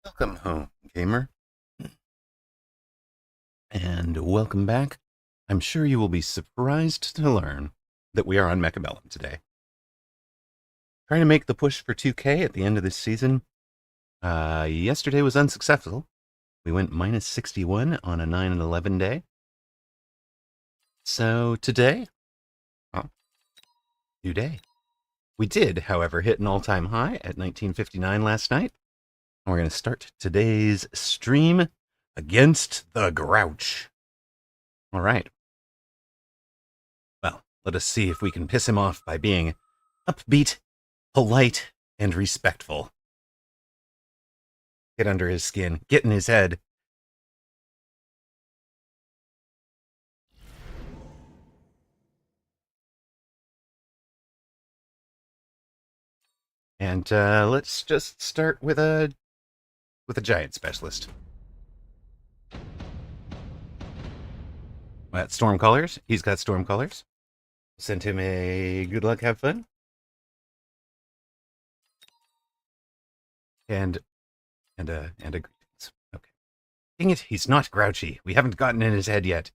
Welcome home, gamer, and welcome back. I'm sure you will be surprised to learn that we are on Mechabellum today. Trying to make the push for 2K at the end of this season. Yesterday was unsuccessful. We went minus 61 on a 9 and 11 day. So today, new day. We did, however, hit an all-time high at 1959 last night. And we're going to start today's stream against the Grouch. All right. Well, let us see if we can piss him off by being upbeat, polite, and respectful. Get under his skin, get in his head. And let's just start with a giant specialist. That's Storm Colors. He's got Storm Colors. Send him a good luck, have fun. And a greetings. Okay. Dang it, he's not grouchy. We haven't gotten in his head yet.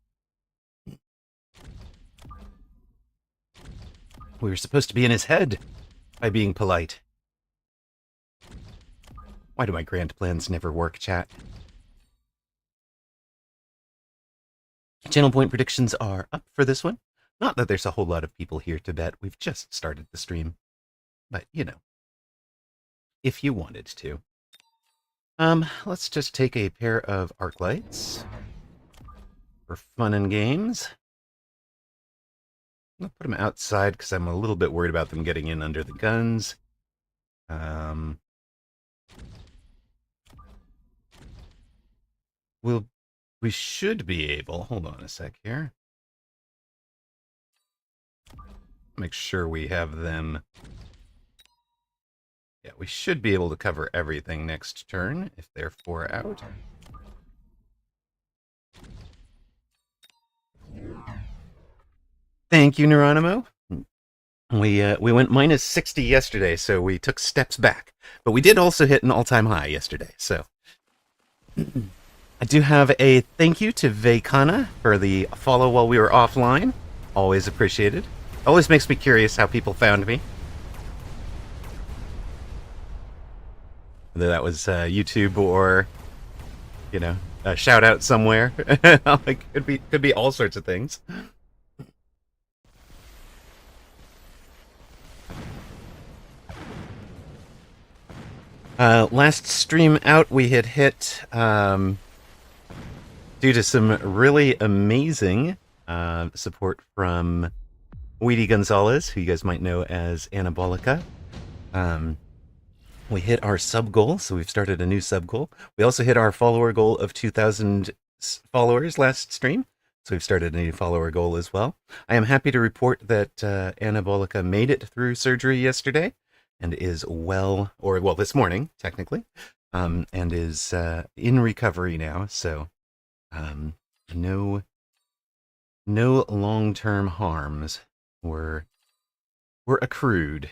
We were supposed to be in his head by being polite. Why do my grand plans never work, chat? Channel point predictions are up for this one. Not that there's a whole lot of people here to bet. We've just started the stream. But, you know, if you wanted to. Let's just take a pair of arc lights for fun and games. I'll put them outside because I'm a little bit worried about them getting in under the guns. We should be able, hold on a sec here. Make sure we have them. Yeah, we should be able to cover everything next turn if they're 4 out. Thank you, Neuronimo. We went minus 60 yesterday, so we took steps back. But we did also hit an all-time high yesterday, so... I do have a thank you to Veikana for the follow while we were offline. Always appreciated. Always makes me curious how people found me. Whether that was YouTube or, you know, a shout out somewhere. Like, could be all sorts of things. Last stream out, we had hit, due to some really amazing support from Weedy Gonzalez, who you guys might know as Anabolica. We hit our sub goal, so we've started a new sub goal. We also hit our follower goal of 2,000 followers last stream, so we've started a new follower goal as well. I am happy to report that Anabolica made it through surgery yesterday and is well this morning, technically, and is in recovery now, so no long-term harms were accrued,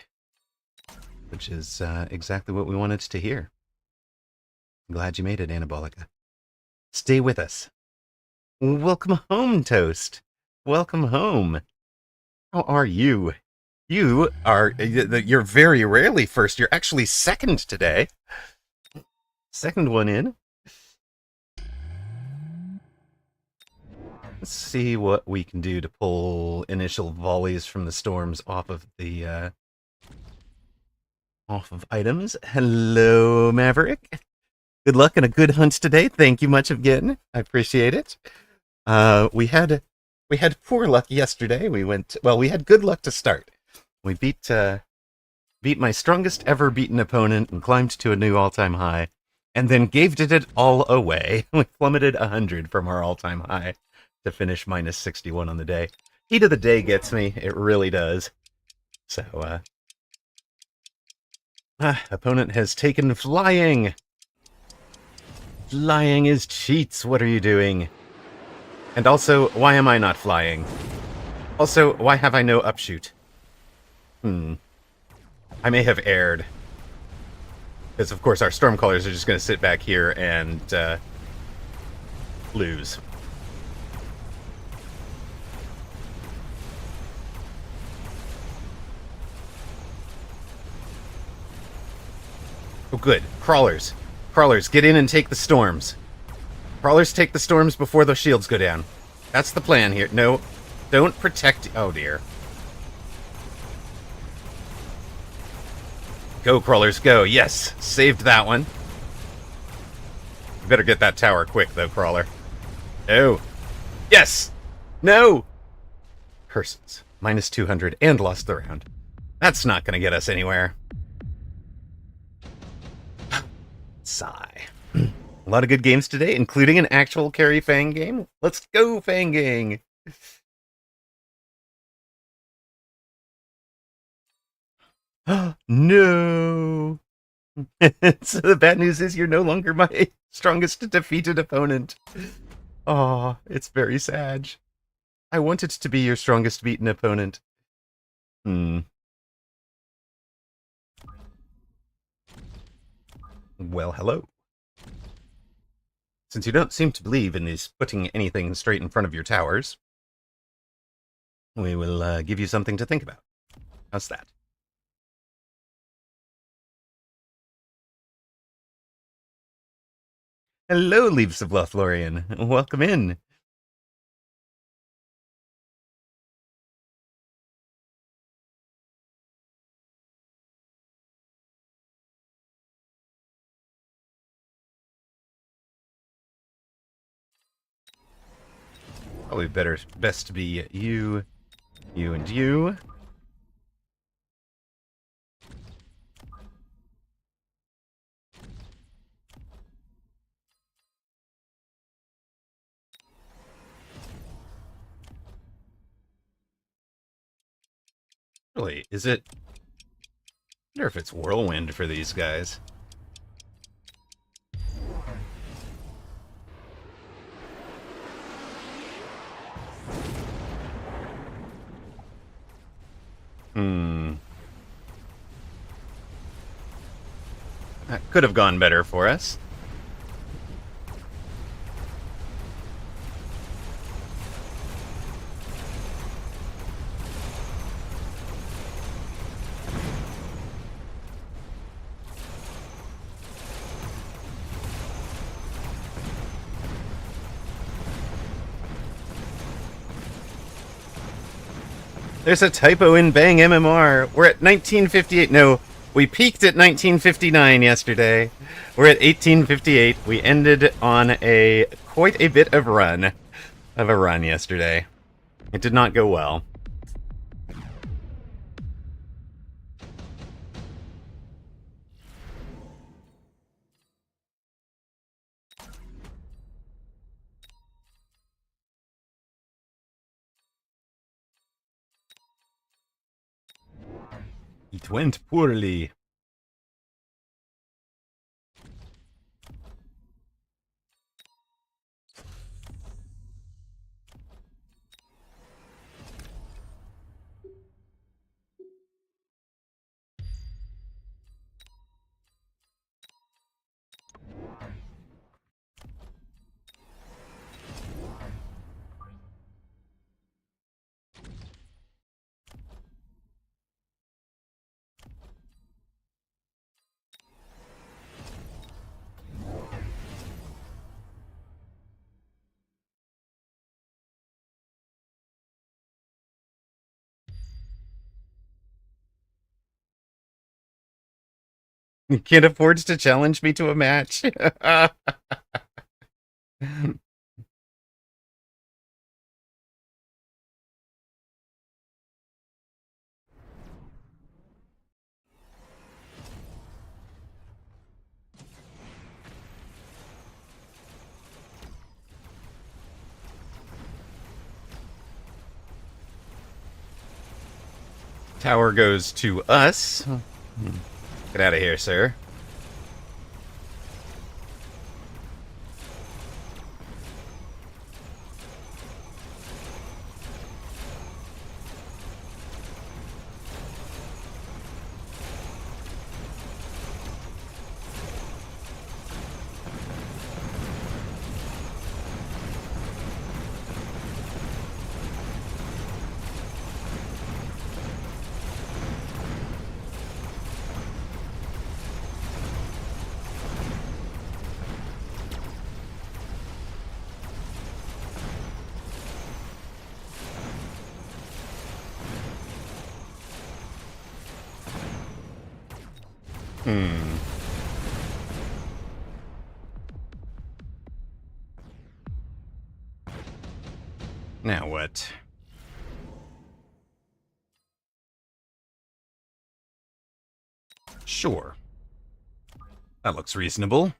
which is exactly what we wanted to hear. I'm glad you made it, Anabolica. Stay with us. Welcome home, Toast. Welcome home. How are you? You're very rarely first. You're actually second today. Second one in. Let's see what we can do to pull initial volleys from the storms off of the items. Hello, Maverick. Good luck and a good hunt today. Thank you much again. I appreciate it. We had poor luck yesterday. We had good luck to start. We beat my strongest ever beaten opponent and climbed to a new all-time high, and then gave it all away. We plummeted 100 from our all-time high to finish minus 61 on the day. Heat of the day gets me. It really does. So, opponent has taken flying. Flying is cheats. What are you doing? And also, why am I not flying? Also, why have I no upshoot? I may have erred. Because, of course, our Stormcallers are just going to sit back here and lose. Oh, good. Crawlers. Crawlers, get in and take the storms. Crawlers take the storms before the shields go down. That's the plan here. No, don't protect... Oh, dear. Go, Crawlers, go. Yes, saved that one. You better get that tower quick, though, Crawler. Oh. Yes! No! Curses. Minus 200 and lost the round. That's not going to get us anywhere. Sigh. A lot of good games today, including an actual carry Fang game. Let's go, Fang Gang! No! So the bad news is you're no longer my strongest defeated opponent. Oh, it's very sad. I wanted to be your strongest beaten opponent. Well, hello. Since you don't seem to believe in this putting anything straight in front of your towers, we will give you something to think about. How's that? Hello, Leaves of Lothlorien. Welcome in. Probably best to be you, and you. Really, is it? I wonder if it's Whirlwind for these guys. That could have gone better for us. There's a typo in Bang MMR. We're at 1958. No, we peaked at 1959 yesterday. We're at 1858. We ended on quite a bit of a run yesterday. It did not go well. It went poorly. You can't afford to challenge me to a match. Tower goes to us. Get out of here, sir. Hmm. Now what? Sure. That looks reasonable.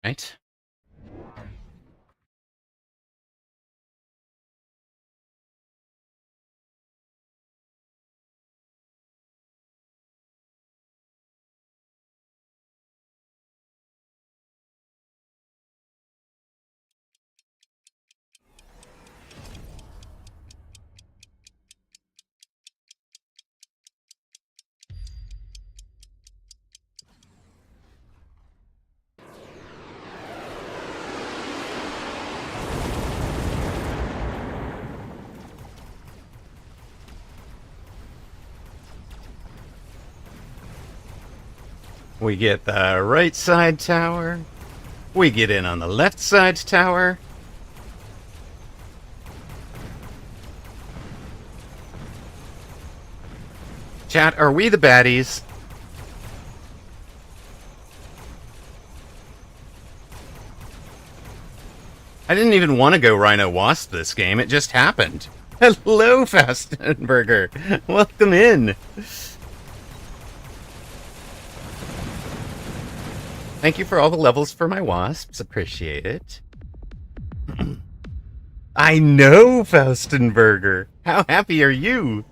Right? We get the right side tower. We get in on the left side tower. Chat, are we the baddies? I didn't even want to go Rhino Wasp this game. It just happened. Hello, Fastenberger. Welcome in. Thank you for all the levels for my wasps. Appreciate it. I know, Faustenberger. How happy are you?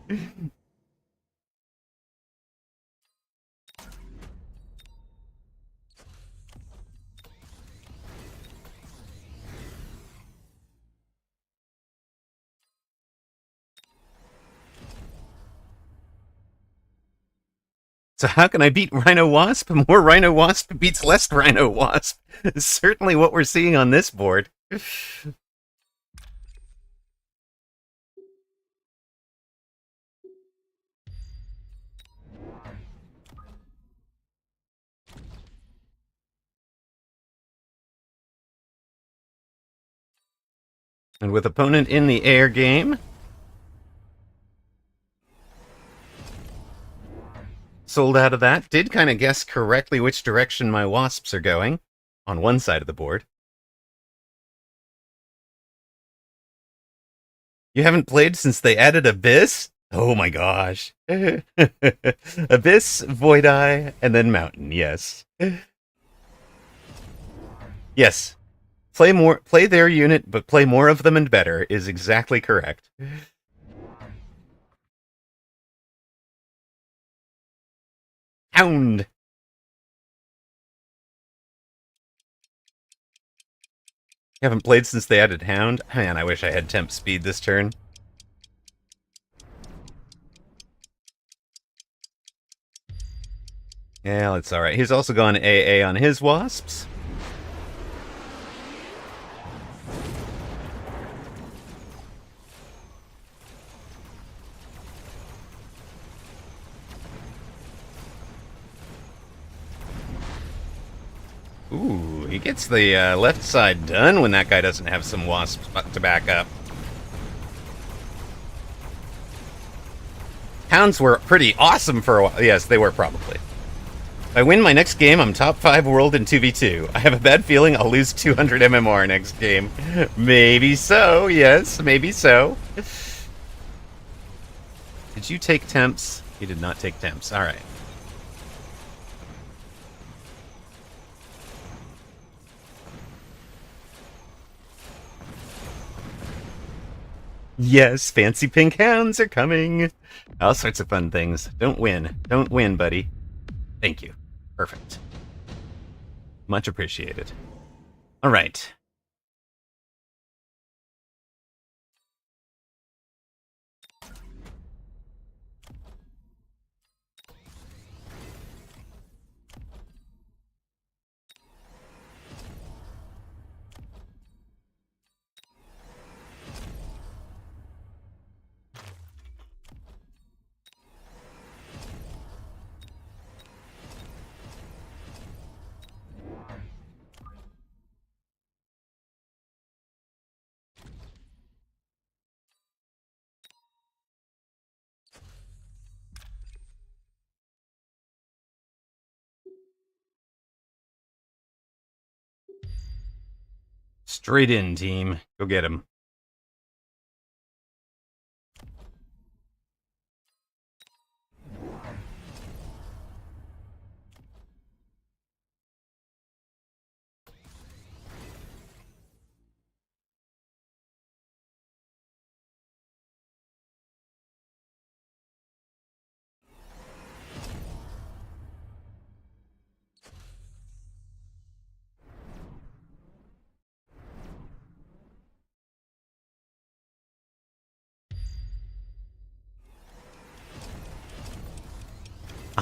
So how can I beat Rhino Wasp? More Rhino Wasp beats less Rhino Wasp. It's certainly what we're seeing on this board. And with opponent in the air game, sold out of that. Did kind of guess correctly which direction my wasps are going on one side of the board. You haven't played since they added Abyss? Oh my gosh. Abyss, Void Eye, and then Mountain, yes. Yes. Play their unit, but play more of them and better is exactly correct. Hound. You haven't played since they added Hound? Man, I wish I had temp speed this turn. Yeah, it's alright. He's also gone AA on his wasps. Ooh, he gets the left side done when that guy doesn't have some wasps to back up. Hounds were pretty awesome for a while. Yes, they were probably. If I win my next game, I'm top 5 world in 2v2. I have a bad feeling I'll lose 200 MMR next game. Maybe so, yes, maybe so. Did you take temps? You did not take temps. Alright. Yes, fancy pink hounds are coming. All sorts of fun things. Don't win. Don't win, buddy. Thank you. Perfect. Much appreciated. All right. Straight in, team. Go get him.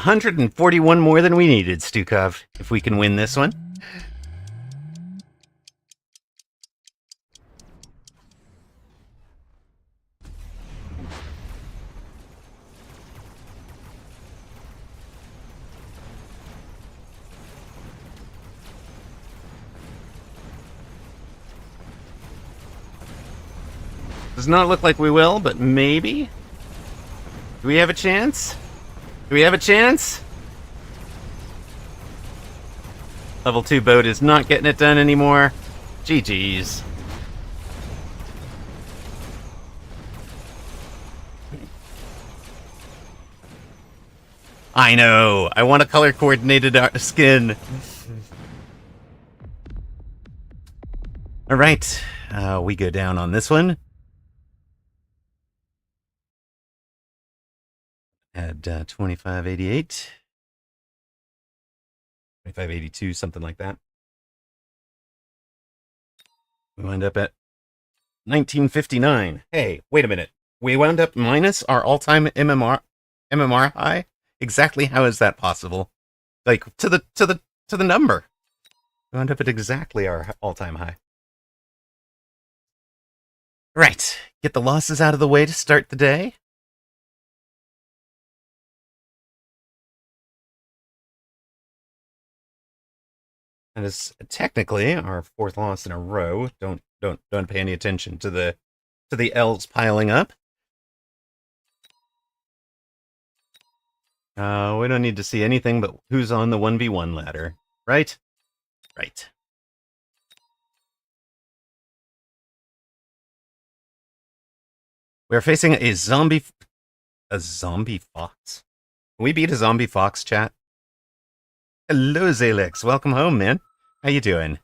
One 141 more than we needed, Stukov. If we can win this one. Does not look like we will, but maybe. Do we have a chance? Do we have a chance? Level 2 boat is not getting it done anymore. GG's. I know. I want a color coordinated skin. All right. We go down on this one. Add 2588. 2582, something like that. We wind up at 1959. Hey, wait a minute. We wound up minus our all-time MMR high? Exactly how is that possible? Like to the number. We wound up at exactly our all-time high. Right. Get the losses out of the way to start the day. And it's technically our fourth loss in a row. Don't pay any attention to the L's piling up. We don't need to see anything but who's on the 1v1 ladder, right? Right. We're facing a zombie fox. Can we beat a zombie fox, chat? Hello, Zalex. Welcome home, man. How you doing?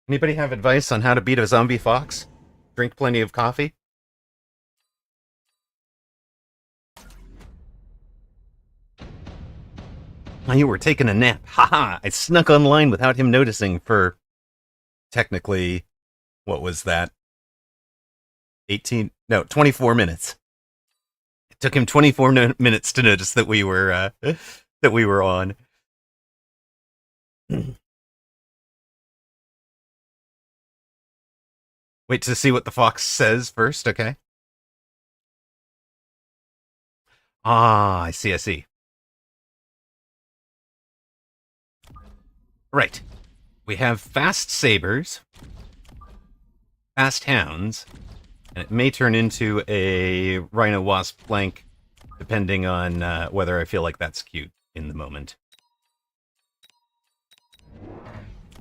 Anybody have advice on how to beat a zombie fox? Drink plenty of coffee? Oh, you were taking a nap. Haha, I snuck online without him noticing for technically, what was that? 24 minutes. It took him 24 minutes to notice that we were on. Wait to see what the fox says first, okay? Ah, I see. Right. We have fast sabers, fast hounds, and it may turn into a rhino wasp flank, depending on whether I feel like that's cute in the moment.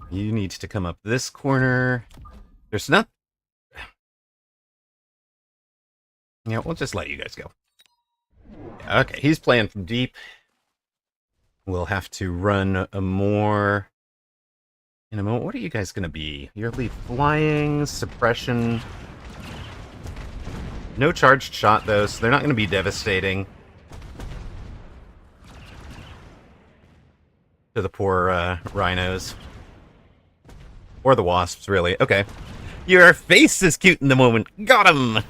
You need to come up this corner. There's not... Yeah, we'll just let you guys go. Okay, he's playing from deep. We'll have to run a more in a moment. What are you guys going to be? You'll be flying, suppression. No charged shot, though, so they're not going to be devastating to the poor rhinos. Or the wasps, really. Okay. Your face is cute in the moment. Got him!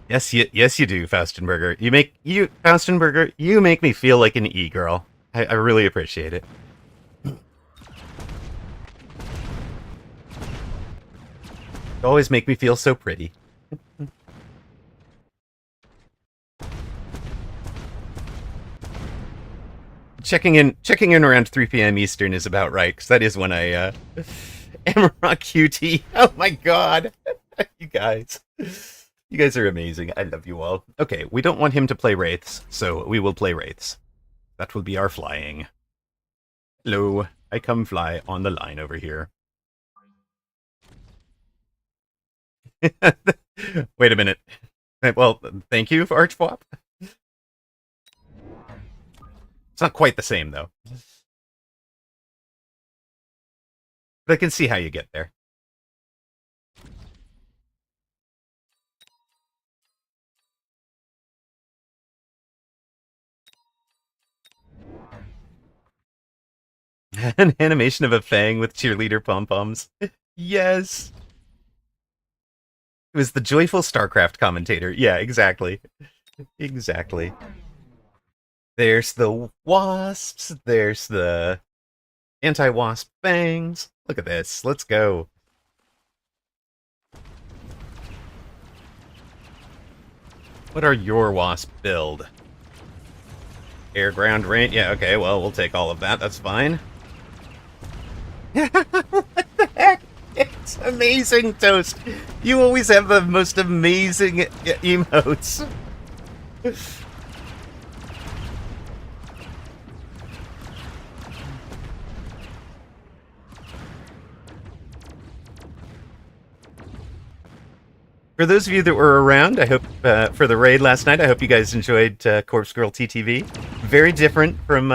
Yes, you do, Faustenberger. Faustenberger, you make me feel like an e-girl. I really appreciate it. You always make me feel so pretty. Checking in around 3 p.m. Eastern is about right, because that is when I MMR QT. Oh my god. You guys. You guys are amazing. I love you all. Okay, we don't want him to play Wraiths, so we will play Wraiths. That will be our flying. Hello, I come fly on the line over here. Wait a minute. Well, thank you, Archflop. It's not quite the same, though. But I can see how you get there. An animation of a fang with cheerleader pom-poms. Yes! It was the joyful StarCraft commentator. Yeah, exactly. Exactly. There's the wasps. There's the anti-wasp fangs. Look at this. Let's go. What are your wasp build? Air, ground, rain? Yeah, okay, well, we'll take all of that. That's fine. What the heck? It's amazing, Toast. You always have the most amazing emotes. For those of you that were around, I hope for the raid last night, I hope you guys enjoyed Corpse Girl TTV. Very different from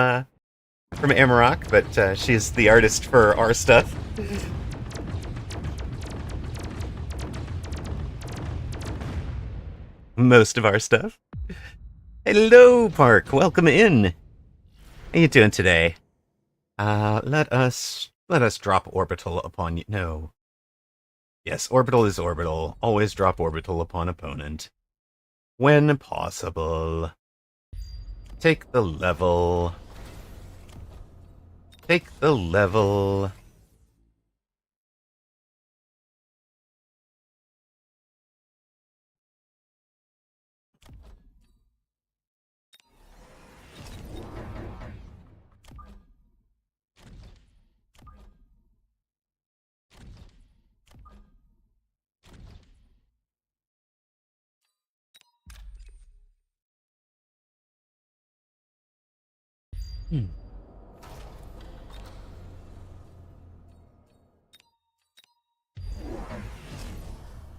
Amarok, but she's the artist for our stuff. Most of our stuff. Hello, Park. Welcome in. How you doing today? Let us drop orbital upon you. No. Yes, orbital is orbital. Always drop orbital upon opponent. When possible. Take the level. Take the level.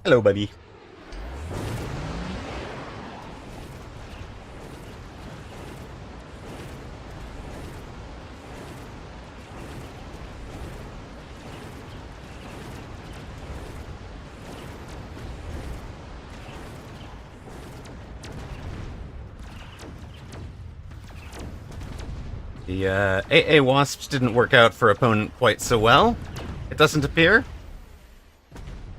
Hello, buddy. The AA Wasps didn't work out for opponent quite so well. It doesn't appear.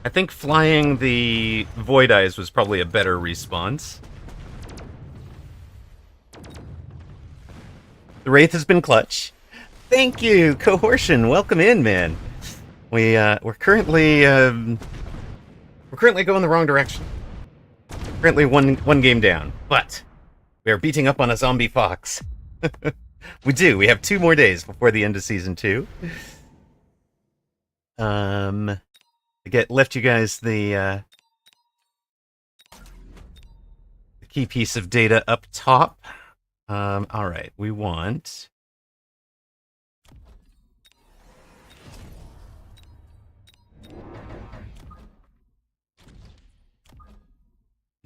I think flying the Void Eyes was probably a better response. The Wraith has been clutch. Thank you, Cohortion. Welcome in, man. We're currently going the wrong direction. Currently one game down, but we are beating up on a zombie fox. We do. We have 2 more days before the end of season 2. Left you guys the key piece of data up top. All right, we want.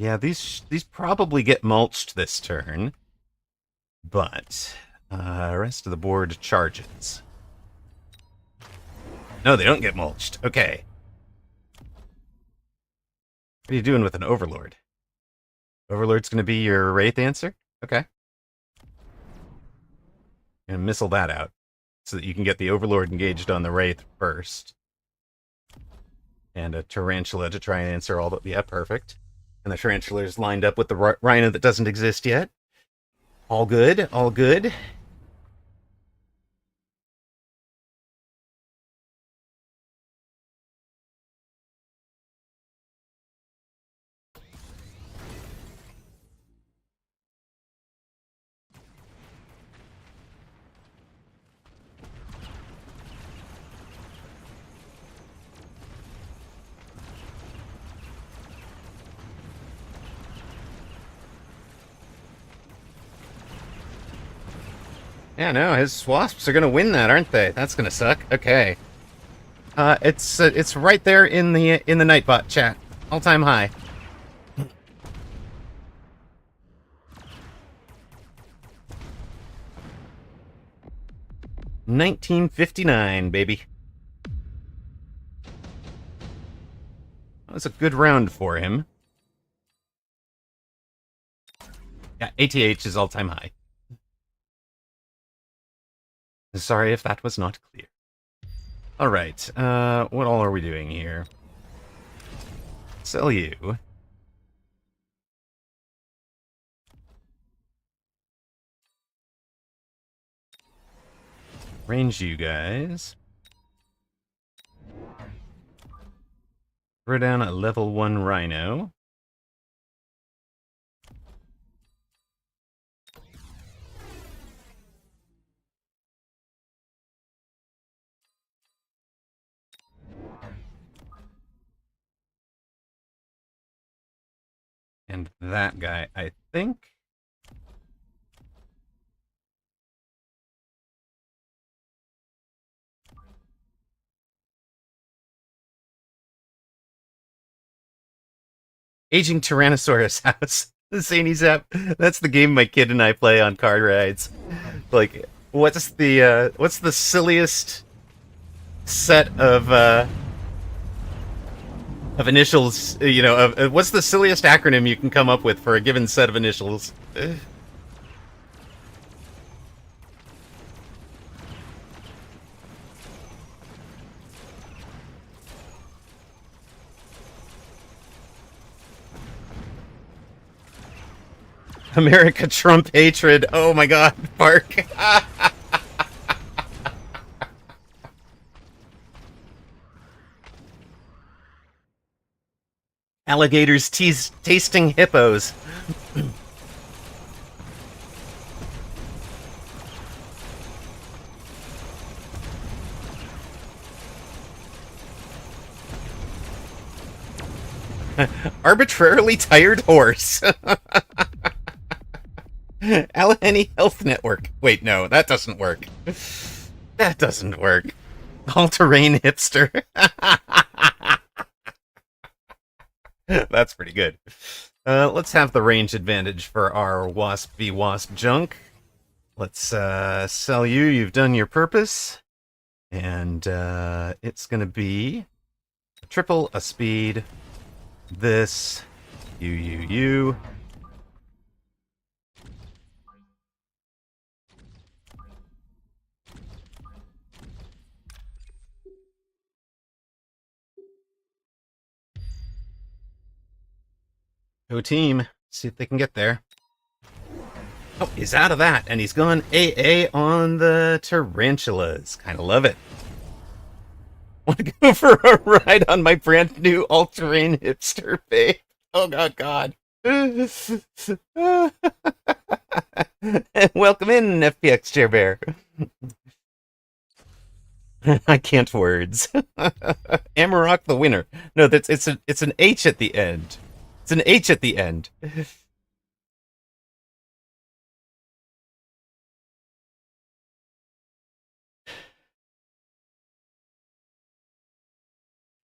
Yeah, these probably get mulched this turn, but rest of the board charges. No, they don't get mulched. Okay. What are you doing with an Overlord? Overlord's going to be your Wraith answer? Okay. And missile that out so that you can get the Overlord engaged on the Wraith first. And a Tarantula to try and answer all the... Yeah, perfect. And the Tarantula's lined up with the Rhino that doesn't exist yet. All good, all good. Yeah, no, his Wasps are gonna win that, aren't they? That's gonna suck. Okay. It's right there in the Nightbot chat. All-time high. 1959, baby. That was a good round for him. Yeah, ATH is all-time high. Sorry if that was not clear. Alright, what all are we doing here? Sell you. Range you guys. Throw down a level 1 Rhino. And that guy, I think. Aging Tyrannosaurus House. Zany Zap. That's the game my kid and I play on card rides. Like, what's the silliest set of initials, you know, what's the silliest acronym you can come up with for a given set of initials? America Trump hatred. Oh my god, Park. Alligators tasting hippos. Arbitrarily tired horse. Allegheny Health Network. Wait, no, that doesn't work. That doesn't work. All-terrain hipster. That's pretty good. Let's have the range advantage for our Wasp v Wasp junk. Let's sell you. You've done your purpose. And it's going to be a triple, a speed, this, you. Go team. See if they can get there. Oh, he's out of that, and he's gone AA on the tarantulas. Kind of love it. Want to go for a ride on my brand new all-terrain hipster babe? Oh, God. Welcome in, FPX Chair Bear. I can't words. Amarok the winner. No, it's an H at the end. It's an H at the end.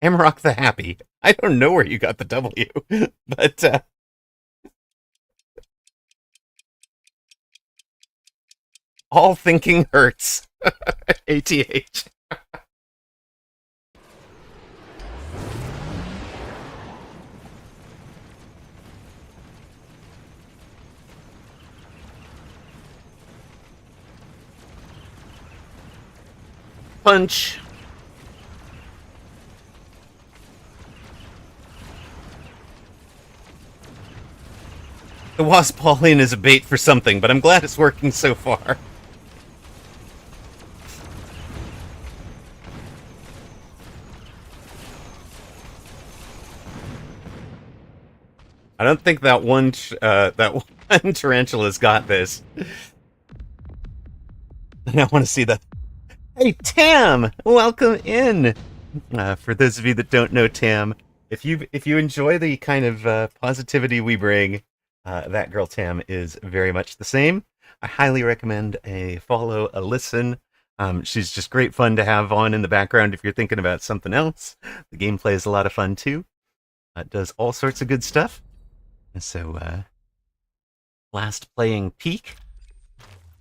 Amarok the happy. I don't know where you got the W, but All thinking hurts. ATH. Punch. The wasp Pauline is a bait for something, but I'm glad it's working so far. I don't think that one tarantula's got this. And I want to see the. Hey, Tam! Welcome in! For those of you that don't know Tam, if you enjoy the kind of positivity we bring, that girl Tam is very much the same. I highly recommend a follow, a listen. She's just great fun to have on in the background if you're thinking about something else. The gameplay is a lot of fun too. Does all sorts of good stuff. So, last playing Peak,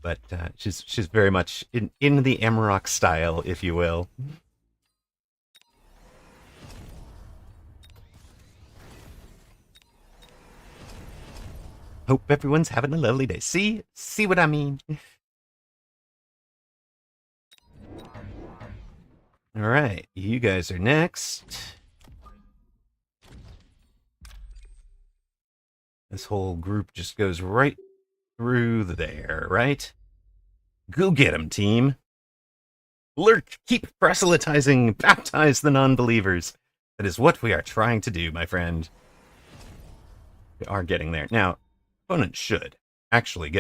but she's very much in the Amarok style, if you will. Hope everyone's having a lovely day. See what I mean? All right, you guys are next. This whole group just goes right through there, right? Go get 'em, team. Lurk, keep proselytizing, baptize the non-believers. That is what we are trying to do, my friend. We are getting there. Now, opponents should actually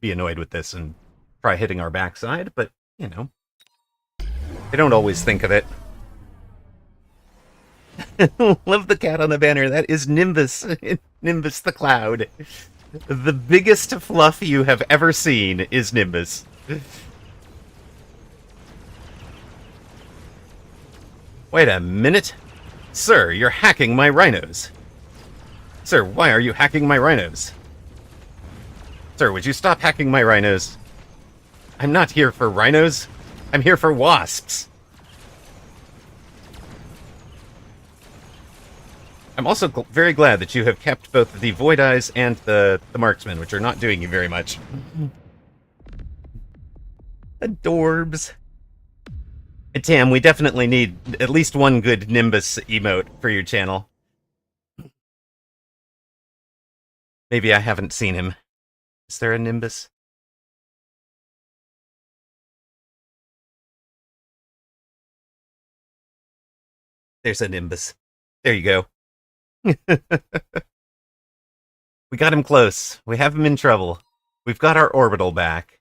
be annoyed with this and try hitting our backside, but, you know, they don't always think of it. Love the cat on the banner. That is Nimbus. Nimbus the Cloud. The biggest fluff you have ever seen is Nimbus. Wait a minute. Sir, you're hacking my rhinos. Sir, why are you hacking my rhinos? Sir, would you stop hacking my rhinos? I'm not here for rhinos. I'm here for wasps. I'm also very glad that you have kept both the Void Eyes and the Marksman, which are not doing you very much. Adorbs. And Tam, we definitely need at least one good Nimbus emote for your channel. Maybe I haven't seen him. Is there a Nimbus? There's a Nimbus. There you go. We got him close. We have him in trouble. We've got our orbital back.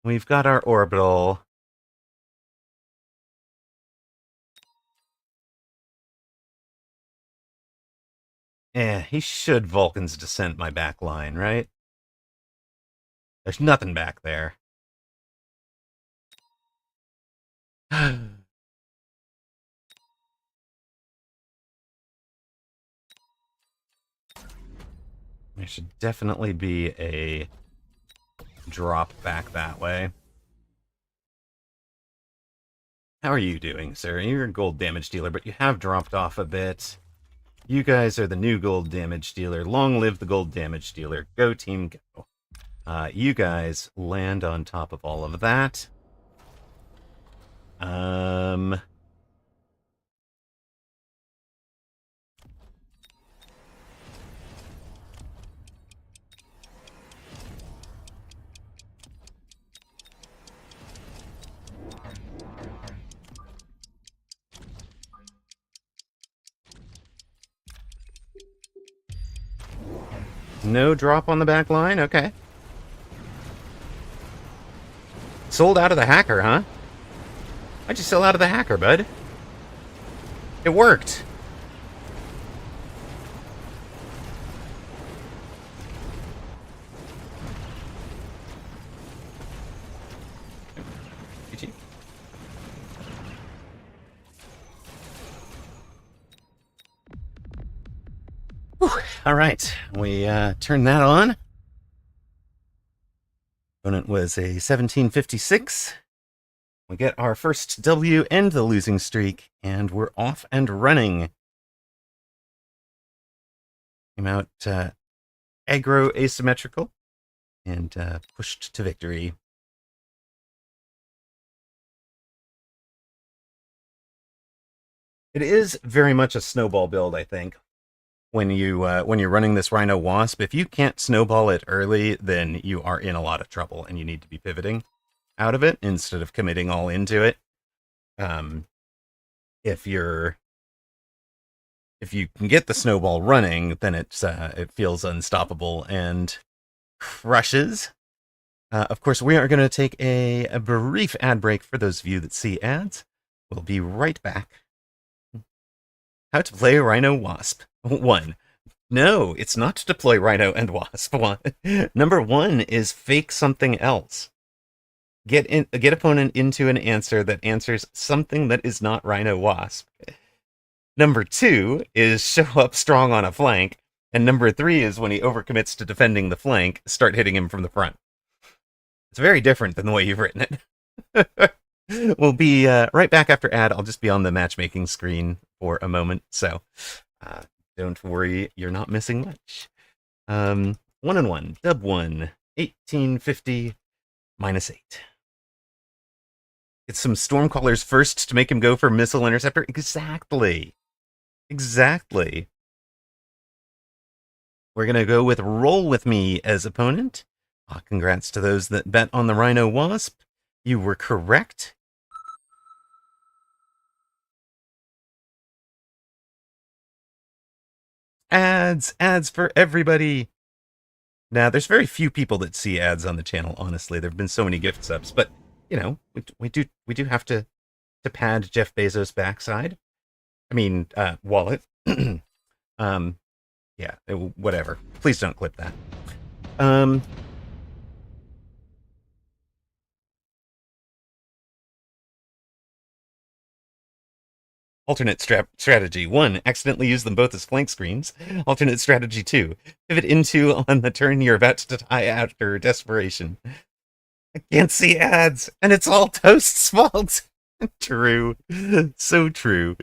We've got our orbital. He should Vulcan's Descent my back line, right? There's nothing back there. There should definitely be a drop back that way. How are you doing, sir? You're a gold damage dealer, but you have dropped off a bit. You guys are the new gold damage dealer. Long live the gold damage dealer. Go team, go. You guys land on top of all of that. No drop on the back line? Okay. Sold out of the hacker, huh? Why'd you sell out of the hacker, bud? It worked. GG. Whew. All right, we turned that on. Opponent was a 1756. We get our first W and the losing streak, and we're off and running. Came out aggro asymmetrical and pushed to victory. It is very much a snowball build, I think. When you're running this Rhino Wasp, if you can't snowball it early, then you are in a lot of trouble, and you need to be pivoting out of it instead of committing all into it. If you can get the snowball running, then it feels unstoppable and crushes. Of course, we are going to take a brief ad break for those of you that see ads. We'll be right back. How to play Rhino Wasp. 1. No, it's not to deploy Rhino and Wasp. Number 1 is fake something else. Get opponent into an answer that answers something that is not Rhino Wasp. Number 2 is show up strong on a flank. And number 3 is when he overcommits to defending the flank, start hitting him from the front. It's very different than the way you've written it. We'll be right back after ad. I'll just be on the matchmaking screen for a moment, so don't worry, you're not missing much. 1-1, dub 1, 1850, -8. Get some Stormcallers first to make him go for Missile Interceptor. Exactly. We're going to go with Roll With Me as opponent. Congrats to those that bet on the Rhino Wasp. You were correct. Ads for everybody. Now, there's very few people that see ads on the channel, honestly. There have been so many gift subs, but, you know, we do have to pad Jeff Bezos' backside. I mean, wallet. Yeah, whatever. Please don't clip that. Alternate strategy 1, accidentally use them both as flank screens. Alternate strategy 2, pivot into on the turn you're about to die after desperation. I can't see ads, and it's all Toast's fault. True. So true.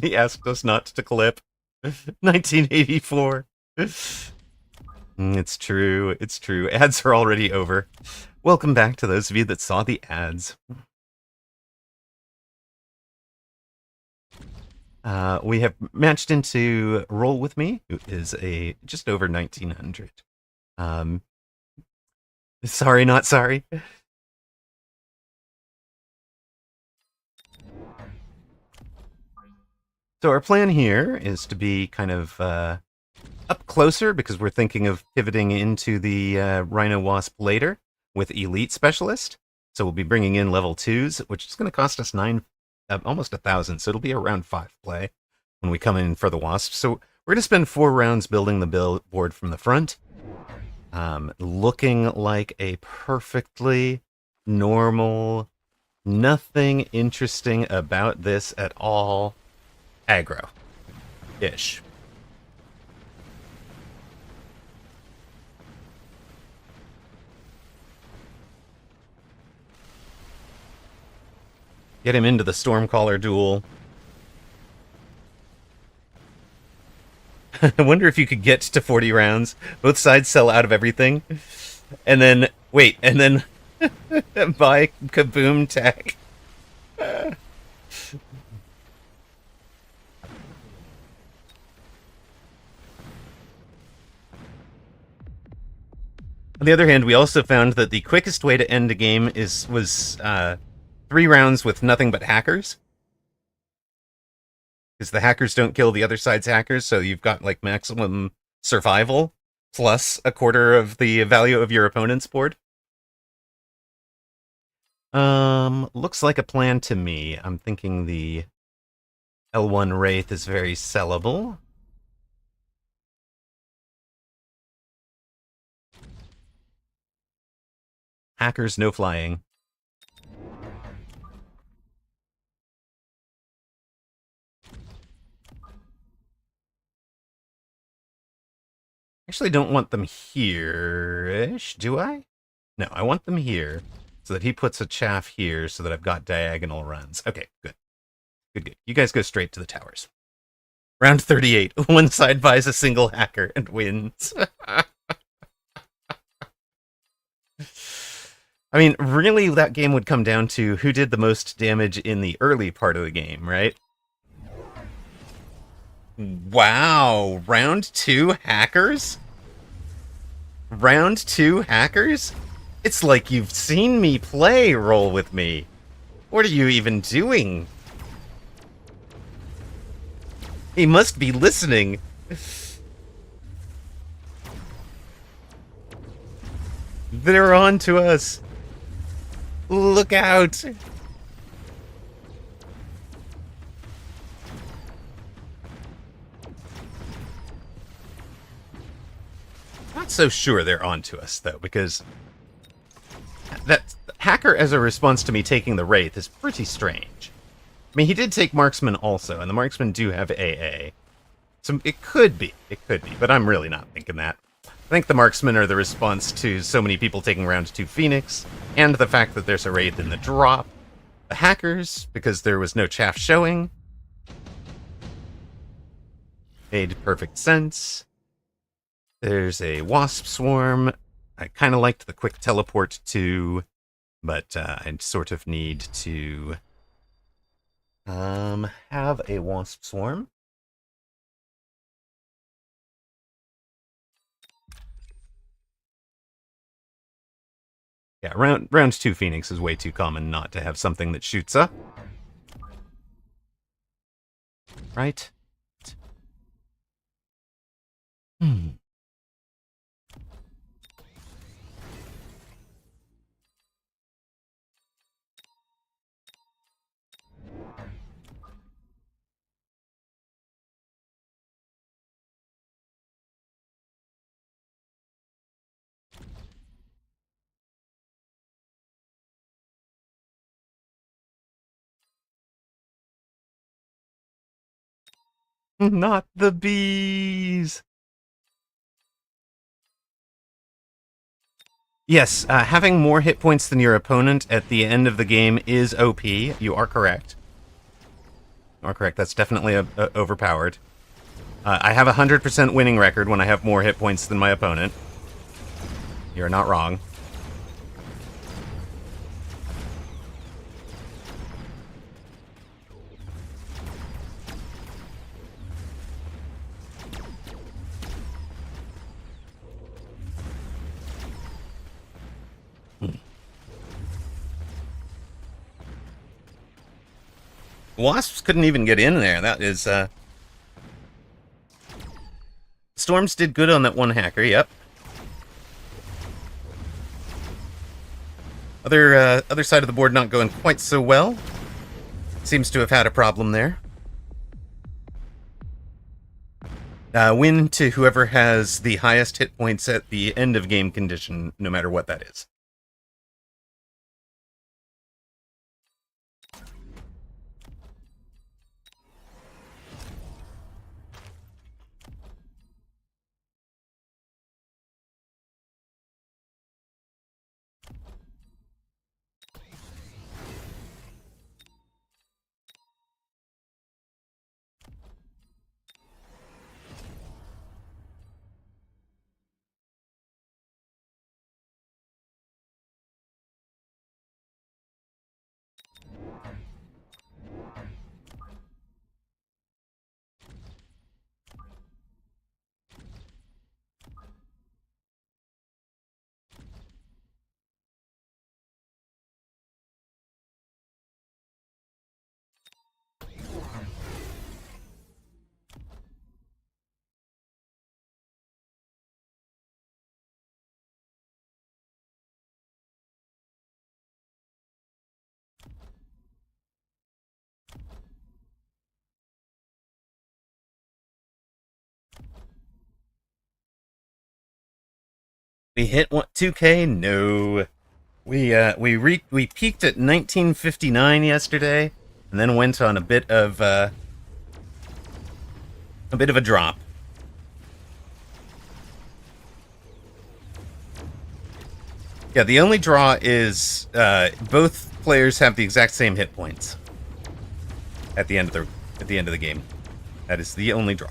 He asked us not to clip. 1984. It's true. Ads are already over. Welcome back to those of you that saw the ads. We have matched into Roll With Me, who is a just over 1900. Sorry, not sorry. So our plan here is to be kind of up closer because we're thinking of pivoting into the Rhino Wasp later with Elite Specialist. So we'll be bringing in level 2s, which is going to cost us almost 1,000. So it'll be around 5 play when we come in for the Wasp. So we're going to spend 4 rounds building the board from the front. Looking like a perfectly normal, nothing interesting about this at all, aggro-ish. Get him into the Stormcaller duel. I wonder if you could get to 40 rounds. Both sides sell out of everything. And then, wait, and then buy Kaboom Tech. On the other hand, we also found that the quickest way to end a game was 3 rounds with nothing but hackers. Because the hackers don't kill the other side's hackers, so you've got like maximum survival plus a quarter of the value of your opponent's board. Looks like a plan to me. I'm thinking the L1 Wraith is very sellable. Hackers, no flying. Actually don't want them here-ish, do I? No, I want them here so that he puts a chaff here so that I've got diagonal runs. Okay, good. Good. You guys go straight to the towers. Round 38. One side buys a single hacker and wins. I mean, really, that game would come down to who did the most damage in the early part of the game, right? Wow. Round 2 hackers? Round 2 hackers? It's like you've seen me play Roll With Me. What are you even doing? He must be listening. They're on to us. Look out. Not so sure they're on to us, though, because that hacker as a response to me taking the Wraith is pretty strange. I mean, he did take Marksman also, and the Marksmen do have AA. So it could be, but I'm really not thinking that. I think the Marksmen are the response to so many people taking round 2 Phoenix, and the fact that there's a Wraith in the drop. The hackers, because there was no chaff showing. Made perfect sense. There's a Wasp Swarm. I kind of liked the quick teleport too, but I sort of need to have a Wasp Swarm. Yeah, round 2 Phoenix is way too common not to have something that shoots up. Right? Not the bees! Yes, having more hit points than your opponent at the end of the game is OP. You are correct. You are correct. That's definitely overpowered. I have a 100% winning record when I have more hit points than my opponent. You're not wrong. Wasps couldn't even get in there. That is, Storms did good on that one hacker, yep. Other side of the board not going quite so well. Seems to have had a problem there. Win to whoever has the highest hit points at the end of game condition, no matter what that is. We hit 2K? No. We peaked at 1959 yesterday, and then went on a bit of a drop. Yeah, the only draw is both players have the exact same hit points at the end of the game. That is the only draw.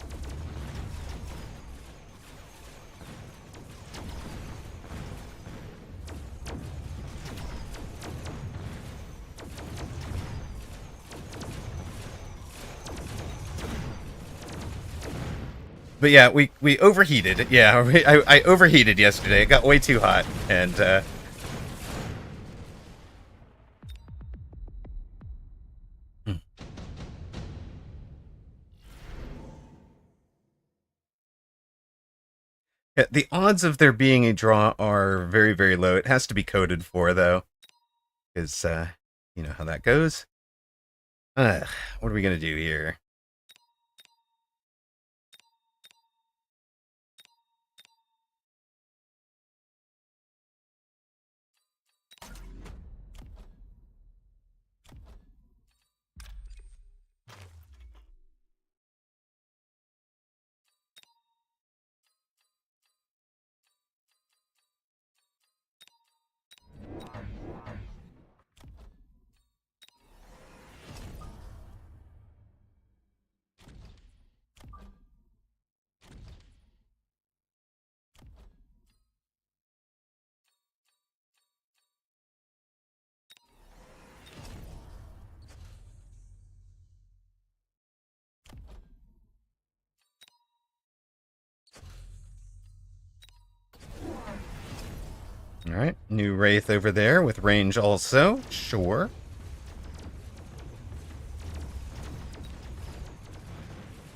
But yeah, we overheated. Yeah, I overheated yesterday. It got way too hot, and the odds of there being a draw are very, very low. It has to be coded for, though, because you know how that goes. What are we gonna do here? All right, new Wraith over there with range also. Sure.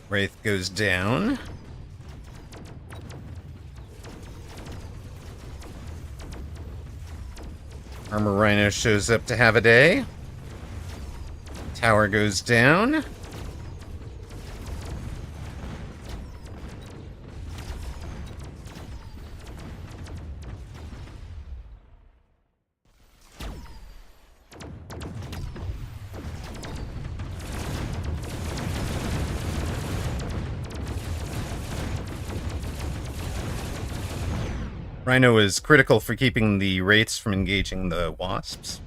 Wraith goes down. Armor Rhino shows up to have a day. Tower goes down. Rhino is critical for keeping the Wraiths from engaging the Wasps.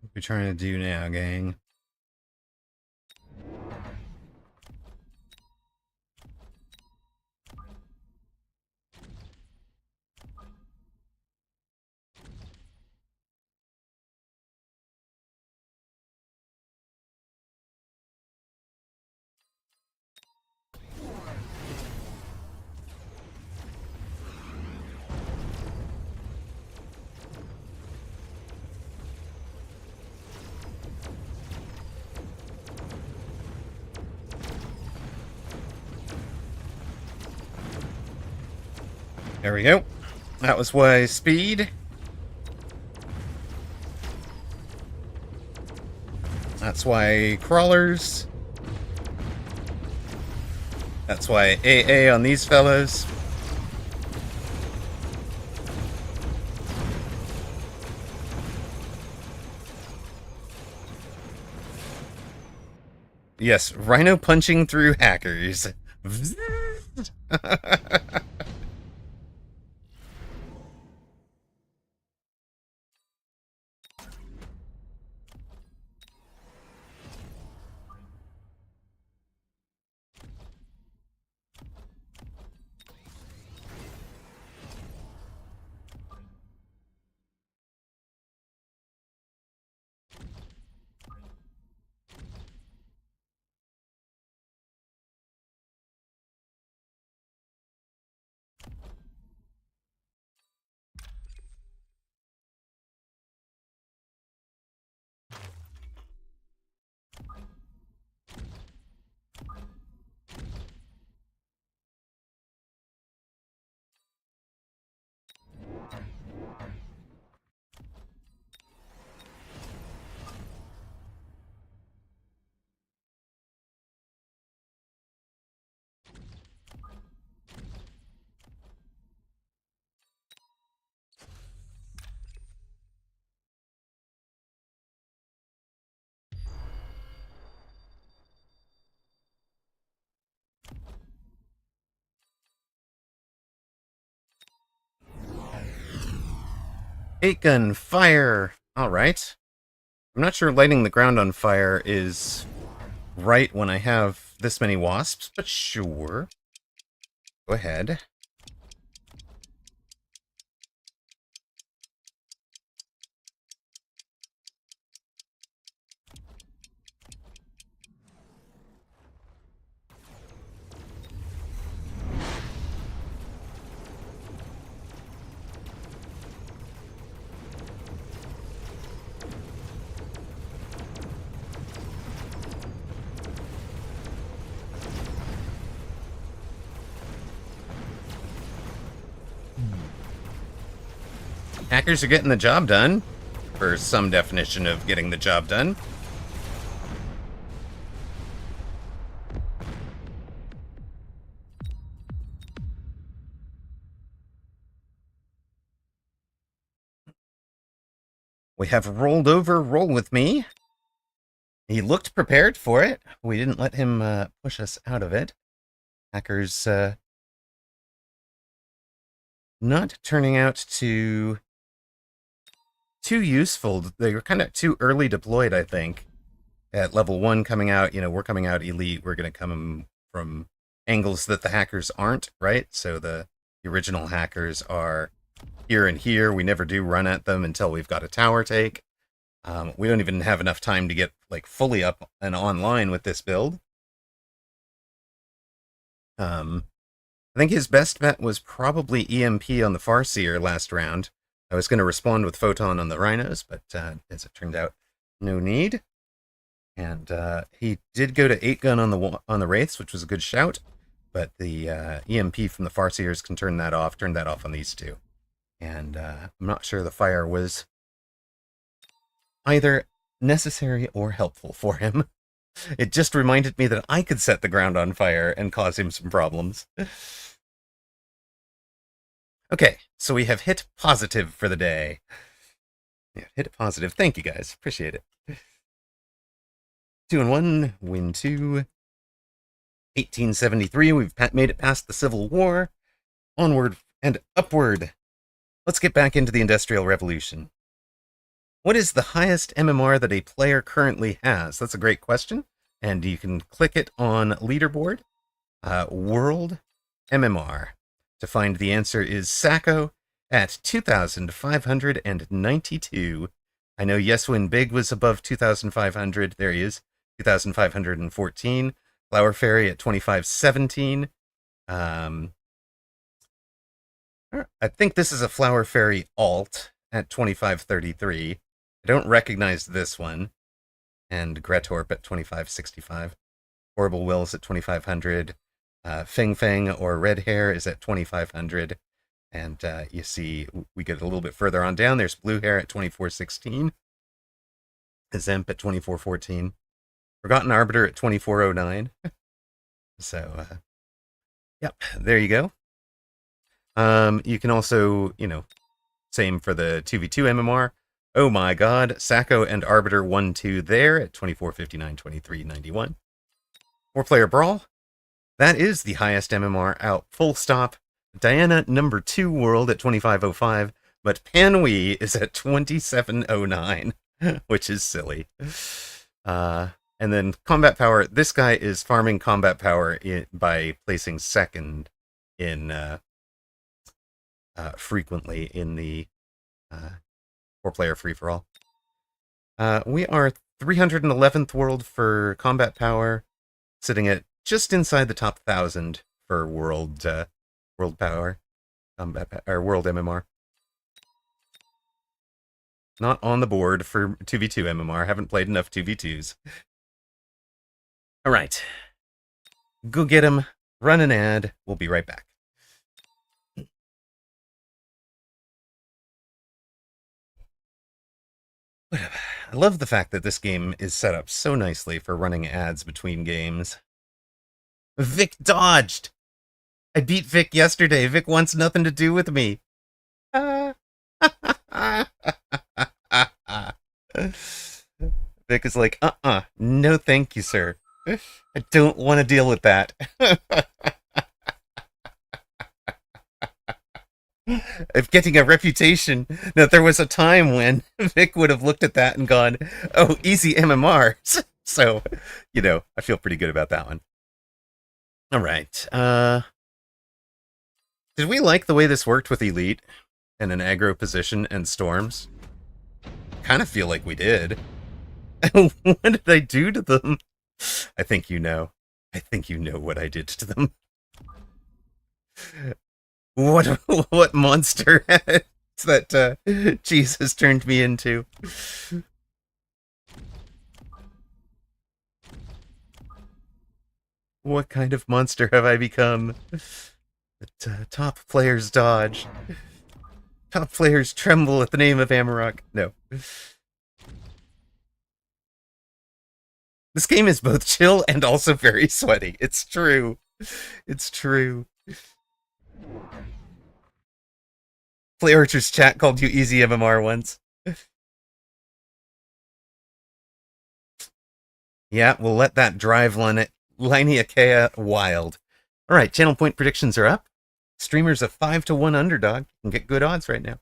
What are we trying to do now, gang? There we go. That was why speed. That's why crawlers. That's why AA on these fellows. Yes, Rhino punching through hackers. 8-gun fire. All right. I'm not sure lighting the ground on fire is right when I have this many wasps, but sure. Go ahead. Hackers are getting the job done, for some definition of getting the job done. We have rolled over, roll with me. He looked prepared for it. We didn't let him push us out of it. Hackers not turning out to too useful. They were kind of too early deployed, I think. At level 1 coming out, we're coming out elite. We're going to come from angles that the hackers aren't, right? So the original hackers are here and here. We never do run at them until we've got a tower take. We don't even have enough time to get like fully up and online with this build. I think his best bet was probably EMP on the Farseer last round. I was going to respond with Photon on the Rhinos, but as it turned out, no need. And he did go to 8-gun on the Wraiths, which was a good shout. But the EMP from the Farseers can turn that off on these two. And I'm not sure the fire was either necessary or helpful for him. It just reminded me that I could set the ground on fire and cause him some problems. Okay, so we have hit positive for the day. Yeah, hit it positive. Thank you, guys. Appreciate it. 2 and 1, win 2. 1873, we've made it past the Civil War. Onward and upward. Let's get back into the Industrial Revolution. What is the highest MMR that a player currently has? That's a great question. And you can click it on leaderboard. World MMR. To find the answer is Sacco at 2,592. I know Yes Win Big was above 2,500. There he is, 2,514. Flower Fairy at 2,517. I think this is a Flower Fairy alt at 2,533. I don't recognize this one. And Gretorp at 2,565. Horrible Wills at 2,500. Feng Feng or Red Hair is at 2,500. And you see, we get a little bit further on down. There's Blue Hair at 2,416. Zemp at 2,414. Forgotten Arbiter at 2,409. So, yep, there you go. You can also, same for the 2v2 MMR. Oh my god, Sacco and Arbiter 1-2 there at 2,459, 2,391. 4-player Brawl. That is the highest MMR out, full stop. Diana number 2 world at 2,505, but Panwee is at 2,709, which is silly. And then combat power, this guy is farming combat power by placing second in frequently in the 4-player free-for-all. We are 311th world for combat power, sitting at just inside the top 1,000 for world power, or world MMR. Not on the board for 2v2 MMR. Haven't played enough 2v2s. All right. Go get him. Run an ad. We'll be right back. I love the fact that this game is set up so nicely for running ads between games. Vic dodged! I beat Vic yesterday. Vic wants nothing to do with me. Vic is like, no thank you, sir. I don't want to deal with that. of getting a reputation. Now, there was a time when Vic would have looked at that and gone, oh, easy MMR. So, I feel pretty good about that one. All right. Did we like the way this worked with Elite and an aggro position and Storms? Kind of feel like we did. What did I do to them? I think you know. I think you know what I did to them. What what monster that Jesus turned me into? What kind of monster have I become? That top players dodge. Top players tremble at the name of Amarok. No. This game is both chill and also very sweaty. It's true. It's true. Play Archer's chat called you easy MMR once. Yeah, we'll let that drive Lineakea wild. All right, channel point predictions are up. Streamers a 5-1 underdog can get good odds right now.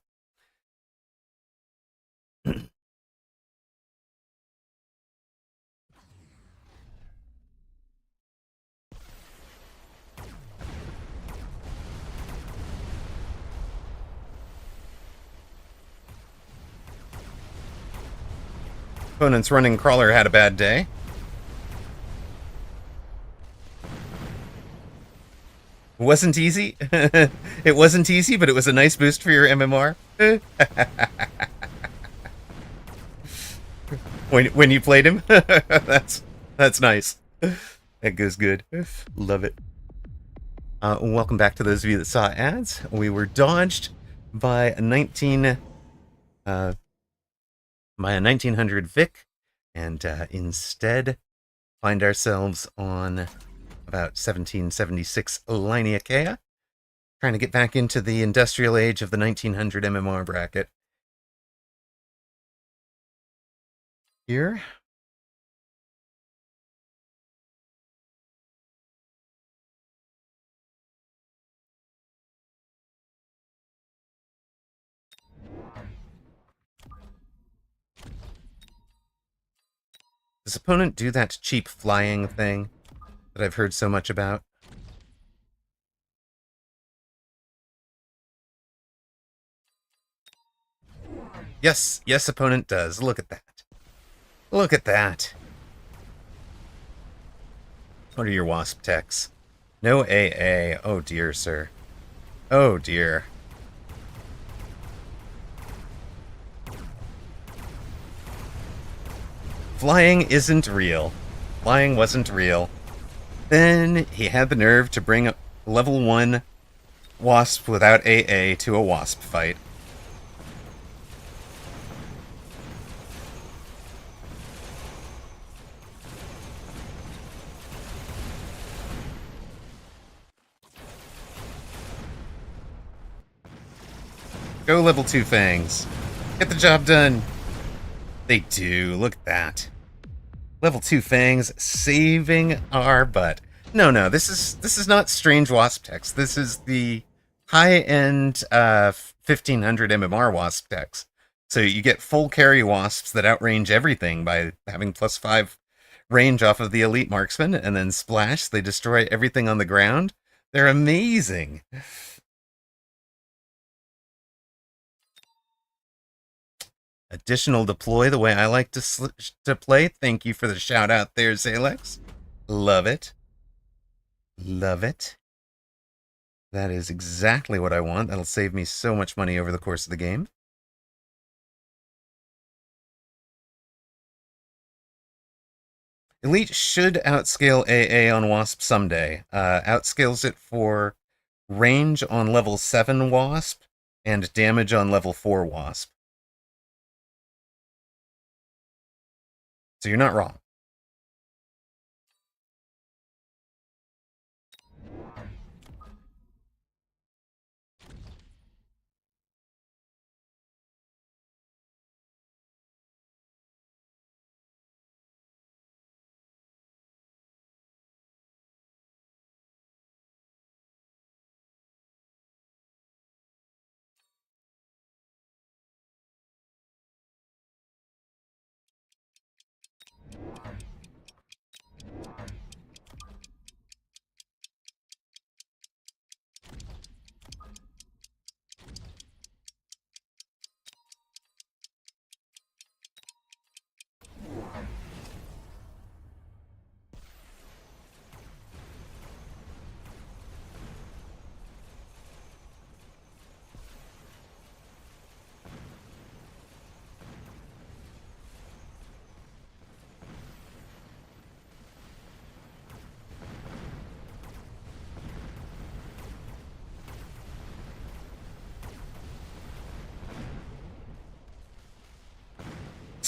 Opponent's running crawler had a bad day. It wasn't easy. It wasn't easy, but it was a nice boost for your MMR. when you played him, that's nice. That goes good. Love it. Welcome back to those of you that saw ads. We were dodged by a 1900 Vic, and instead find ourselves on about 1776 Lineakea, trying to get back into the industrial age of the 1900 MMR bracket. Here. Does opponent do that cheap flying thing that I've heard so much about? Yes, opponent does. Look at that. Look at that. What are your wasp techs? No AA. Oh dear, sir. Oh dear. Flying isn't real. Flying wasn't real. Then he had the nerve to bring a level 1 wasp without AA to a wasp fight. Go level 2 fangs. Get the job done. They do. Look at that. Level 2 fangs saving our butt. No, this is not strange wasp techs. This is the high-end 1500 MMR wasp techs. So you get full carry wasps that outrange everything by having +5 range off of the elite marksman, and then splash, they destroy everything on the ground. They're amazing. Additional deploy, the way I like to play. Thank you for the shout out there, Zalex. Love it. Love it. That is exactly what I want. That'll save me so much money over the course of the game. Elite should outscale AA on Wasp someday. Outscales it for range on level 7 Wasp and damage on level 4 Wasp. So you're not wrong.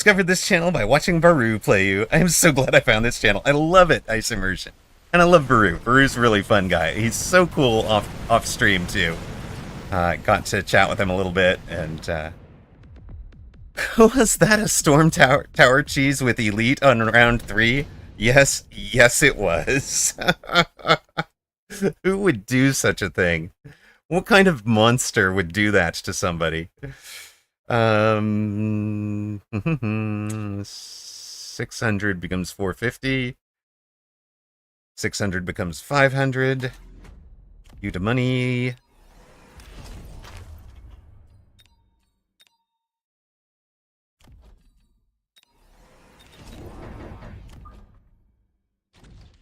discovered this channel by watching Baru play you. I am so glad I found this channel. I love it, Ice Immersion. And I love Baru. Baru's a really fun guy. He's so cool off stream, too. Got to chat with him a little bit, and... Was that a Storm Tower cheese with Elite on round 3? Yes, yes it was. Who would do such a thing? What kind of monster would do that to somebody? 600 becomes 450. 600 becomes 500. You to money.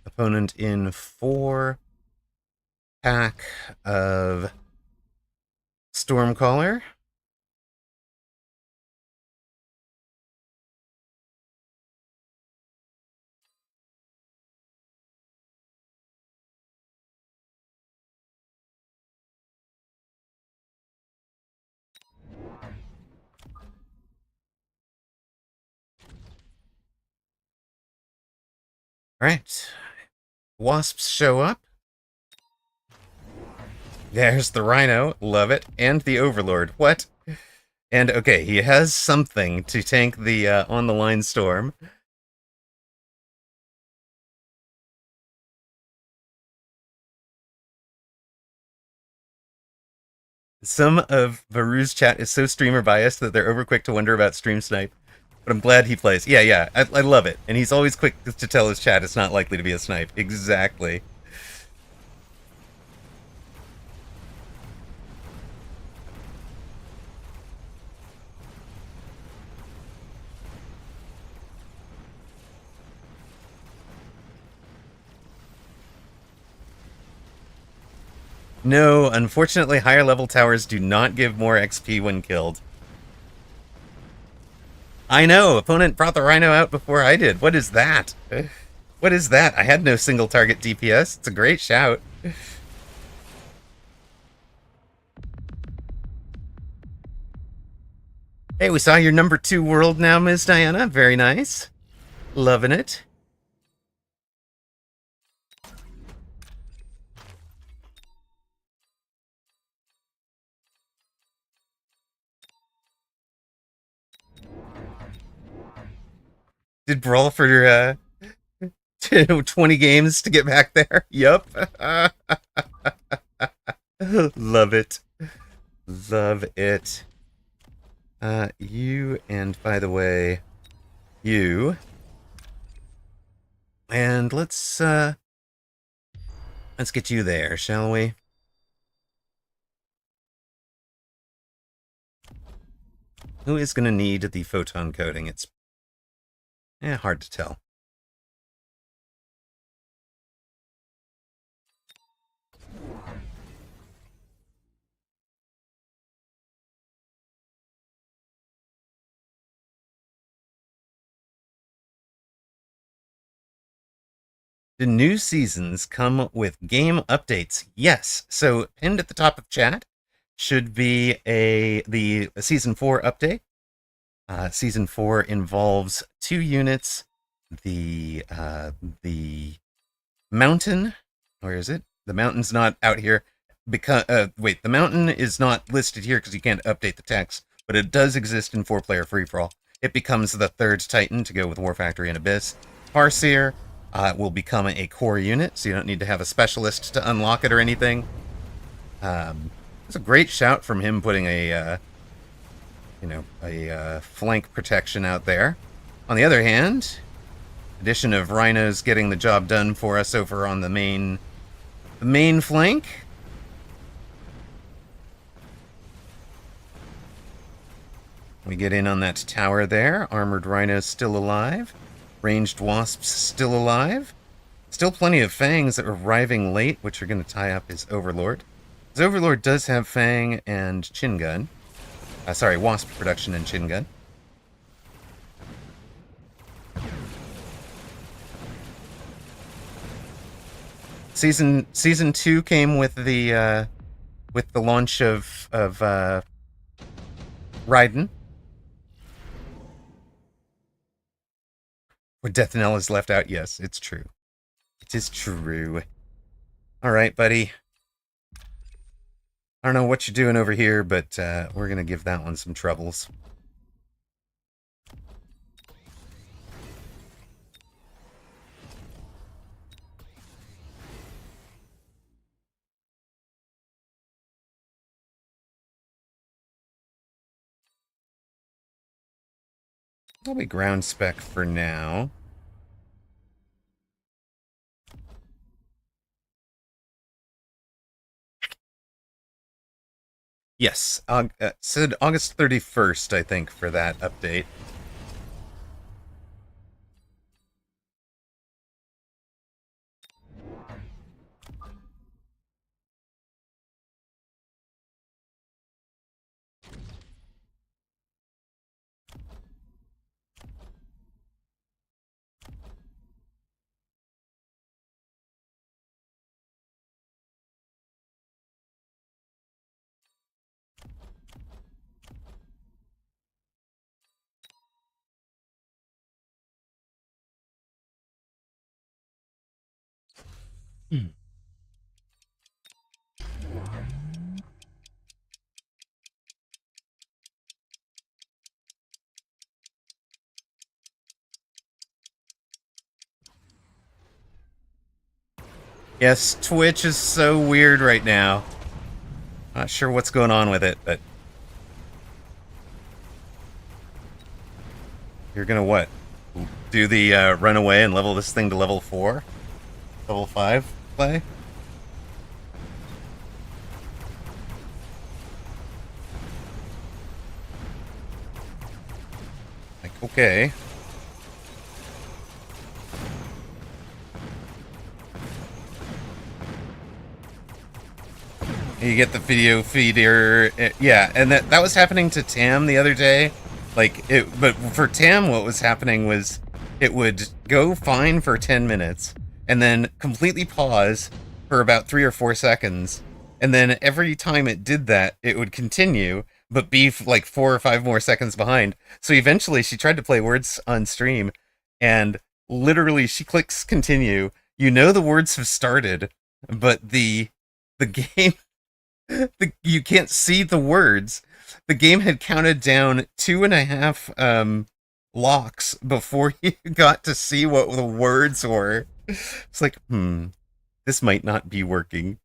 Opponent in 4 pack of Stormcaller. Alright. Wasps show up. There's the Rhino. Love it. And the Overlord. What? And, okay, he has something to tank the on-the-line storm. Some of Baru's chat is so streamer biased that they're over quick to wonder about stream snipe. But I'm glad he plays. Yeah, I love it. And he's always quick to tell his chat it's not likely to be a snipe. Exactly. No, unfortunately, higher level towers do not give more XP when killed. I know, opponent brought the Rhino out before I did. What is that? What is that? I had no single target DPS. It's a great shout. Hey, we saw your number 2 world now, Ms. Diana. Very nice. Loving it. Did brawl for 20 games to get back there? Yup. Love it. Love it. You, and by the way, you. And let's get you there, shall we? Who is going to need the photon coating? It's hard to tell. The new seasons come with game updates. Yes. So pinned at the top of chat should be the season 4 update. Season 4 involves 2 units. The mountain. Where is it? The mountain's not out here. Because wait, the mountain is not listed here because you can't update the text, but it does exist in 4-player free-for-all. It becomes the 3rd Titan to go with War Factory and Abyss. Farseer will become a core unit, so you don't need to have a specialist to unlock it or anything. It's a great shout from him putting a flank protection out there. On the other hand, addition of rhinos getting the job done for us over on the main flank. We get in on that tower there. Armored rhinos still alive. Ranged wasps still alive. Still plenty of fangs that are arriving late, which are going to tie up his overlord. His overlord does have fang and chin gun. Sorry, wasp production and chin gun. Season 2 came with the launch of Raiden. Where Death Knell is left out, yes, it's true. It is true. All right, buddy. I don't know what you're doing over here, but we're going to give that one some troubles. Probably ground spec for now. Yes, said August 31st, I think, for that update. Yes, Twitch is so weird right now. Not sure what's going on with it, but you're gonna what? Do the run away and level this thing to level 4? Level 5 play? Like, okay. You get the video feeder, yeah, and that was happening to Tam the other day. But for Tam, what was happening was it would go fine for 10 minutes, and then completely pause for about 3 or 4 seconds, and then every time it did that, it would continue, but be like 4 or 5 more seconds behind. So eventually, she tried to play Words on stream, and literally, she clicks continue. You know the words have started, but the game you can't see the words. The game had counted down 2.5 locks before you got to see what the words were. It's like, this might not be working.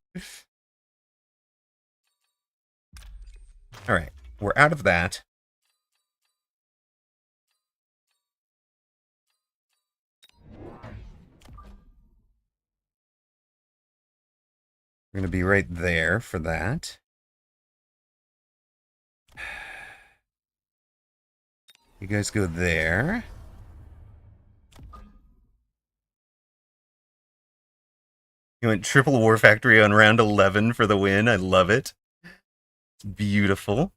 All right, we're out of that. We're going to be right there for that. You guys go there. You went triple War Factory on round 11 for the win. I love it. It's beautiful.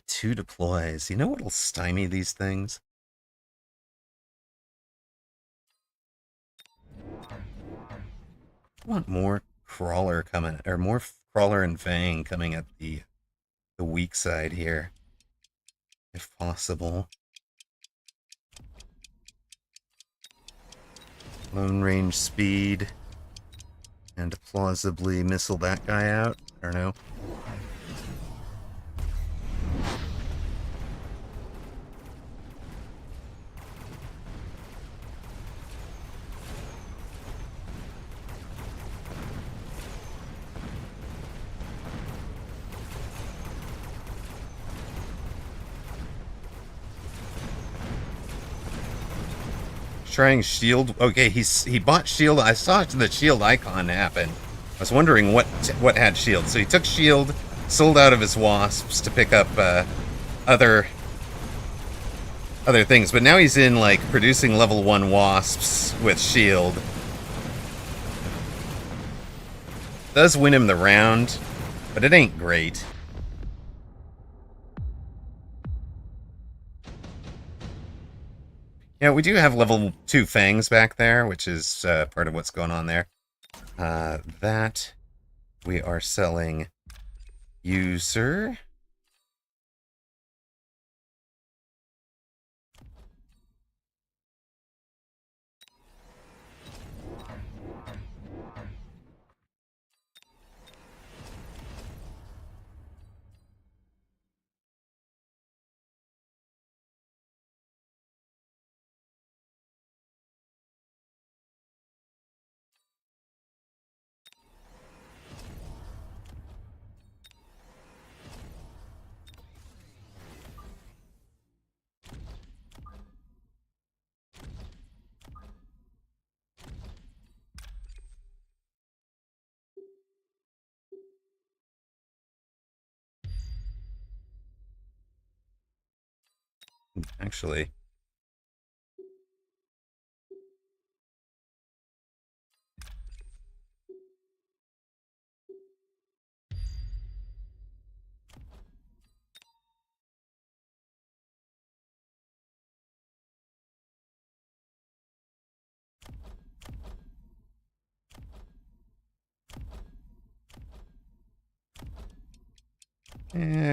2 deploys. You know what'll stymie these things? I want more crawler coming, or more crawler and fang coming at the weak side here, if possible. Long range speed, and plausibly missile that guy out. I don't know. Trying shield. Okay, he bought shield. I saw the shield icon happen. I was wondering what had shield. So he took shield, sold out of his wasps to pick up other things. But now he's in like producing level 1 wasps with shield. Does win him the round, but it ain't great. Yeah, we do have level 2 fangs back there, which is part of what's going on there. That we are selling user. Actually,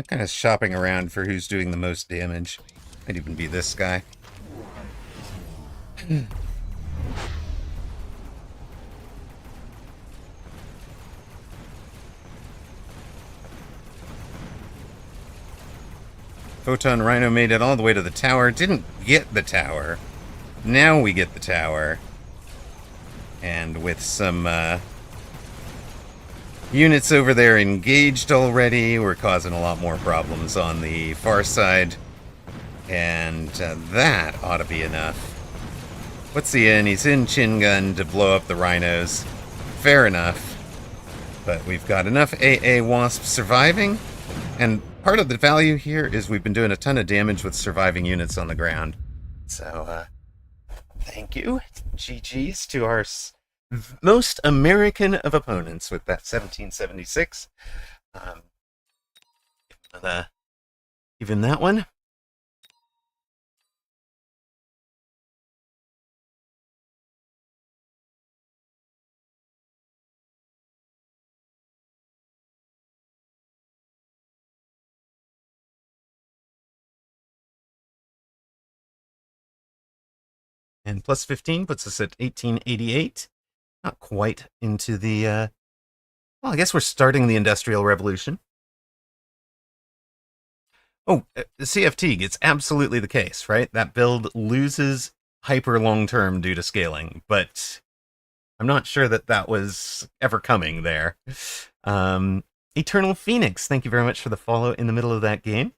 kind of shopping around for who's doing the most damage. Might even be this guy. Photon Rhino made it all the way to the tower. Didn't get the tower. Now we get the tower. And with some units over there engaged already, we're causing a lot more problems on the far side. And that ought to be enough. What's he in? He's in Chin Gun to blow up the rhinos. Fair enough. But we've got enough AA Wasps surviving. And part of the value here is we've been doing a ton of damage with surviving units on the ground. So, thank you. GG's to our most American of opponents with that 1776. Even that one. And plus 15 puts us at 1888. Not quite into the, well, I guess we're starting the Industrial Revolution. Oh, the CFT, it's absolutely the case, right? That build loses hyper long term due to scaling, but I'm not sure that that was ever coming there. Eternal Phoenix, thank you very much for the follow in the middle of that game.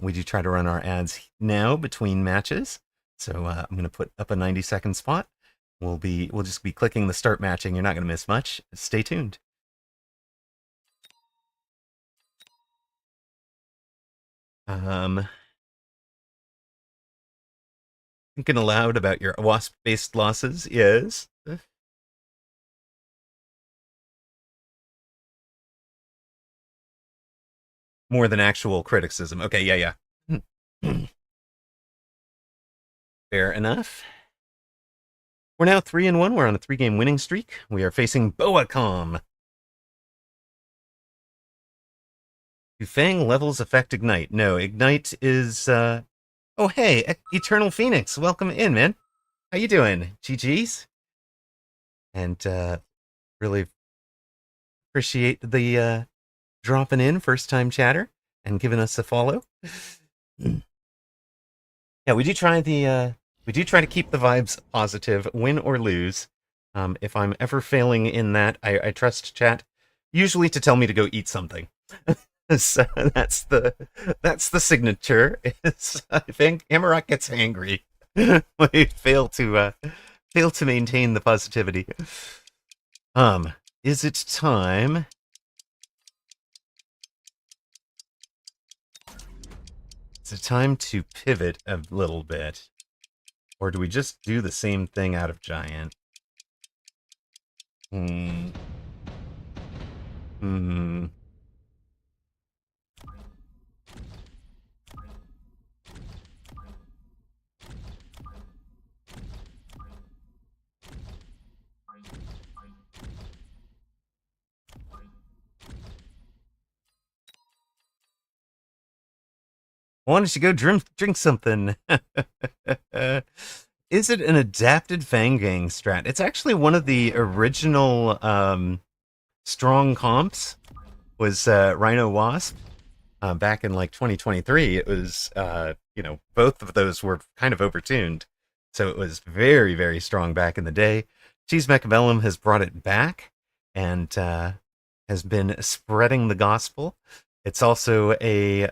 We do try to run our ads now between matches. So I'm going to put up a 90-second spot. We'll just be clicking the start matching. You're not going to miss much. Stay tuned. Thinking aloud about your wasp-based losses, yes. More than actual criticism. Okay, yeah. Fair enough. We're now 3-1. We're on a 3-game winning streak. We are facing Boacom. Do Fang levels affect Ignite? No, Ignite is, oh, hey, Eternal Phoenix. Welcome in, man. How you doing? GG's? And, really appreciate the, dropping in, first-time chatter, and giving us a follow. Yeah, we do try to keep the vibes positive, win or lose. If I'm ever failing in that, I trust chat usually to tell me to go eat something. So that's the signature. I think Amarok gets angry. We fail to maintain the positivity. Is it time? Is it time to pivot a little bit? Or do we just do the same thing out of Giant? Hmm. Why don't you go drink something? Is it an adapted Fang Gang strat? It's actually one of the original strong comps was Rhino Wasp. Back in like 2023, it was, both of those were kind of overtuned. So it was very, very strong back in the day. Cheese Mechabellum has brought it back and has been spreading the gospel. It's also a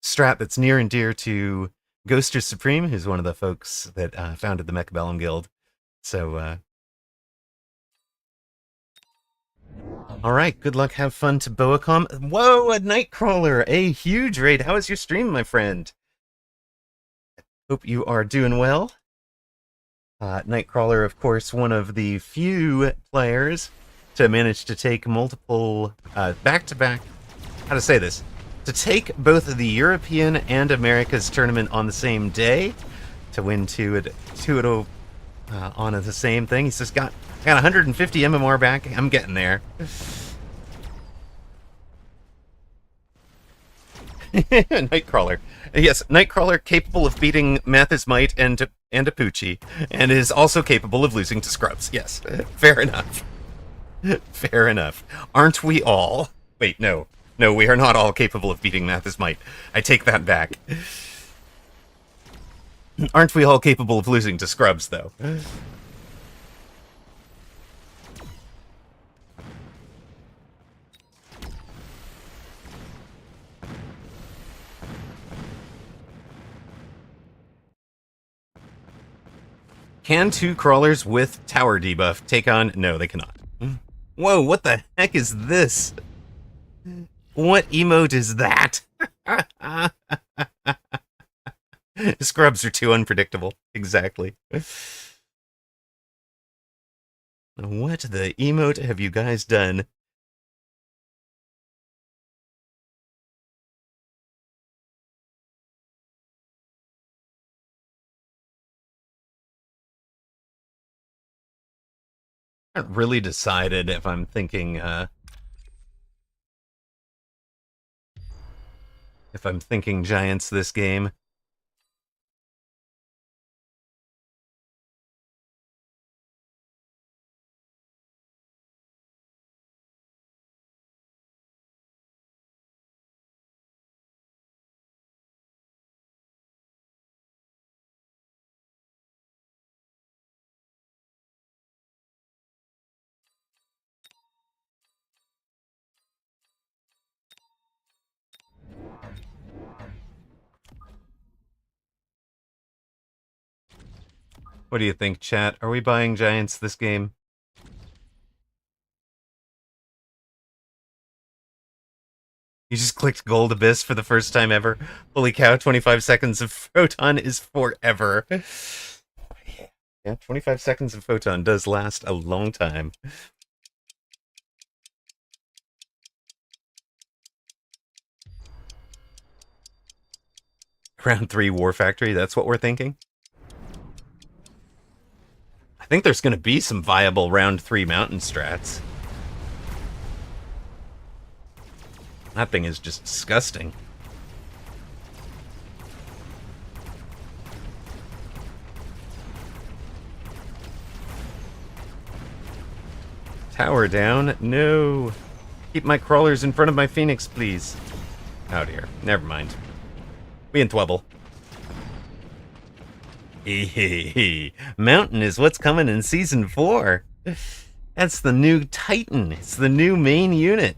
strat that's near and dear to Ghoster Supreme, who's one of the folks that founded the Mechabellum Guild. So, All right, good luck, have fun to Boacom. Whoa, a Nightcrawler, a huge raid. How is your stream, my friend? Hope you are doing well. Nightcrawler, of course, one of the few players to manage to take multiple back-to-back. How to say this? To take both the European and America's tournament on the same day, to win two on the same thing. He's just got 150 MMR back. I'm getting there. Nightcrawler. Yes, Nightcrawler capable of beating Mathis Might and a Poochie, and is also capable of losing to Scrubs. Yes, fair enough. Fair enough. Aren't we all? Wait, no. No, we are not all capable of beating Mathis Might. I take that back. Aren't we all capable of losing to Scrubs, though? Can two crawlers with tower debuff take on... No, they cannot. Whoa, what the heck is this? What emote is that? Scrubs are too unpredictable. Exactly. What the emote have you guys done? I haven't really decided if I'm thinking Giants this game. What do you think, chat? Are we buying Giants this game? You just clicked Gold Abyss for the first time ever. Holy cow, 25 seconds of Photon is forever. Yeah, 25 seconds of Photon does last a long time. Round 3 War Factory, that's what we're thinking? I think there's going to be some viable round 3 mountain strats. That thing is just disgusting. Tower down? No. Keep my crawlers in front of my Phoenix, please. Oh dear. Never mind. We in trouble. Mountain is what's coming in Season 4. That's the new Titan. It's the new main unit.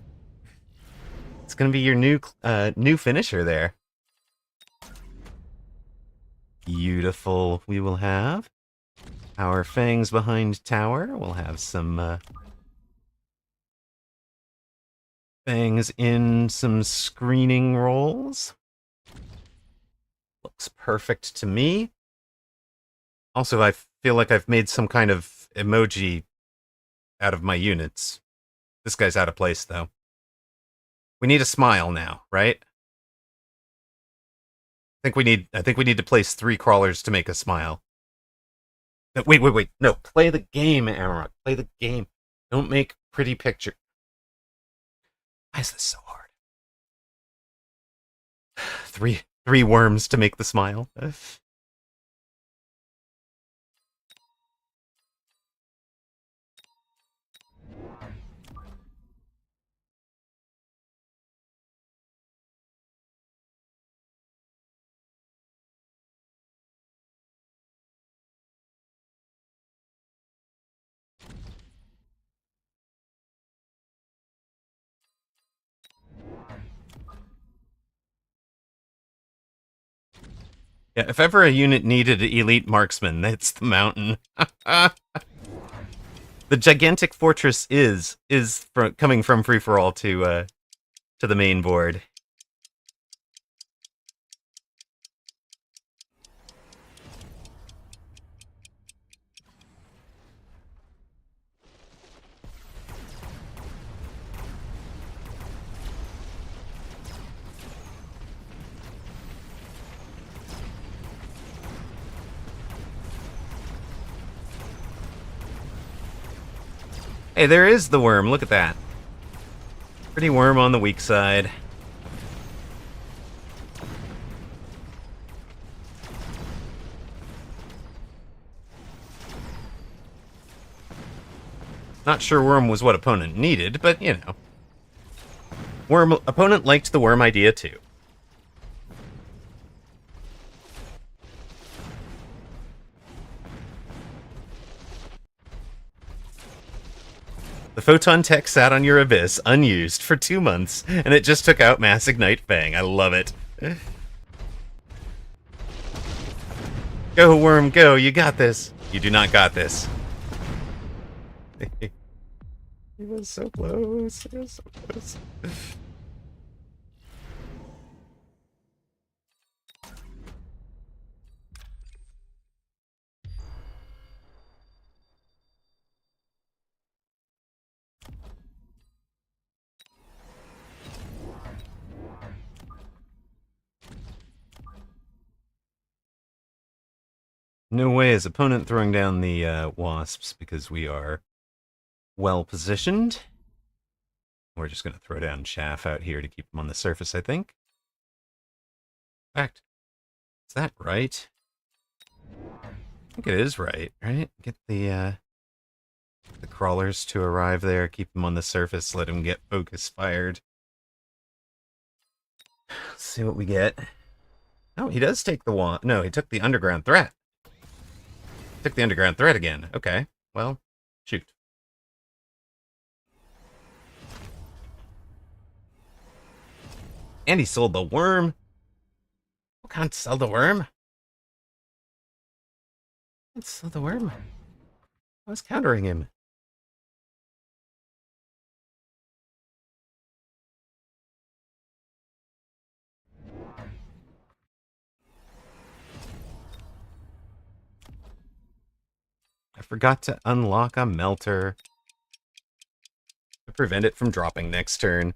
It's going to be your new finisher there. Beautiful. We will have our Fangs behind tower. We'll have some Fangs in some screening roles. Looks perfect to me. Also, I feel like I've made some kind of emoji out of my units. This guy's out of place, though. We need a smile now, right? I think we need to place 3 crawlers to make a smile. No, wait. No, play the game, Amarok. Play the game. Don't make pretty picture. Why is this so hard? 3 worms to make the smile. Yeah, if ever a unit needed an elite marksman, it's the mountain. The gigantic fortress is coming from free for all to the main board. Hey, there is the worm. Look at that. Pretty worm on the weak side. Not sure worm was what opponent needed, but you know. Worm opponent liked the worm idea too. The photon tech sat on your abyss unused for 2 months, and it just took out Mass Ignite Fang. I love it. Go, worm, go. You got this. You do not got this. He was so close. He was so close. No way is opponent throwing down the wasps because we are well positioned. We're just going to throw down chaff out here to keep them on the surface, I think. In fact, is that right? I think it is right? Get the crawlers to arrive there, keep them on the surface, let them get focus fired. Let's see what we get. Oh, he does take the wand. No, he took the underground threat. Took the underground threat again. Okay, well, shoot. And he sold the worm. I can't sell the worm. Can't sell the worm. I was countering him. I forgot to unlock a melter to prevent it from dropping next turn.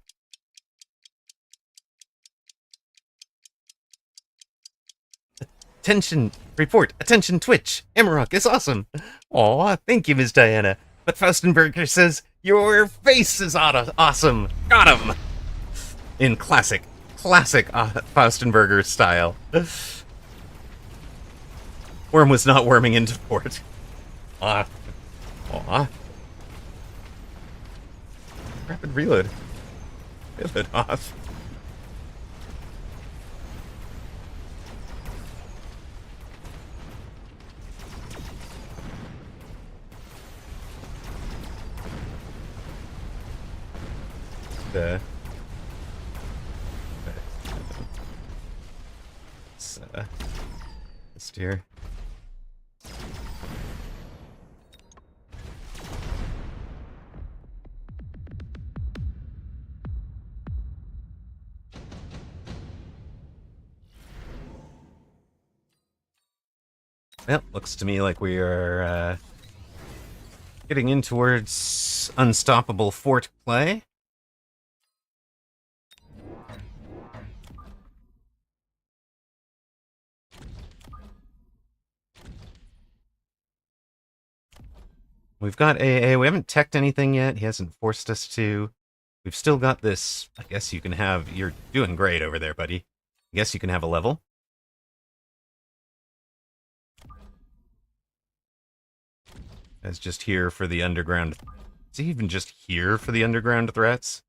Attention, report, attention Twitch, Amarok is awesome. Aw, thank you, Ms. Diana. But Faustenberger says, your face is awesome. Got him. In classic Faustenberger style. Worm was not worming into port. Aw. Rapid reload. Reload off. Steer. Well, looks to me like we are getting in towards unstoppable fort play. We've got AA. We haven't teched anything yet. He hasn't forced us to. We've still got this. I guess you can have. You're doing great over there, buddy. I guess you can have a level. As just here for the underground. Is he even just here for the underground threats?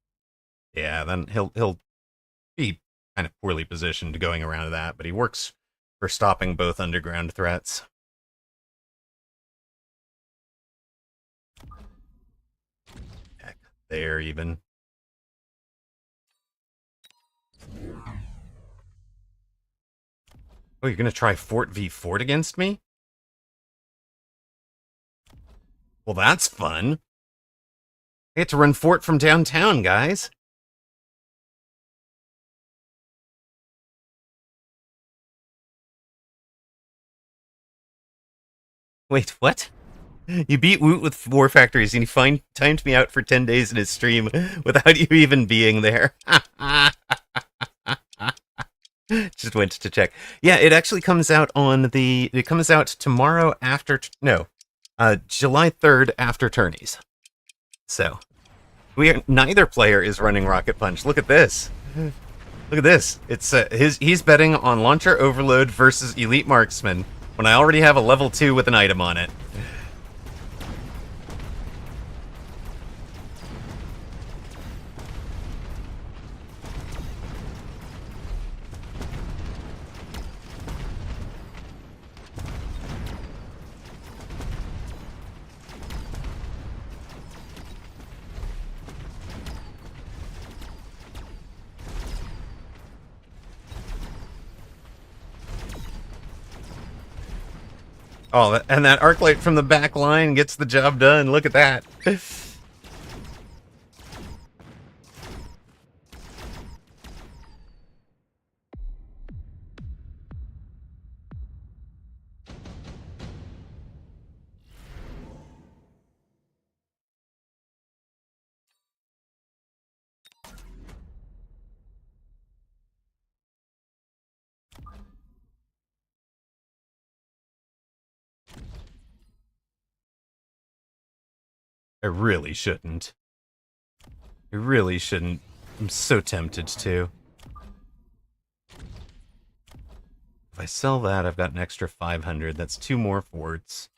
Yeah, then he'll be kind of poorly positioned going around that, but he works for stopping both underground threats. Heck, there even. Oh, you're gonna try Fort v Fort against me? Well, that's fun. I get to run Fort from downtown, guys. Wait, what? You beat Woot with War Factories and you timed me out for 10 days in his stream without you even being there. Just went to check. Yeah, it actually comes out it comes out tomorrow after, no, July 3rd after tourneys. So, neither player is running Rocket Punch. Look at this. Look at this. It's he's betting on Launcher Overload versus Elite Marksman when I already have a level 2 with an item on it. Oh, and that arc light from the back line gets the job done. Look at that. I really shouldn't. I really shouldn't. I'm so tempted to. If I sell that, I've got an extra 500. That's 2 more forts.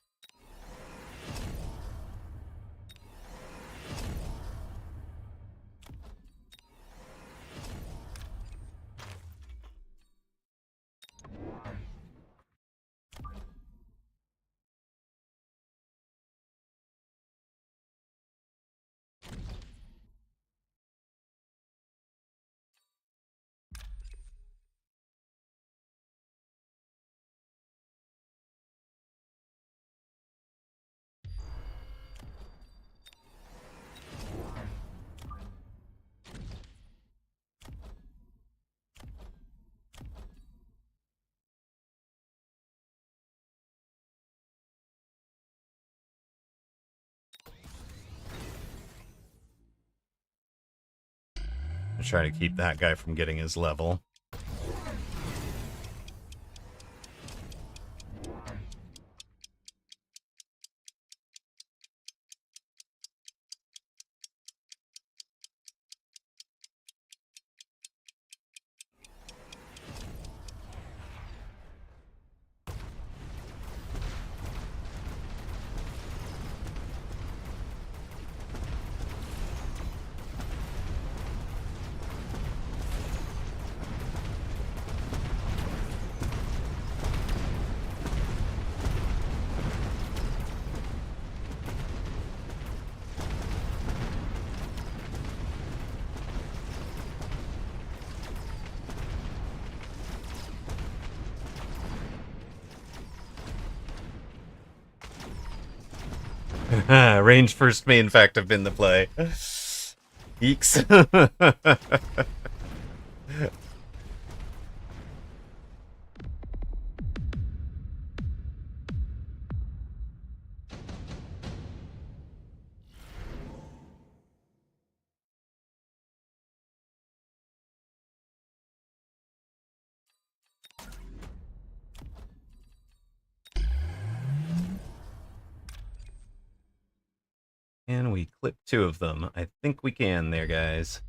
I'm trying to keep that guy from getting his level. Range first may in fact have been the play. Eeks. Can we clip 2 of them? I think we can there, guys.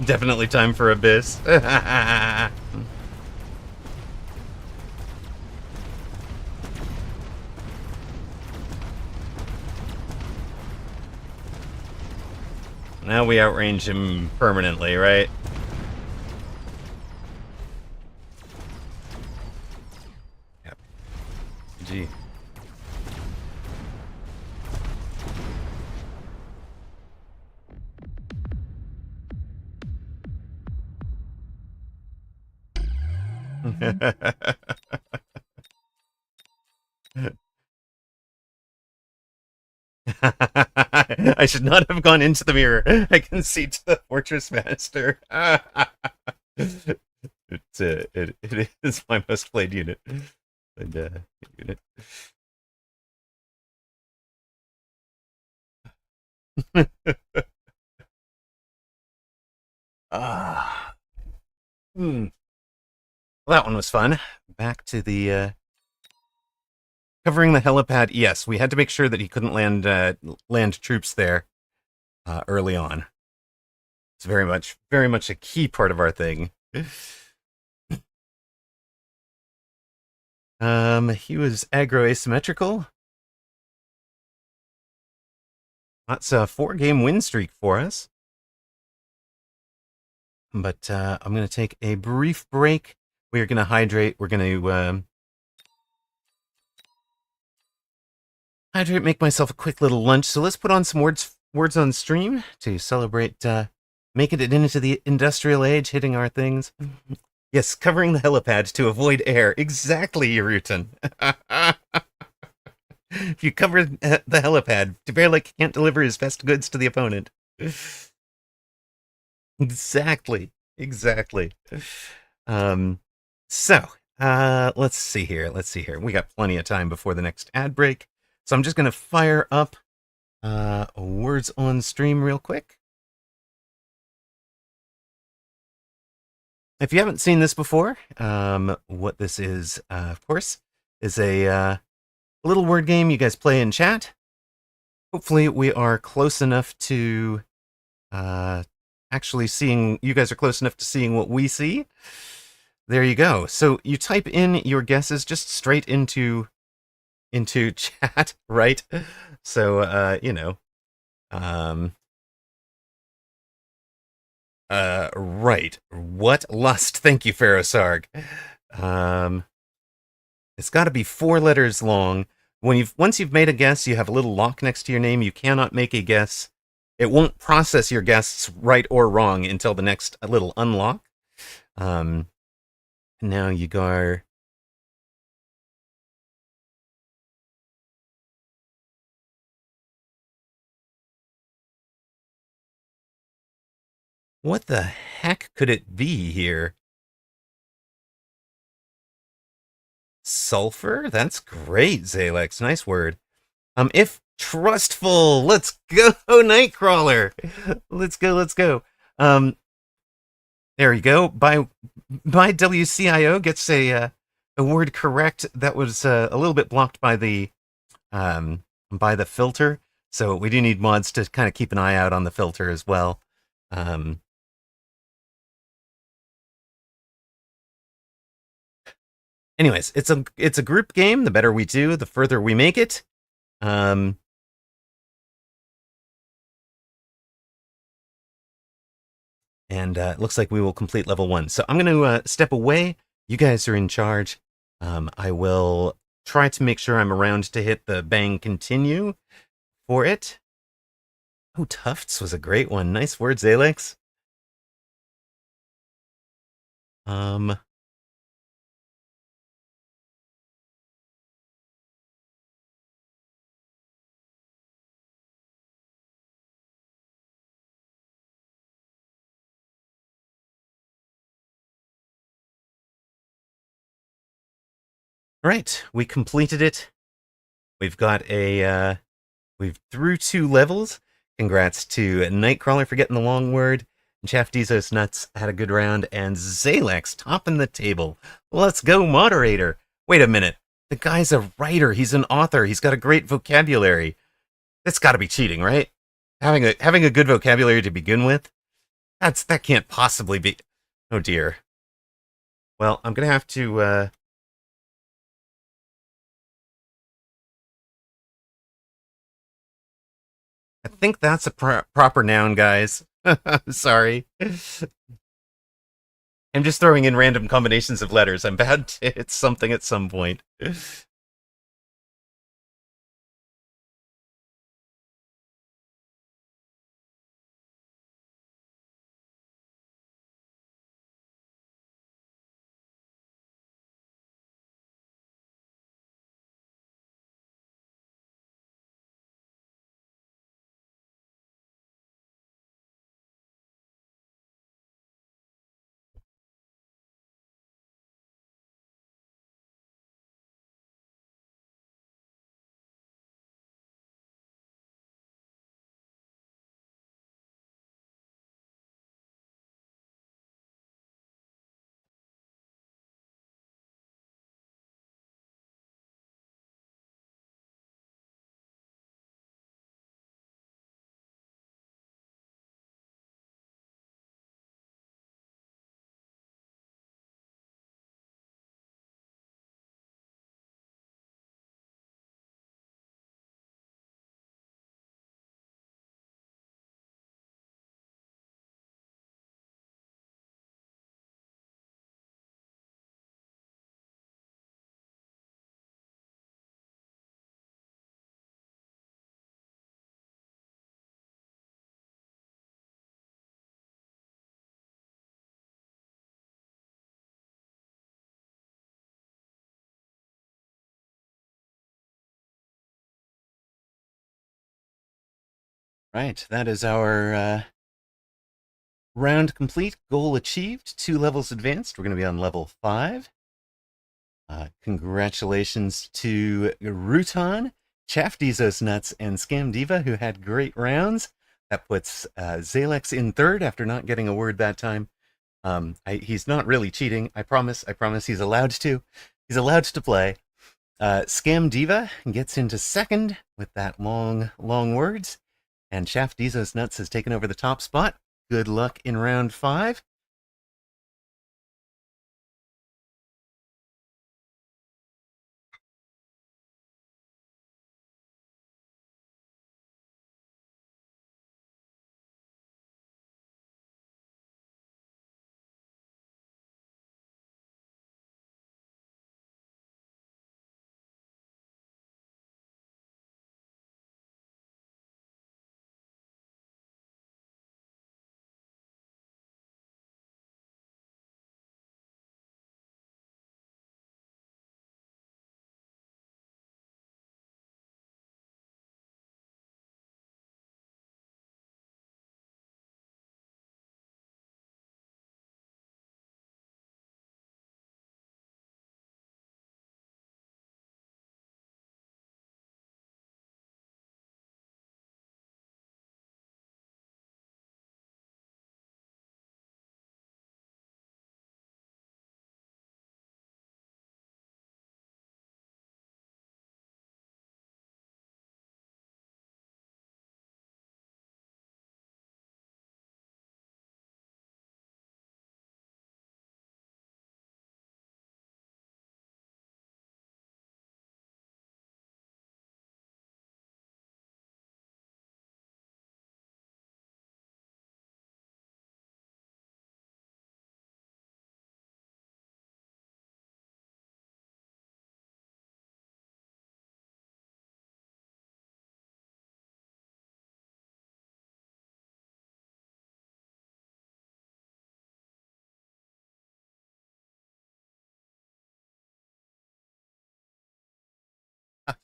Definitely time for Abyss. Now we outrange him permanently, right? Yep. Gee. I should not have gone into the mirror. I can see to the Fortress Master. It is my most played unit. And, unit. Ah. Hmm. Well, that one was fun. Back to the covering the helipad. Yes, we had to make sure that he couldn't land troops there early on. It's very much a key part of our thing. He was aggro asymmetrical. That's a 4-game win streak for us. But I'm going to take a brief break. We are going to hydrate. We're going to hydrate, make myself a quick little lunch. So let's put on some words on stream to celebrate making it into the industrial age, hitting our things. Yes, covering the helipad to avoid air. Exactly, Yerutin. If you cover the helipad, Tverlik can't deliver his best goods to the opponent. Exactly. Exactly. So, let's see here. We got plenty of time before the next ad break. So I'm just going to fire up words on stream real quick. If you haven't seen this before, what this is, of course, is a little word game you guys play in chat. Hopefully we are close enough to actually seeing, you guys are close enough to seeing what we see. There you go. So you type in your guesses just straight into chat, right? So, right. What lust? Thank you, Sarg. It's got to be 4 letters long. Once you've made a guess, you have a little lock next to your name. You cannot make a guess. It won't process your guesses right or wrong until the next little unlock. Now you go. What the heck could it be here? Sulfur? That's great, Zalex. Nice word. If trustful, let's go, Nightcrawler. Let's go. There you go. By WCIO gets a word correct that was a little bit blocked by the filter. So we do need mods to kind of keep an eye out on the filter as well. Anyways, it's a group game. The better we do, the further we make it. And it looks like we will complete level 1. So I'm going to step away. You guys are in charge. I will try to make sure I'm around to hit the bang continue for it. Oh, Tufts was a great one. Nice words, Alex. All right, we completed it. We've got we've through 2 levels. Congrats to Nightcrawler for getting the long word. Jeff Dezos Nuts had a good round, and Zalex topping the table. Let's go, moderator. Wait a minute. The guy's a writer. He's an author. He's got a great vocabulary. That's got to be cheating, right? Having a good vocabulary to begin with. That can't possibly be. Oh dear. Well, I'm gonna have to. I think that's a proper noun, guys. Sorry. I'm just throwing in random combinations of letters. I'm bound to hit something at some point. Right, that is our round complete. Goal achieved. 2 levels advanced. We're going to be on level 5. Congratulations to Rutan, Chaff Dezos Nuts, and Scam Diva, who had great rounds. That puts Zalex in third after not getting a word that time. He's not really cheating. I promise. I promise. He's allowed to. He's allowed to play. Scam Diva gets into second with that long words, and Chaff Dezos Nuts has taken over the top spot. Good luck in round 5.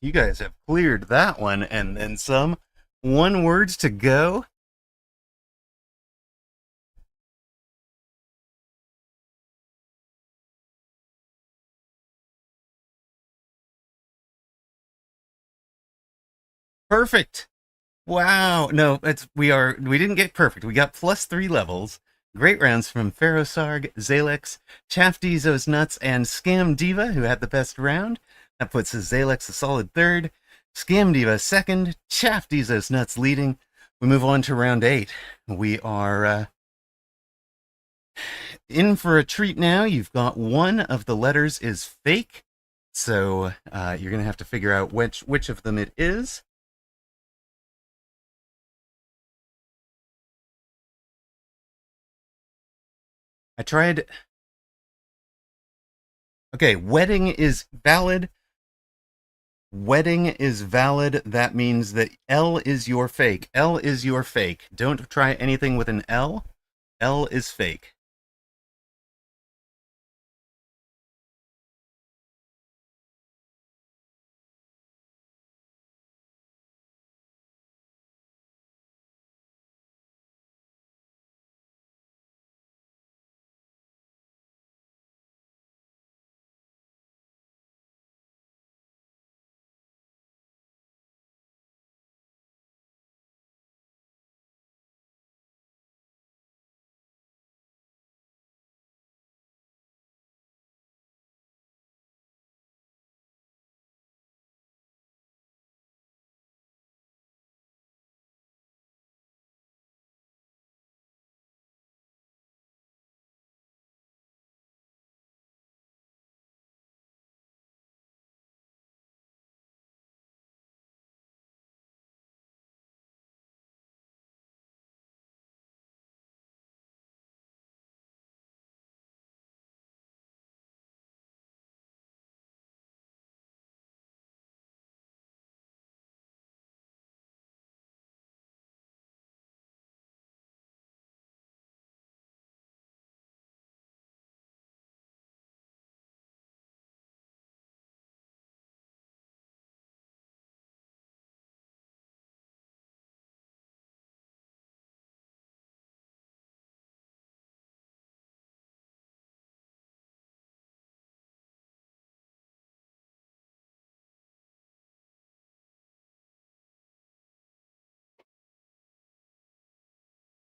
You guys have cleared that one and then some. 1 words to go. Perfect. Wow. No, we didn't get perfect. We got +3 levels. Great rounds from Ferrosarg, Zalex, Chaftezos Nuts, and Scam Diva, who had the best round. That puts Zalex a solid third, Scam Diva second, Chaftezos Nuts leading. We move on to round 8. We are in for a treat now. You've got one of the letters is fake, so you're going to have to figure out which of them it is. I tried. Okay, wedding is valid. Wedding is valid. That means that L is your fake. L is your fake. Don't try anything with an L. L is fake.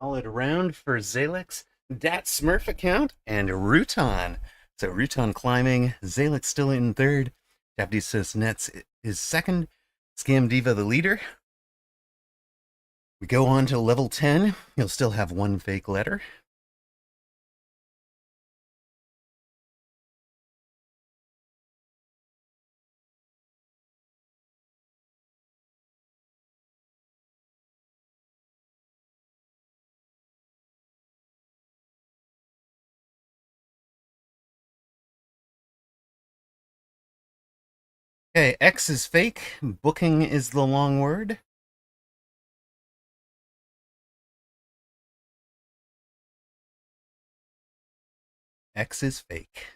All it around for Zalex, Dat Smurf account, and Rutan. So Rutan climbing, Zalex still in third, Japanese Nets is second, Scam Diva the leader. We go on to level 10. You'll still have one fake letter. Okay, X is fake, booking is the long word. X is fake.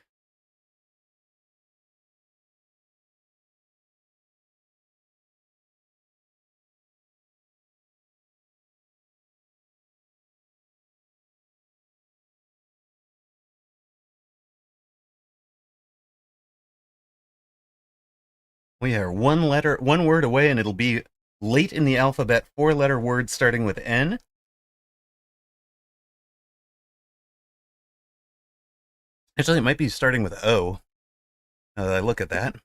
We are one word away, and it'll be late in the alphabet, 4-letter word starting with N. Actually, it might be starting with O. I look at that.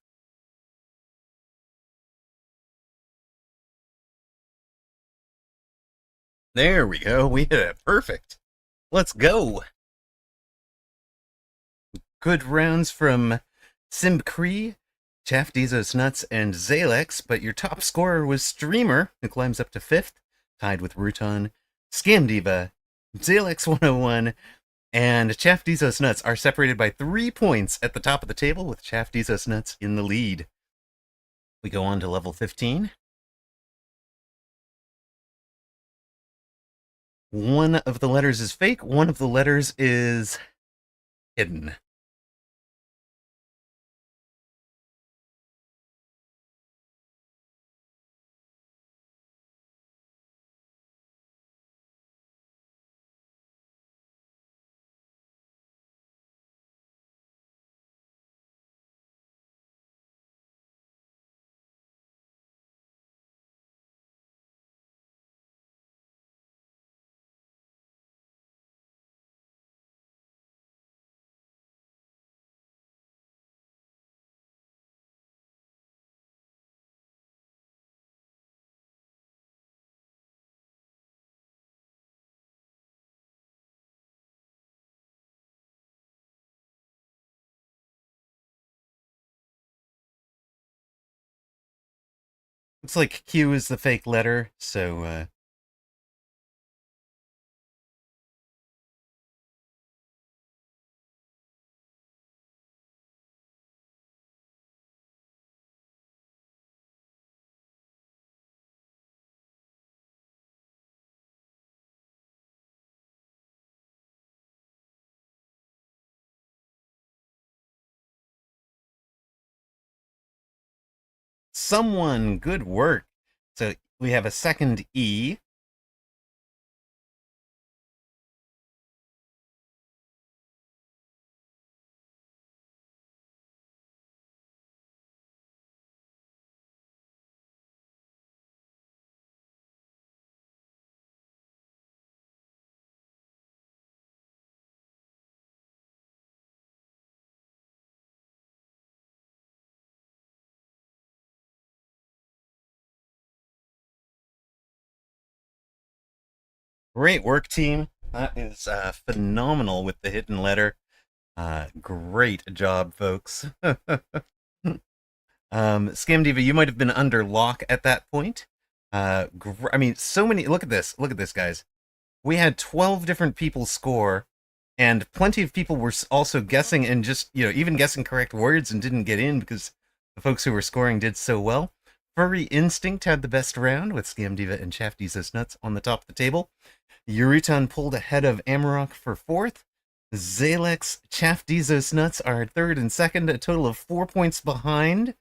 There we go. We hit it. Perfect. Let's go. Good rounds from Simkree, Chaftezos Nuts, and Zalex, but your top scorer was Streamer, who climbs up to 5th, tied with Rutan, Scam Diva, Zalex 101, and Chaftezos Nuts are separated by 3 points at the top of the table, with Chaftezos Nuts in the lead. We go on to level 15. One of the letters is fake, one of the letters is hidden. Looks like Q is the fake letter, so someone, good work. So we have a second E. Great work, team. That is phenomenal with the hidden letter. Great job, folks. Scam Diva, you might have been under lock at that point. I mean, so many. Look at this. Look at this, guys. We had 12 different people score, and plenty of people were also guessing and just, even guessing correct words and didn't get in because the folks who were scoring did so well. Furry Instinct had the best round with Scam Diva and Shafty's Nuts on the top of the table. Euryton pulled ahead of Amarok for fourth. Zalex, Chaff Nuts are third and second, a total of 4 points behind,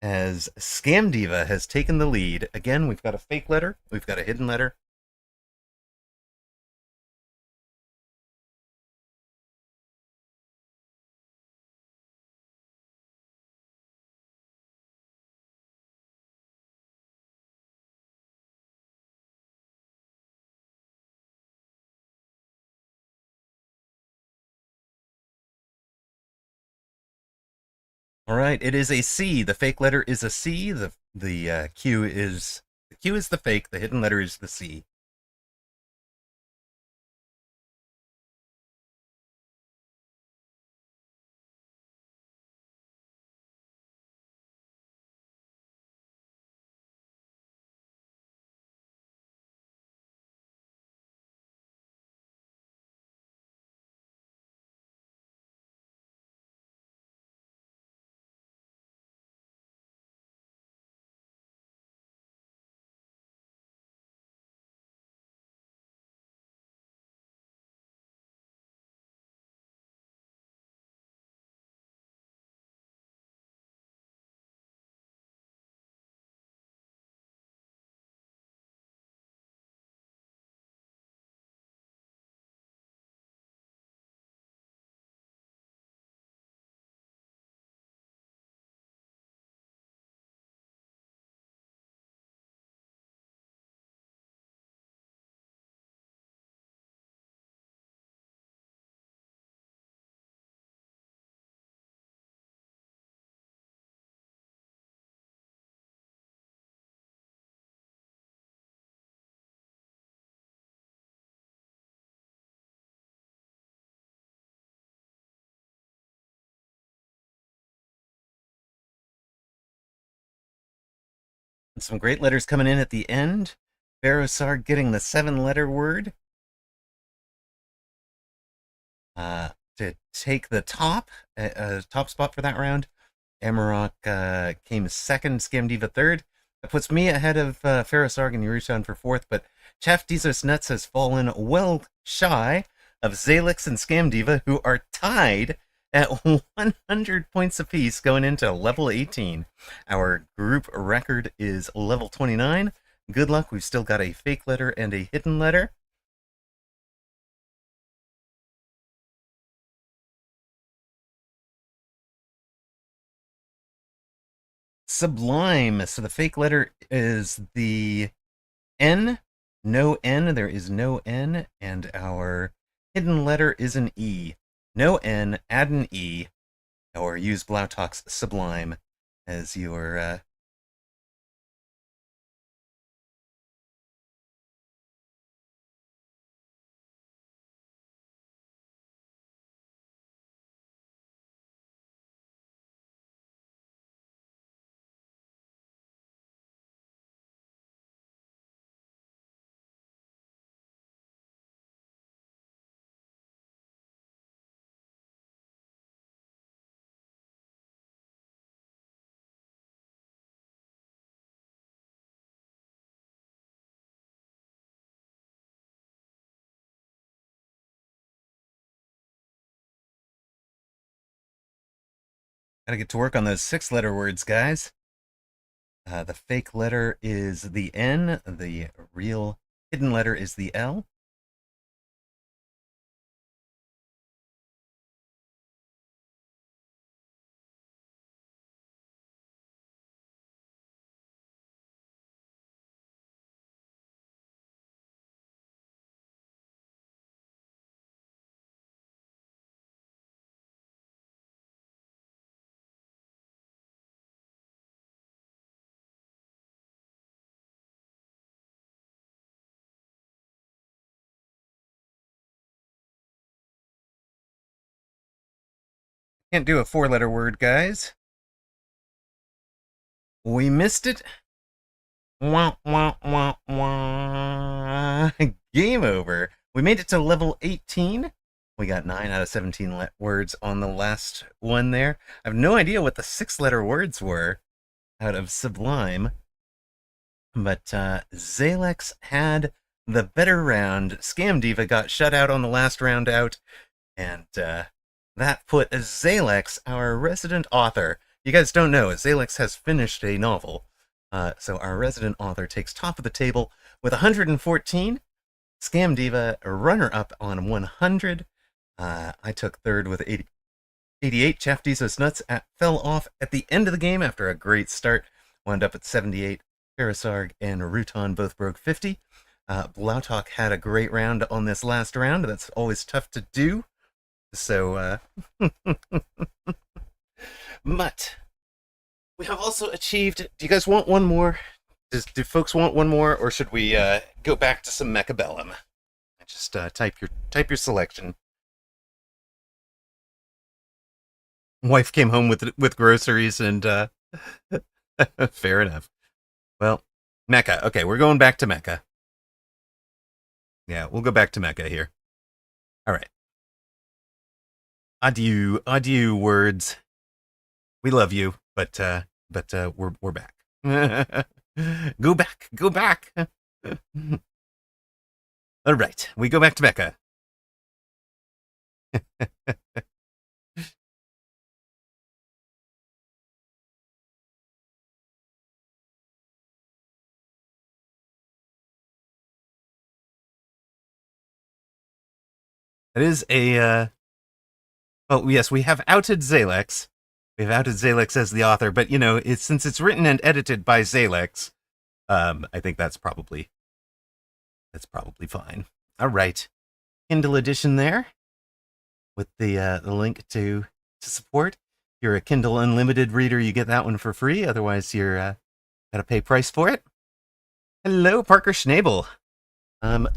as Scam Diva has taken the lead. Again, we've got a fake letter, we've got a hidden letter. All right, it is a C. The fake letter is a C. The Q is the fake. The hidden letter is the C. Some great letters coming in at the end. Barosar getting the 7 letter word to take the top spot for that round. Amarok came second, Scam Diva third. That puts me ahead of Ferrosarg and Eurushan for fourth, but Chaff Nuts has fallen well shy of Zalix and Scam Diva, who are tied at 100 points apiece going into level 18. Our group record is level 29. Good luck, we've still got a fake letter and a hidden letter. Sublime. So the fake letter is the N. No N. There is no N. And our hidden letter is an E. No N. Add an E. Or use Blautalk's Sublime as your Gotta get to work on those 6-letter words, guys. The fake letter is the N. The real hidden letter is the L. Can't do a 4-letter word, guys. We missed it. Wah, wah, wah, wah. Game over. We made it to level 18. We got 9 out of 17 words on the last one there. I have no idea what the 6-letter words were out of Sublime. But Zalex had the better round. Scam Diva got shut out on the last round out. And that put Zalex, our resident author. You guys don't know, Zalex has finished a novel. So our resident author takes top of the table with 114. Scam Diva, runner-up on 100. I took third with 88. Chaff Dizos Nuts fell off at the end of the game after a great start. Wound up at 78. Parasarg and Rutan both broke 50. Blautalk had a great round on this last round. That's always tough to do. So, but we have also achieved. Do you guys want one more? Do folks want one more, or should we go back to some Mechabellum? Just type your selection. Wife came home with groceries, and fair enough. Well, Mecha. Okay, we're going back to Mecha. Yeah, we'll go back to Mecha here. All right. Adieu, words. We love you, but we're back. Go back. All right, we go back to Mecha. It is a. Oh yes, we have outed Zalex. We've outed Zalex as the author, but since it's written and edited by Zalex, I think that's probably fine. All right, Kindle edition there with the link to support. If you're a Kindle Unlimited reader, you get that one for free. Otherwise, you're gotta pay price for it. Hello, Parker Schnabel.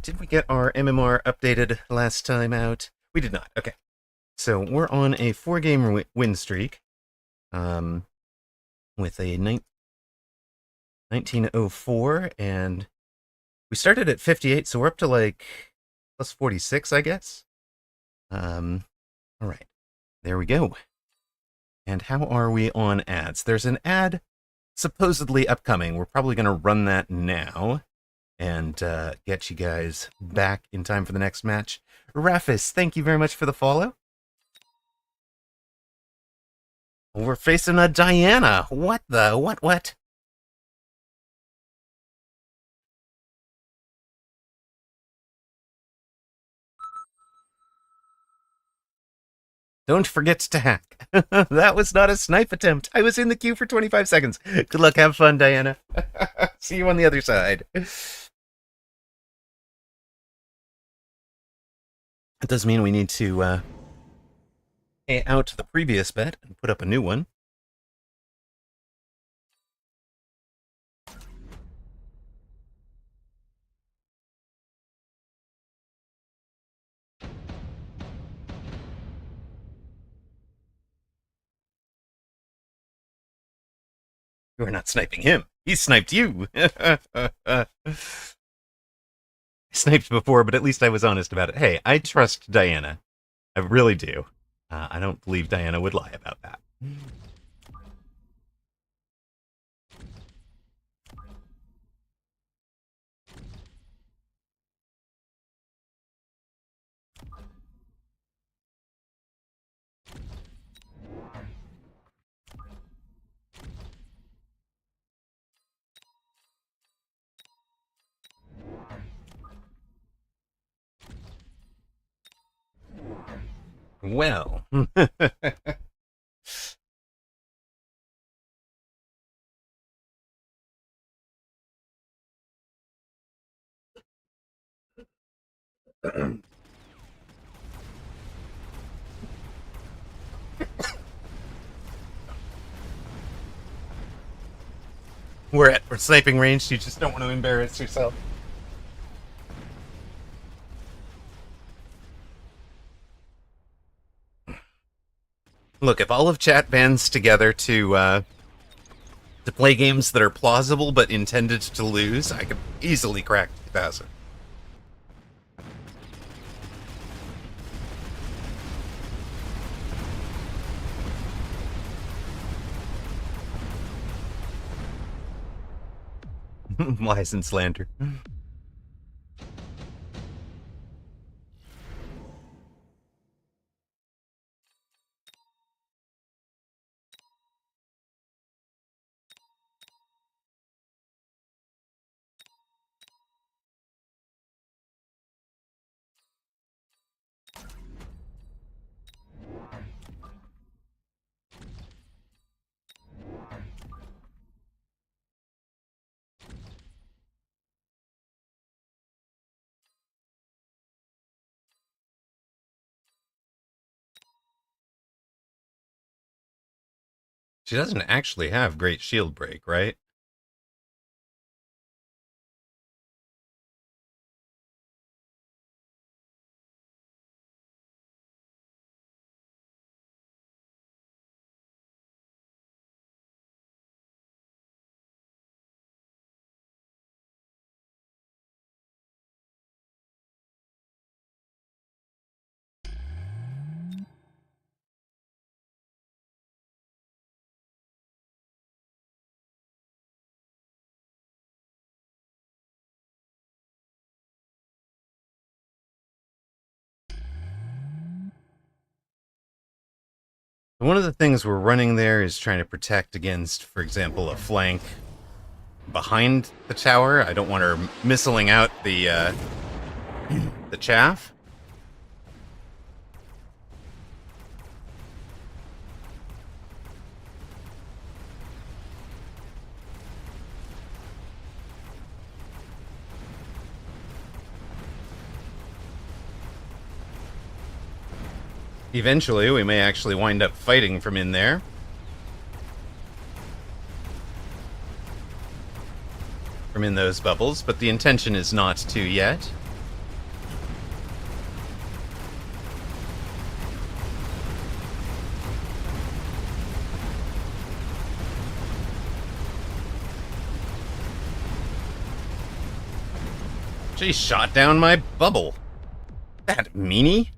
Did we get our MMR updated last time out? We did not. Okay. So we're on a 4-game win streak. With a 1904, and we started at 58, so we're up to like plus 46, I guess. All right. There we go. And how are we on ads? There's an ad supposedly upcoming. We're probably going to run that now and get you guys back in time for the next match. Rafis, thank you very much for the follow. We're facing a Diana. What the? What? Don't forget to hack. That was not a snipe attempt. I was in the queue for 25 seconds. Good luck. Have fun, Diana. See you on the other side. It does mean we need to pay out the previous bet and put up a new one. You are not sniping him. He sniped you. I sniped before, but at least I was honest about it. Hey, I trust Diana. I really do. I don't believe Diana would lie about that. Well. We're sniping range. You just don't want to embarrass yourself. Look, if all of chat bands together to play games that are plausible but intended to lose, I could easily crack 2,000. Lies and slander. She doesn't actually have great shield break, right? One of the things we're running there is trying to protect against, for example, a flank behind the tower. I don't want her missiling out the chaff. Eventually, we may actually wind up fighting from in there. From in those bubbles, but the intention is not to yet. She shot down my bubble. That meanie.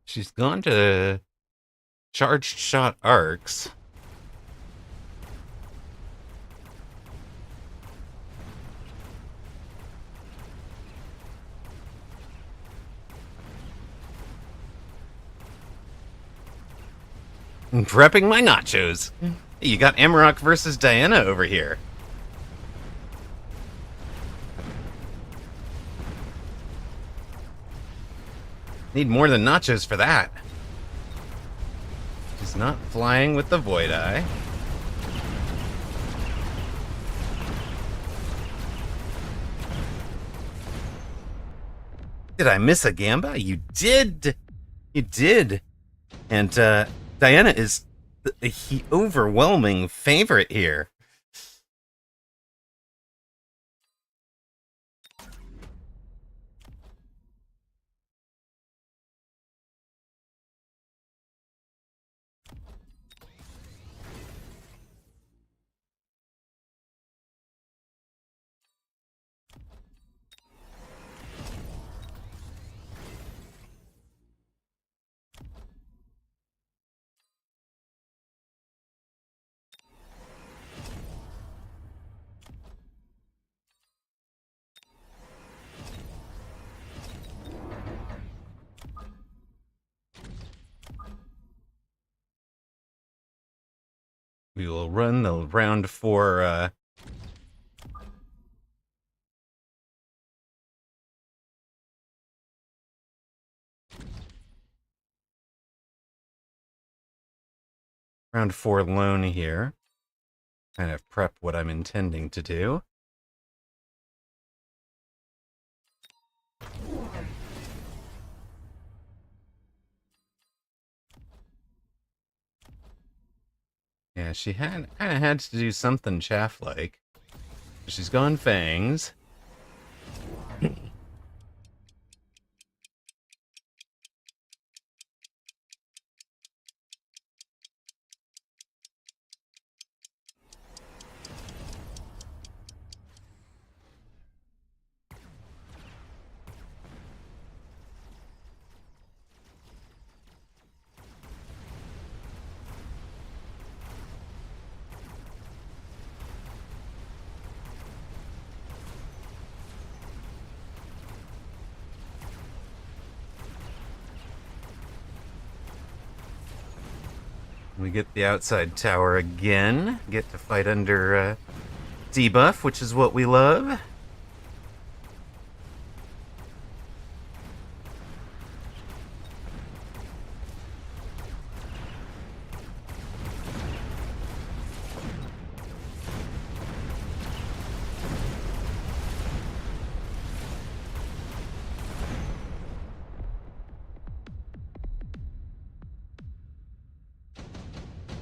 She's gone to charged shot arcs. I'm prepping my nachos. You got Amarok versus Diana over here. Need more than nachos for that. She's not flying with the Void Eye. Did I miss a Gamba? You did! You did! And Diana is the overwhelming favorite here. We will run the round 4 round 4 lone here. Kind of prep what I'm intending to do. Yeah, she kind of had to do something chaff-like. She's gone fangs. We get the outside tower again. Get to fight under debuff, which is what we love.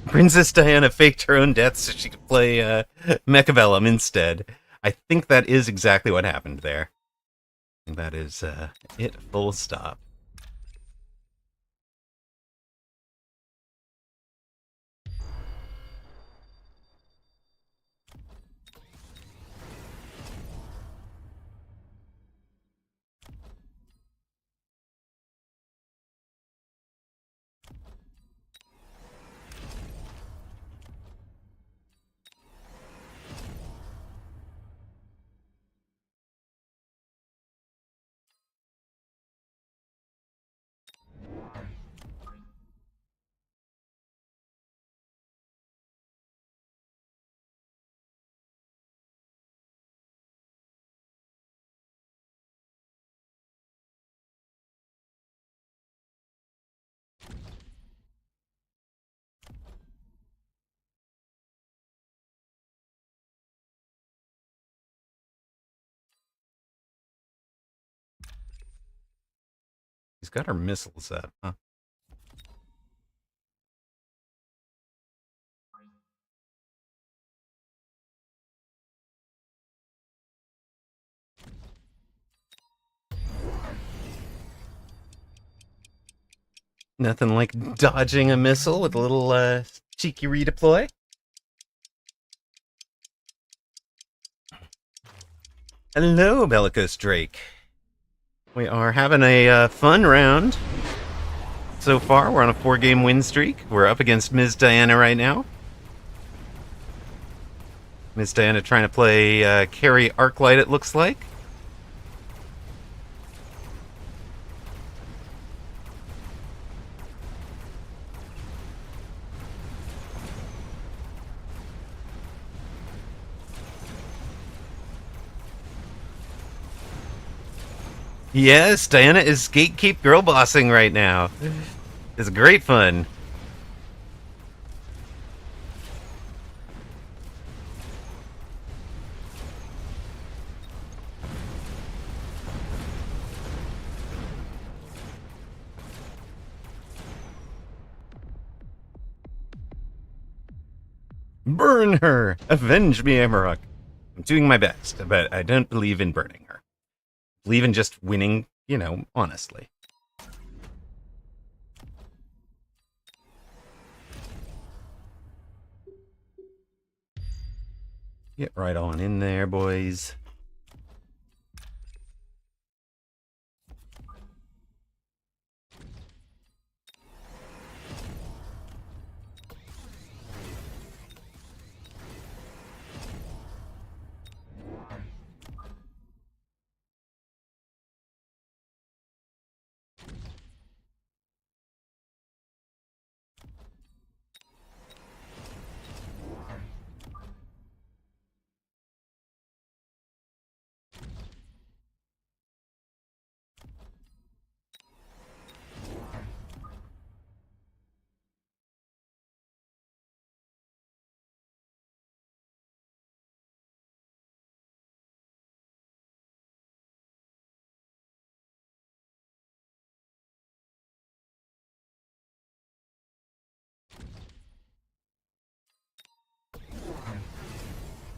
Princess Diana faked her own death so she could play Mechavellum instead. I think that is exactly what happened there. That is it, full stop. She's got her missiles up, huh? Nothing like dodging a missile with a little cheeky redeploy. Hello, Bellicose Drake. We are having a fun round. So far, we're on a 4-game win streak. We're up against Ms. Diana right now. Ms. Diana trying to play carry Arclight, it looks like. Yes, Diana is gatekeep girl bossing right now. It's great fun. Burn her! Avenge me, Amarok. I'm doing my best, but I don't believe in burning her. I believe in just winning, honestly. Get right on in there, boys.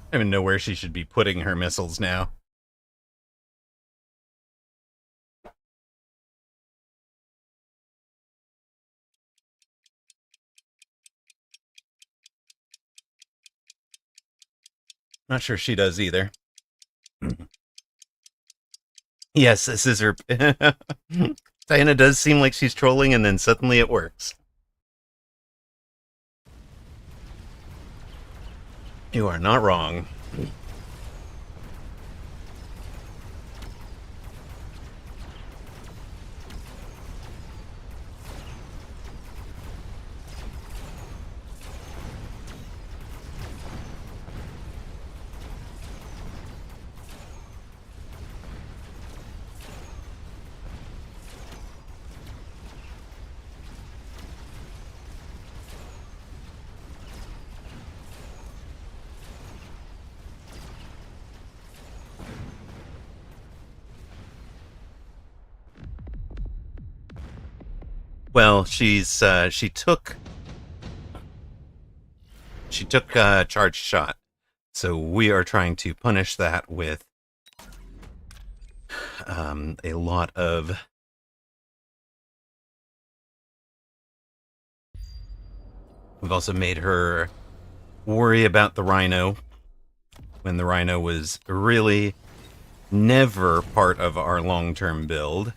I don't even know where she should be putting her missiles now. Not sure she does either. Yes, this is her. Diana does seem like she's trolling, and then suddenly it works. You are not wrong. Well, she took charged shot, so we are trying to punish that with a lot of. We've also made her worry about the Rhino when the Rhino was really never part of our long-term build.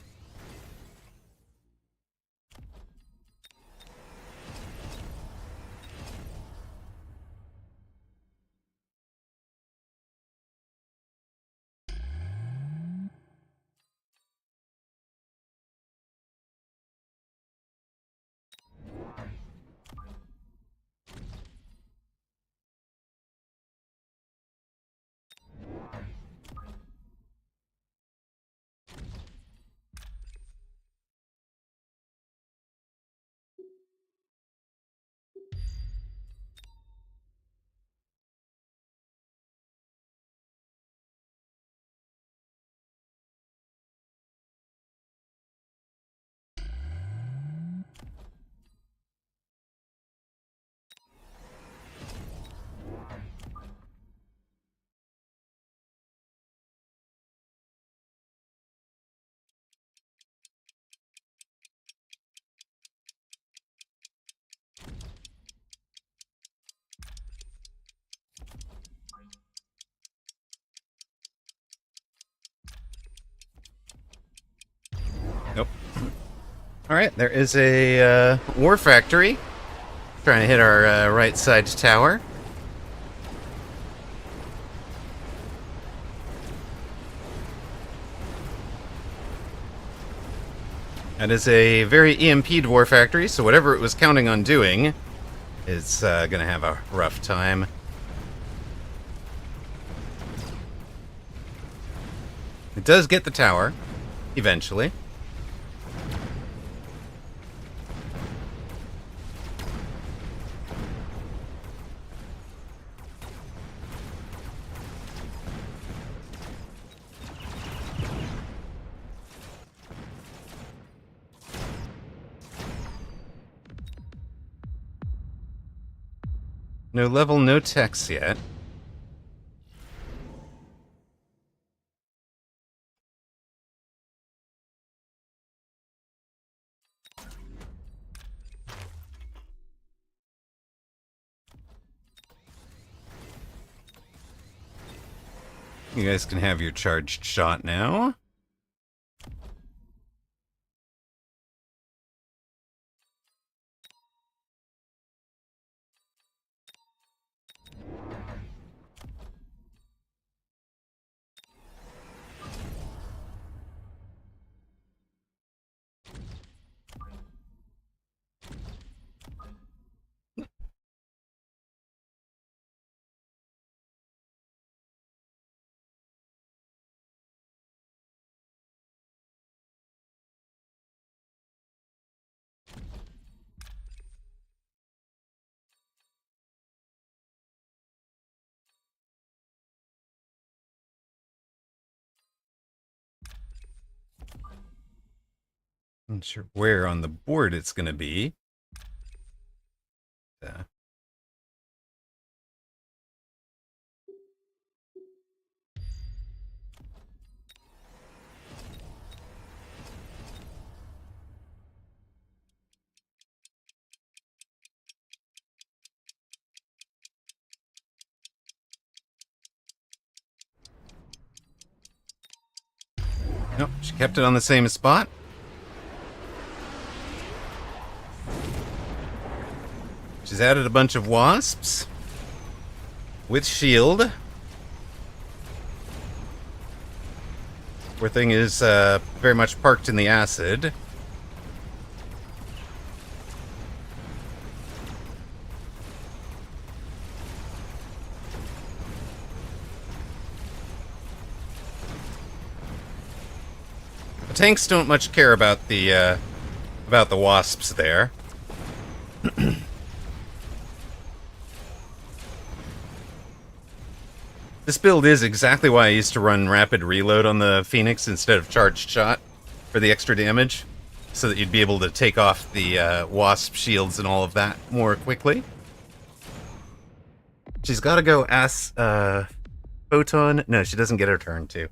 Nope. All right, there is a war factory trying to hit our right side tower. That is a very EMP'd war factory, so whatever it was counting on doing is going to have a rough time. It does get the tower. Eventually. No level, no text yet. You guys can have your charged shot now. I'm not sure where on the board it's going to be. Nope, she kept it on the same spot. She's added a bunch of wasps with shield. Poor thing is very much parked in the acid. The tanks don't much care about the wasps there. This build is exactly why I used to run rapid reload on the Phoenix instead of charged shot for the extra damage, so that you'd be able to take off the wasp shields and all of that more quickly. She's got to go ask Photon. No, she doesn't get her turn too.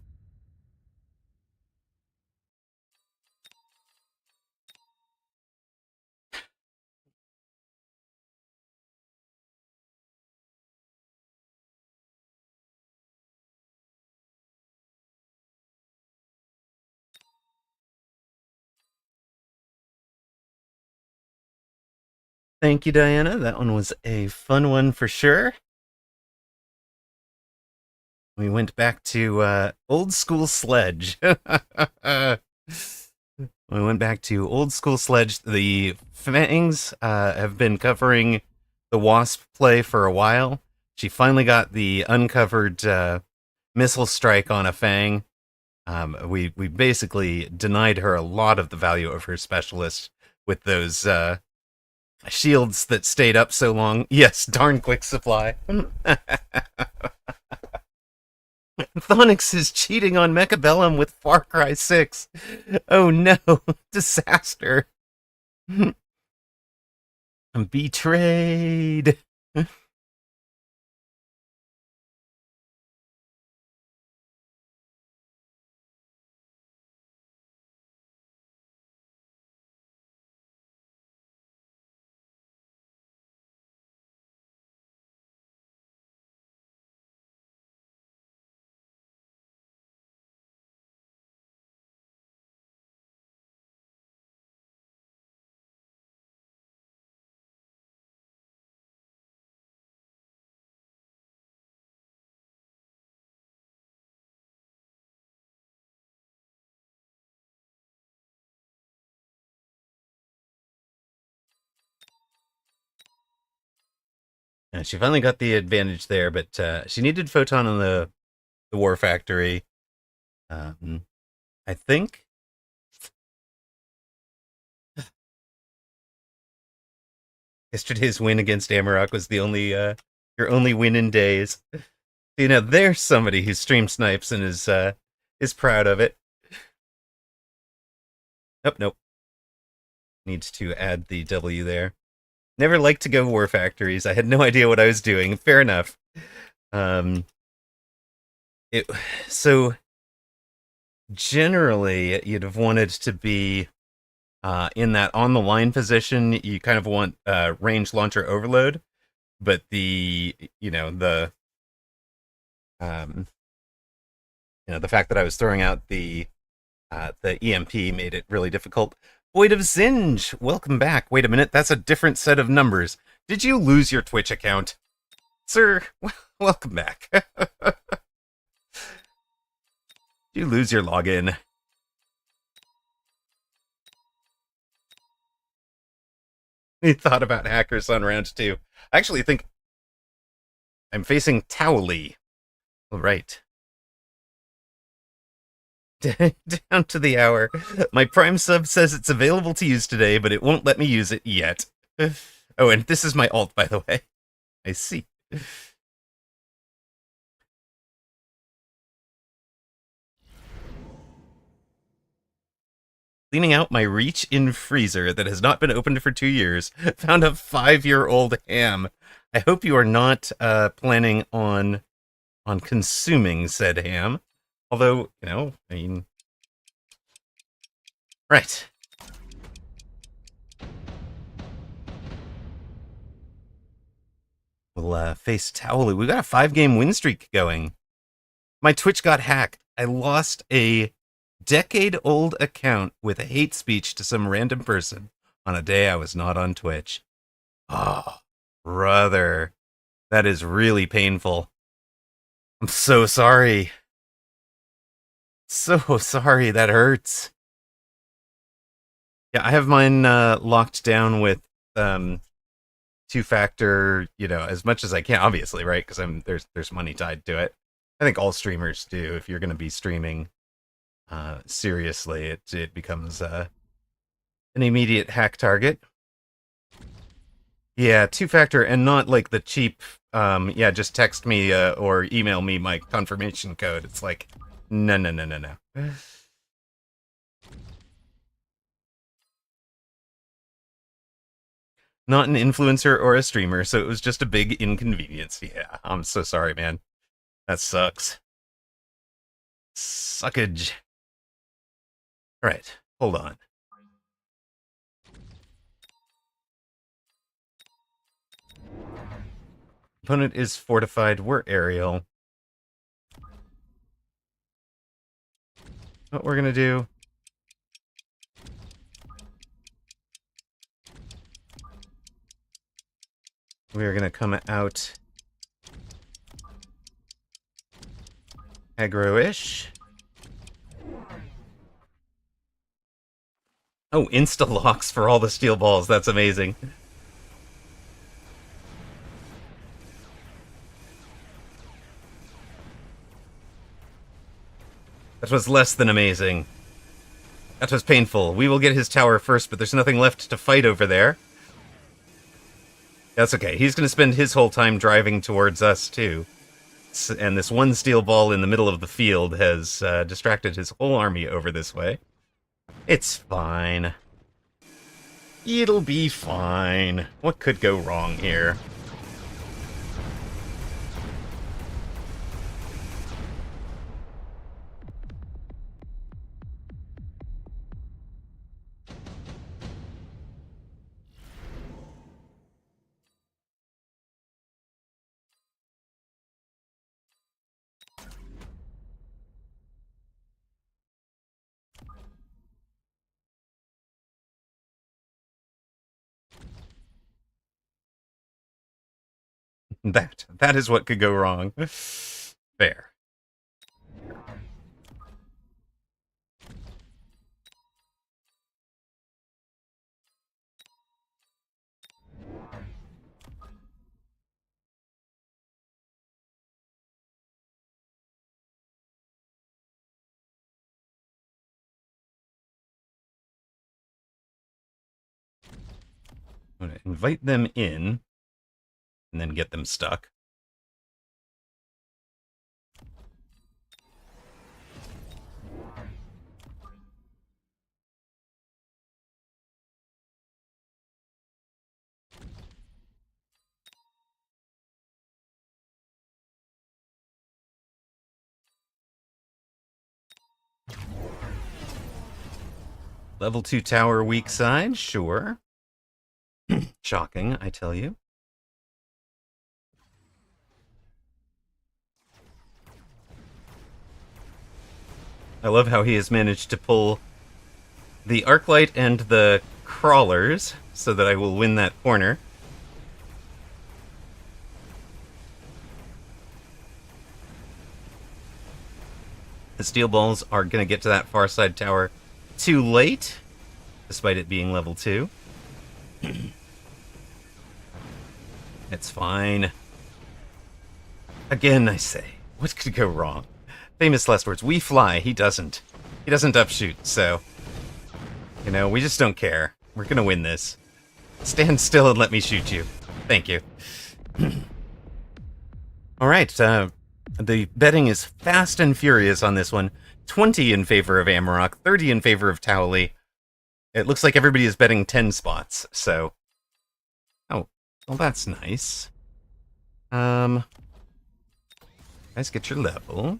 Thank you, Diana. That one was a fun one for sure. We went back to old school sledge. We went back to old school sledge. The Fangs have been covering the Wasp play for a while. She finally got the uncovered missile strike on a Fang. We basically denied her a lot of the value of her specialist with those shields that stayed up so long. Yes, darn quick supply. Thonix is cheating on Mechabellum with Far Cry 6. Oh no, disaster. I'm betrayed. And she finally got the advantage there, but she needed Photon on the War Factory. I think Yesterday's win against Amarok was the only your only win in days. You know, there's somebody who stream snipes and is proud of it. Nope, nope. Needs to add the W there. Never liked to go war factories. I had no idea what I was doing. Fair enough. Um, it so generally you'd have wanted to be in that on the line position. You kind of want range launcher overload, but um, the fact that I was throwing out the EMP made it really difficult. Void of Zinj, welcome back. Wait a minute, that's a different set of numbers. Did you lose your Twitch account? Sir, welcome back. Did you lose your login? You thought about hackers on round 2. I actually think I'm facing Towley. All right. Down to the hour. My Prime sub says it's available to use today, but it won't let me use it yet. Oh, and this is my alt, by the way. I see. Cleaning out my reach-in freezer that has not been opened for 2 years. Found a 5-year-old ham. I hope you are not planning on consuming said ham. Although, I mean... Right. We'll face Towley. We've got a 5-game win streak going. My Twitch got hacked. I lost a decade-old account with a hate speech to some random person on a day I was not on Twitch. Oh, brother. That is really painful. I'm so sorry. So sorry. That hurts. Yeah, I have mine locked down with two-factor, as much as I can, obviously, right? Because there's money tied to it. I think all streamers do. If you're going to be streaming seriously, it becomes an immediate hack target. Yeah, two-factor, and not like the cheap. Just text me or email me my confirmation code. It's like, no. Not an influencer or a streamer, so it was just a big inconvenience. Yeah, I'm so sorry, man. That sucks. Suckage. All right, hold on. Opponent is fortified. We're aerial. What we're gonna do... we are gonna come out aggro-ish. Oh, insta-locks for all the steel balls. That's amazing. That was less than amazing. That was painful. We will get his tower first, but there's nothing left to fight over there. That's okay. He's going to spend his whole time driving towards us, too. And this one steel ball in the middle of the field has distracted his whole army over this way. It's fine. It'll be fine. What could go wrong here? That is what could go wrong. Fair. I'm going to invite them in and then get them stuck. Level 2 tower weak side, sure. Shocking, I tell you. I love how he has managed to pull the Arclight and the Crawlers so that I will win that corner. The Steel Balls are going to get to that far side tower too late, despite it being level 2. It's fine. Again, I say, what could go wrong? Famous last words. We fly. He doesn't. He doesn't upshoot, so... You know, we just don't care. We're gonna win this. Stand still and let me shoot you. Thank you. Alright, the betting is fast and furious on this one. 20 in favor of Amarok, 30 in favor of Towley. It looks like everybody is betting 10 spots, so... Oh, well that's nice. Guys, get your level.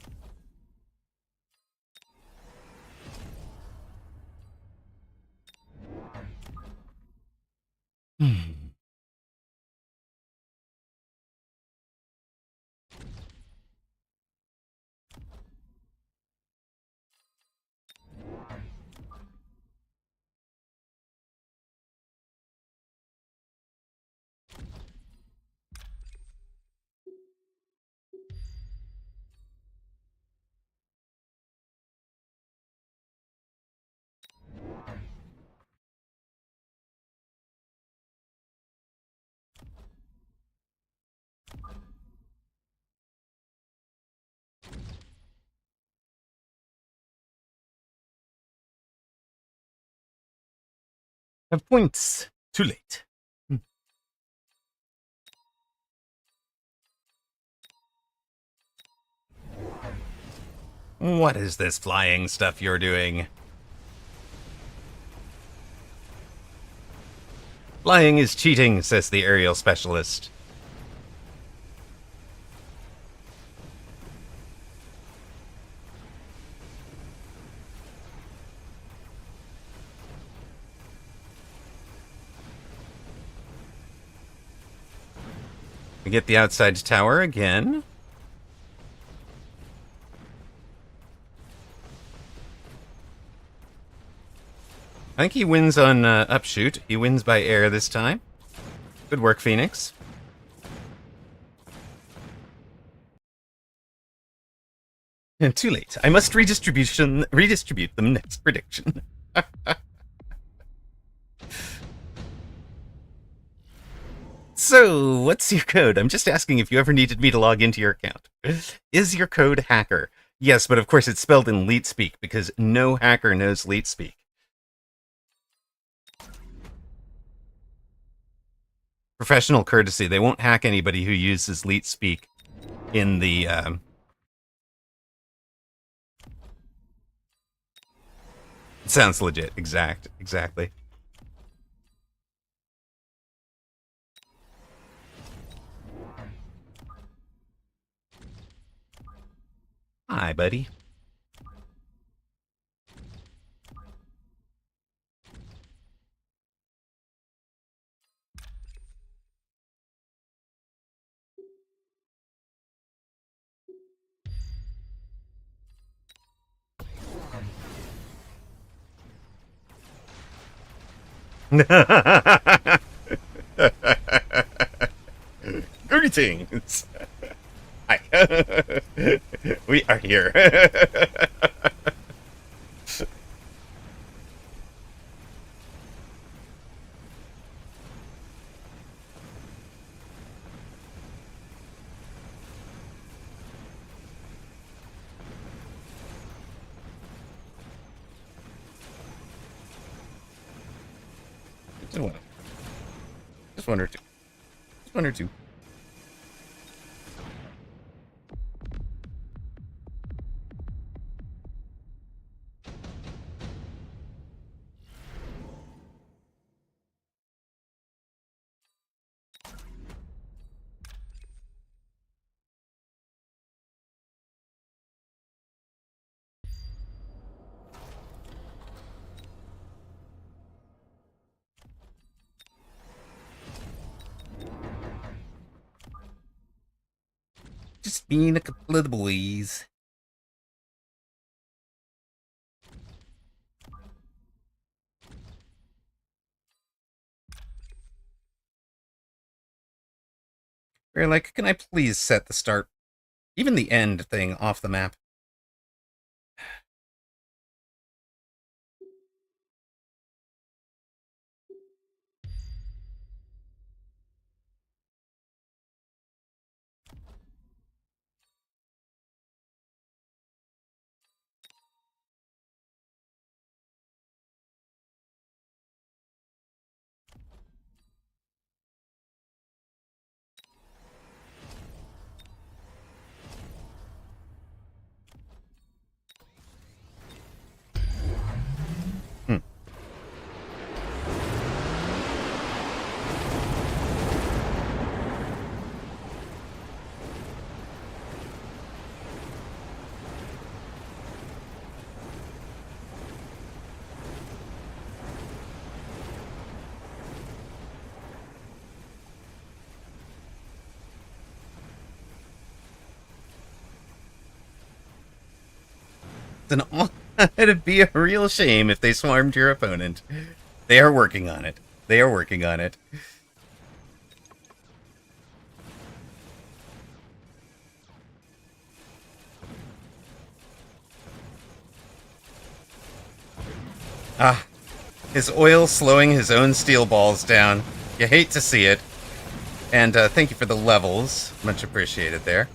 Have points. Too late. What is this flying stuff you're doing? Flying is cheating, says the aerial specialist. We get the outside tower again. I think he wins on upshoot. He wins by air this time. Good work, Phoenix. And too late. I must redistribute them next prediction. So, what's your code? I'm just asking if you ever needed me to log into your account. Is your code hacker? Yes, but of course it's spelled in leet speak because no hacker knows leet speak. Professional courtesy. They won't hack anybody who uses leet speak in the... It sounds legit. Exactly. Hi, buddy. Greetings. Hi. We are here. Just one or two. Just one or two. Just being a couple of the boys. We're like, can I please set the start, even the end thing off the map? Hmm. It'd be a real shame if they swarmed your opponent. They are working on it. They are working on it. Ah, his oil slowing his own steel balls down. You hate to see it. And thank you for the levels. Much appreciated there.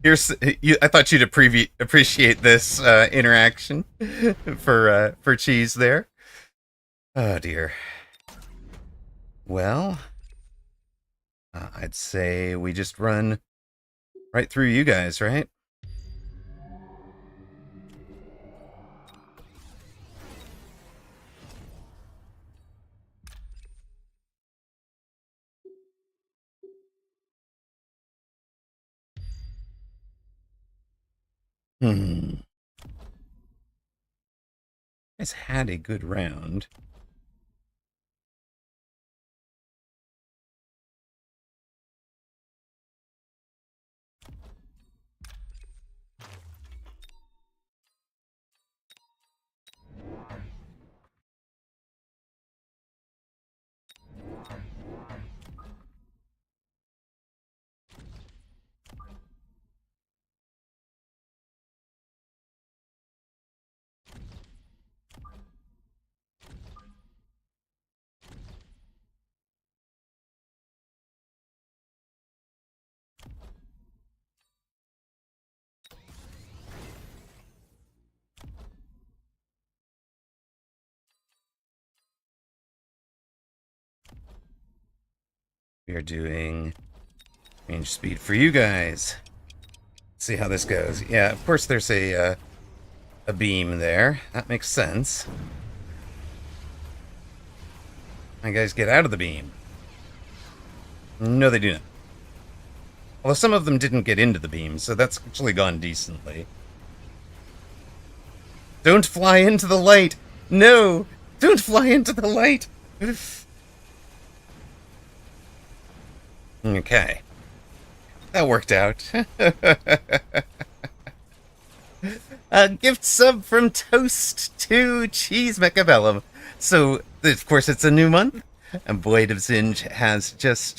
I thought you'd appreciate this interaction for cheese there. Oh dear. Well, I'd say we just run right through you guys, right? Hmm. Guys had a good round. We are doing range speed for you guys. Let's see how this goes. Yeah, of course there's a beam there. That makes sense. My guys get out of the beam. No, they do not. Although some of them didn't get into the beam, so that's actually gone decently. Don't fly into the light! No! Don't fly into the light! Okay. That worked out. A gift sub from Toast to Cheese Mechabellum. So, of course, it's a new month, and Void of Zinj has just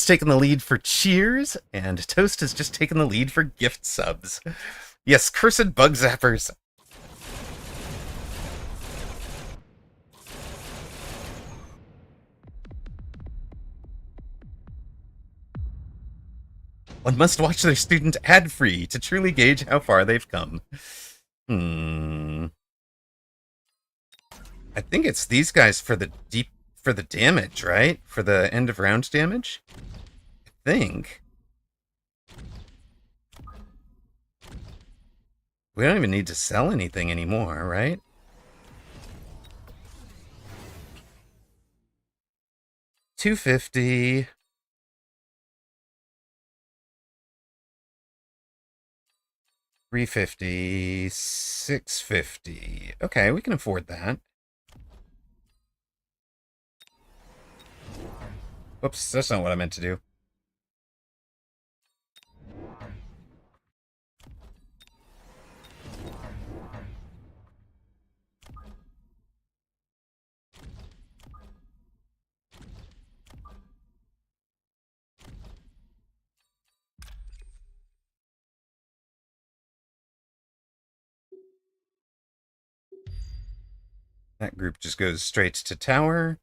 taken the lead for cheers, and Toast has just taken the lead for gift subs. Yes, cursed bug zappers. One must watch their student ad-free to truly gauge how far they've come. I think it's these guys for the deep for the damage, right? For the end of round damage? I think. We don't even need to sell anything anymore, right? $250. $350, $650. Okay, we can afford that. Whoops, that's not what I meant to do. That group just goes straight to tower.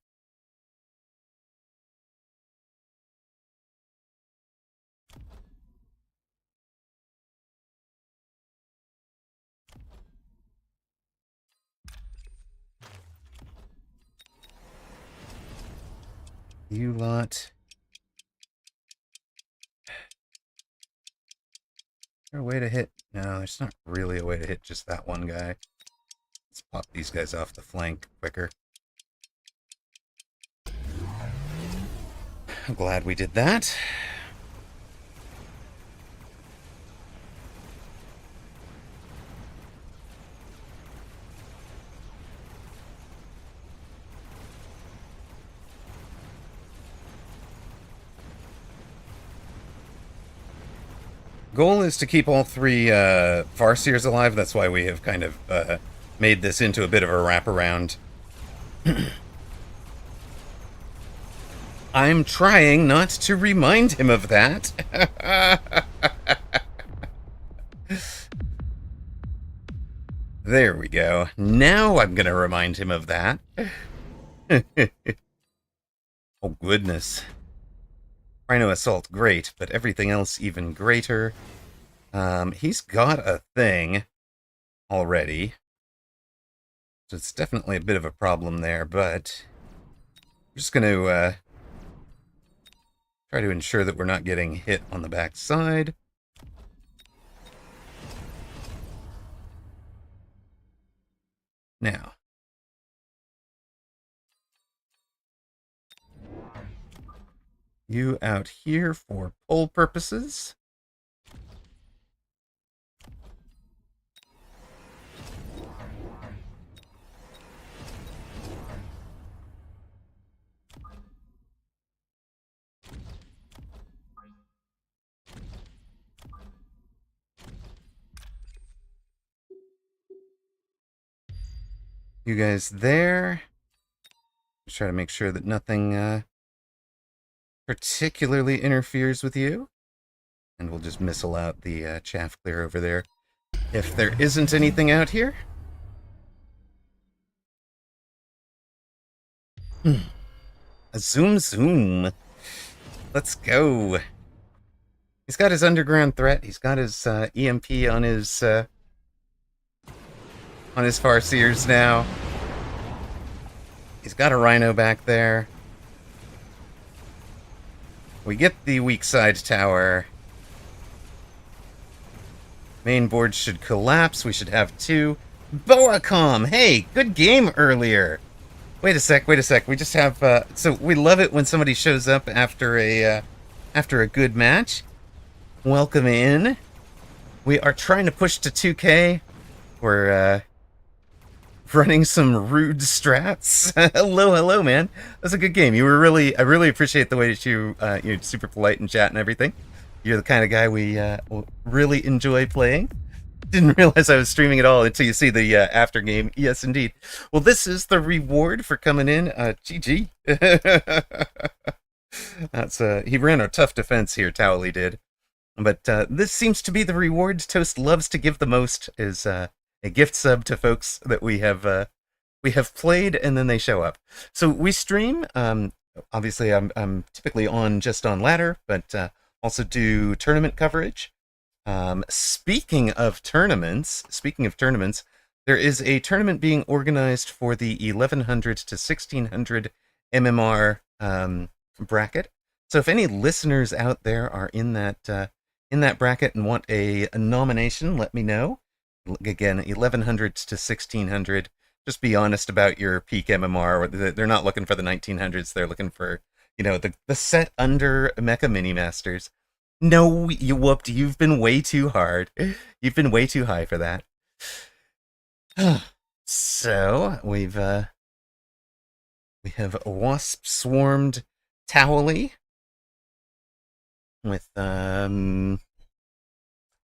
You lot. Is there a way to hit? No, there's not really a way to hit just that one guy. Let's pop these guys off the flank quicker. I'm glad we did that. Goal is to keep all three Farseers alive. That's why we have kind of made this into a bit of a wraparound. I'm trying not to remind him of that. There we go. Now I'm going to remind him of that. Oh, goodness. Rhino Assault, great, but everything else even greater. He's got a thing already. So it's definitely a bit of a problem there, but I'm just going to try to ensure that we're not getting hit on the back side. Now. You out here for poll purposes. You guys there. Just try to make sure that nothing particularly interferes with you. And we'll just missile out the chaff clear over there. If there isn't anything out here. Zoom zoom. Let's go. He's got his underground threat. He's got his EMP on his Farseers now. He's got a Rhino back there. We get the weak side tower. Main board should collapse. We should have two. Boacom! Hey, good game earlier. Wait a sec. We just have so we love it when somebody shows up after a good match. Welcome in. We are trying to push to 2K. We're running some rude strats. hello, man. That's a good game. I really appreciate the way that you're super polite in chat and everything. You're the kind of guy we really enjoy playing. Didn't realize I was streaming at all until you see the after game. Yes, indeed. Well, this is the reward for coming in. GG. That's he ran a tough defense here. Towley did, but this seems to be the reward Toast loves to give the most. Is a gift sub to folks that we have played, and then they show up. So we stream. Obviously, I'm typically just on ladder, but also do tournament coverage. Speaking of tournaments, there is a tournament being organized for the 1100 to 1600 MMR bracket. So if any listeners out there are in that bracket and want a nomination, let me know. Again, 1100 to 1600. Just be honest about your peak MMR. They're not looking for the 1900s. They're looking for, the set under Mecha Mini Masters. No, you whooped. You've been way too hard. You've been way too high for that. So we have a wasp swarmed Towley with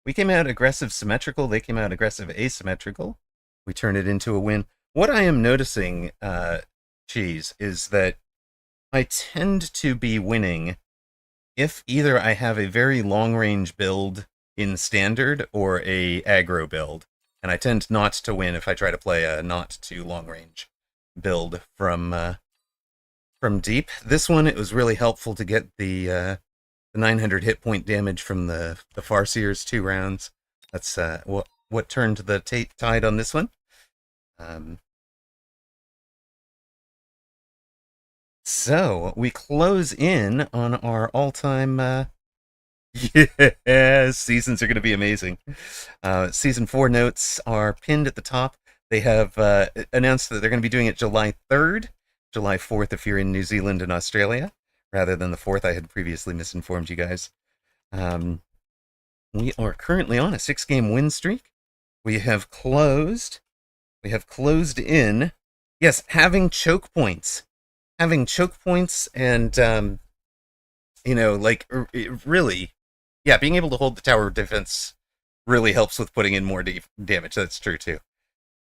we came out aggressive symmetrical, they came out aggressive asymmetrical. We turn it into a win. What I am noticing, Cheese, is that I tend to be winning if either I have a very long range build in standard or a aggro build. And I tend not to win if I try to play a not too long range build from deep. This one, it was really helpful to get the 900 hit point damage from the Farseer's 2 rounds. That's what turned the tide on this one. So we close in on our all-time. Yes, seasons are going to be amazing. Season 4 notes are pinned at the top. They have announced that they're going to be doing it July 3rd, July 4th if you're in New Zealand and Australia, rather than the 4th. I had previously misinformed you guys. We are currently on a 6-game win streak. We have closed in. Yes, having choke points and really, yeah, being able to hold the tower defense really helps with putting in more damage. That's true too.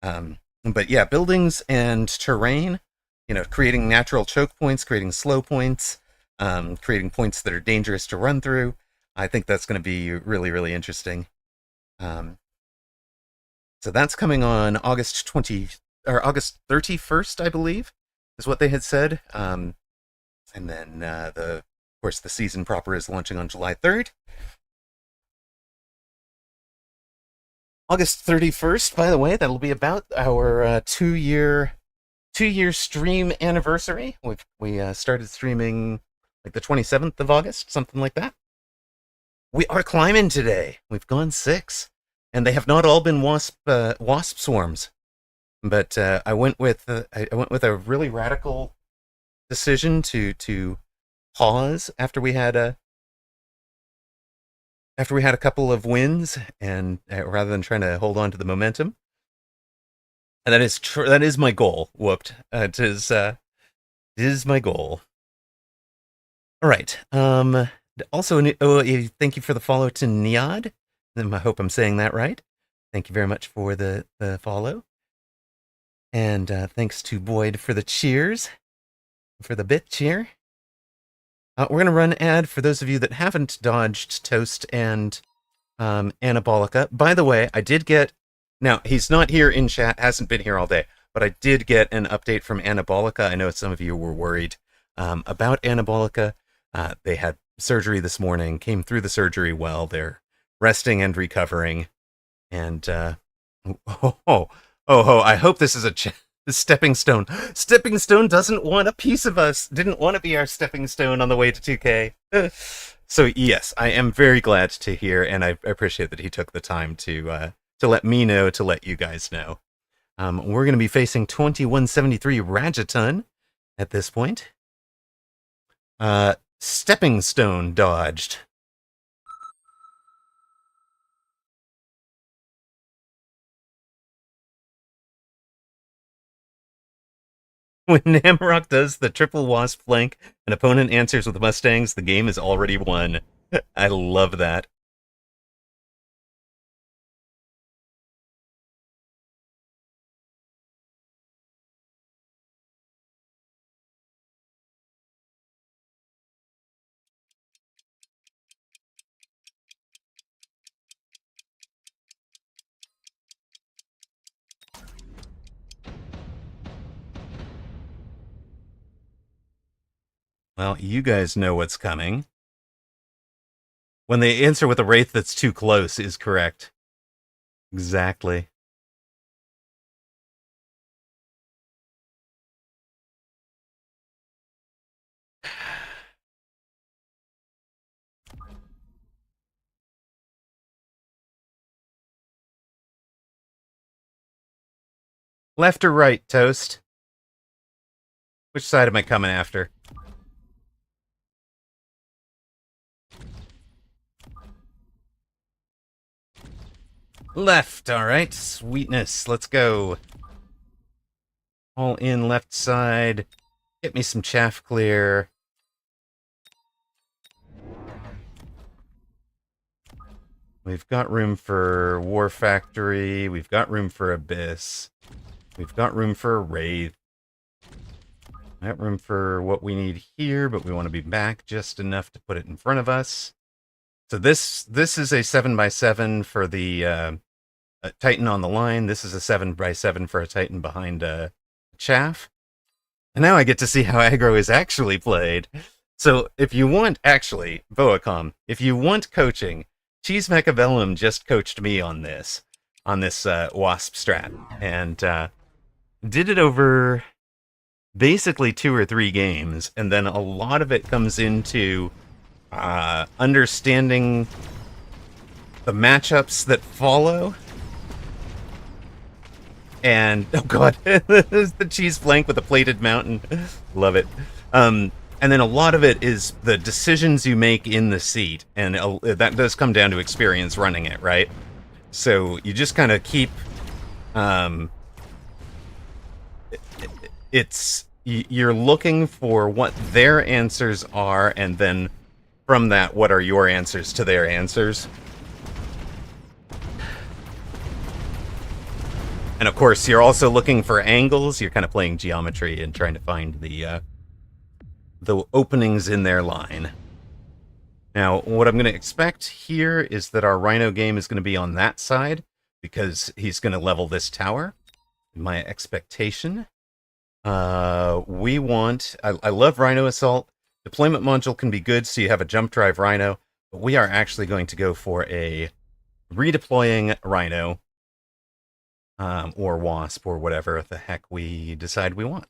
But yeah, buildings and terrain, creating natural choke points, creating slow points, creating points that are dangerous to run through. I think that's going to be really, really interesting. So that's coming on August 31st, I believe, is what they had said. And then of course, the season proper is launching on July 3rd. August 31st, by the way, that'll be about our 2-year stream anniversary. We started streaming like the 27th of August, something like that. We are climbing today. We've gone 6, and they have not all been wasp swarms. But I went with a really radical decision to pause after we had a couple of wins, and rather than trying to hold on to the momentum. And that is my goal. Whooped. It is my goal. All right. Also, thank you for the follow to Niad. I hope I'm saying that right. Thank you very much for the follow. And thanks to Boyd for the cheers, for the bit cheer. We're going to run ad for those of you that haven't dodged Toast and Anabolica. By the way, I did get... Now, he's not here in chat, hasn't been here all day, but I did get an update from Anabolica. I know some of you were worried about Anabolica. They had surgery this morning, came through the surgery well. They're resting and recovering. And, I hope this is a stepping stone. Stepping Stone doesn't want a piece of us. Didn't want to be our stepping stone on the way to 2K. So yes, I am very glad to hear, and I appreciate that he took the time to let me know, to let you guys know. We're going to be facing 2173 Rajaton at this point. Stepping Stone dodged. When Namrock does the triple wasp flank, an opponent answers with Mustangs, the game is already won. I love that. Well, you guys know what's coming. When they answer with a wraith that's too close is correct. Exactly. Left or right, Toast? Which side am I coming after? Left, alright. Sweetness, let's go. All in left side. Get me some chaff clear. We've got room for War Factory. We've got room for Abyss. We've got room for a Wraith. Got room for what we need here, but we want to be back just enough to put it in front of us. So this is a 7x7 for the Titan on the line. This is a 7x7 for a Titan behind Chaff. And now I get to see how aggro is actually played. So if you want, actually, Boacom, if you want coaching, Cheese Mechabellum just coached me on this Wasp strat. And did it over basically 2 or 3 games. And then a lot of it comes into understanding the matchups that follow. And, oh god, the cheese flank with a plated mountain. Love it. And then a lot of it is the decisions you make in the seat. And that does come down to experience running it, right? So you just kind of keep... you're looking for what their answers are, and then from that, what are your answers to their answers? And of course, you're also looking for angles. You're kind of playing geometry and trying to find the openings in their line. Now, what I'm going to expect here is that our Rhino game is going to be on that side, because he's going to level this tower. My expectation. We want... I love Rhino Assault. Deployment module can be good, so you have a jump drive Rhino, but we are actually going to go for a redeploying Rhino. Or Wasp, or whatever the heck we decide we want.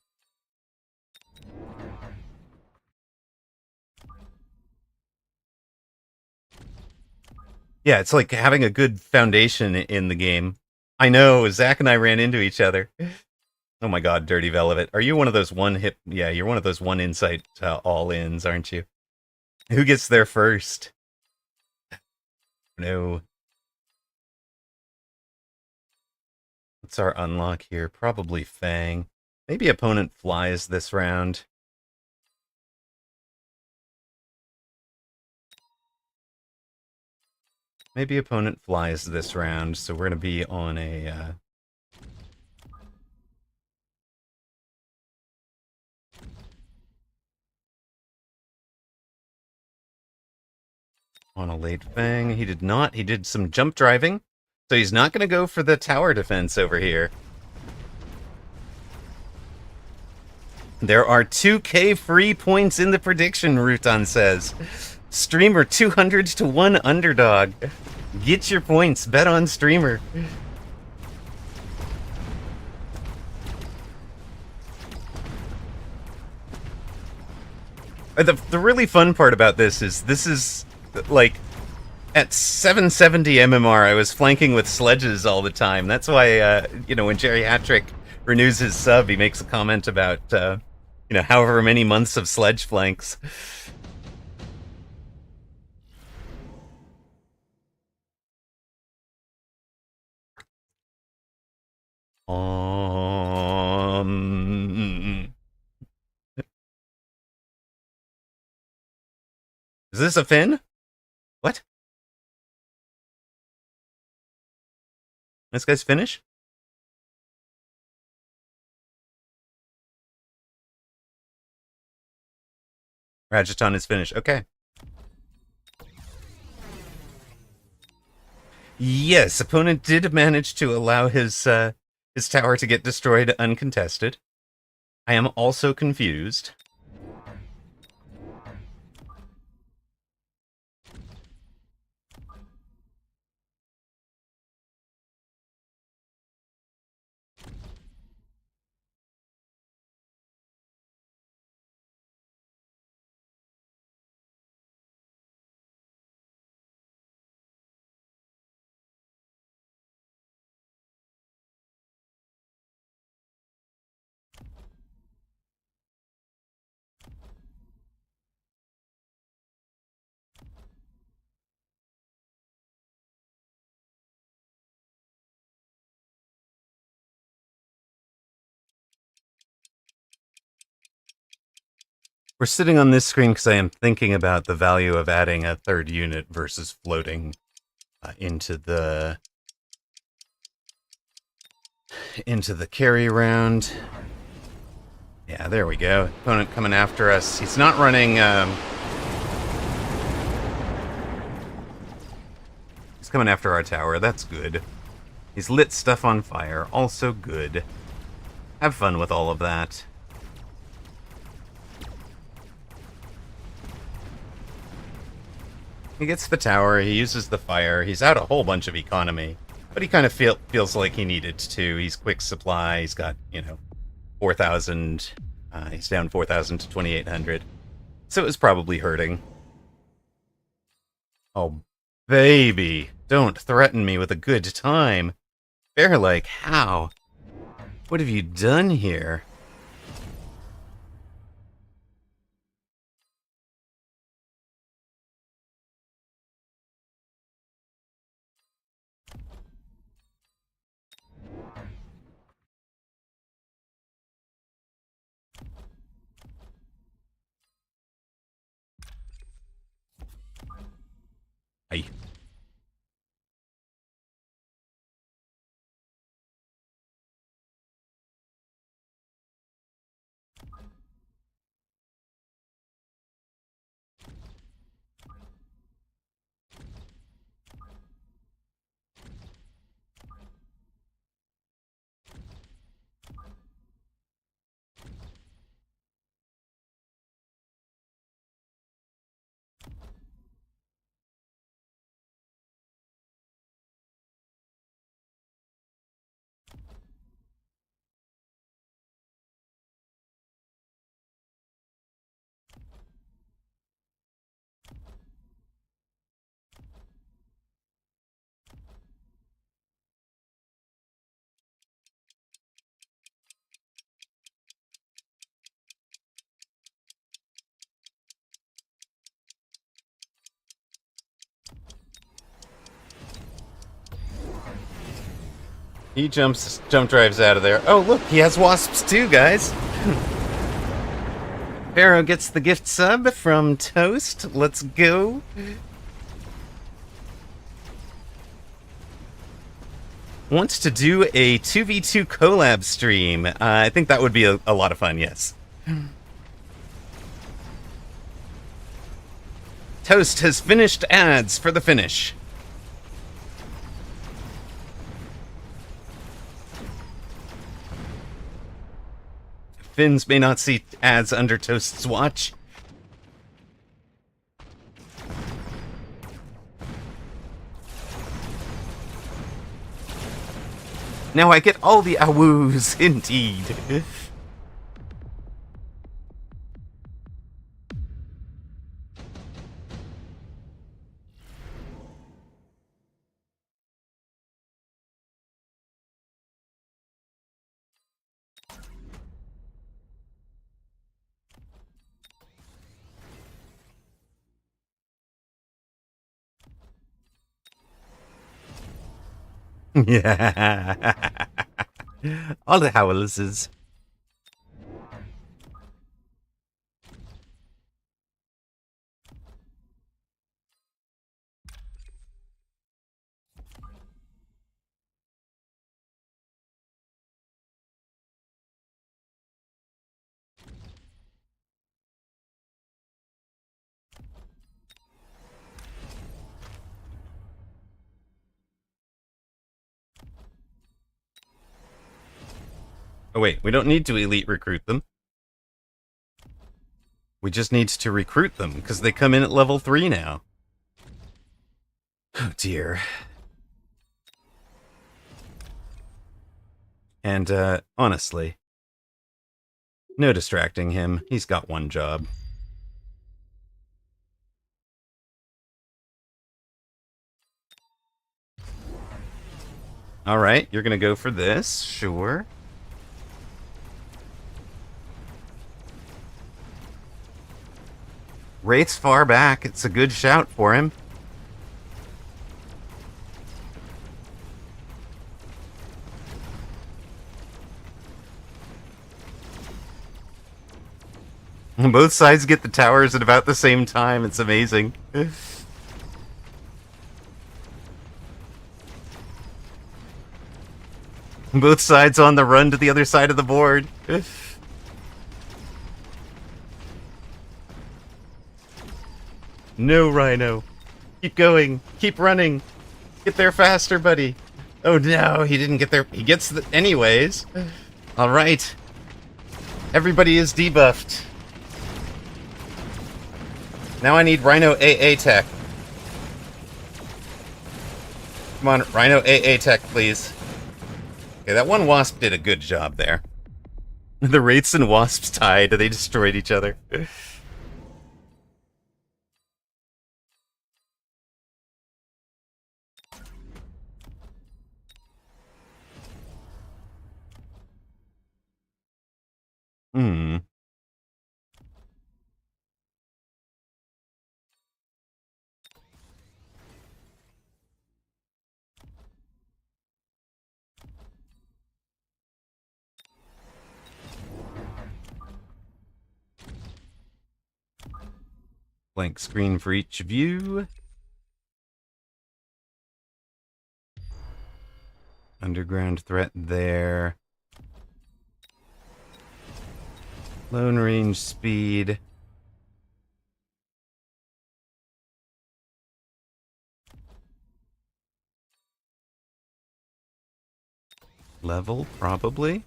Yeah, it's like having a good foundation in the game. I know, Zach and I ran into each other. Oh my god, Dirty Velvet. Are you one of those one-hit... Yeah, you're one of those one-insight all-ins, aren't you? Who gets there first? No. What's our unlock here? Probably Fang. Maybe opponent flies this round. Maybe opponent flies this round, so we're going to be on a... on a late Fang. He did not. He did some jump driving, so he's not going to go for the tower defense over here. There are 2k free points in the prediction, Rutan says. Streamer 200 to 1 underdog. Get your points. Bet on Streamer. The really fun part about this is like at 770 MMR I was flanking with sledges all the time. That's why you know, when Jerry Hattrick renews his sub, he makes a comment about you know, however many months of sledge flanks. Is this a Finn? What? This guy's Finnish? Rajaton is Finnish. Okay. Yes, opponent did manage to allow his tower to get destroyed uncontested. I am also confused. We're sitting on this screen because I am thinking about the value of adding a third unit versus floating into the carry round. Yeah, there we go. Opponent coming after us. He's not running. He's coming after our tower. That's good. He's lit stuff on fire. Also good. Have fun with all of that. He gets the tower, he uses the fire, he's out a whole bunch of economy. But he kind of feels like he needed to. He's quick supply, he's got, 4,000. He's down 4,000 to 2,800. So it was probably hurting. Oh, baby. Don't threaten me with a good time. Bear-like, how? What have you done here? Aye. He jump drives out of there. Oh, look, he has wasps too, guys. Pharaoh gets the gift sub from Toast. Let's go. Wants to do a 2v2 collab stream. I think that would be a lot of fun, yes. Toast has finished ads for the finish. Finns may not see ads under Toast's watch. Now I get all the awoos, indeed. Yeah. All the howlses. Oh wait, we don't need to elite recruit them. We just need to recruit them, because they come in at level 3 now. Oh dear. And, honestly, no distracting him. He's got one job. Alright, you're gonna go for this, sure. Wraith's far back. It's a good shout for him. Both sides get the towers at about the same time. It's amazing. Both sides on the run to the other side of the board. No, Rhino. Keep going. Keep running. Get there faster, buddy. Oh no, he didn't get there. He gets the anyways. All right. Everybody is debuffed. Now I need Rhino AA tech. Come on, Rhino AA tech, please. Okay, that one wasp did a good job there. The wraiths and wasps tied. They destroyed each other. Hmm. Blank screen for each view. Underground threat there. Lone range speed. Level, probably.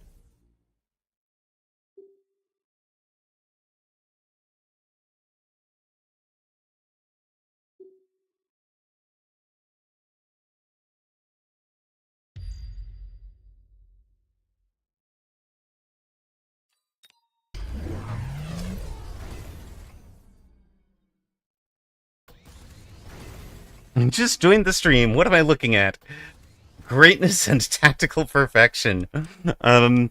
Just joined the stream. What am I looking at? Greatness and tactical perfection.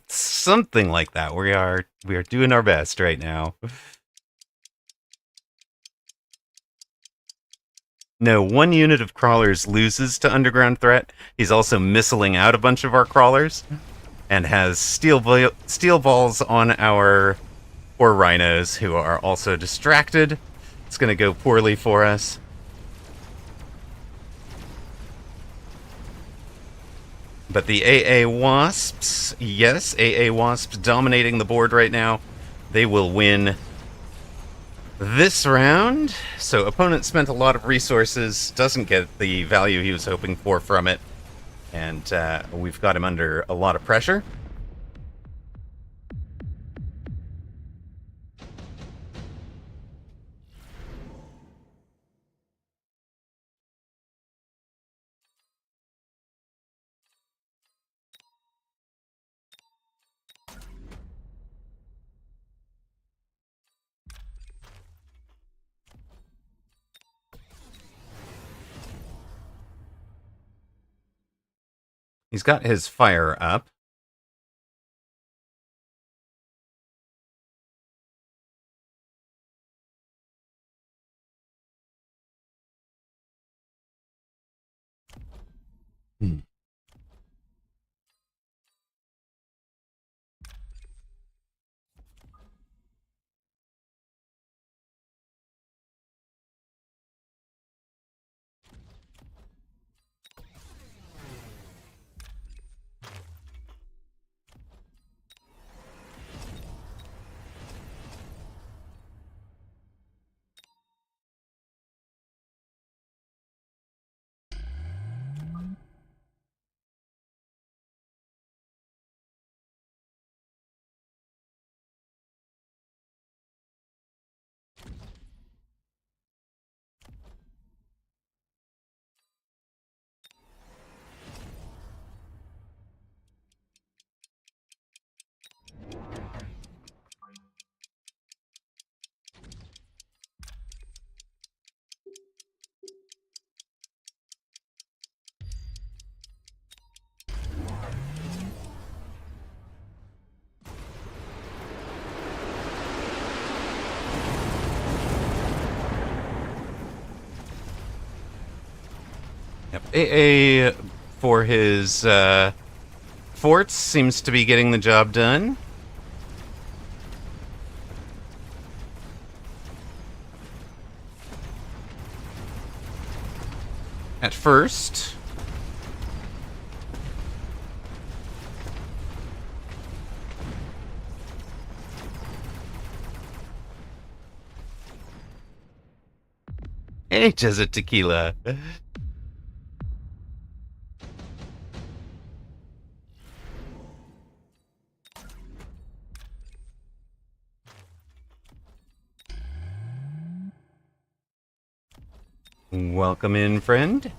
Something like that. We are doing our best right now. No, one unit of crawlers loses to underground threat. He's also missiling out a bunch of our crawlers, and has steel balls on our poor rhinos, who are also distracted. It's going to go poorly for us. But the AA Wasps, yes, AA Wasps dominating the board right now. They will win this round. So opponent spent a lot of resources, doesn't get the value he was hoping for from it. And we've got him under a lot of pressure. He's got his fire up. Yep. AA for his forts seems to be getting the job done. at first. H as a tequila. Welcome in, friend.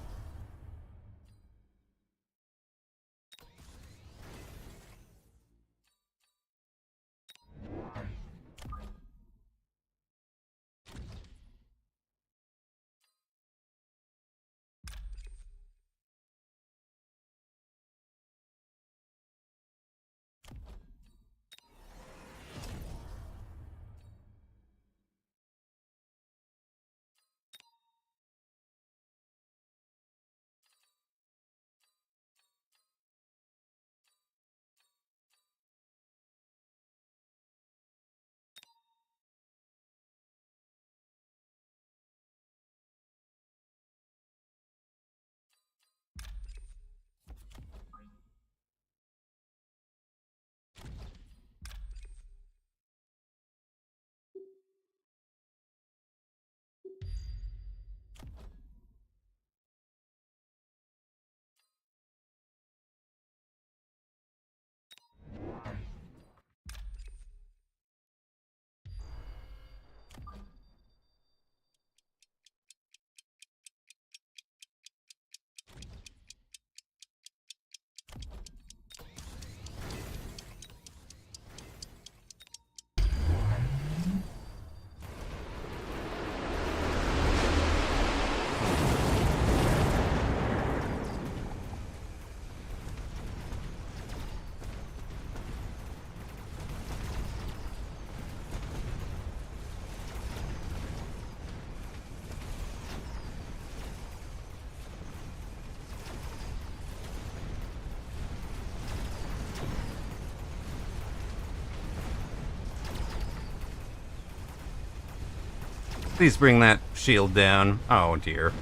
Please bring that shield down. Oh, dear.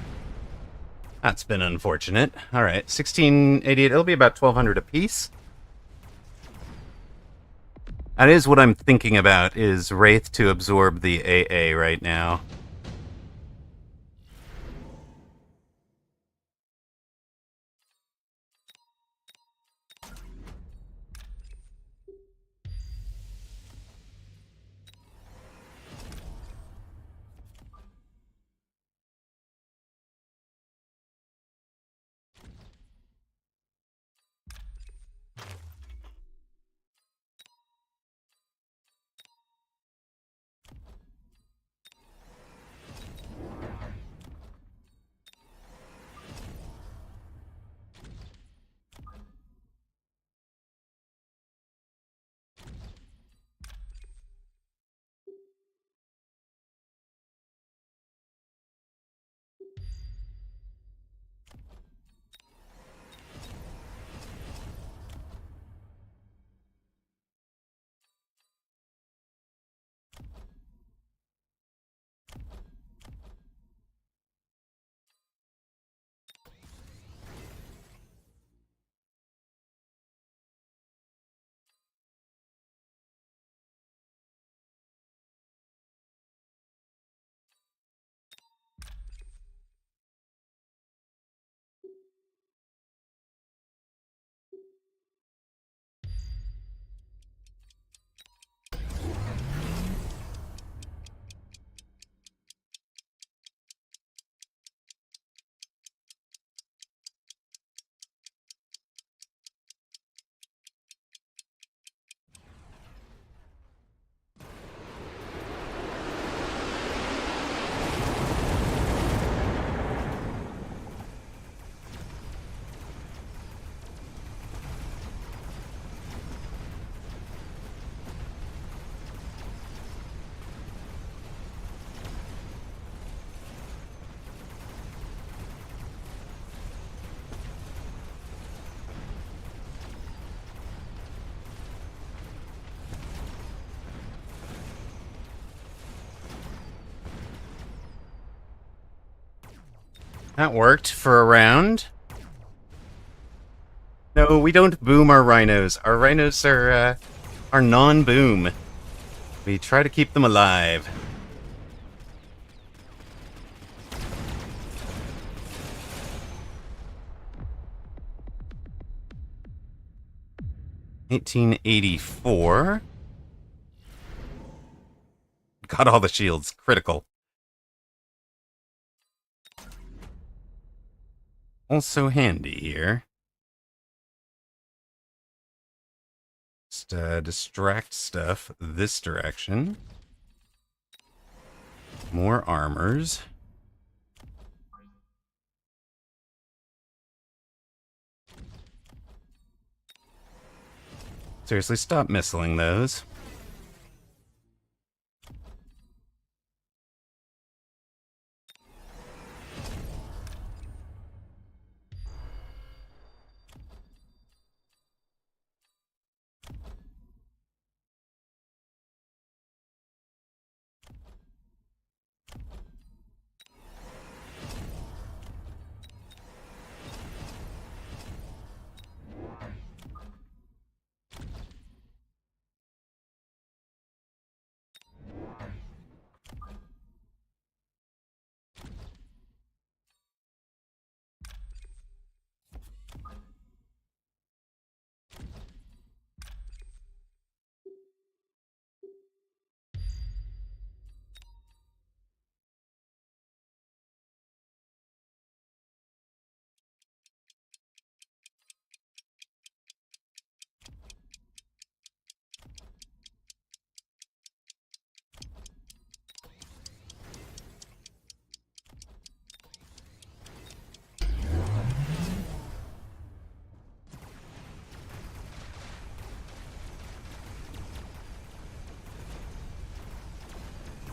That's been unfortunate. All right, 1688. It'll be about 1200 apiece. That is what I'm thinking about, is Wraith to absorb the AA right now. That worked for a round. No, we don't boom our rhinos. Our rhinos are non-boom. We try to keep them alive. $18.84. Got all the shields. Critical. Also handy here. Just distract stuff this direction. More armors. Seriously, stop missiling those.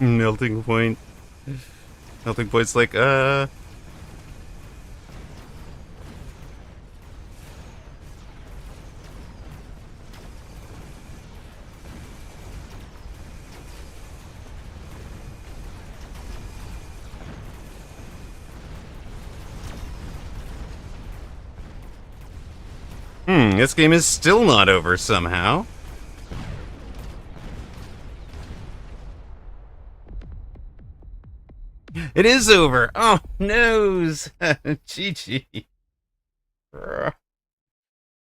Melting point. Melting point's like, this game is still not over somehow. It is over. Oh, noes. GG.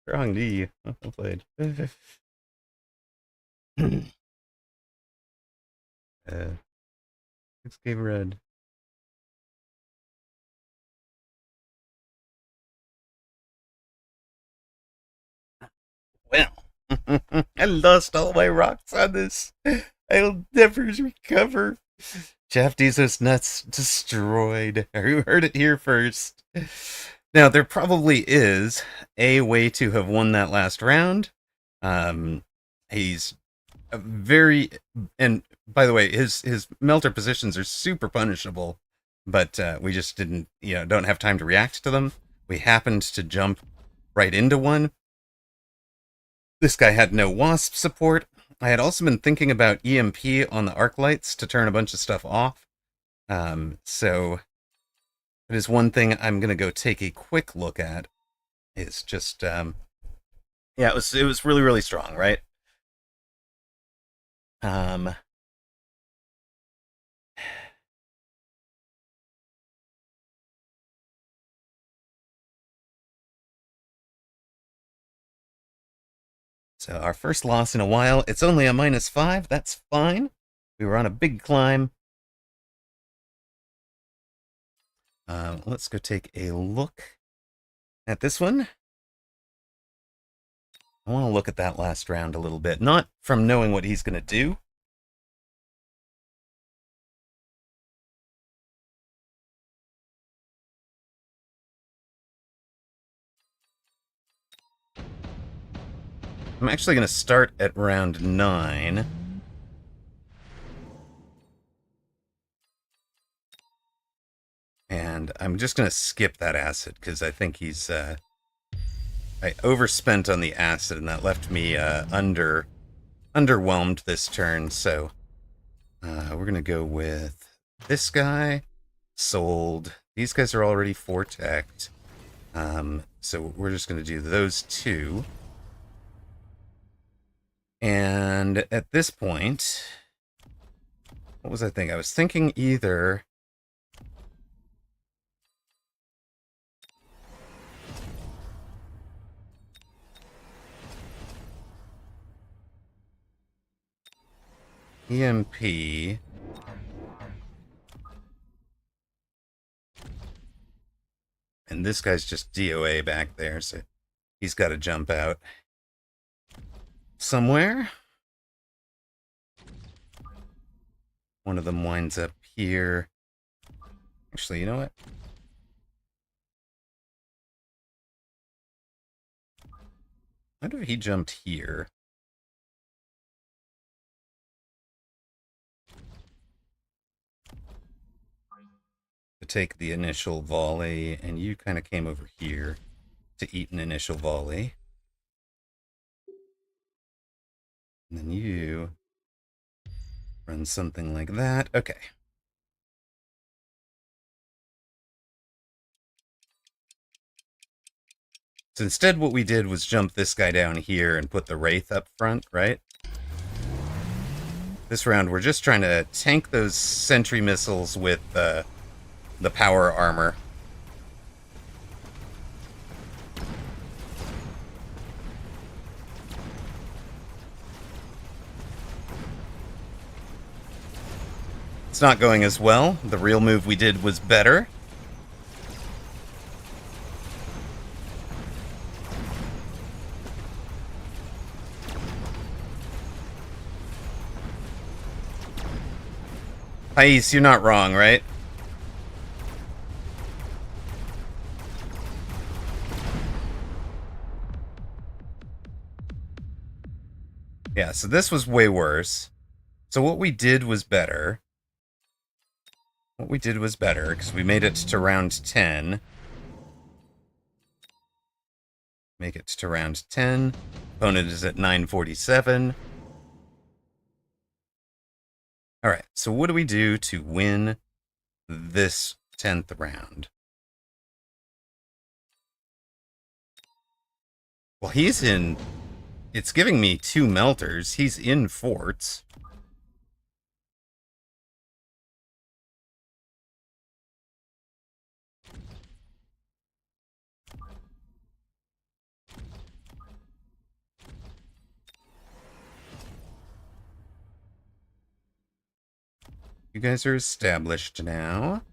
Strong D. Well played. 6K red. Well, I lost all my rocks on this. I'll never recover. Jeff Bezos' nuts destroyed. Who heard it here first? Now, there probably is a way to have won that last round. He's a very... And, by the way, his melter positions are super punishable, but we just didn't, don't have time to react to them. We happened to jump right into one. This guy had no wasp support. I had also been thinking about EMP on the arc lights to turn a bunch of stuff off. So it is one thing I'm gonna go take a quick look at. It's just yeah, it was really, really strong, right? So our first loss in a while. It's only a -5. That's fine. We were on a big climb. Let's go take a look at this one. I want to look at that last round a little bit. Not from knowing what he's going to do. I'm actually going to start at round 9. And I'm just going to skip that acid, because I think he's... I overspent on the acid, and that left me underwhelmed this turn, so... we're going to go with this guy. Sold These guys are already 4-teched. So we're just going to do those two. And at this point, what was I thinking? I was thinking either... EMP... And this guy's just DOA back there, so he's got to jump out somewhere. One of them winds up here. Actually, you know what? I wonder if he jumped here. To take the initial volley, and you kind of came over here to eat an initial volley. And then you run something like that. Okay. So instead what we did was jump this guy down here and put the Wraith up front, right? This round we're just trying to tank those sentry missiles with the power armor. It's not going as well. The real move we did was better. Ais, you're not wrong, right? Yeah, so this was way worse. So what we did was better. What we did was better, because we made it to round 10. Make it to round 10. Opponent is at 947. Alright, so what do we do to win this 10th round? Well, he's in... It's giving me 2 melters. He's in forts. You guys are established now.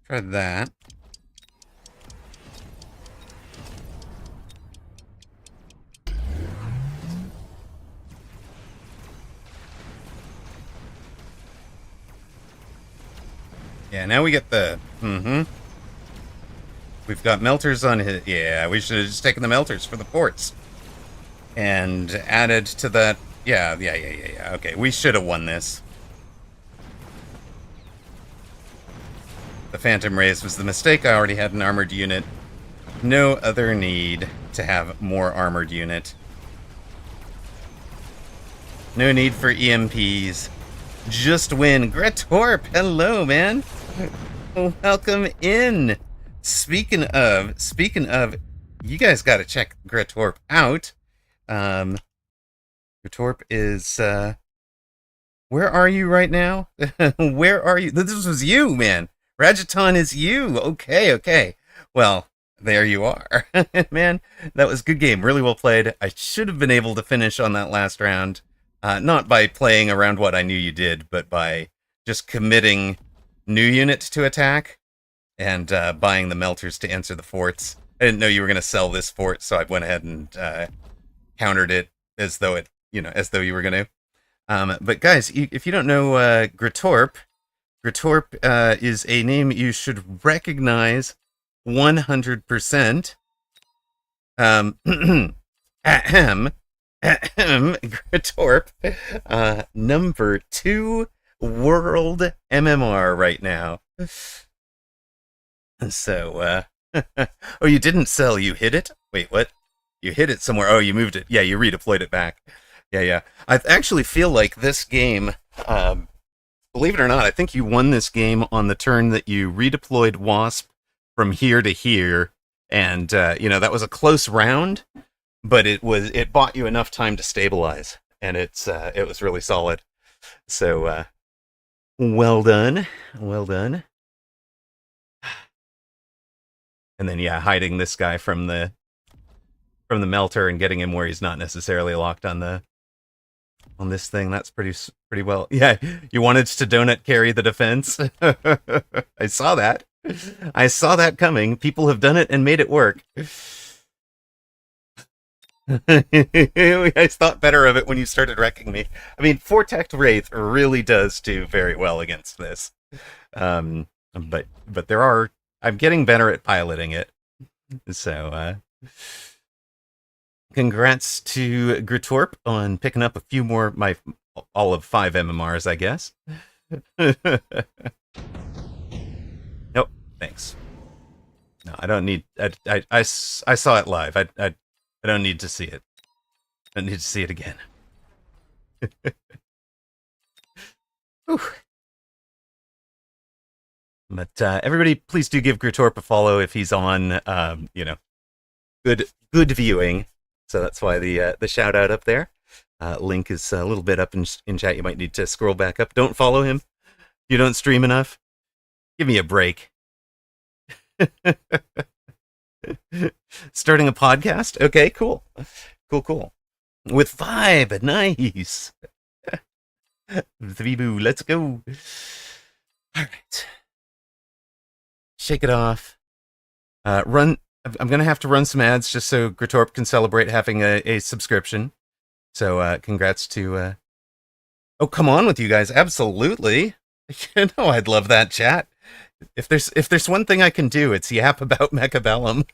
Try that. Yeah, now we get the... We've got melters on his... Yeah, we should have just taken the melters for the ports. And added to that... Yeah. Okay, we should have won this. The Phantom Rays was the mistake. I already had an armored unit. No other need to have more armored unit. No need for EMPs. Just win. Gretorp, hello, man. Welcome in. Speaking of, you guys got to check Gretorp out. Torp is, where are you right now? Where are you? This was you, man. Rajaton is you. Okay, okay. Well, there you are. Man, that was a good game. Really well played. I should have been able to finish on that last round. Not by playing around what I knew you did, but by just committing new units to attack and buying the melters to answer the forts. I didn't know you were going to sell this fort, so I went ahead and countered it as though as though you were going to. But guys, if you don't know Gritorp, Gritorp is a name you should recognize 100%. Ahem, Gritorp, number 2 world MMR right now. So, oh, you didn't sell, you hid it? Wait, what? You hid it somewhere. Oh, you moved it. Yeah, you redeployed it back. Yeah. I actually feel like this game, believe it or not, I think you won this game on the turn that you redeployed Wasp from here to here. And, that was a close round, but it bought you enough time to stabilize. And it was really solid. So, well done. Well done. And then, yeah, hiding this guy from the melter and getting him where he's not necessarily locked on this thing. That's pretty well. Yeah, you wanted to donut carry the defense. I saw that. I saw that coming. People have done it and made it work. I thought better of it when you started wrecking me. I mean, Vortect Wraith really does do very well against this. But I'm getting better at piloting it. So, congrats to Gritorp on picking up a few more, all of 5 MMRs, I guess. Nope, thanks. No, I don't need. I saw it live. I don't need to see it. I don't need to see it again. But everybody, please do give Gritorp a follow if he's on. Good viewing. So that's why the shout out up there. Link is a little bit up in chat. You might need to scroll back up. Don't follow him. You don't stream enough. Give me a break. Starting a podcast? Okay, cool. Cool. With vibe. Nice. Vibu, let's go. All right. Shake it off. Run. I'm going to have to run some ads just so Gritorp can celebrate having a subscription. So congrats to... Oh, come on with you guys. Absolutely. I'd love that chat. If there's one thing I can do, it's yap about Mechabellum.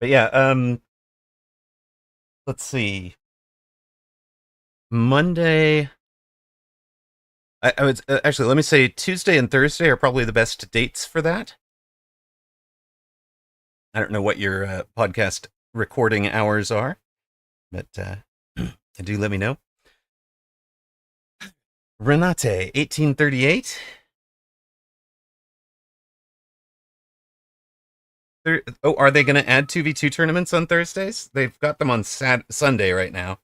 But yeah, let's see. Monday... I would actually, let me say Tuesday and Thursday are probably the best dates for that. I don't know what your podcast recording hours are, but do let me know. Renate, 1838. Are they going to add 2v2 tournaments on Thursdays? They've got them on Sunday right now.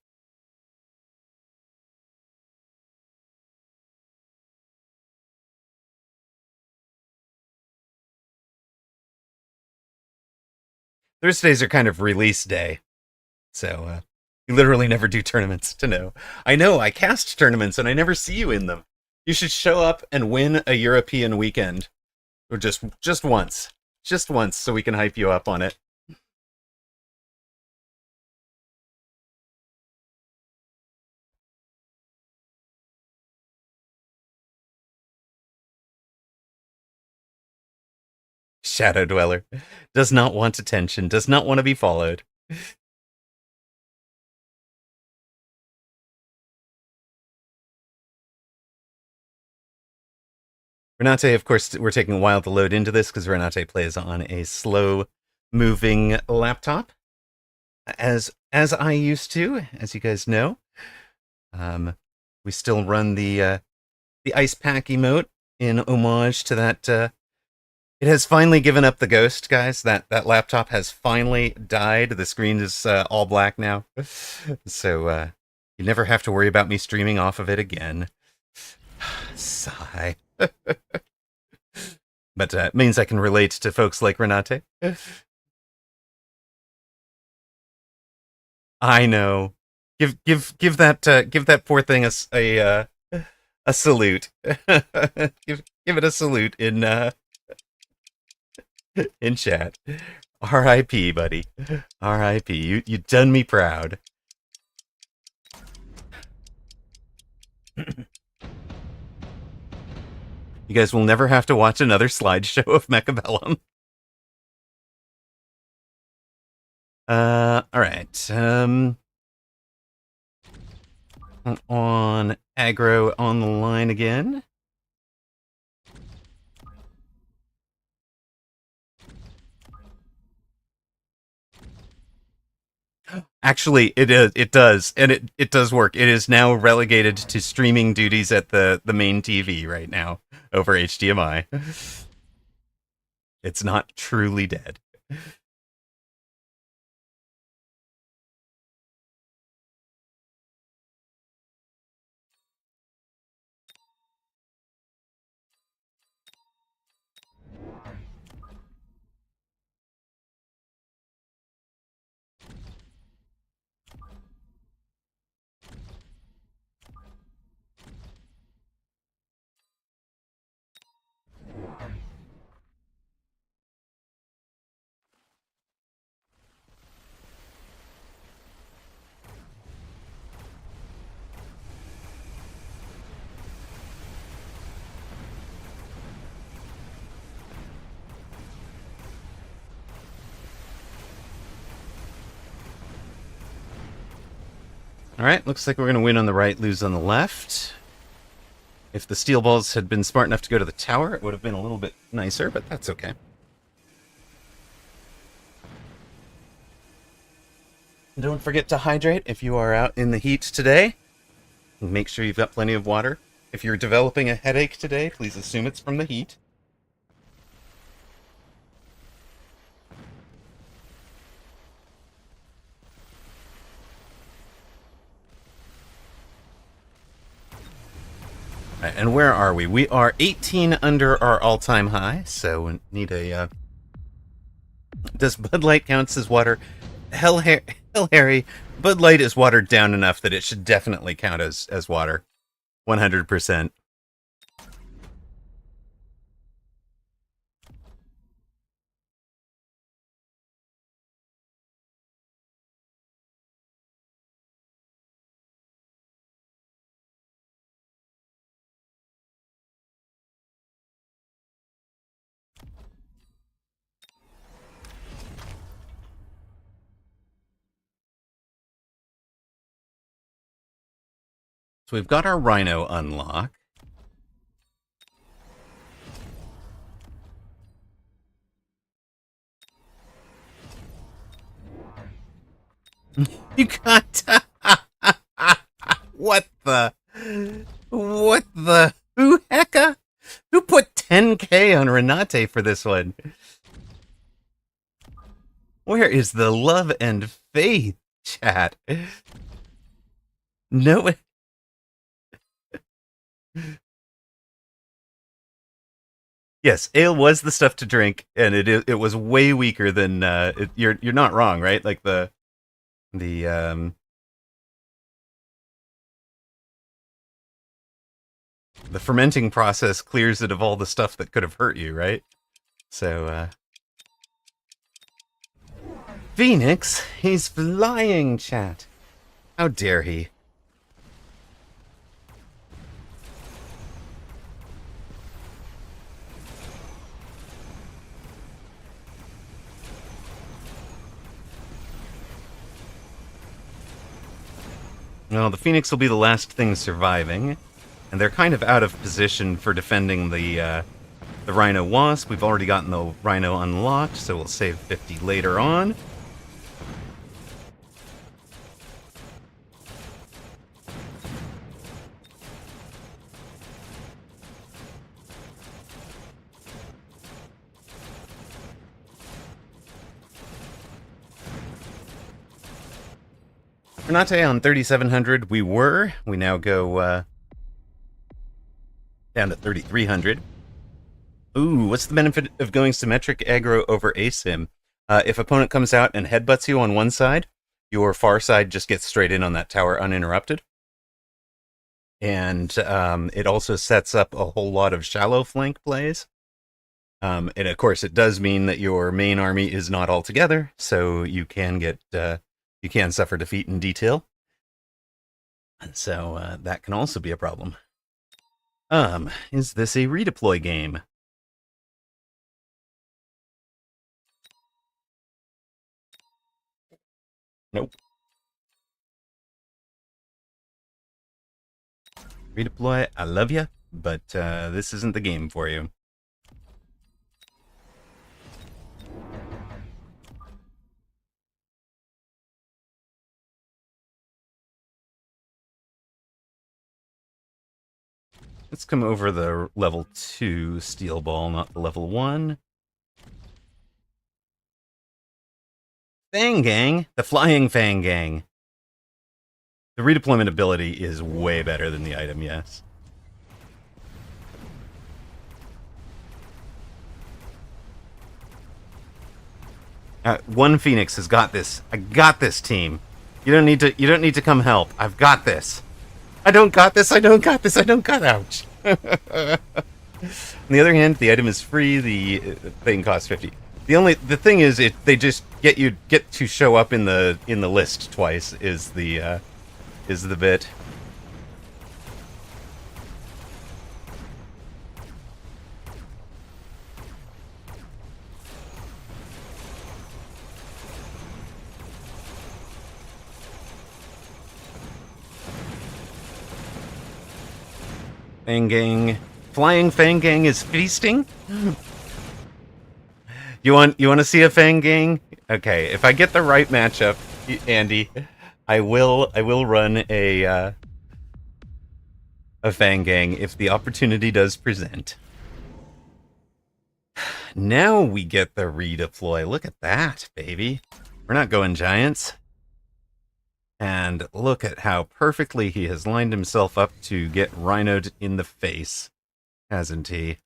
Thursdays are kind of release day, so you literally never do tournaments to know. I know, I cast tournaments and I never see you in them. You should show up and win a European weekend. Or just once. Just once, so we can hype you up on it. Shadow Dweller. Does not want attention, does not want to be followed. Renate, of course, we're taking a while to load into this because Renate plays on a slow-moving laptop, as I used to, as you guys know. We still run the ice pack emote in homage to that. It has finally given up the ghost, guys. That laptop has finally died. The screen is all black now, so you never have to worry about me streaming off of it again. Sigh. But it means I can relate to folks like Renate. I know. Give that poor thing a salute. Give it a salute in chat. R.I.P. buddy. R.I.P. You done me proud. You guys will never have to watch another slideshow of Mechabellum. All right. On aggro on the line again. Actually, it does, and it does work. It is now relegated to streaming duties at the main TV right now over HDMI. It's not truly dead. All right, looks like we're going to win on the right, lose on the left. If the steel balls had been smart enough to go to the tower, it would have been a little bit nicer, but that's okay. And don't forget to hydrate if you are out in the heat today. Make sure you've got plenty of water. If you're developing a headache today, please assume it's from the heat. Right, and where are we? We are 18 under our all-time high, so we need a... Does Bud Light counts as water? Hell, Harry, Bud Light is watered down enough that it should definitely count as water. 100%. So we've got our Rhino unlock. You got... What the... Who hecka? Who put 10k on Renate for this one? Where is the love and faith, chat? No... Yes, ale was the stuff to drink, and it was way weaker than you're not wrong, right? Like the fermenting process clears it of all the stuff that could have hurt you, right? So Phoenix, he's flying, chat. How dare he? Well, the Phoenix will be the last thing surviving, and they're kind of out of position for defending the Rhino Wasp. We've already gotten the Rhino unlocked, so we'll save 50 later on. Renate on 3,700. We now go down to 3,300. Ooh, what's the benefit of going symmetric aggro over asim? If opponent comes out and headbutts you on one side, your far side just gets straight in on that tower uninterrupted. And it also sets up a whole lot of shallow flank plays. And of course, it does mean that your main army is not all together, so you can suffer defeat in detail. And so that can also be a problem. Is this a redeploy game? Nope. Redeploy, I love you, but this isn't the game for you. Let's come over the level 2 steel ball, not the level 1. Fang Gang, the Flying Fang Gang. The redeployment ability is way better than the item, yes. One Phoenix has got this. I got this, team. You don't need to come help. I've got this. I don't got this. I don't got this. I don't got. Ouch. On the other hand, the item is free. The thing costs 50. The thing is, they just get to show up in the list twice is the bit. Fang Gang. Flying Fang Gang is feasting? You want to see a Fang Gang? Okay, if I get the right matchup, Andy, I will run a Fang Gang if the opportunity does present. Now we get the redeploy. Look at that, baby. We're not going giants. And look at how perfectly he has lined himself up to get rhinoed in the face, hasn't he?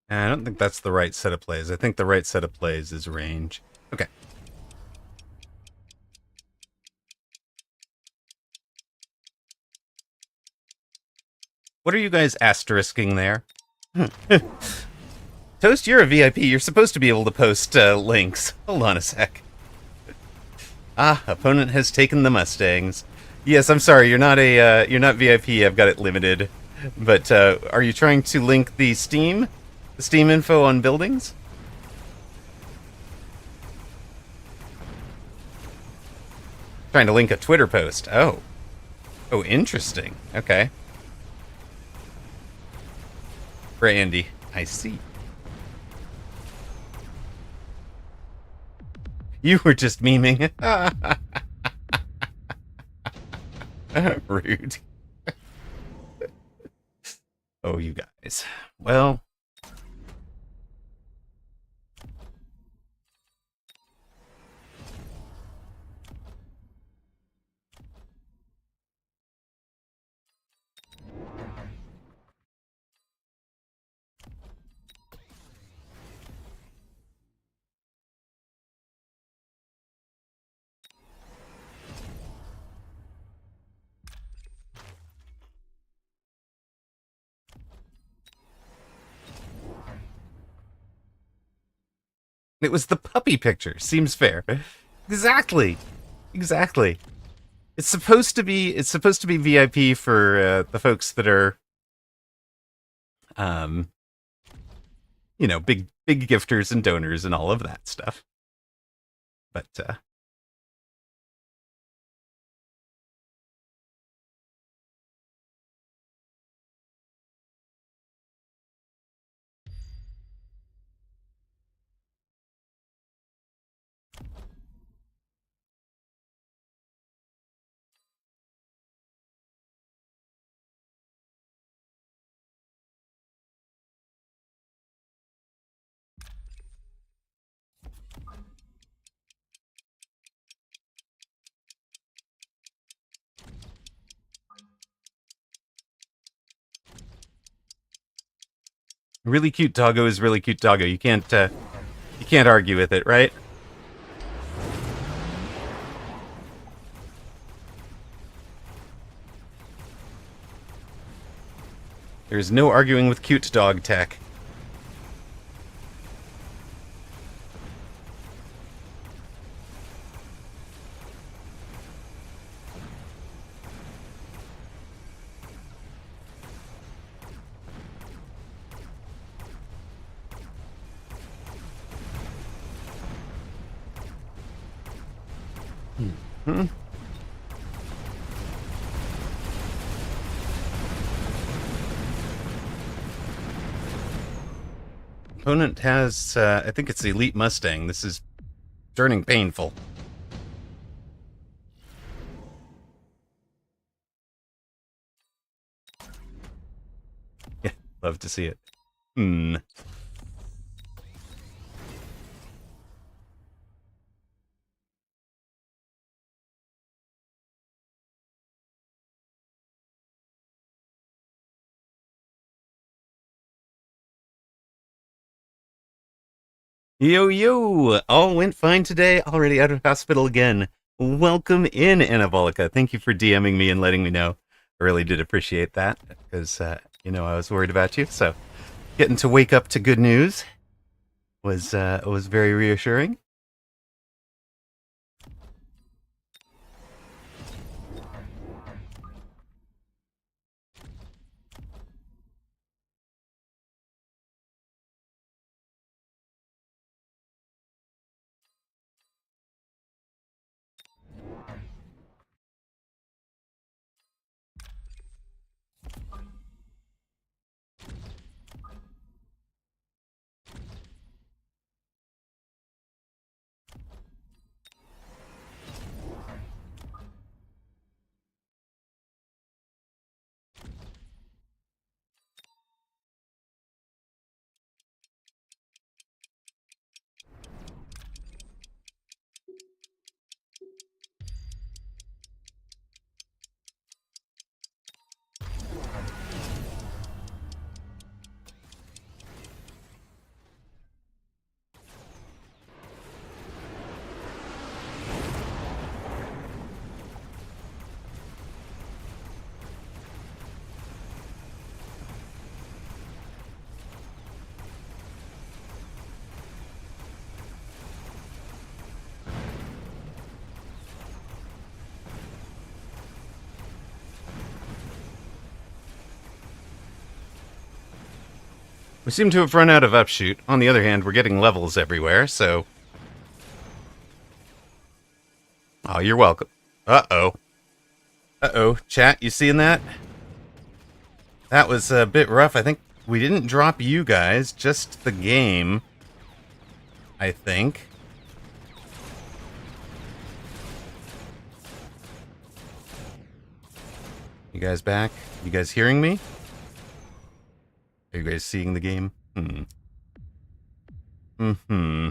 I don't think that's the right set of plays. I think the right set of plays is range. Okay. What are you guys asterisking there? Toast, you're a VIP. You're supposed to be able to post links. Hold on a sec. Opponent has taken the Mustangs. Yes, I'm sorry. You're not VIP. I've got it limited. But are you trying to link the Steam info on buildings? Trying to link a Twitter post. Oh, interesting. Okay. Brandy, I see. You were just memeing. Rude. Oh, you guys. Well, It was the puppy picture. Seems fair. Exactly. Exactly. It's supposed to be. It's supposed to be VIP for the folks that are, um, big gifters and donors and all of that stuff. But really cute doggo is really cute doggo. You can't argue with it, right? There's no arguing with cute dog tech. Hmm. Opponent has, I think it's the Elite Mustang. This is turning painful. Yeah, love to see it. Hmm. Yo, yo! All went fine today. Already out of hospital again. Welcome in, Anabolica. Thank you for DMing me and letting me know. I really did appreciate that because, I was worried about you. So getting to wake up to good news was very reassuring. We seem to have run out of upshoot. On the other hand, we're getting levels everywhere, so... Oh, you're welcome. Uh-oh. Uh-oh. Chat, you seeing that? That was a bit rough. I think we didn't drop you guys, just the game. I think. You guys back? You guys hearing me? Are you guys seeing the game? Mm-hmm.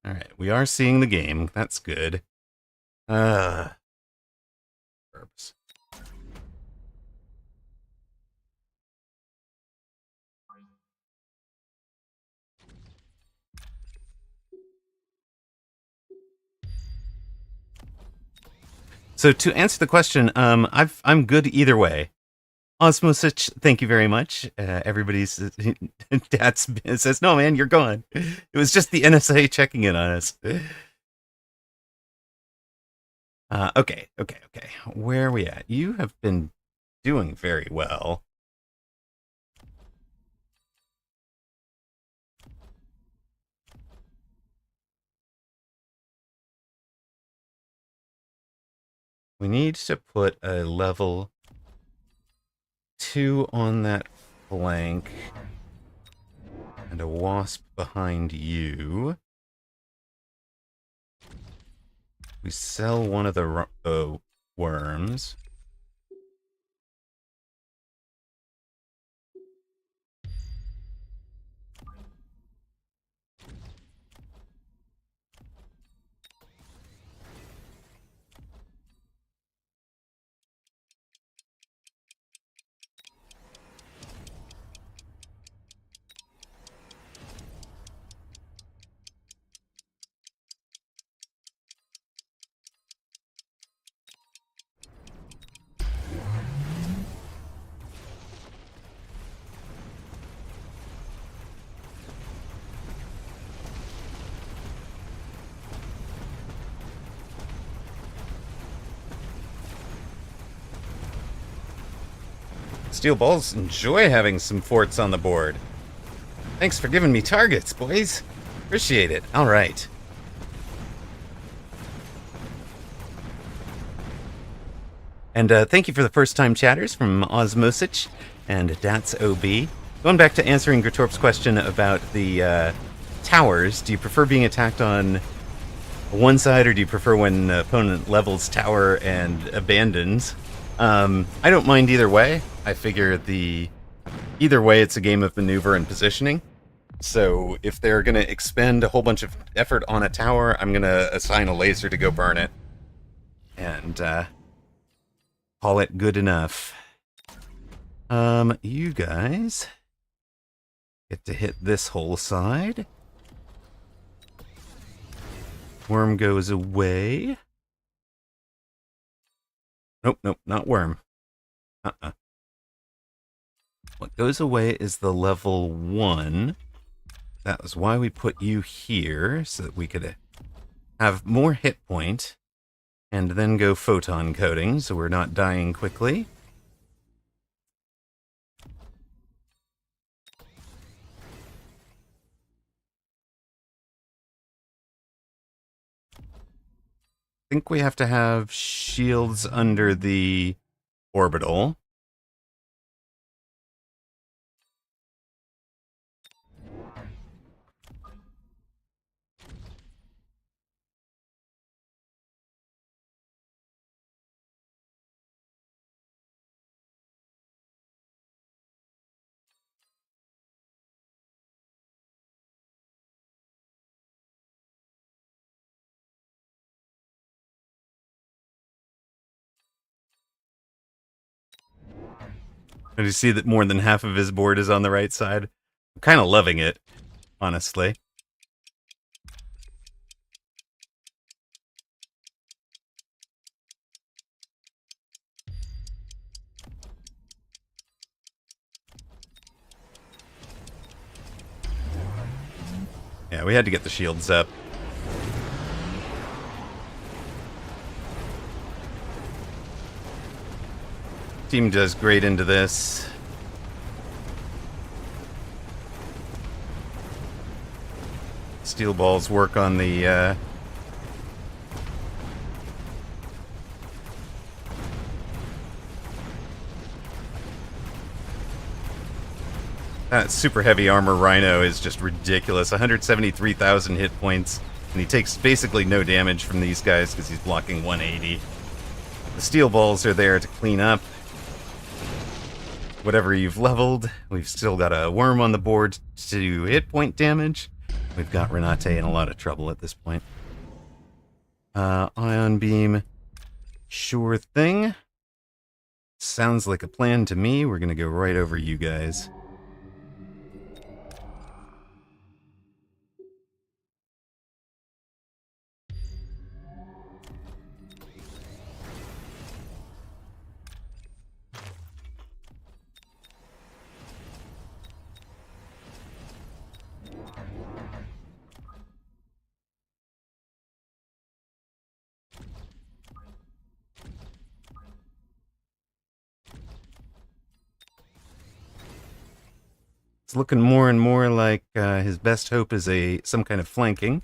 Alright, we are seeing the game. That's good. Herbs. So to answer the question, I'm good either way. Osmosich, thank you very much. Everybody's dad says, "No, man, you're gone." It was just the NSA checking in on us. Okay. Where are we at? You have been doing very well. We need to put a level 2 on that flank and a wasp behind you. We sell one of the worms. Steel balls enjoy having some forts on the board. Thanks for giving me targets, boys. Appreciate it. All right. And thank you for the first-time chatters from Osmosich and Dats OB. Going back to answering Gratorp's question about the towers, do you prefer being attacked on one side, or do you prefer when the opponent levels tower and abandons? I don't mind either way. I figure either way, it's a game of maneuver and positioning. So if they're going to expend a whole bunch of effort on a tower, I'm going to assign a laser to go burn it. And call it good enough. You guys get to hit this whole side. Worm goes away. Nope, not worm. What goes away is the level 1. That was why we put you here, so that we could have more hit point, and then go photon coating, so we're not dying quickly. I think we have to have shields under the orbital. And you see that more than half of his board is on the right side. I'm kind of loving it, honestly. Yeah, we had to get the shields up. Team does great into this. Steel balls work on the that super heavy armor rhino is just ridiculous. 173,000 hit points, and he takes basically no damage from these guys because he's blocking 180. The steel balls are there to clean up whatever you've leveled. We've still got a worm on the board to do hit point damage. We've got Renate in a lot of trouble at this point. Ion beam, sure thing. Sounds like a plan to me. We're gonna go right over you guys. It's looking more and more like his best hope is some kind of flanking.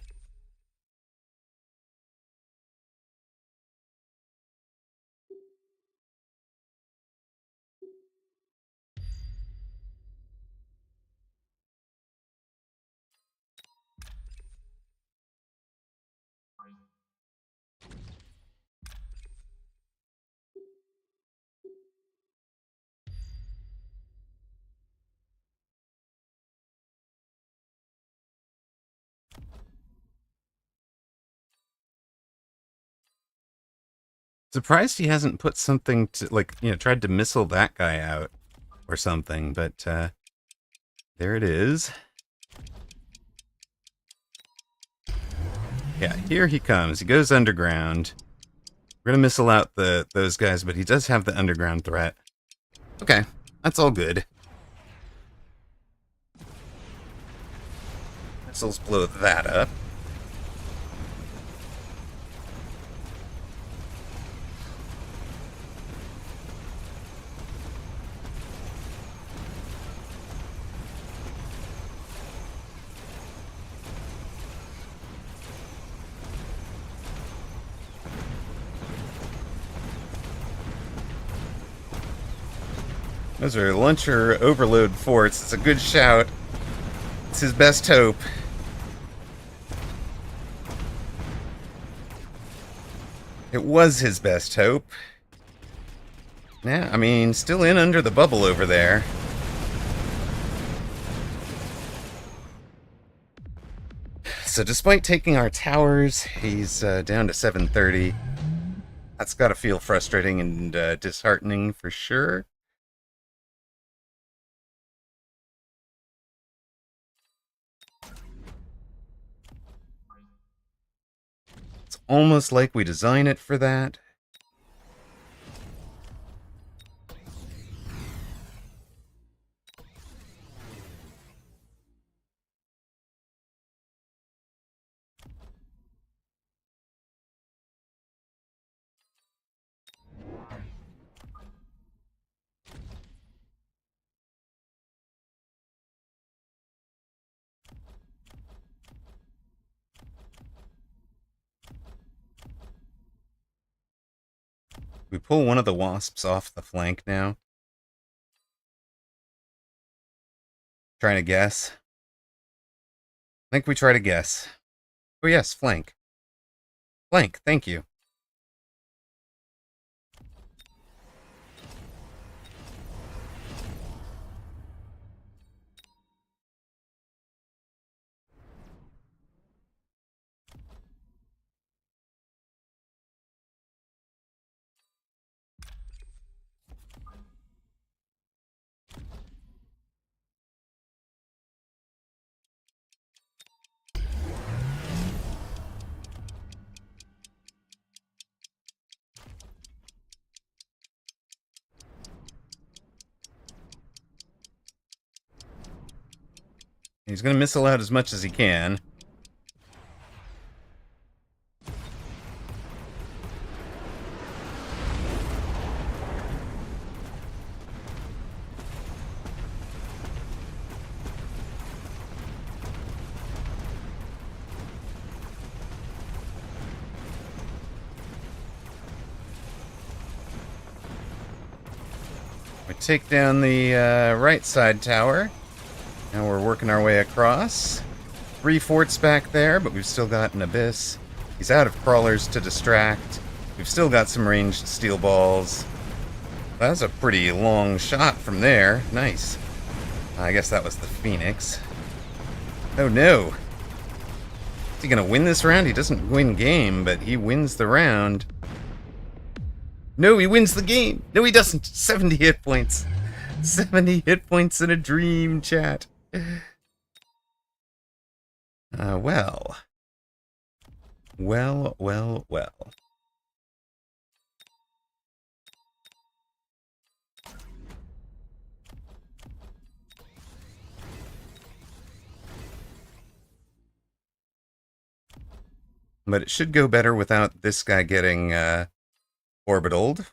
Surprised he hasn't put something to, like, tried to missile that guy out or something, but there it is. Yeah, here he comes. He goes underground. We're gonna missile out those guys, but he does have the underground threat. Okay, that's all good. Missiles blow that up. Those are launcher overload forts. It's a good shout. It's his best hope. It was his best hope. Yeah, I mean, still in under the bubble over there. So despite taking our towers, he's down to 730. That's got to feel frustrating and disheartening for sure. It's almost like we design it for that. We pull one of the wasps off the flank now. Trying to guess. I think we try to guess. Oh yes, flank. Flank, thank you. He's going to missile out as much as he can. We take down the right side tower. Now we're working our way across. 3 forts back there, but we've still got an abyss. He's out of crawlers to distract. We've still got some ranged steel balls. That's a pretty long shot from there. Nice. I guess that was the Phoenix. Oh no. Is he gonna win this round? He doesn't win game, but he wins the round. No, he wins the game. No, he doesn't. 70 hit points. 70 hit points in a dream, chat. Well. Well, well, well. But it should go better without this guy getting orbitaled.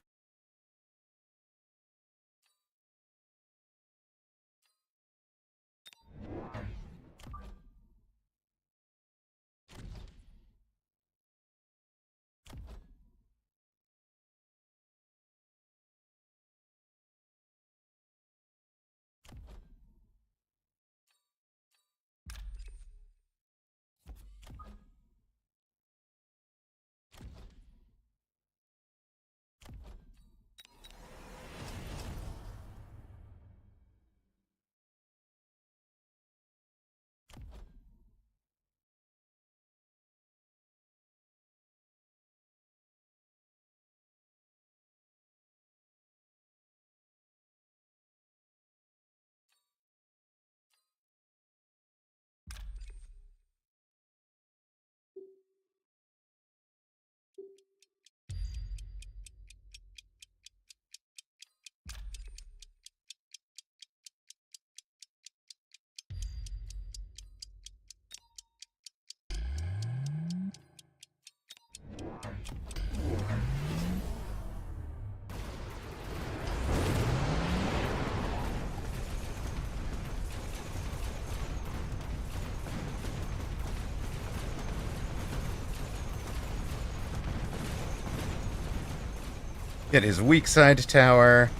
Get his weak side tower.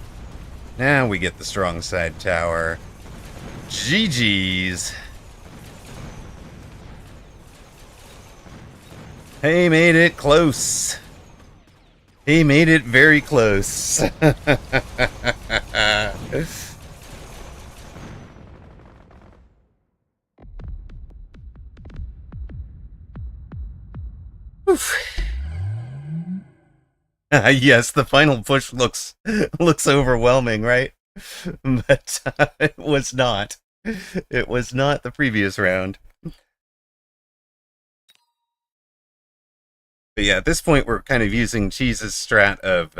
Now we get the strong side tower. GG's. He made it close. He made it very close. Yes, the final push looks overwhelming, right? But it was not. It was not the previous round. But yeah, at this point, we're kind of using Cheese's strat of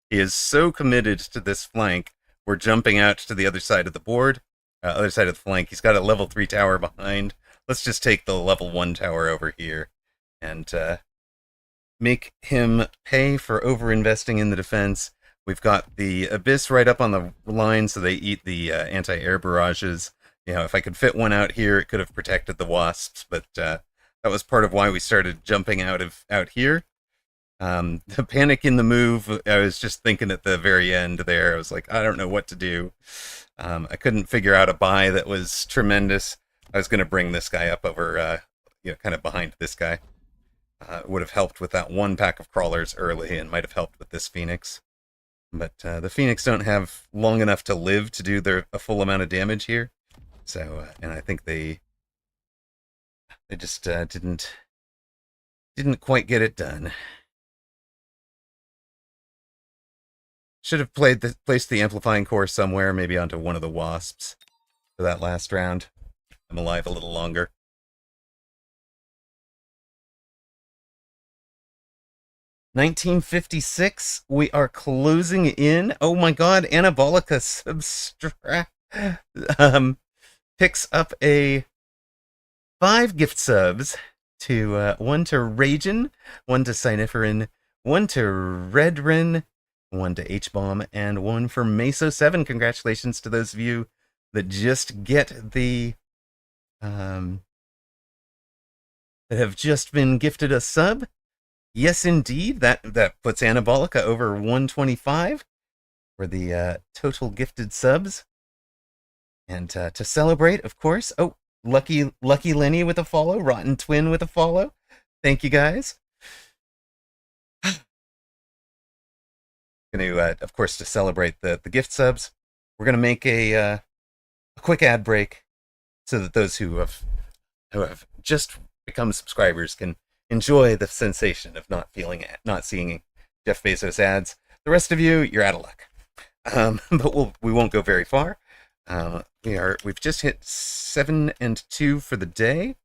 he is so committed to this flank, we're jumping out to the other side of the board, other side of the flank. He's got a level 3 tower behind. Let's just take the level 1 tower over here and make him pay for overinvesting in the defense. We've got the Abyss right up on the line, so they eat the anti-air barrages. You know, if I could fit one out here, it could have protected the Wasps, but that was part of why we started jumping out here. The panic in the move, I was just thinking at the very end there, I was like, I don't know what to do. I couldn't figure out a buy that was tremendous. I was going to bring this guy up over, kind of behind this guy. Would have helped with that one pack of crawlers early and might have helped with this Phoenix. But the Phoenix don't have long enough to live to do a full amount of damage here. So, and I think they just didn't quite get it done. Should have placed the amplifying core somewhere, maybe onto one of the Wasps for that last round. I'm alive a little longer. $19.56. We are closing in. Oh my God! Anabolica subtract picks up a 5 gift subs to one to Ragin, one to Cyniferin, one to Redrin, one to H-Bomb, and one for Meso7. Congratulations to those of you that just get the that have just been gifted a sub. Yes, indeed. That puts Anabolica over 125 for the total gifted subs. And to celebrate, of course, Lucky Lenny with a follow, Rotten Twin with a follow. Thank you, guys. Going to, of course, to celebrate the gift subs, we're going to make a quick ad break so that those who have just become subscribers can enjoy the sensation of not seeing Jeff Bezos ads. The rest of you, you're out of luck. But we won't go very far. We've just hit 7 and 2 for the day,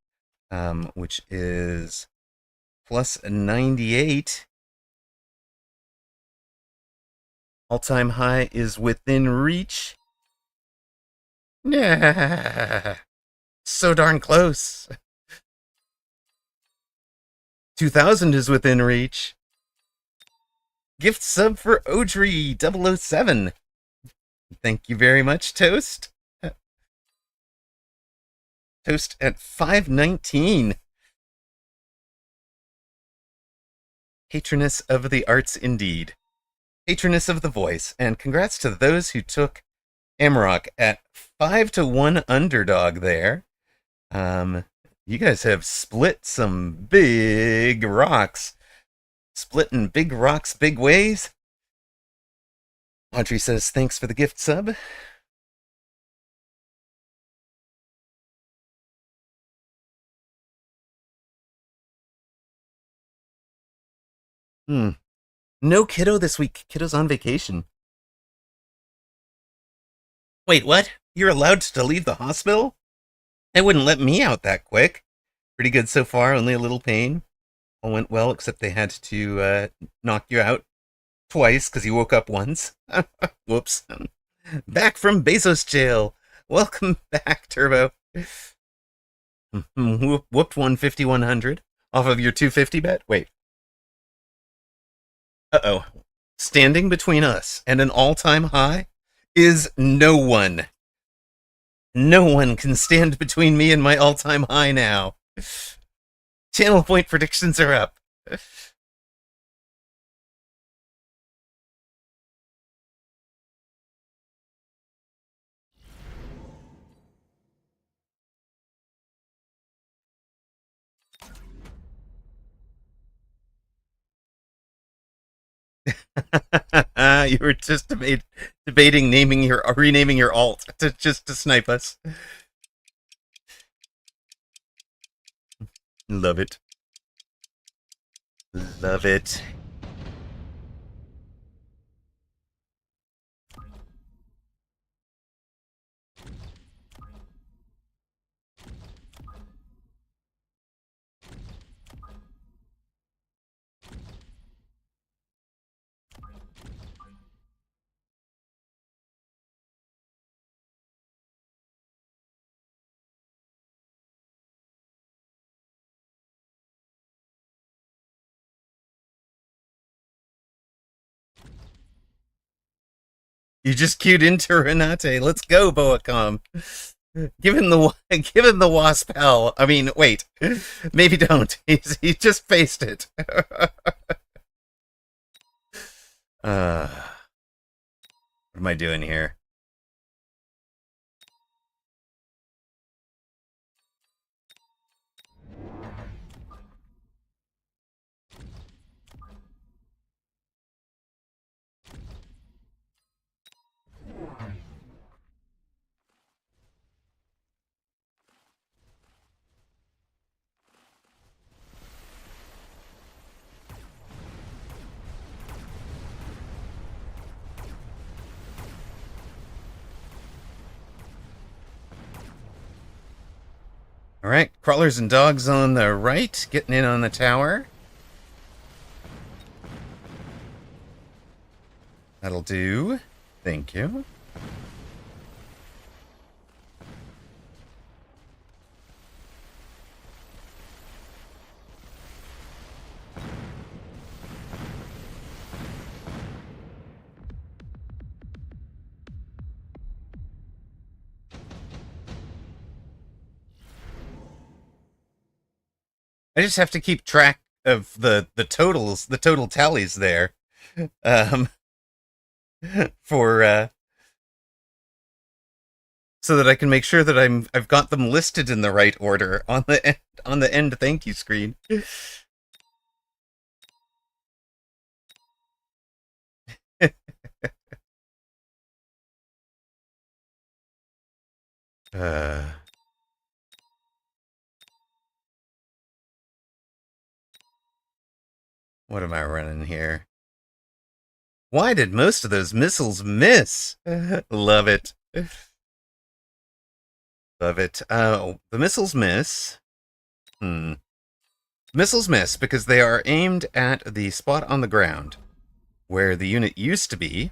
which is plus 98. All-time high is within reach. Yeah, so darn close. 2000 is within reach. Gift sub for Odri 007. Thank you very much, Toast. Toast at 519. Patroness of the arts indeed. Patroness of the voice. And congrats to those who took Amarok at 5-1 underdog there. You guys have split some big rocks. Splitting big rocks big ways. Audrey says, thanks for the gift sub. No kiddo this week. Kiddo's on vacation. Wait, what? You're allowed to leave the hospital? They wouldn't let me out that quick. Pretty good so far, only a little pain. All went well, except they had to knock you out twice because you woke up once. Whoops. Back from Bezos jail. Welcome back, Turbo. Whooped 150-100 off of your 250 bet? Wait. Uh-oh. Standing between us and an all-time high is no one. No one can stand between me and my all-time high now. Channel point predictions are up. You were just debating renaming your alt to snipe us. Love it. Love it. You just queued into Renate. Let's go, Boacom. Give him the wasp hell. I mean, wait, maybe don't. He just faced it. What am I doing here? All right, crawlers and dogs on the right, getting in on the tower. That'll do. Thank you. I just have to keep track of the totals, the total tallies there, um, for so that I can make sure that I've got them listed in the right order on the end thank you screen. uh, what am I running here? Why did most of those missiles miss? Love it. Love it. Oh, the missiles miss. Missiles miss because they are aimed at the spot on the ground where the unit used to be,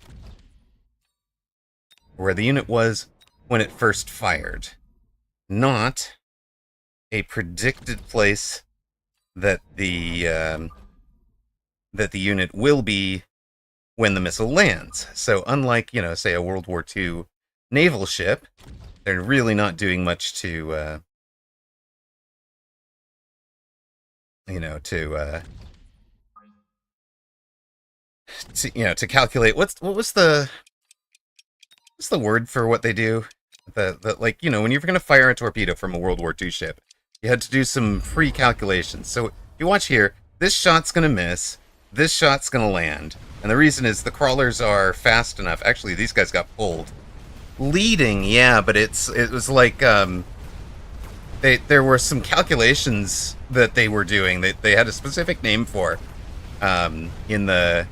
where the unit was when it first fired, not a predicted place that the unit will be when the missile lands. So unlike, say a World War II naval ship, they're really not doing much to to calculate what's the word for what they do? Like, when you're going to fire a torpedo from a World War II ship, you had to do some pre-calculations. So you watch here, this shot's going to miss, this shot's going to land. And the reason is the crawlers are fast enough. Actually, these guys got pulled. Leading, yeah, but it was like there were some calculations that they were doing that they had a specific name for in the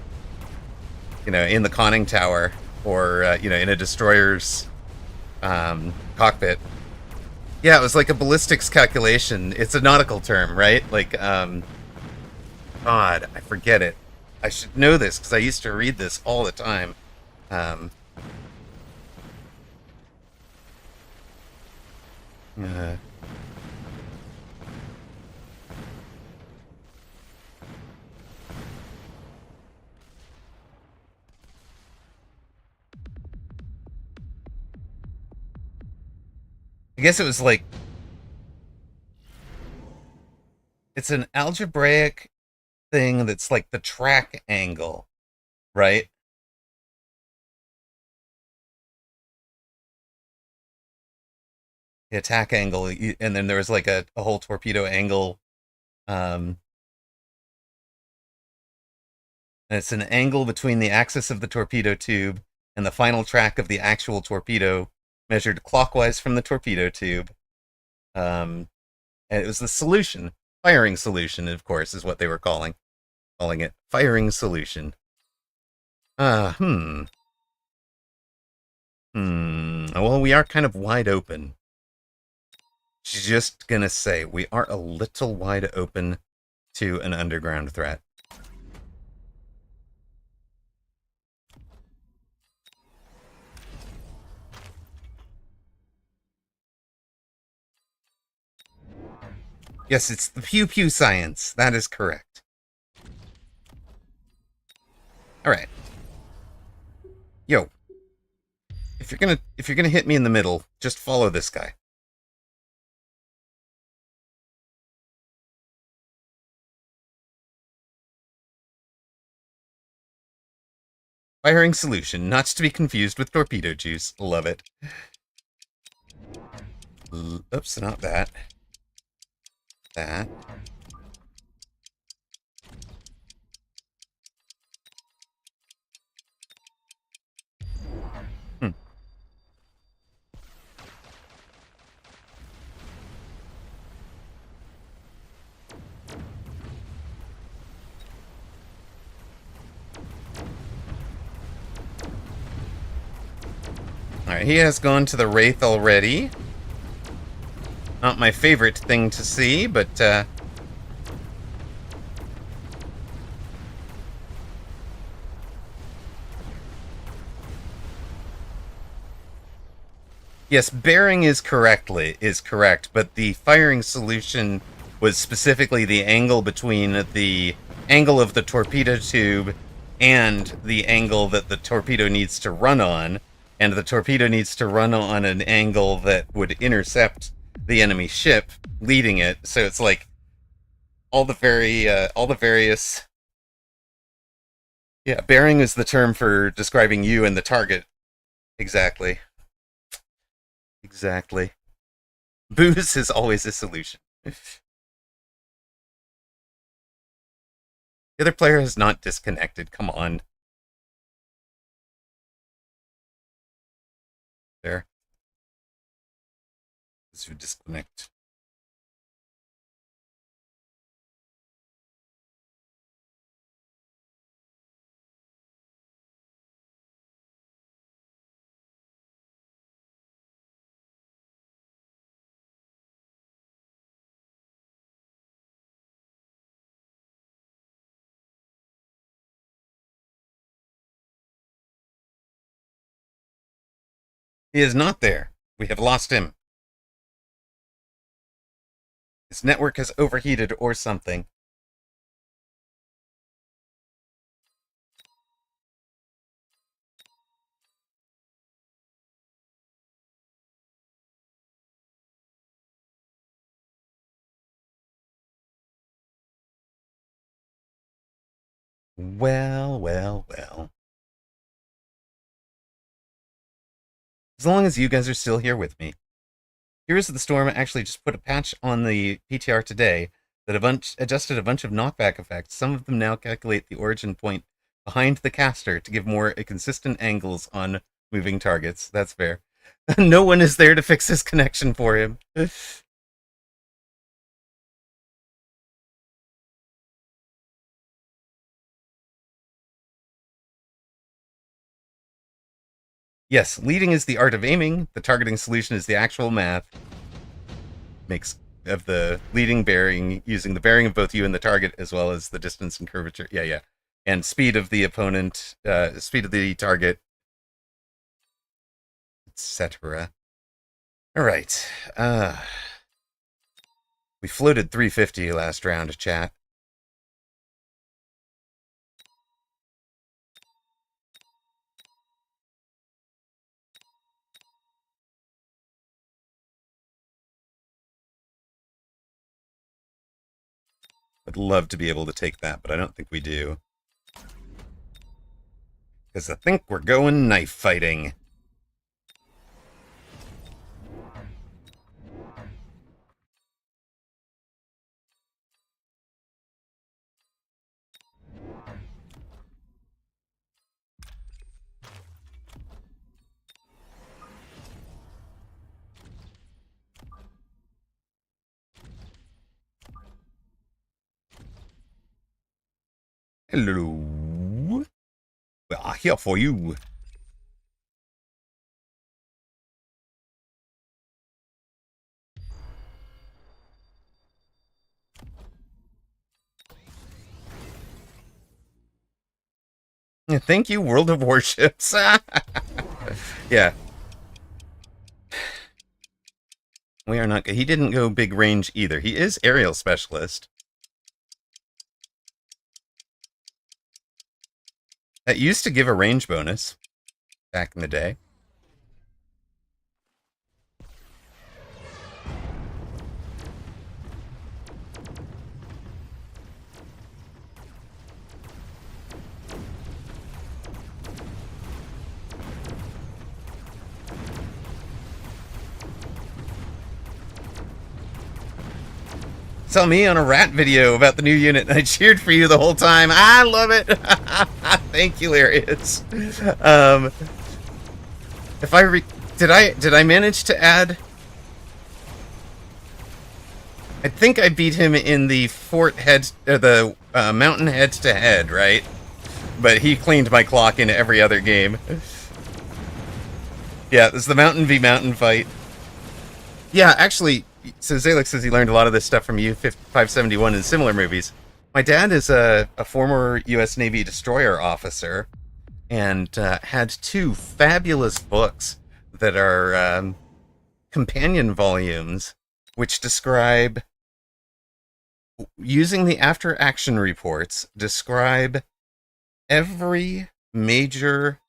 in the conning tower, or in a destroyer's cockpit. Yeah, it was like a ballistics calculation. It's a nautical term, right? Like, God, I forget it. I should know this because I used to read this all the time. Uh, I guess it was like, it's an algebraic thing that's like the track angle, right? The attack angle, and then there was like a whole torpedo angle. Um, And it's an angle between the axis of the torpedo tube and the final track of the actual torpedo, measured clockwise from the torpedo tube. And it was the solution. Firing solution, of course, is what they were calling it. Firing solution. Ah, Well, we are kind of wide open. Just gonna say, we are a little wide open to an underground threat. Yes, it's the pew pew science. That is correct. All right. Yo, if you're gonna hit me in the middle, just follow this guy. Firing solution, not to be confused with torpedo juice. Love it. Oops, not that. That. Hmm. Alright, he has gone to the Wraith already. Not my favorite thing to see, but, yes, bearing is correct, but the firing solution was specifically the angle between the angle of the torpedo tube and the angle that the torpedo needs to run on, and the torpedo needs to run on an angle that would intercept the enemy ship leading it. So it's like all the various. Yeah, bearing is the term for describing you and the target. Exactly. Exactly. Booze is always a solution. The other player has not disconnected. Come on. There. This would disconnect. He is not there. We have lost him. His network has overheated or something. Well, well, well. As long as you guys are still here with me. Heroes of the Storm actually just put a patch on the PTR today that adjusted a bunch of knockback effects. Some of them now calculate the origin point behind the caster to give more consistent angles on moving targets. That's fair. No one is there to fix his connection for him. Yes, leading is the art of aiming. The targeting solution is the actual math. Makes of the leading bearing using the bearing of both you and the target, as well as the distance and curvature. Yeah. And speed of the opponent, speed of the target, etc. All right. We floated 350 last round, chat. I'd love to be able to take that, but I don't think we do. Because I think we're going knife fighting. Hello. We are here for you. Thank you, World of Warships. Yeah. We are not. He didn't go big range either. He is aerial specialist. That used to give a range bonus back in the day. Saw me on a rat video about the new unit, and I cheered for you the whole time. I love it. Thank you, Larius. If I did I manage to add? I think I beat him in the the mountain head to head, right? But he cleaned my clock in every other game. Yeah, this is the mountain v mountain fight. Yeah, actually, so Zalek says he learned a lot of this stuff from U-571 and similar movies. My dad is a former U.S. Navy destroyer officer and had two fabulous books that are companion volumes which describe, using the after-action reports, describe every major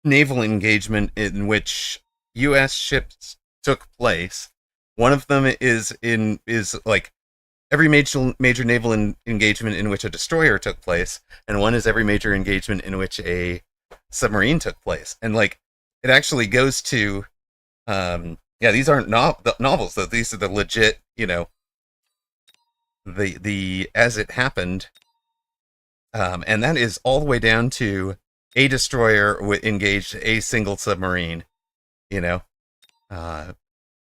naval engagement in which U.S. ships took place. One of them is like every major naval engagement in which a destroyer took place, and one is every major engagement in which a submarine took place. And like, it actually goes to, yeah, these aren't novels though. These are the legit, the as it happened, and that is all the way down to a destroyer engaged a single submarine, you know, uh,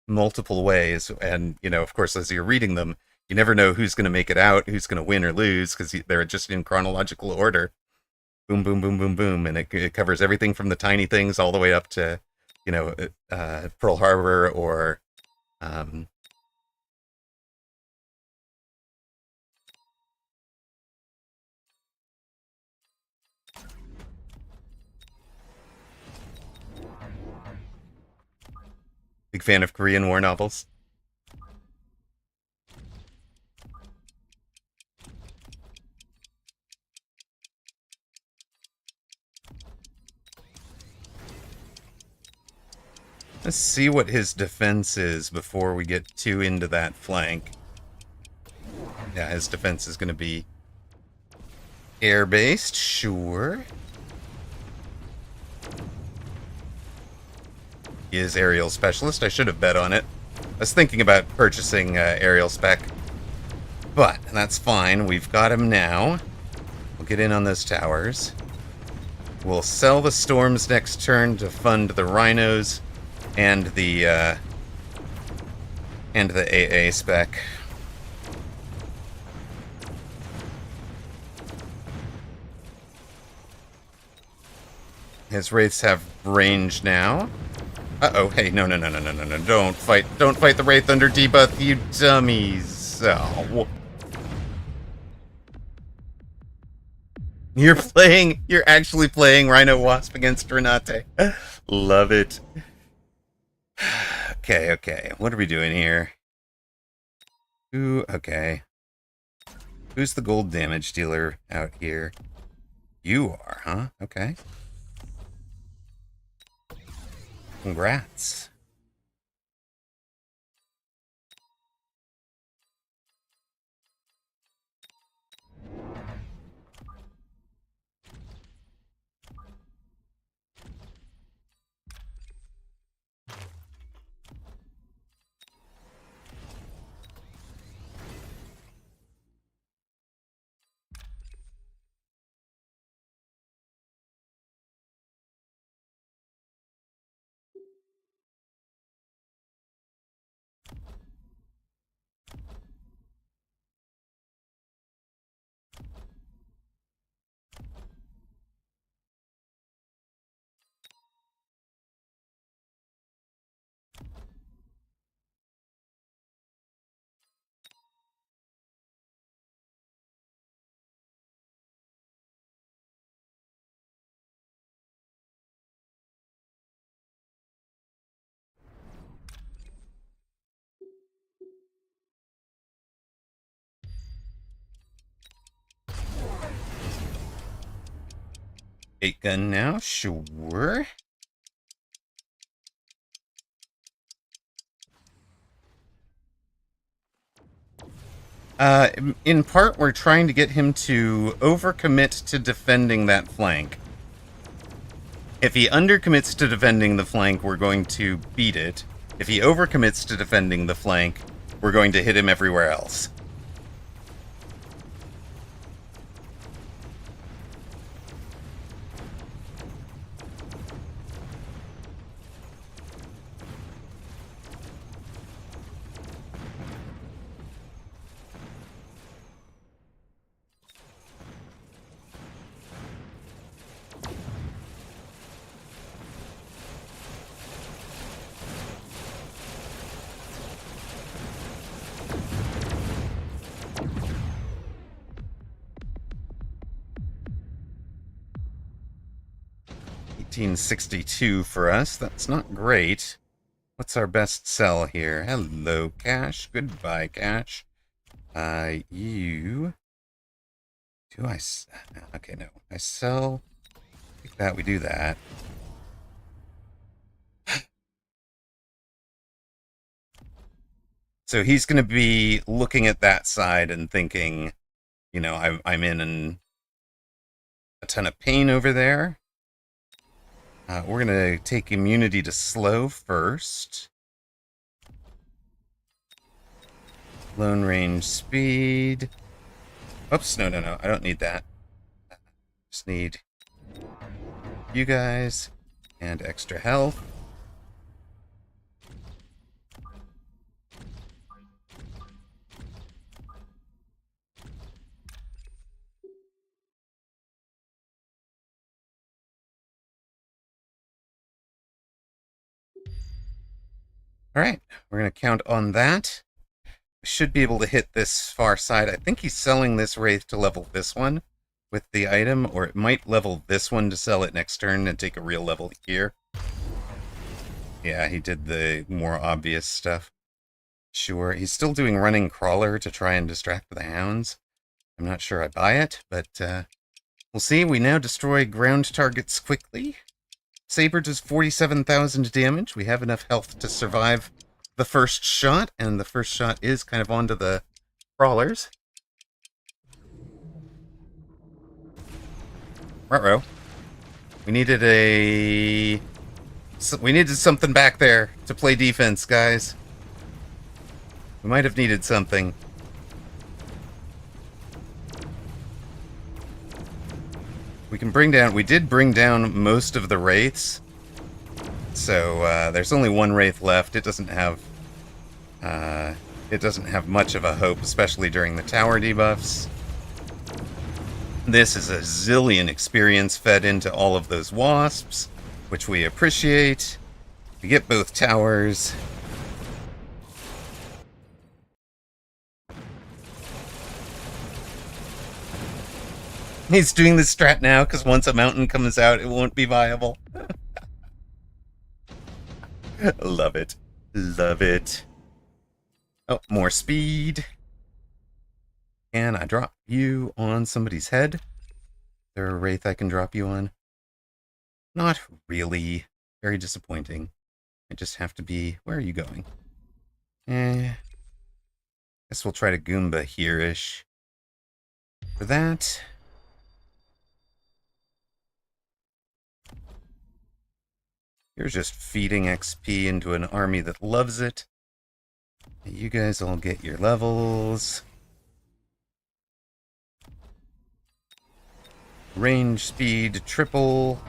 multiple ways. And, of course, as you're reading them, you never know who's going to make it out, who's going to win or lose, because they're just in chronological order. Boom, boom, boom, boom, boom. And it covers everything from the tiny things all the way up to, Pearl Harbor or, big fan of Korean War novels. Let's see what his defense is before we get too into that flank. Yeah, his defense is going to be air-based, sure. He is aerial specialist. I should have bet on it. I was thinking about purchasing aerial spec, but that's fine. We've got him now. We'll get in on those towers. We'll sell the storms next turn to fund the rhinos and the AA spec. His wraiths have range now. Uh-oh, hey, no. Don't fight the wraith under debuff, you dummies. Oh. You're actually playing Rhino Wasp against Renate. Love it. Okay. What are we doing here? Okay. Who's the gold damage dealer out here? You are, huh? Okay. Congrats. 8 gun now, sure. In part, we're trying to get him to overcommit to defending that flank. If he undercommits to defending the flank, we're going to beat it. If he overcommits to defending the flank, we're going to hit him everywhere else. $18.62 for us. That's not great. What's our best sell here? Hello, Cash. Goodbye, Cash. You... Do I... Okay, no. I sell... Like that, we do that. So he's going to be looking at that side and thinking, you know, I'm in a ton of pain over there. We're going to take immunity to slow first. Lone range speed. Oops, no. I don't need that. Just need you guys and extra health. All right, we're going to count on that. We should be able to hit this far side. I think he's selling this Wraith to level this one with the item, or it might level this one to sell it next turn and take a real level here. Yeah, he did the more obvious stuff. Sure, he's still doing running crawler to try and distract the hounds. I'm not sure I buy it, but we'll see. We now destroy ground targets quickly. Saber does 47,000 damage. We have enough health to survive the first shot, and the first shot is kind of onto the crawlers. Ruh-roh. We needed something back there to play defense, guys. We might have needed something. We can bring down... We did bring down most of the Wraiths. So, there's only one Wraith left. It doesn't have much of a hope, especially during the tower debuffs. This is a zillion experience fed into all of those wasps, which we appreciate. We get both towers. He's doing the strat now, because once a mountain comes out, it won't be viable. Love it. Love it. Oh, more speed. Can I drop you on somebody's head? Is there a Wraith I can drop you on? Not really. Very disappointing. I just have to be... Where are you going? Guess we'll try to Goomba here-ish. For that... You're just feeding XP into an army that loves it. You guys all get your levels. Range speed triple.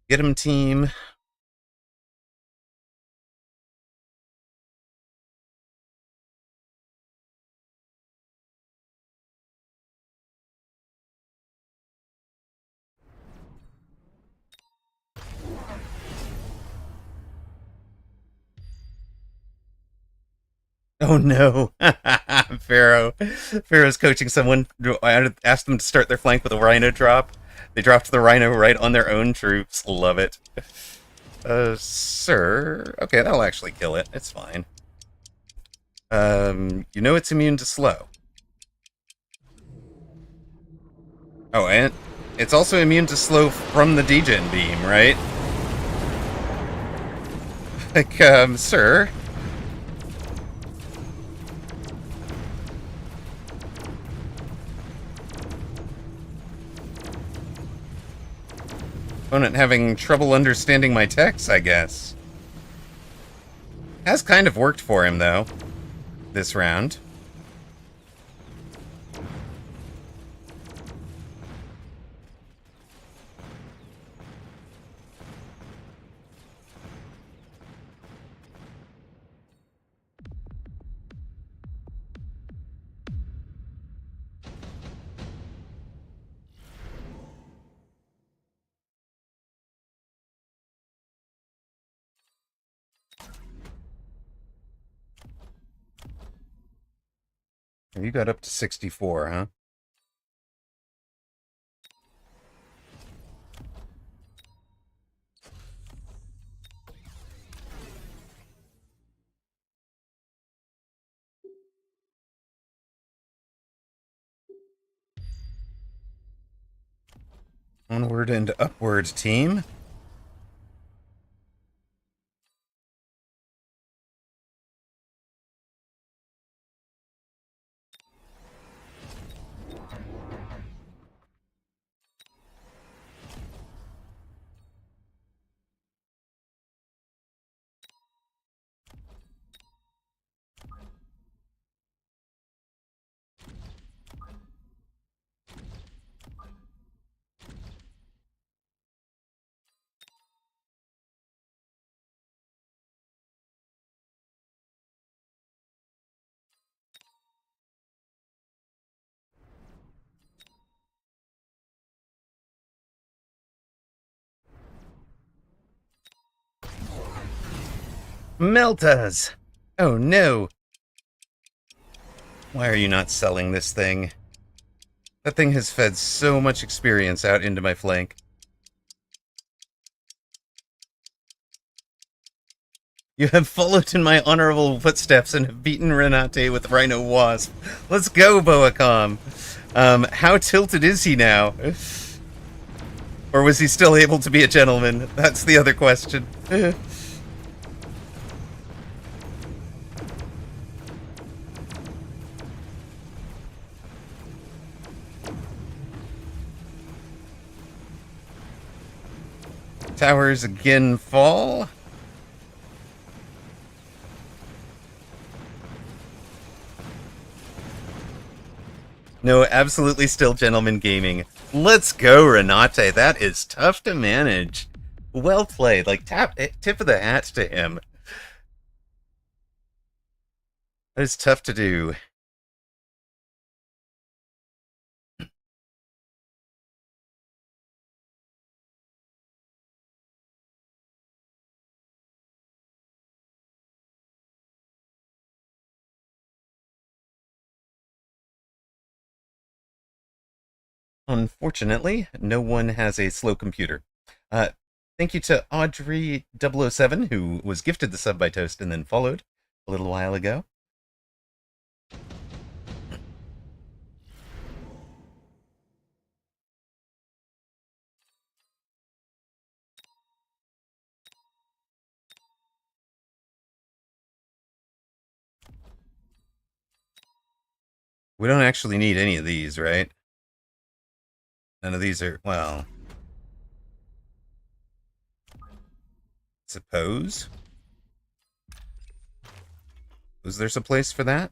Get him, team. Oh no. Pharaoh. Pharaoh's coaching someone. I asked them to start their flank with a rhino drop. They dropped the rhino right on their own troops. Love it. Sir. Okay, that'll actually kill it. It's fine. You know it's immune to slow. Oh, and it's also immune to slow from the degen beam, right? Like, sir. Opponent having trouble understanding my text, I guess. Has kind of worked for him, though, this round. You got up to 64, huh? Onward and upward, team. Meltas! Oh no! Why are you not selling this thing? That thing has fed so much experience out into my flank. You have followed in my honorable footsteps and have beaten Renate with Rhino Wasp. Let's go, Boacom! How tilted is he now? Or was he still able to be a gentleman? That's the other question. Towers again fall. No, absolutely still gentleman gaming. Let's go, Renate. That is tough to manage. Well played. Like, tip of the hat to him. That is tough to do. Unfortunately, no one has a slow computer. Uh, Thank you to Audrey007, who was gifted the sub by Toast and then followed a little while ago. We don't actually need any of these, right? None of these are, well... Suppose? Was there a place for that?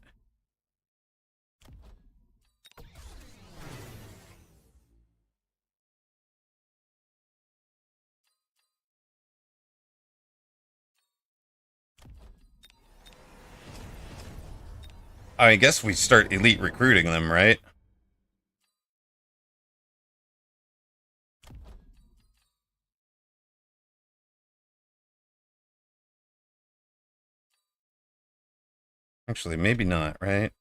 I guess we start elite recruiting them, right? Actually, maybe not, right?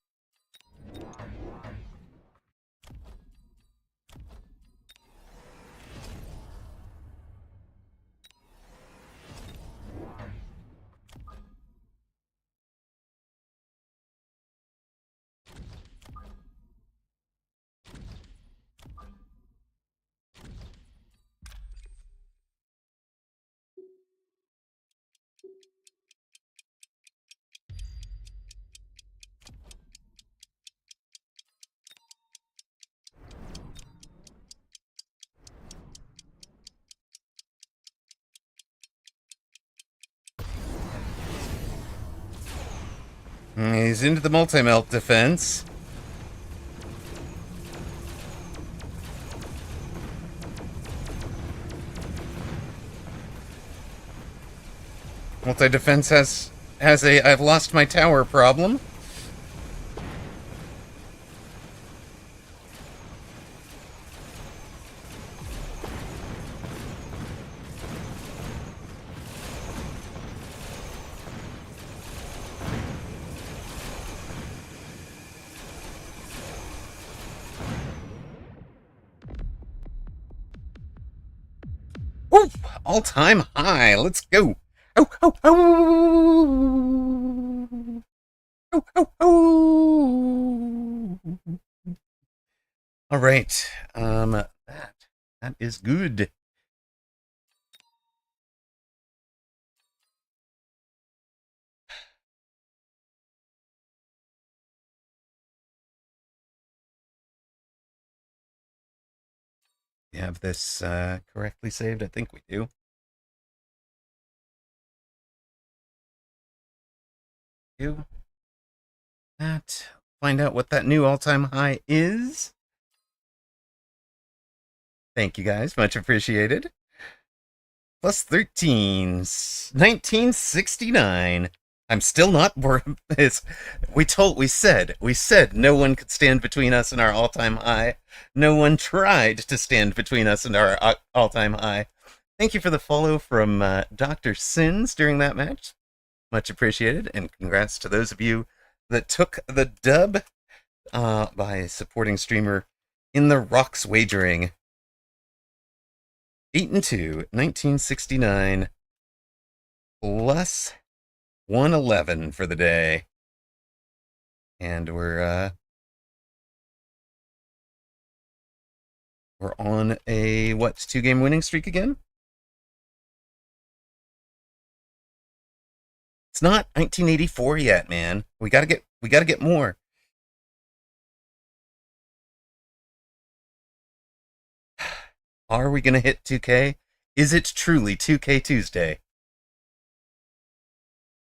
He's into the multi-melt defense. Multi-defense has a I've lost my tower problem. Woo! All-time high. Let's go. Oh, oh, oh. Oh, oh, oh. All right. That is good. We have this correctly saved. I think we do. Do that. Find out what that new all-time high is. Thank you guys. Much appreciated. Plus 13. 1969. I'm still not we said no one could stand between us and our all-time high. No one tried to stand between us and our all-time high. Thank you for the follow from Dr. Sins during that match. Much appreciated, and congrats to those of you that took the dub by supporting streamer in the Rocks wagering. 8-2, 1969, plus 111 for the day. And we're on a, what, 2-game winning streak again? It's not 1984 yet, man. We gotta get more. Are we gonna hit 2K? Is it truly 2K Tuesday?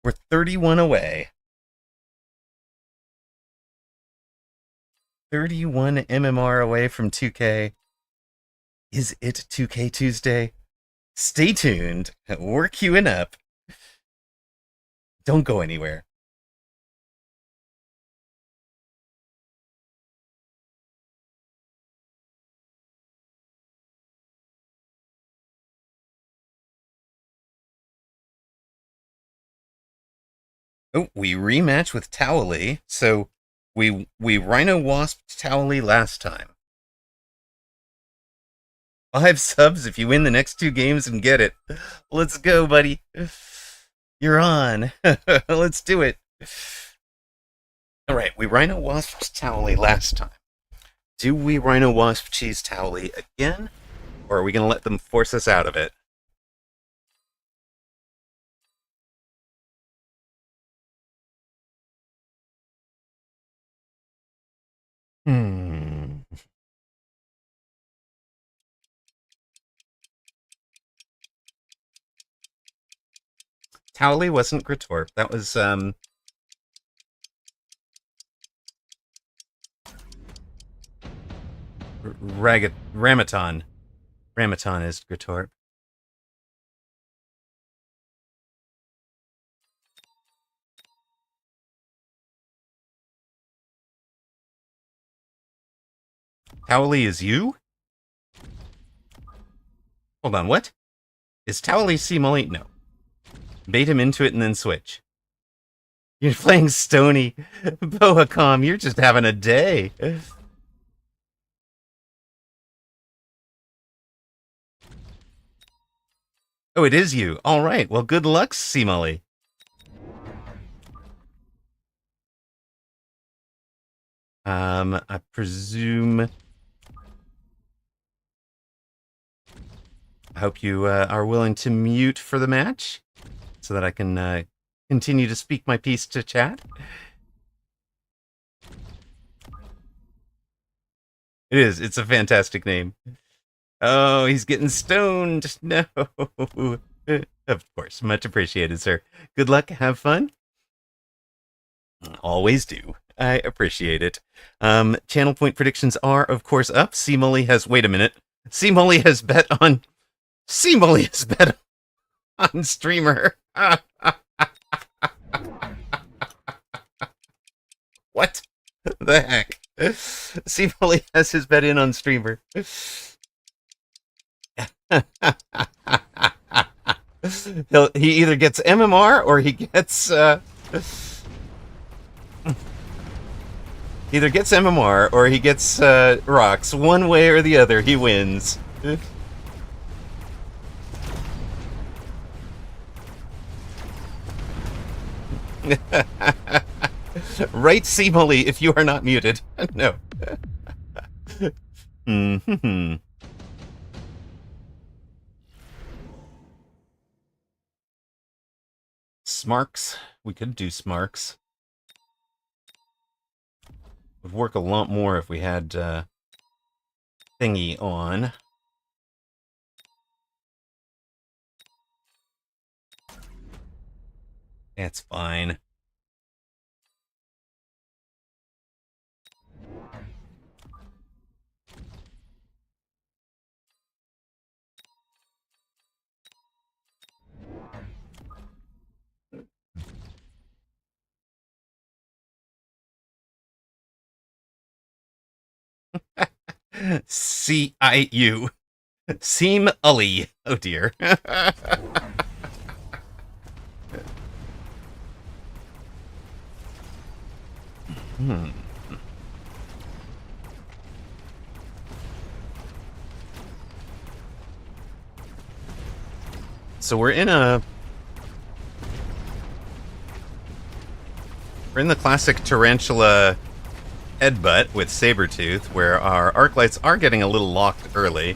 We're 31 away. 31 MMR away from 2K. Is it 2K Tuesday? Stay tuned. We're queuing up. Don't go anywhere. Oh, we rematch with Towley. So we Rhino Wasped Towley last time. 5 subs if you win the next 2 games and get it. Let's go, buddy. You're on. Let's do it. All right, we Rhino Wasped Towley last time. Do we Rhino Wasp Cheese Towley again? Or are we going to let them force us out of it? Towley wasn't Gritorp. That was Ramaton. Ramaton is Gritorp. Towley is you? Hold on, what? Is Towley C-Molly? No. Bait him into it and then switch. You're playing Stony. Boacom, you're just having a day. Oh, it is you. All right. Well, good luck, C-Molly. I presume... I hope you are willing to mute for the match so that I can continue to speak my piece to chat. It is. It's a fantastic name. Oh, he's getting stoned. No. Of course. Much appreciated, sir. Good luck. Have fun. Always do. I appreciate it. Channel point predictions are, of course, up. C Mully has. Wait a minute. C Mully has bet on. C Mully has bet on streamer. What the heck? C Mully has his bet in on streamer. He either gets MMR or he gets either gets MMR or he gets rocks. One way or the other, he wins. Right, C Mully, if you are not muted. No. Mm-hmm. Smarks. We could do Smarks. Would work a lot more if we had thingy on. That's fine. C-I-U. Seem Ully. Oh dear. Hmm. So we're in the classic tarantula headbutt with Sabretooth, where our arc lights are getting a little locked early.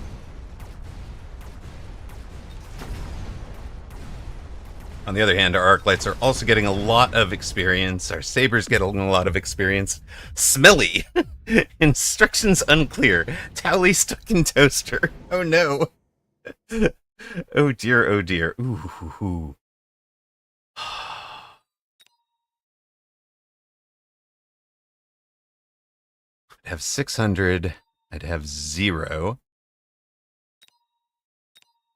On the other hand, our arc lights are also getting a lot of experience. Our sabers getting a lot of experience. Smelly. Instructions unclear. Towley stuck in toaster. Oh no. Oh dear, oh dear. Ooh. I'd have 600. I'd have 0.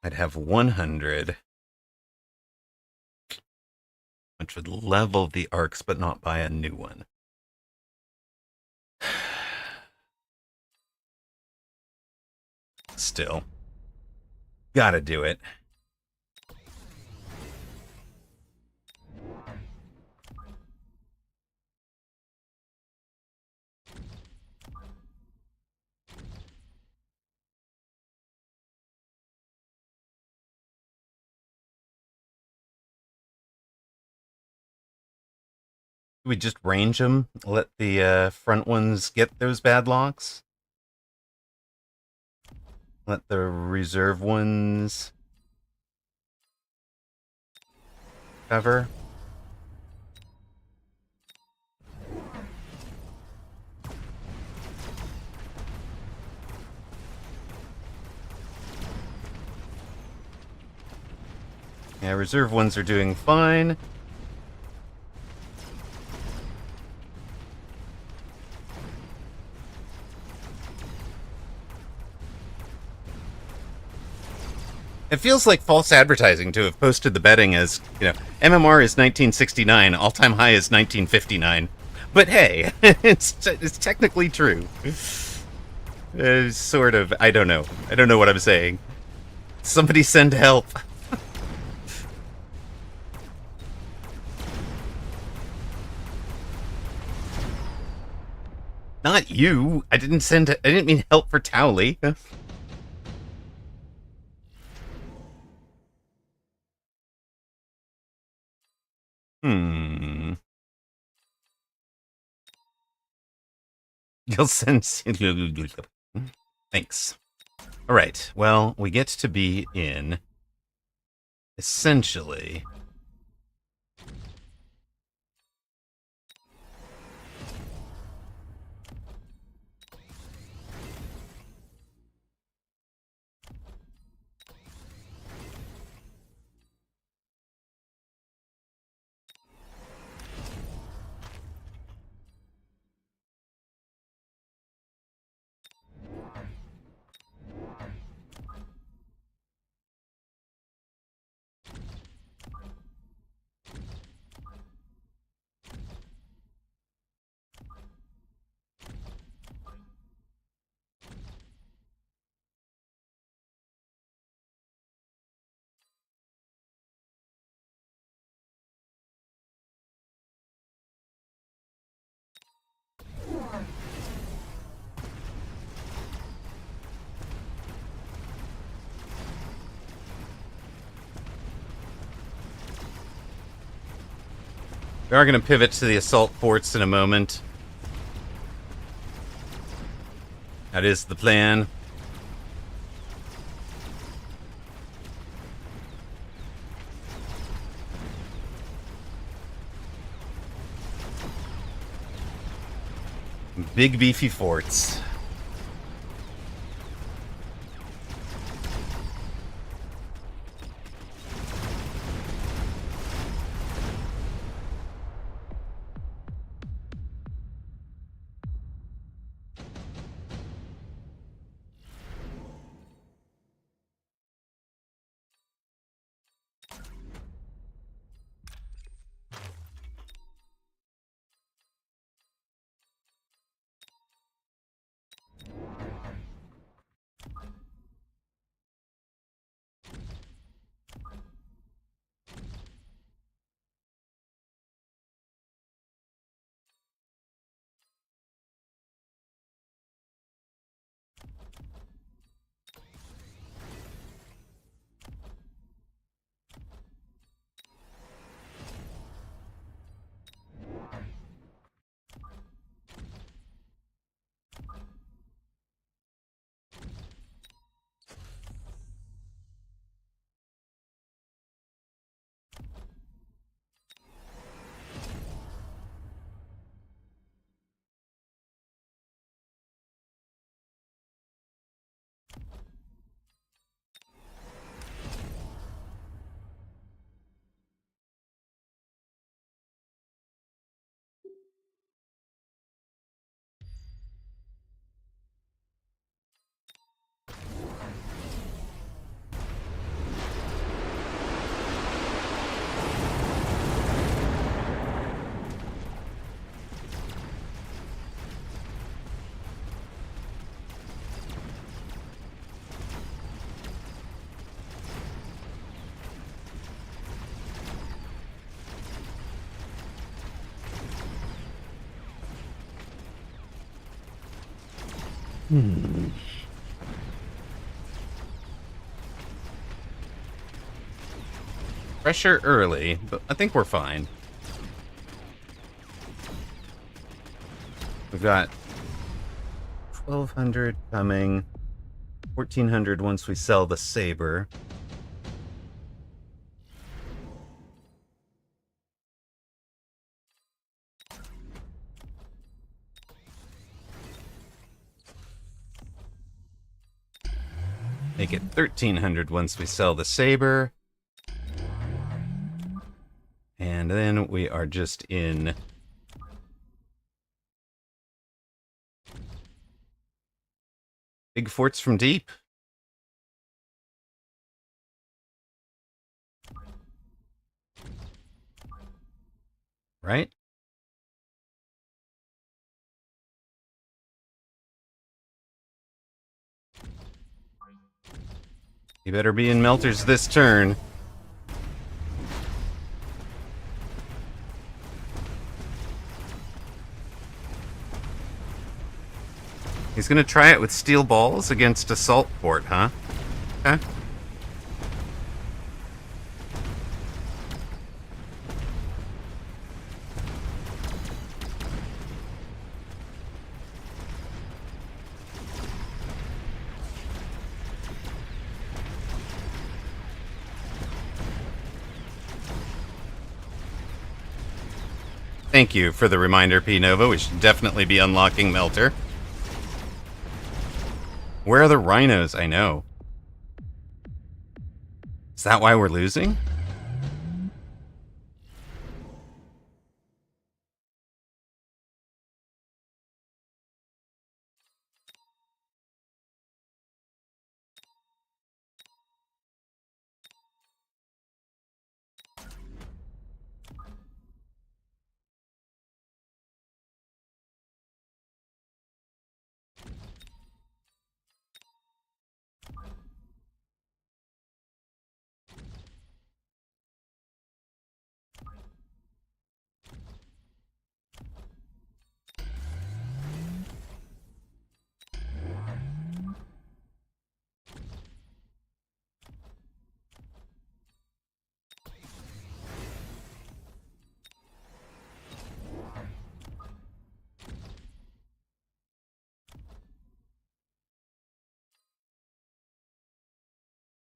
I'd have 100. Which would level the arcs, but not buy a new one. Still. Gotta do it. We just range them, let the front ones get those bad locks. Let the reserve ones cover. Yeah, reserve ones are doing fine. It feels like false advertising to have posted the betting as, MMR is 1969, all-time high is 1959. But hey, it's technically true. Sort of. I don't know. I don't know what I'm saying. Somebody send help. Not you. I didn't mean help for Towley. You'll send. Thanks. All right. Well, we get to be in essentially We are going to pivot to the assault forts in a moment. That is the plan. Big beefy forts. Pressure early, but I think we're fine. We've got 1,200 coming, 1,400 once we sell the Saber. Make it 1,300 once we sell the Saber. And then we are just in big forts from deep. Right? You better be in melters this turn. He's gonna try it with steel balls against assault fort, huh? Okay. Thank you for the reminder, P. Nova. We should definitely be unlocking Melter. Where are the rhinos? I know. Is that why we're losing?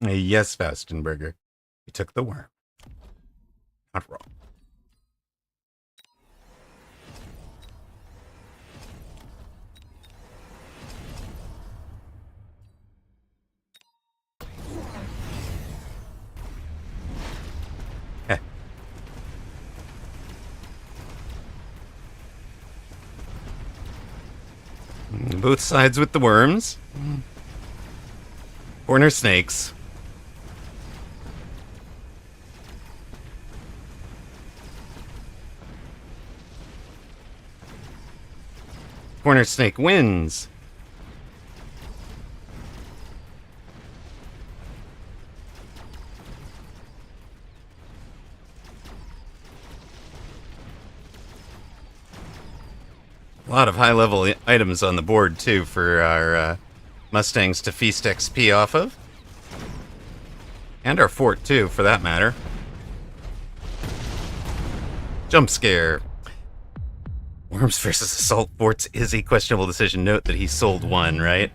Yes, Fastenberger. You took the worm. Not wrong. Heh. Both sides with the worms. Corner snakes. Corner snake wins. A lot of high-level items on the board, too, for our Mustangs to feast XP off of. And our fort, too, for that matter. Jump scare. Worms versus Assault Forts is a questionable decision. Note that he sold one, right?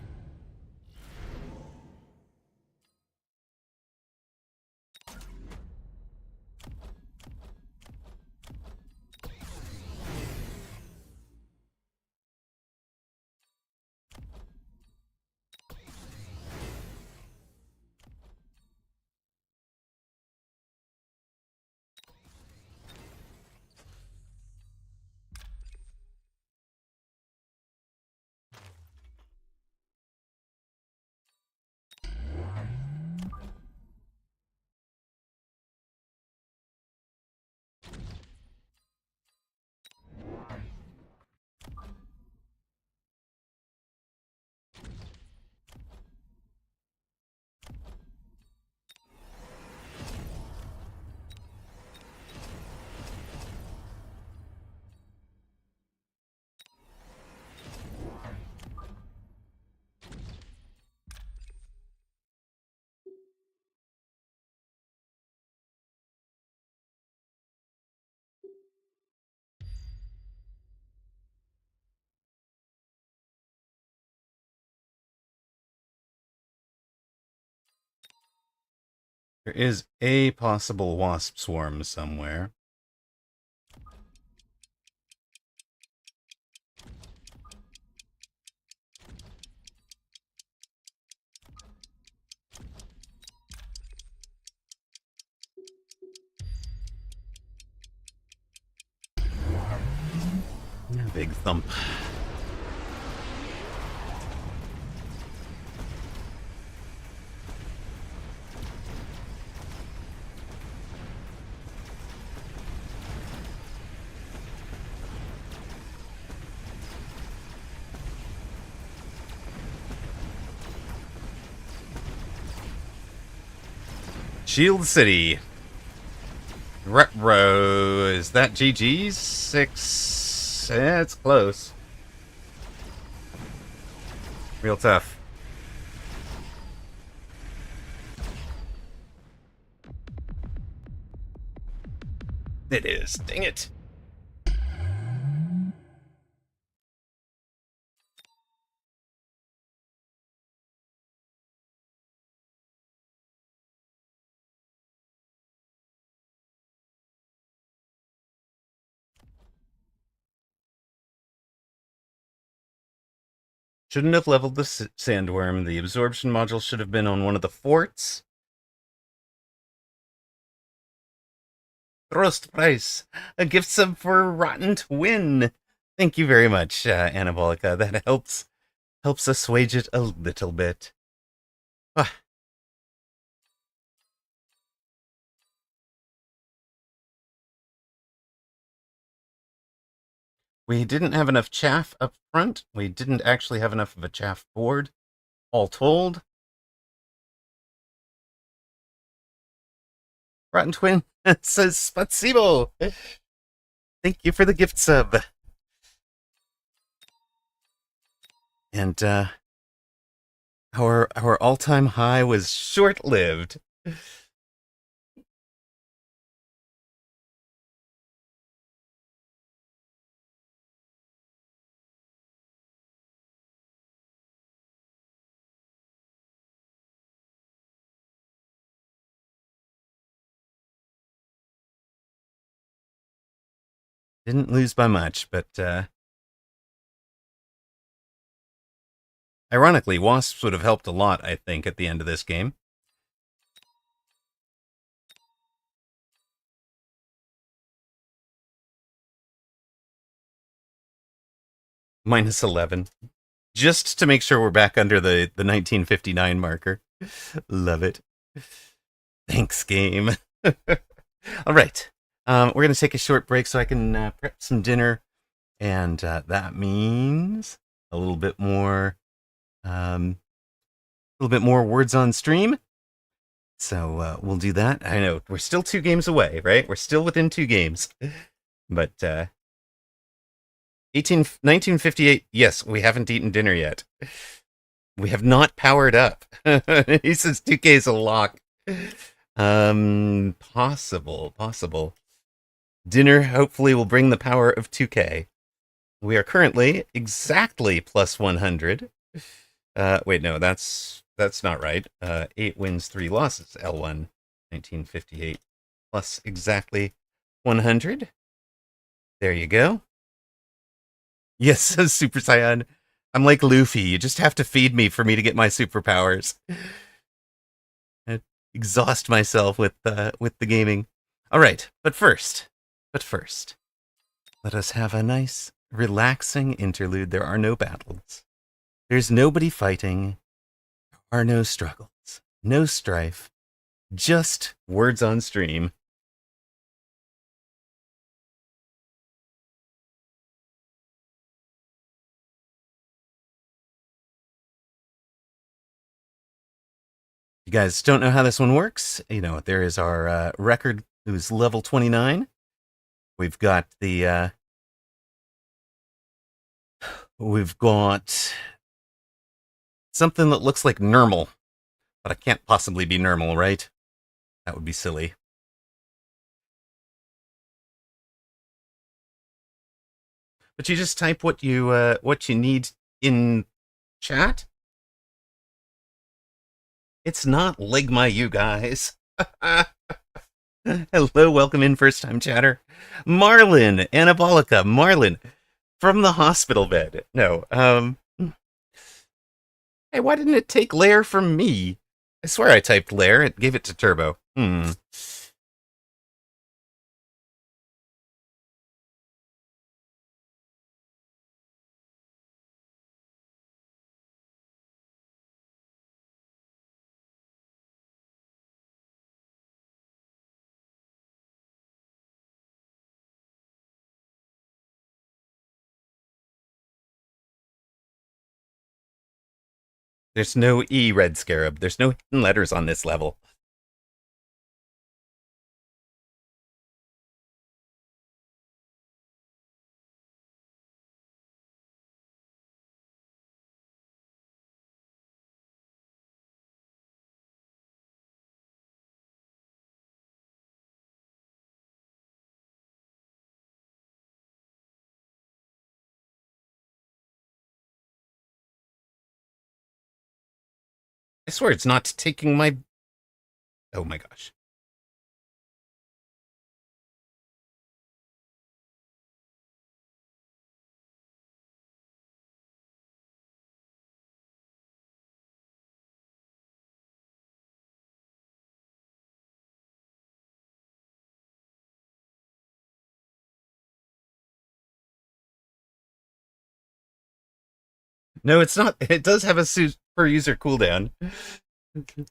There is a possible wasp swarm somewhere. Big thump. Shield City. Retro. Is that GG's? 6. It's close. Real tough. It is. Dang it. Shouldn't have leveled the sandworm. The absorption module should have been on one of the forts. Roast price. A gift sub for Rotten Twin. Thank you very much, Anabolica. That helps assuage it a little bit. Ah. We didn't have enough chaff up front. We didn't actually have enough of a chaff board, all told. Rotten Twin says Spasibo. Thank you for the gift sub. And our all-time high was short-lived. Didn't lose by much, but ironically, wasps would have helped a lot, I think, at the end of this game. Minus 11. Just to make sure we're back under the 1959 marker. Love it. Thanks, game. All right. We're going to take a short break so I can prep some dinner. And that means a little bit more words on stream. So we'll do that. I know we're still 2 games away, right? We're still within 2 games. But 1958, yes, we haven't eaten dinner yet. We have not powered up. He says 2K is a lock. Possible. Dinner hopefully will bring the power of 2K. We are currently exactly plus 100. Wait, no, that's not right. 8 wins, 3 losses. L1, 1958 plus exactly 100. There you go. Yes, Super Saiyan. I'm like Luffy. You just have to feed me for me to get my superpowers. I exhaust myself with the gaming. All right, but first, let us have a nice, relaxing interlude. There are no battles. There's nobody fighting. There are no struggles, no strife, just words on stream. You guys don't know how this one works? You know, there is our record, who's level 29. We've got the we've got something that looks like normal, but it can't possibly be normal, right? That would be silly. But you just type what you need in chat. It's not Ligma, you guys. Hello, welcome in, first time chatter. Marlin, Anabolica, Marlin, from the hospital bed. No, hey, why didn't it take Lair from me? I swear I typed Lair, it gave it to Turbo. There's no E, Red Scarab. There's no hidden letters on this level. I swear it's not taking my... Oh my gosh. No, it's not. It does have a per user cooldown.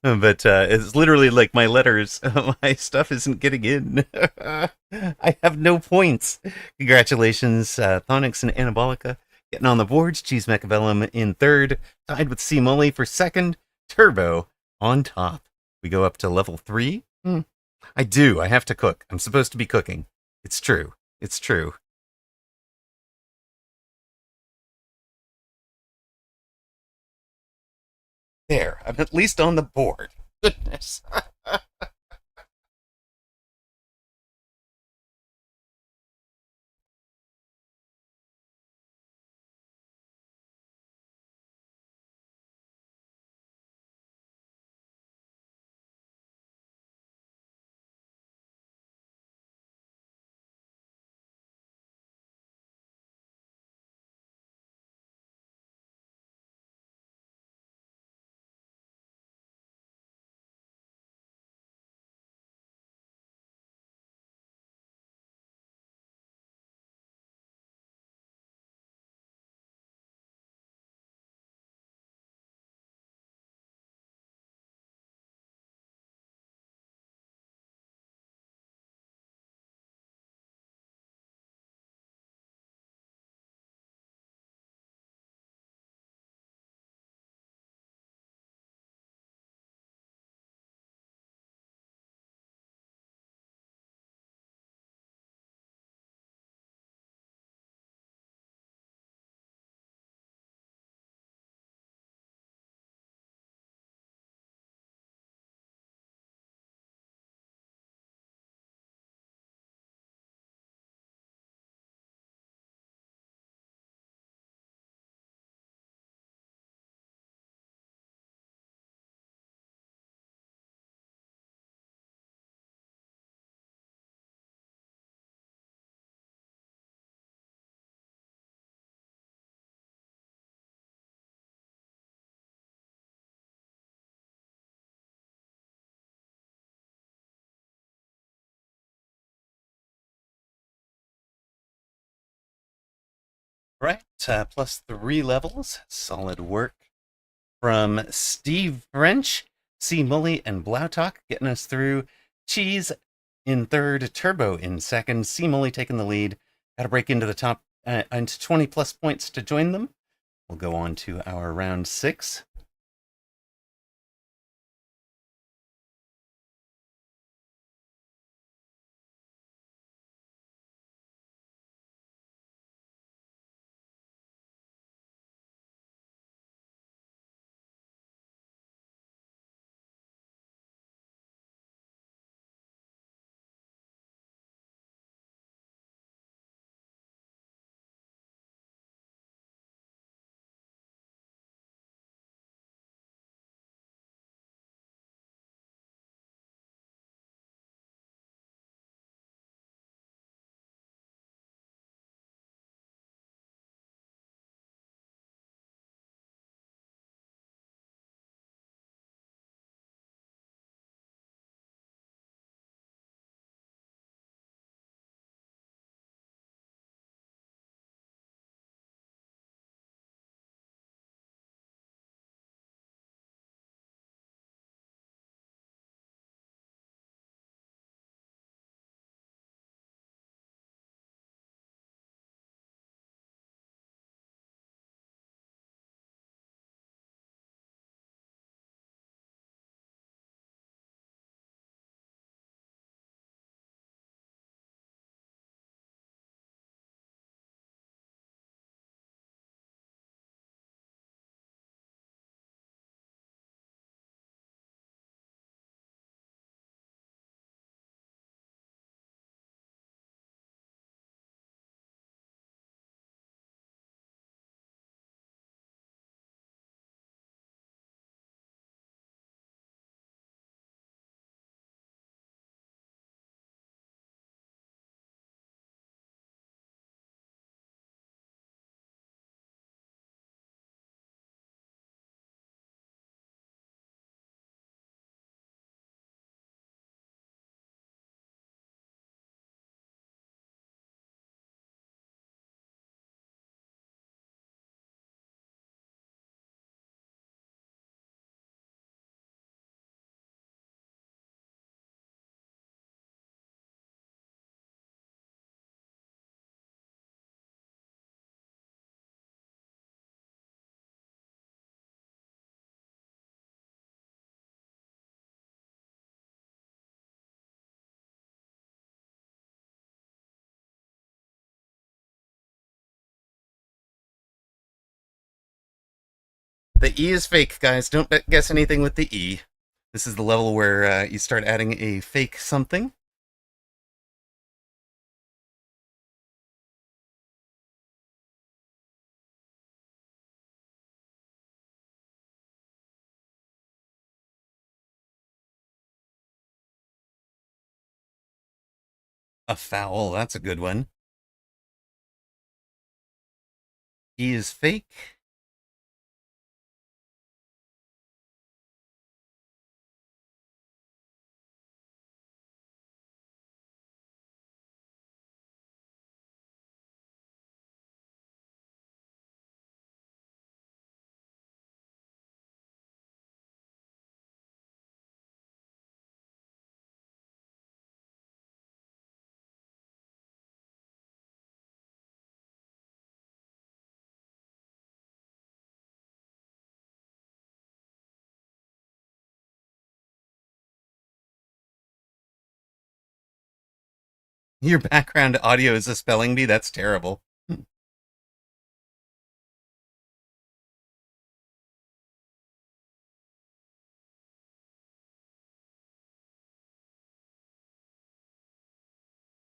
But it's literally like my letters. My stuff isn't getting in. I have no points. Congratulations, Thonix and Anabolica getting on the boards. Cheese Mechabellum in third, tied with C Mully for second. Turbo on top. We go up to level 3. I do. I have to cook. I'm supposed to be cooking. It's true. It's true. There. I'm at least on the board. Goodness. Right, plus 3 levels. Solid work from Steve French, C. Mully, and Blautalk, getting us through. Cheese in third, Turbo in second, C. Mully taking the lead. Got to break into the top, into 20 plus points to join them. We'll go on to our round 6. The E is fake, guys. Don't guess anything with the E. This is the level where you start adding a fake something. A foul, that's a good one. E is fake. Your background audio is a spelling bee? That's terrible. All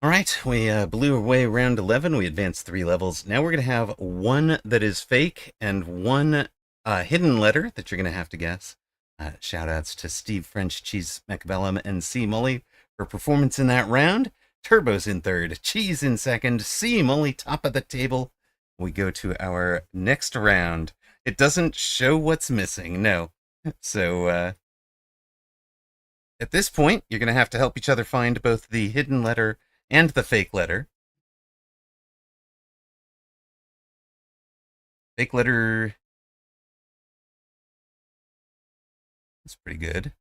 right, we blew away round 11. We advanced 3 levels. Now we're going to have one that is fake and one hidden letter that you're going to have to guess. Shout outs to Steve French, Cheese McBellum, and C. Mully for performance in that round. Turbo's in third, Cheese in second, C. Mully top of the table. We go to our next round. It doesn't show what's missing, no. So at this point, you're going to have to help each other find both the hidden letter and the fake letter. Fake letter. That's pretty good.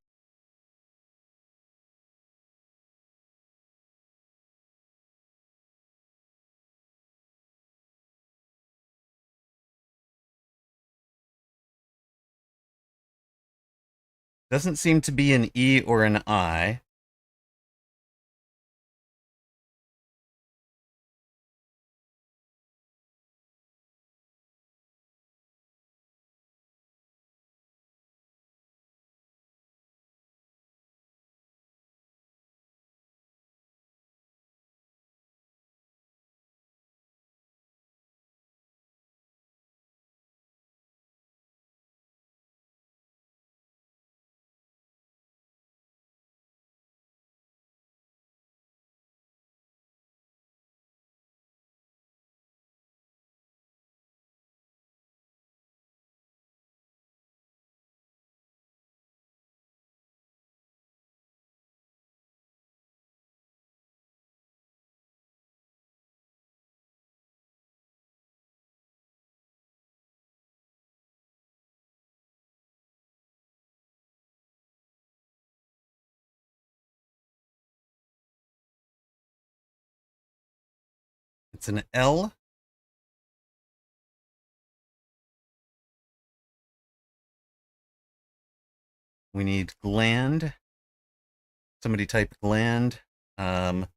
Doesn't seem to be an E or an I. It's an L. We need gland. Somebody type gland. Um,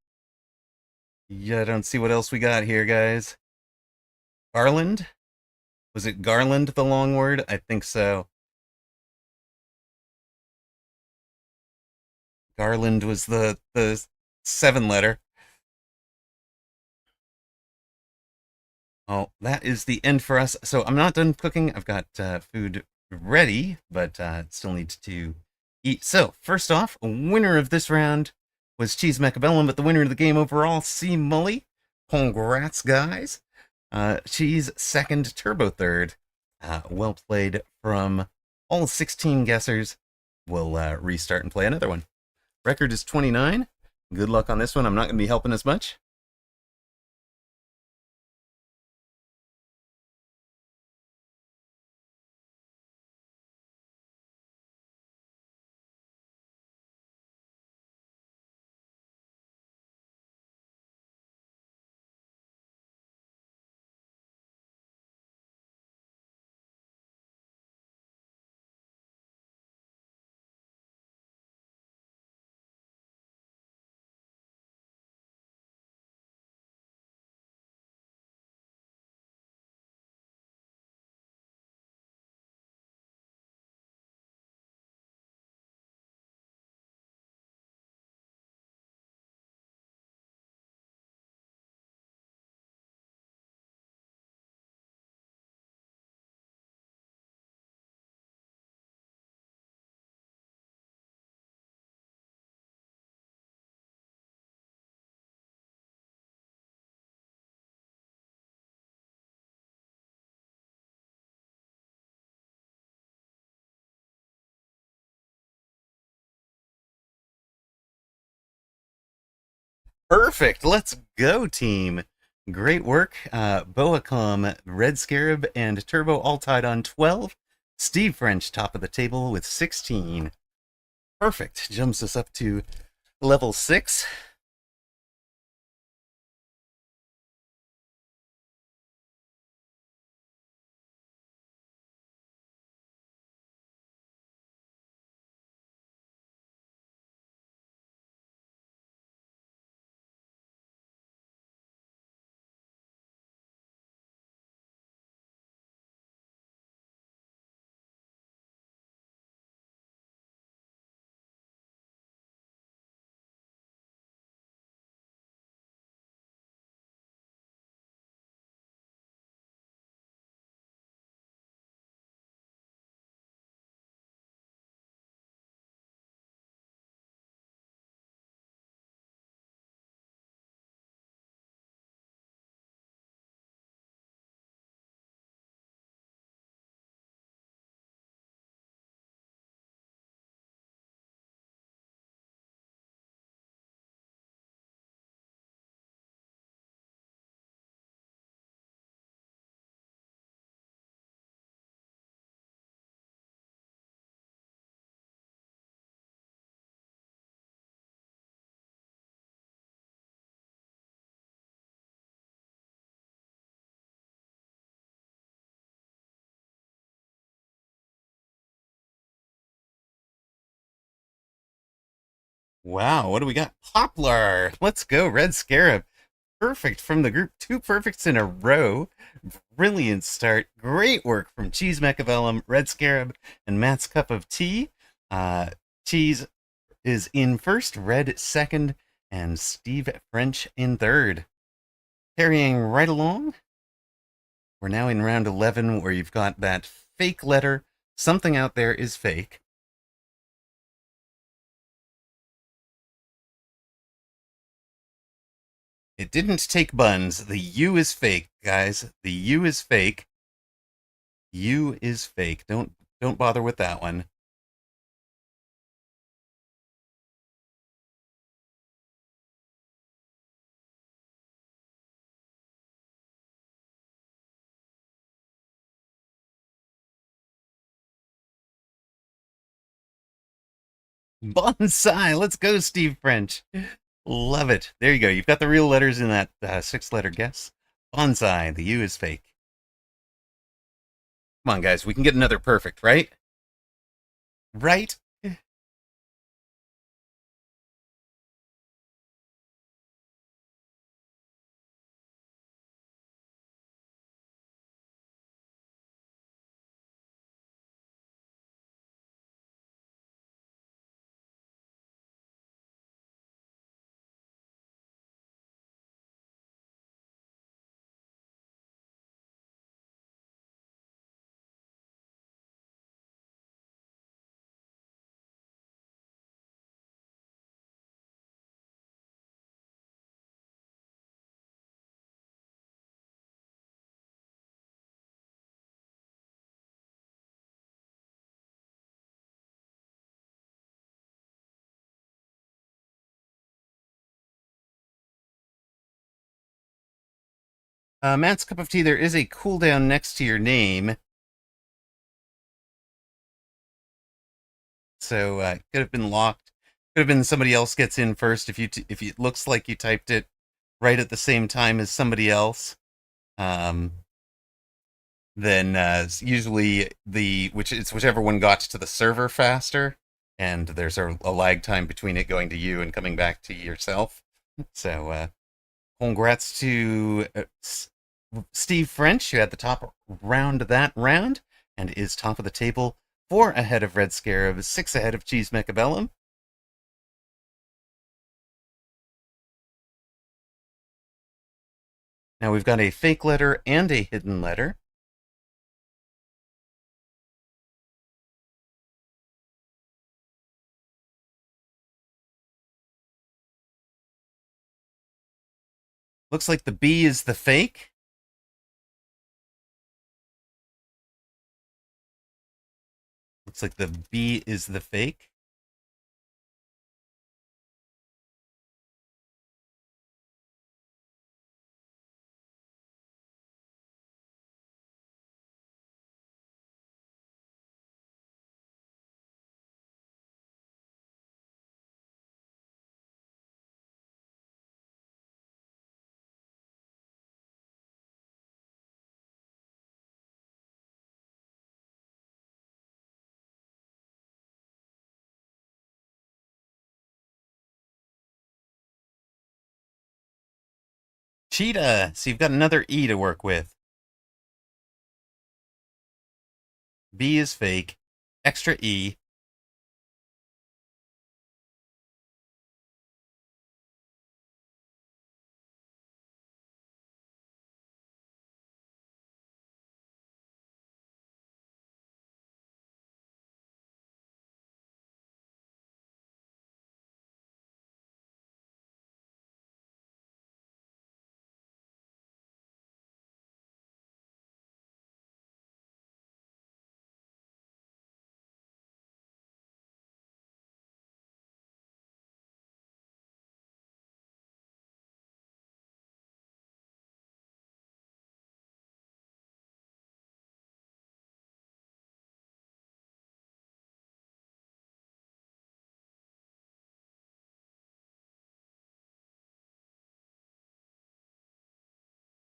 yeah, I don't see what else we got here, guys. Garland? Was it Garland the long word? I think so. Garland was the seven letter. Oh, that is the end for us. So I'm not done cooking. I've got food ready, but still need to eat. So first off, a winner of this round was Cheese Macabellum, but the winner of the game overall, C Mully. Congrats, guys. Cheese second, Turbo third. Well played from all 16 guessers. We'll restart and play another one. Record is 29. Good luck on this one. I'm not going to be helping as much. Perfect. Let's go, team. Great work. Boacom, Red Scarab, and Turbo all tied on 12. Steve French, top of the table with 16. Perfect. Jumps us up to level 6. Wow, what do we got? Poplar. Let's go, Red Scarab. Perfect from the group. Two perfects in a row. Brilliant start. Great work from Cheese Mechavellum, Red Scarab, and Matt's Cup of Tea. Cheese is in first, Red second, and Steve French in third. Carrying right along, we're now in round 11 where you've got that fake letter. Something out there is fake. It didn't take buns. The U is fake, guys. The U is fake. U is fake. Don't bother with that one. Bonsai. Let's go, Steve French. Love it. There you go. You've got the real letters in that six-letter guess. Bonsai. The U is fake. Come on, guys. We can get another perfect, right? Right? Matt's Cup of Tea, there is a cooldown next to your name. So could have been locked. Could have been somebody else gets in first if it looks like you typed it right at the same time as somebody else. Um, then usually whichever one got to the server faster, and there's a lag time between it going to you and coming back to yourself. So congrats to Steve French, who had the top round that round and is top of the table, 4 ahead of Red Scarab, 6 ahead of Cheese Mechabellum. Now we've got a fake letter and a hidden letter. Looks like the B is the fake. Looks like the B is the fake. Cheetah. So you've got another E to work with. B is fake. Extra E.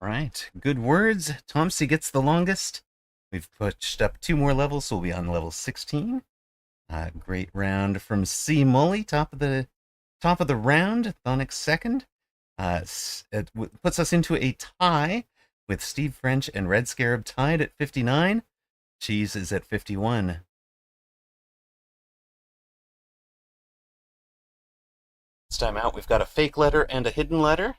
Right. Good words. Tomsy gets the longest. We've pushed up 2 more levels, so we'll be on level 16. Great round from C. Mully, top of the Top of the round, Thonic second. It puts us into a tie with Steve French and Red Scarab tied at 59. Cheese is at 51. This time out, we've got a fake letter and a hidden letter.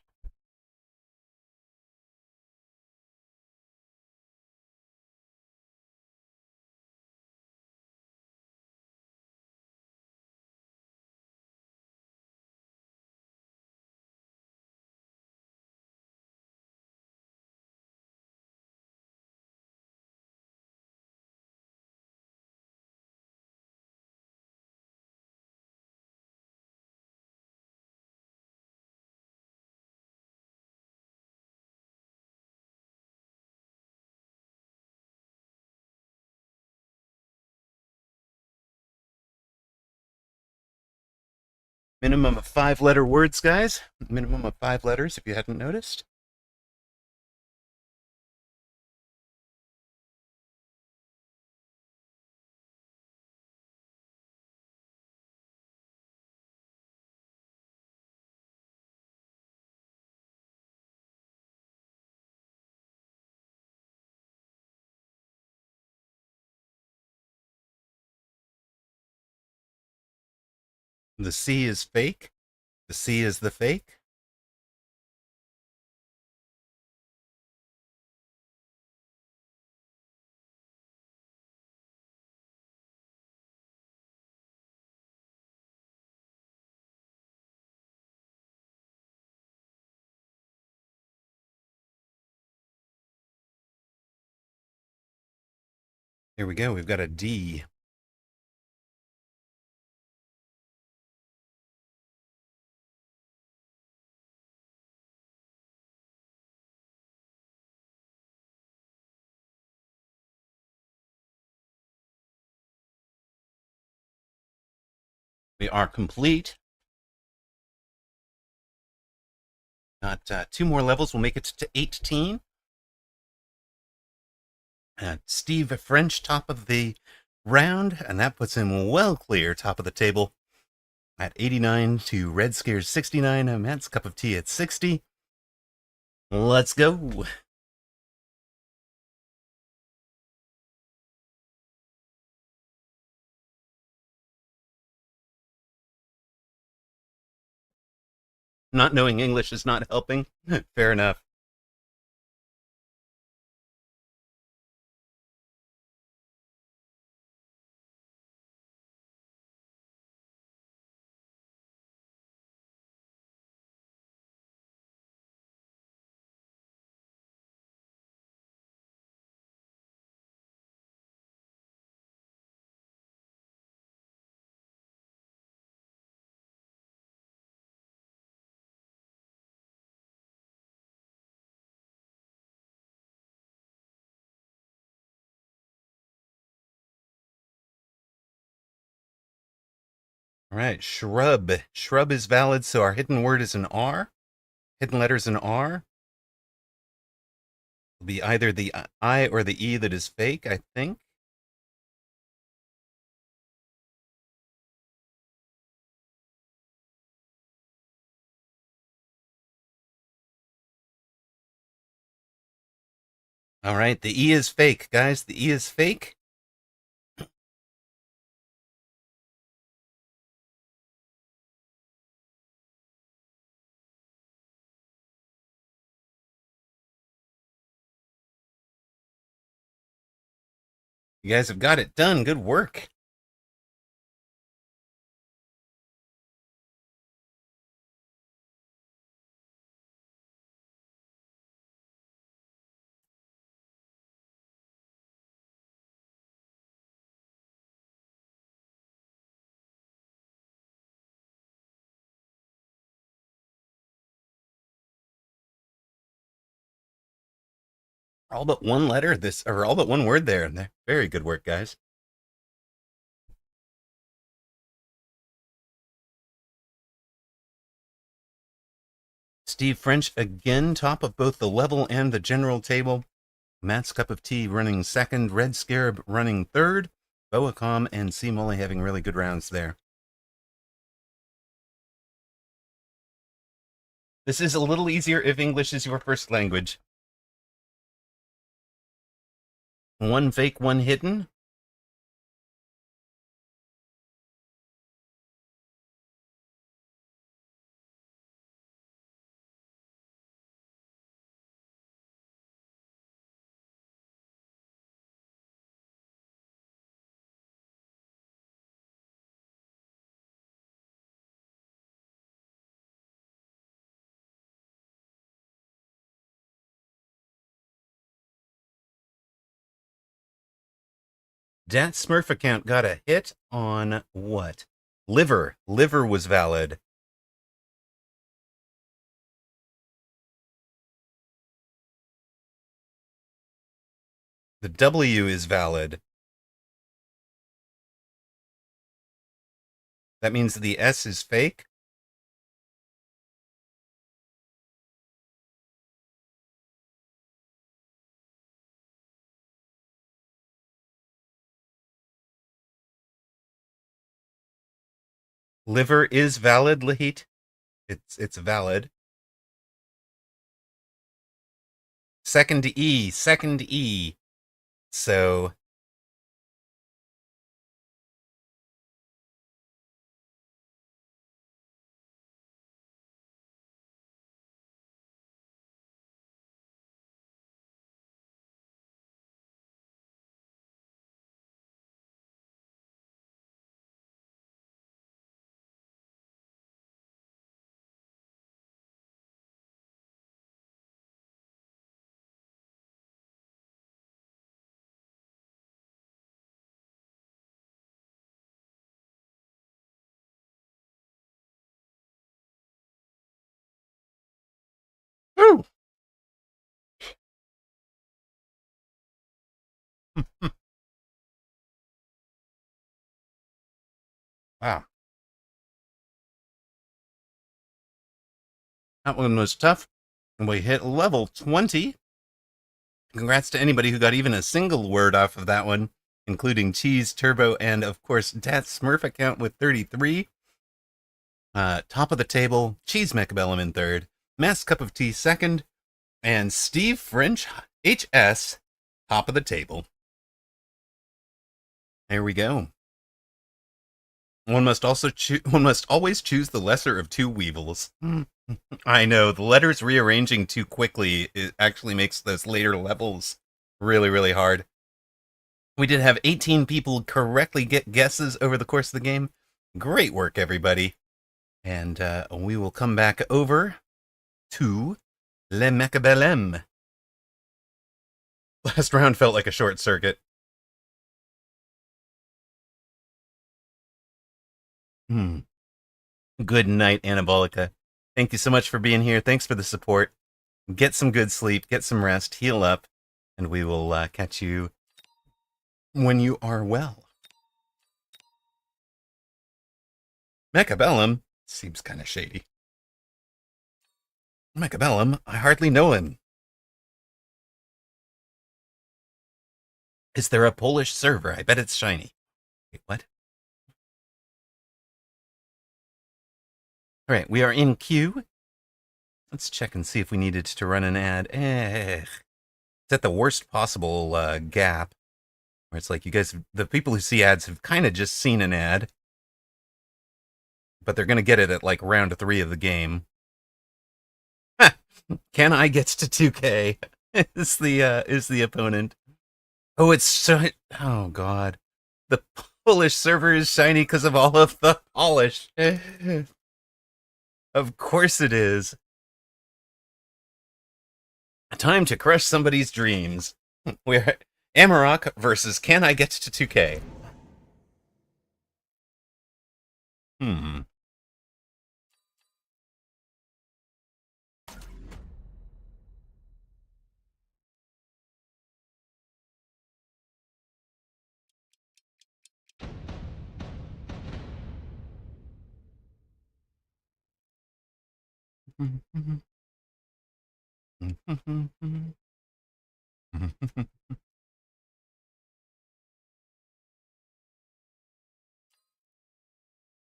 Minimum of 5-letter words, guys. Minimum of 5 letters, if you hadn't noticed. The C is fake. The C is the fake. Here we go. We've got a D. We are complete. Got 2 more levels. We'll make it to 18. Steve French, top of the round, and that puts him well clear, top of the table at 89 to Red Scare's 69. Matt's cup of tea at 60. Let's go. Not knowing English is not helping. Fair enough. All right, shrub. Shrub is valid, so our hidden word is an R. Hidden letter is an R. It'll be either the I or the E that is fake, I think. All right, the E is fake, guys. The E is fake. You guys have got it done. Good work. All but one letter this, or all but one word there. Very good work, guys. Steve French again, top of both the level and the general table. Matt's cup of tea running second. Red Scarab running third. Boacom and C. Mully having really good rounds there. This is a little easier if English is your first language. One fake, one hidden. Dat Smurf account got a hit on what? Liver. Liver was valid. The W is valid. That means the S is fake. Liver is valid, Lahit. It's valid. Second E, second E. So Woo! Wow. That one was tough. And we hit level 20. Congrats to anybody who got even a single word off of that one, including Cheese, Turbo, and of course, Dat Smurf account with 33. Top of the table, Cheese Mechabellum in third, Mass Cup of Tea second, and Steve French HS top of the table. There we go. One must always choose the lesser of two Weevils. I know, the letters rearranging too quickly it actually makes those later levels really, really hard. We did have 18 people correctly get guesses over the course of the game. Great work, everybody. And we will come back over to Le Mechabellum. Last round felt like a short circuit. Good night, Anabolica. Thank you so much for being here. Thanks for the support. Get some good sleep, get some rest, heal up, and we will catch you when you are well. Mechabellum seems kind of shady. Mechabellum, I hardly know him. Is there a Polish server? I bet it's shiny. Wait, what? All right, we are in queue. Let's check and see if we needed to run an ad. It's at the worst possible gap, where it's like you guys, the people who see ads have kind of just seen an ad, but they're going to get it at like round 3 of the game. Can I get to 2K? is the opponent. Oh, it's so. Oh God, the Polish server is shiny because of all of the polish. Of course it is. Time to crush somebody's dreams. We're Amarok versus Can I Get to 2K?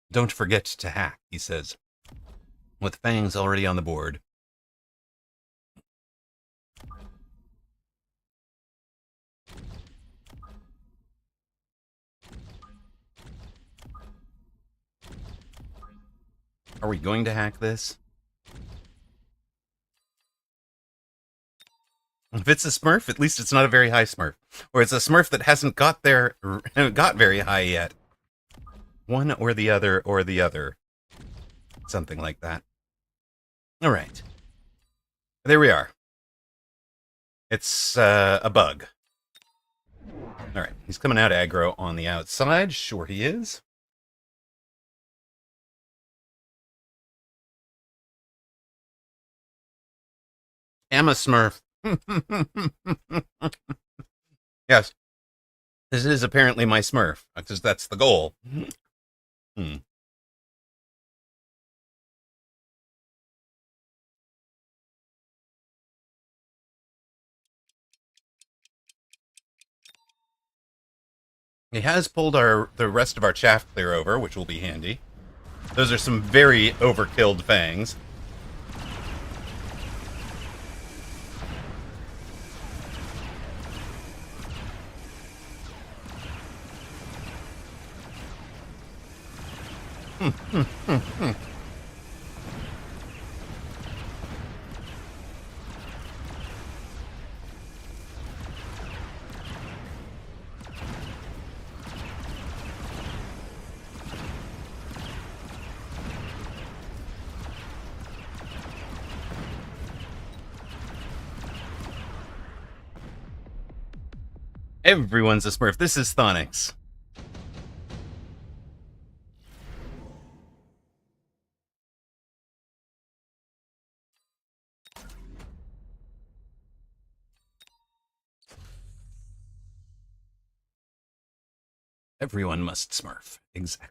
Don't forget to hack, he says, with Fangs already on the board. Are we going to hack this? If it's a Smurf, at least it's not a very high Smurf. Or it's a Smurf that hasn't got very high yet. One or the other or the other. Something like that. All right. There we are. It's a bug. All right. He's coming out aggro on the outside. Sure he is. Am a Smurf. Yes. This is apparently my Smurf, because that's the goal. Hmm. He has pulled the rest of our chaff clear over, which will be handy. Those are some very overkilled fangs. Everyone's a Smurf. This is Thonix. Everyone must Smurf. Exactly.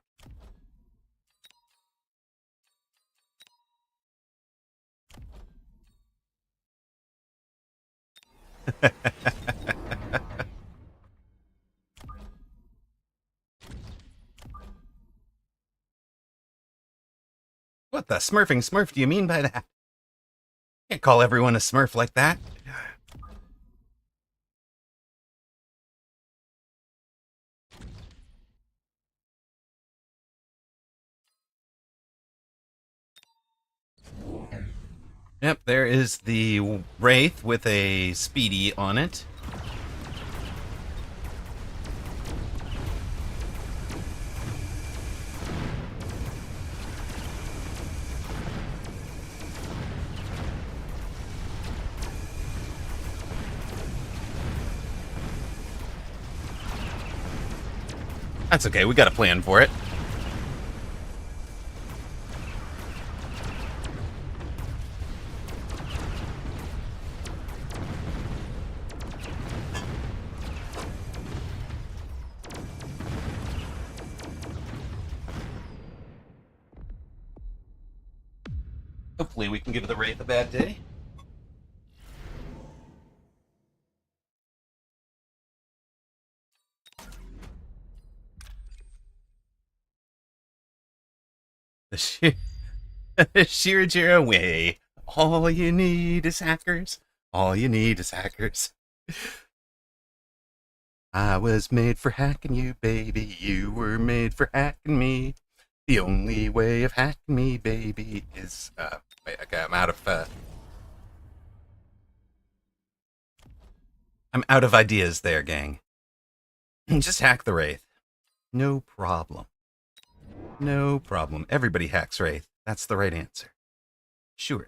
What the Smurfing Smurf do you mean by that? Can't call everyone a Smurf like that. Yep, there is the Wraith with a Speedy on it. That's okay, we got a plan for it. Hopefully we can give the Wraith a bad day. The Shirajira way. All you need is hackers. All you need is hackers. I was made for hacking you, baby. You were made for hacking me. The only way of hacking me, baby, is wait, okay, I'm out of ideas there, gang. Just hack the Wraith. No problem. No problem. Everybody hacks Wraith. That's the right answer. Surely.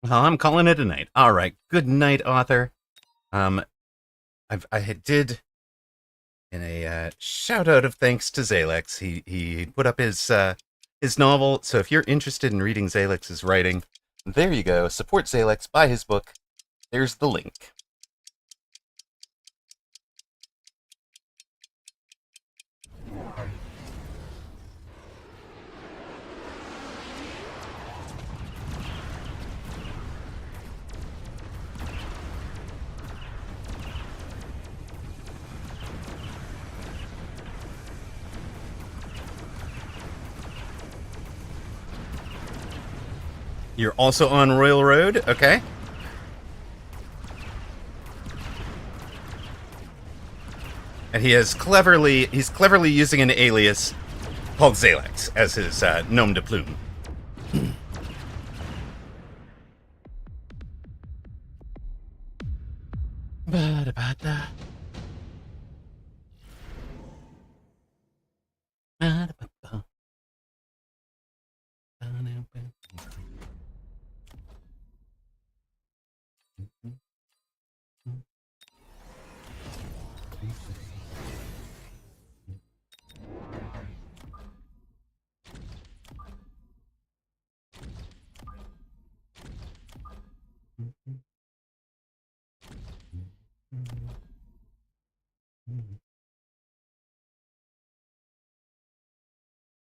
Well, I'm calling it a night. All right. Good night, author. I did in a shout out of thanks to Zalex. He put up his novel. So if you're interested in reading Zalex's writing, there you go. Support Zalex. Buy his book. There's the link. You're also on Royal Road, okay? And he's cleverly using an alias called Zalex as his nom de plume.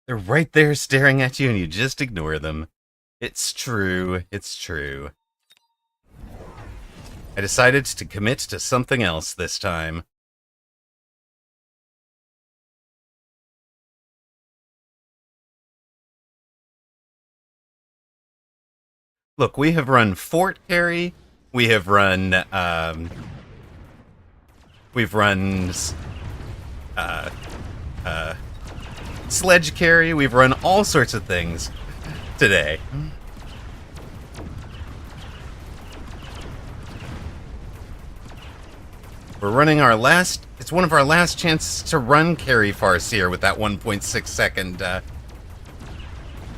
They're right there staring at you and you just ignore them. It's true. It's true. I decided to commit to something else this time. Look, we have run Fort Carry. We have run, we've run, Sledge Carry. We've run all sorts of things today. We're running our last, it's one of our last chances to run Carry Farseer with that 1.6 second,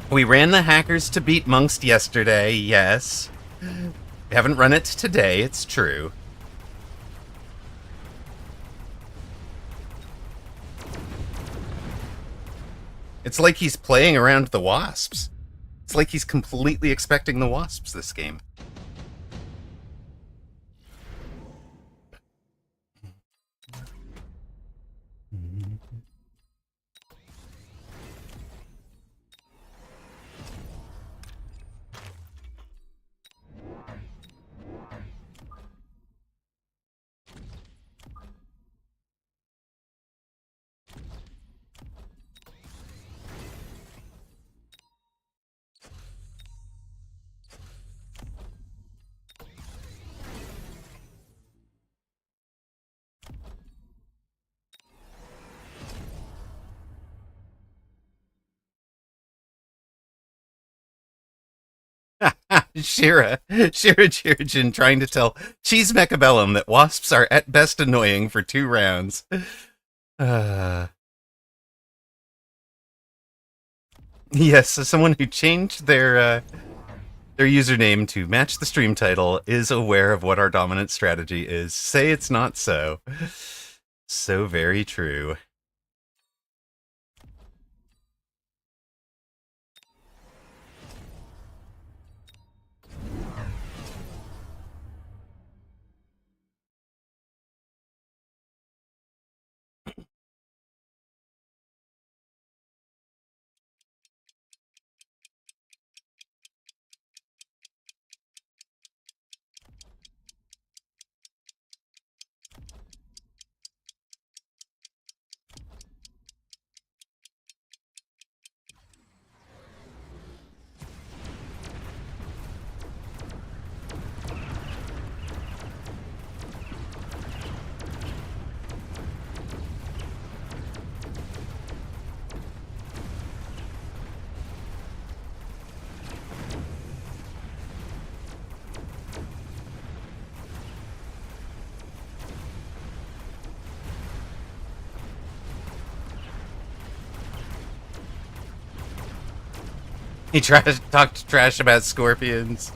we ran the Hackers to beat Monkst yesterday, yes. We haven't run it today, it's true. It's like he's playing around the Wasps. It's like he's completely expecting the Wasps this game. Shira Chirurgeon trying to tell Cheese Mechabellum that Wasps are at best annoying for 2 rounds. Yes, so someone who changed their username to match the stream title is aware of what our dominant strategy is. Say it's not so. So very true. He talked trash about scorpions.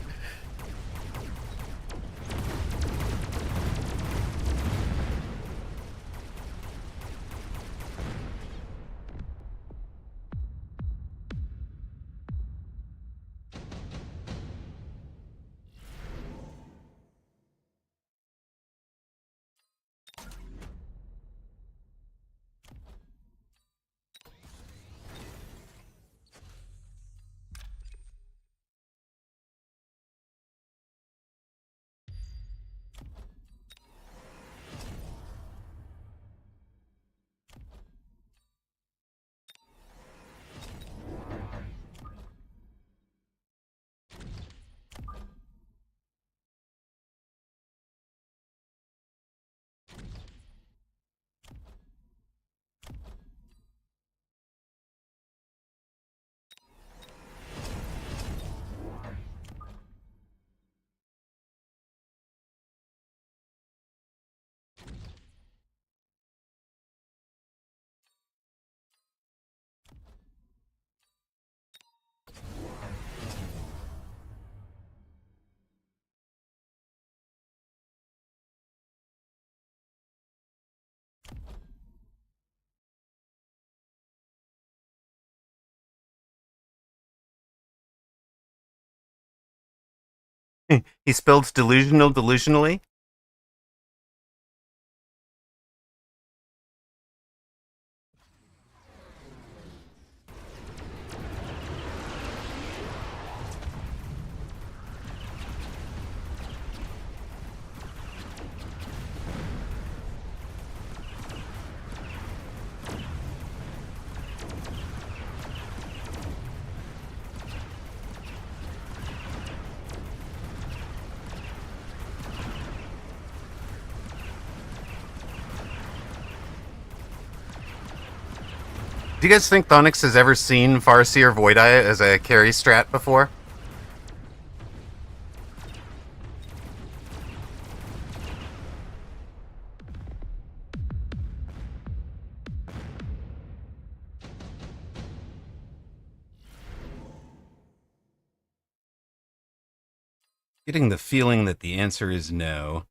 He spelled delusional delusionally. Do you guys think Thonix has ever seen Farseer Void Eye as a carry strat before? Getting the feeling that the answer is no.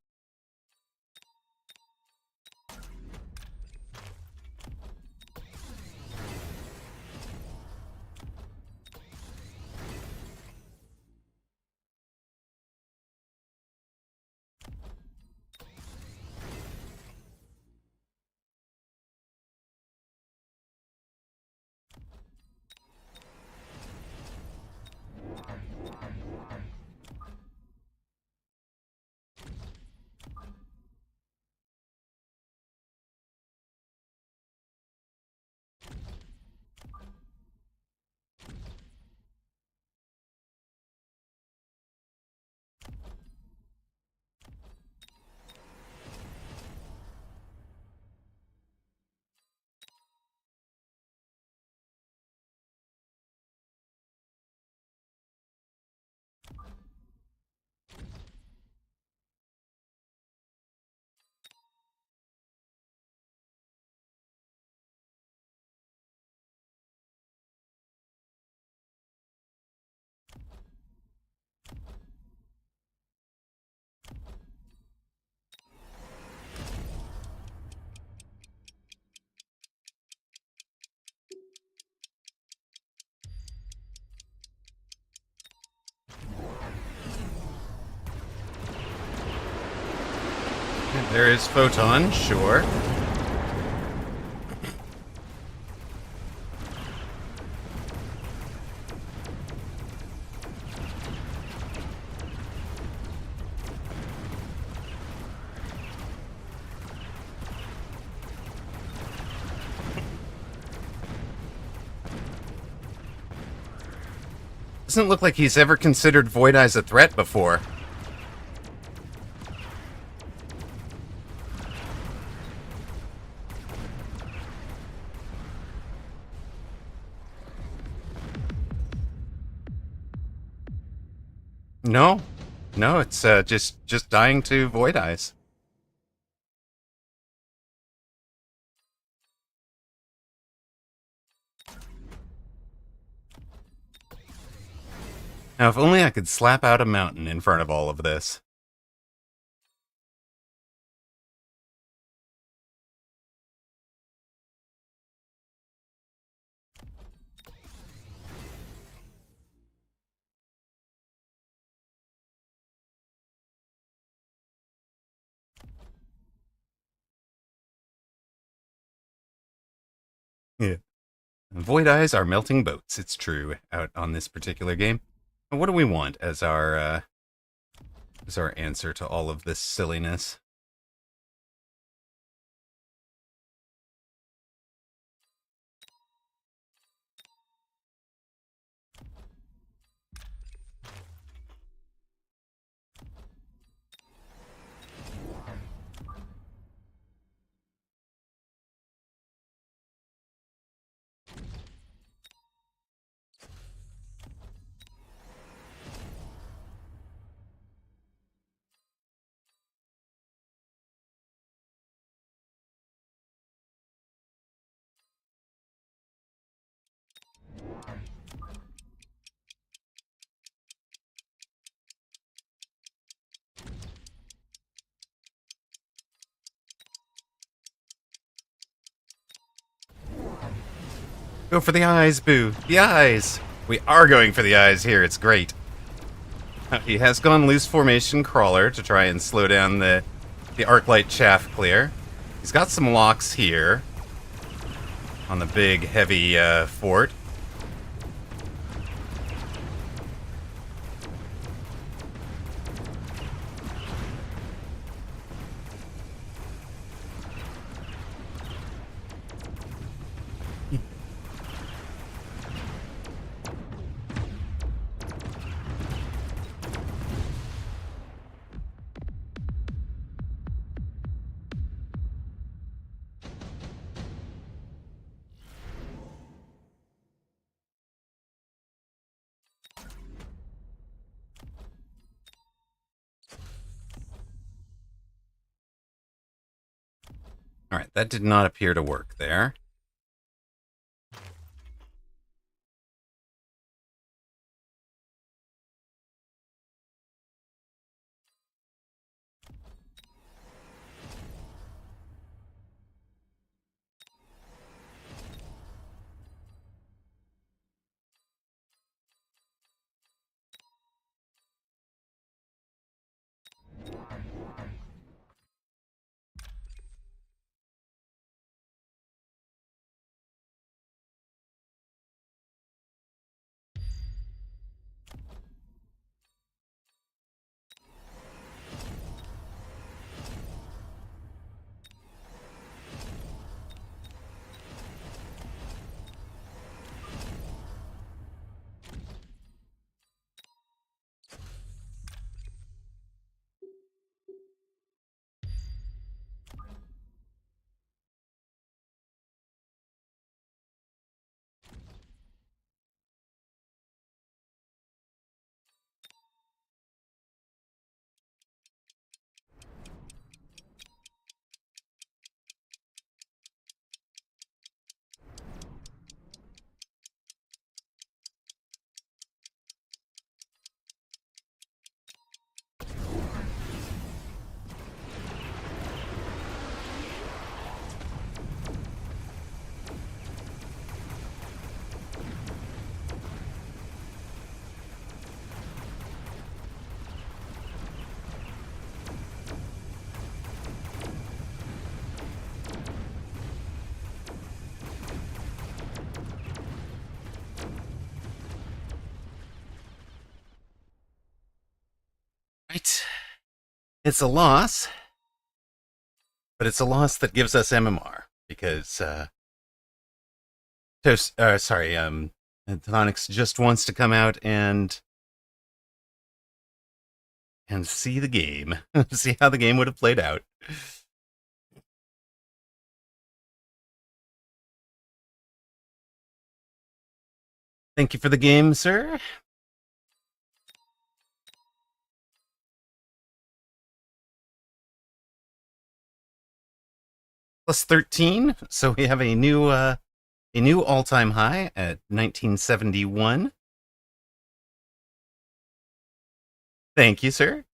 There is Photon, sure. Doesn't look like he's ever considered Void Eyes a threat before. No, no, it's just dying to Void Eyes. Now, if only I could slap out a mountain in front of all of this. Yeah. Void Eyes are melting boats, it's true, out on this particular game. And what do we want as our answer to all of this silliness? Go for the eyes, Boo. The eyes. We are going for the eyes here. It's great. He has gone loose formation crawler to try and slow down the Arclight chaff clear. He's got some locks here on the big, heavy fort. All right, that did not appear to work there. Right. It's a loss, but it's a loss that gives us MMR because Tonix just wants to come out and see the game, see how the game would have played out. Thank you for the game, sir. Plus 13, so we have a new all-time high at 1971. Thank you, sir.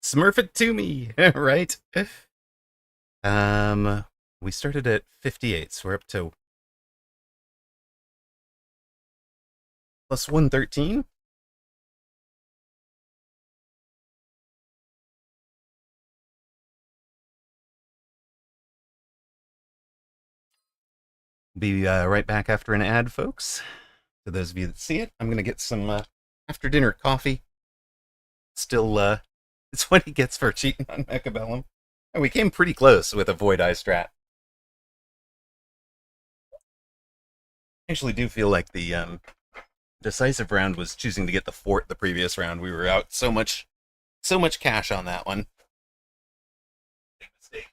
Smurf it to me, right? Um, we started at 58, so we're up to plus 113. Be right back after an ad, folks. For those of you that see it, I'm going to get some after dinner coffee. Still, it's what he gets for cheating on Mechabellum. And we came pretty close with a Void Eye strat. I actually do feel like the decisive round was choosing to get the fort the previous round. We were out so much cash on that one. Big mistake.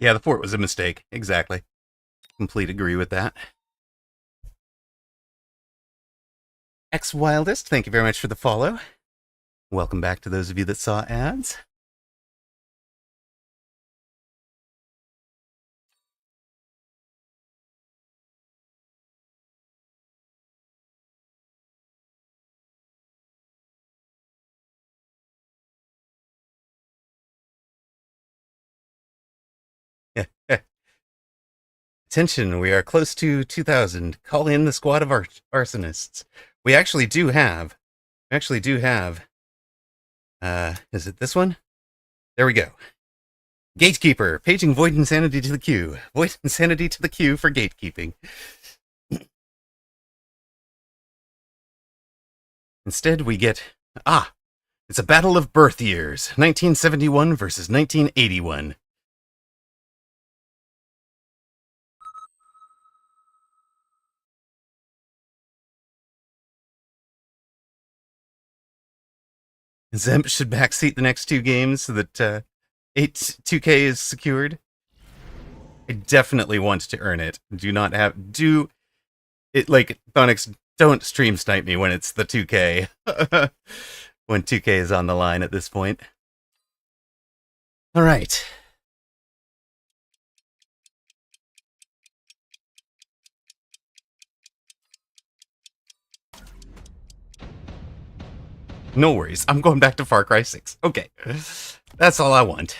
Yeah, the fort was a mistake. Exactly. Complete agree with that. X Wildest, thank you very much for the follow. Welcome back to those of you that saw ads. Attention, we are close to 2,000. Call in the squad of arsonists. We actually do have, is it this one? There we go. Gatekeeper, paging Void Insanity to the queue. Void Insanity to the queue for gatekeeping. Instead, we get, it's a battle of birth years, 1971 versus 1981. Zemp should backseat the next two games so that 2K is secured. I definitely want to earn it. Do it like Thonix. Don't stream snipe me when it's the 2K. When 2K is on the line at this point. All right. No worries. I'm going back to Far Cry 6. Okay. That's all I want.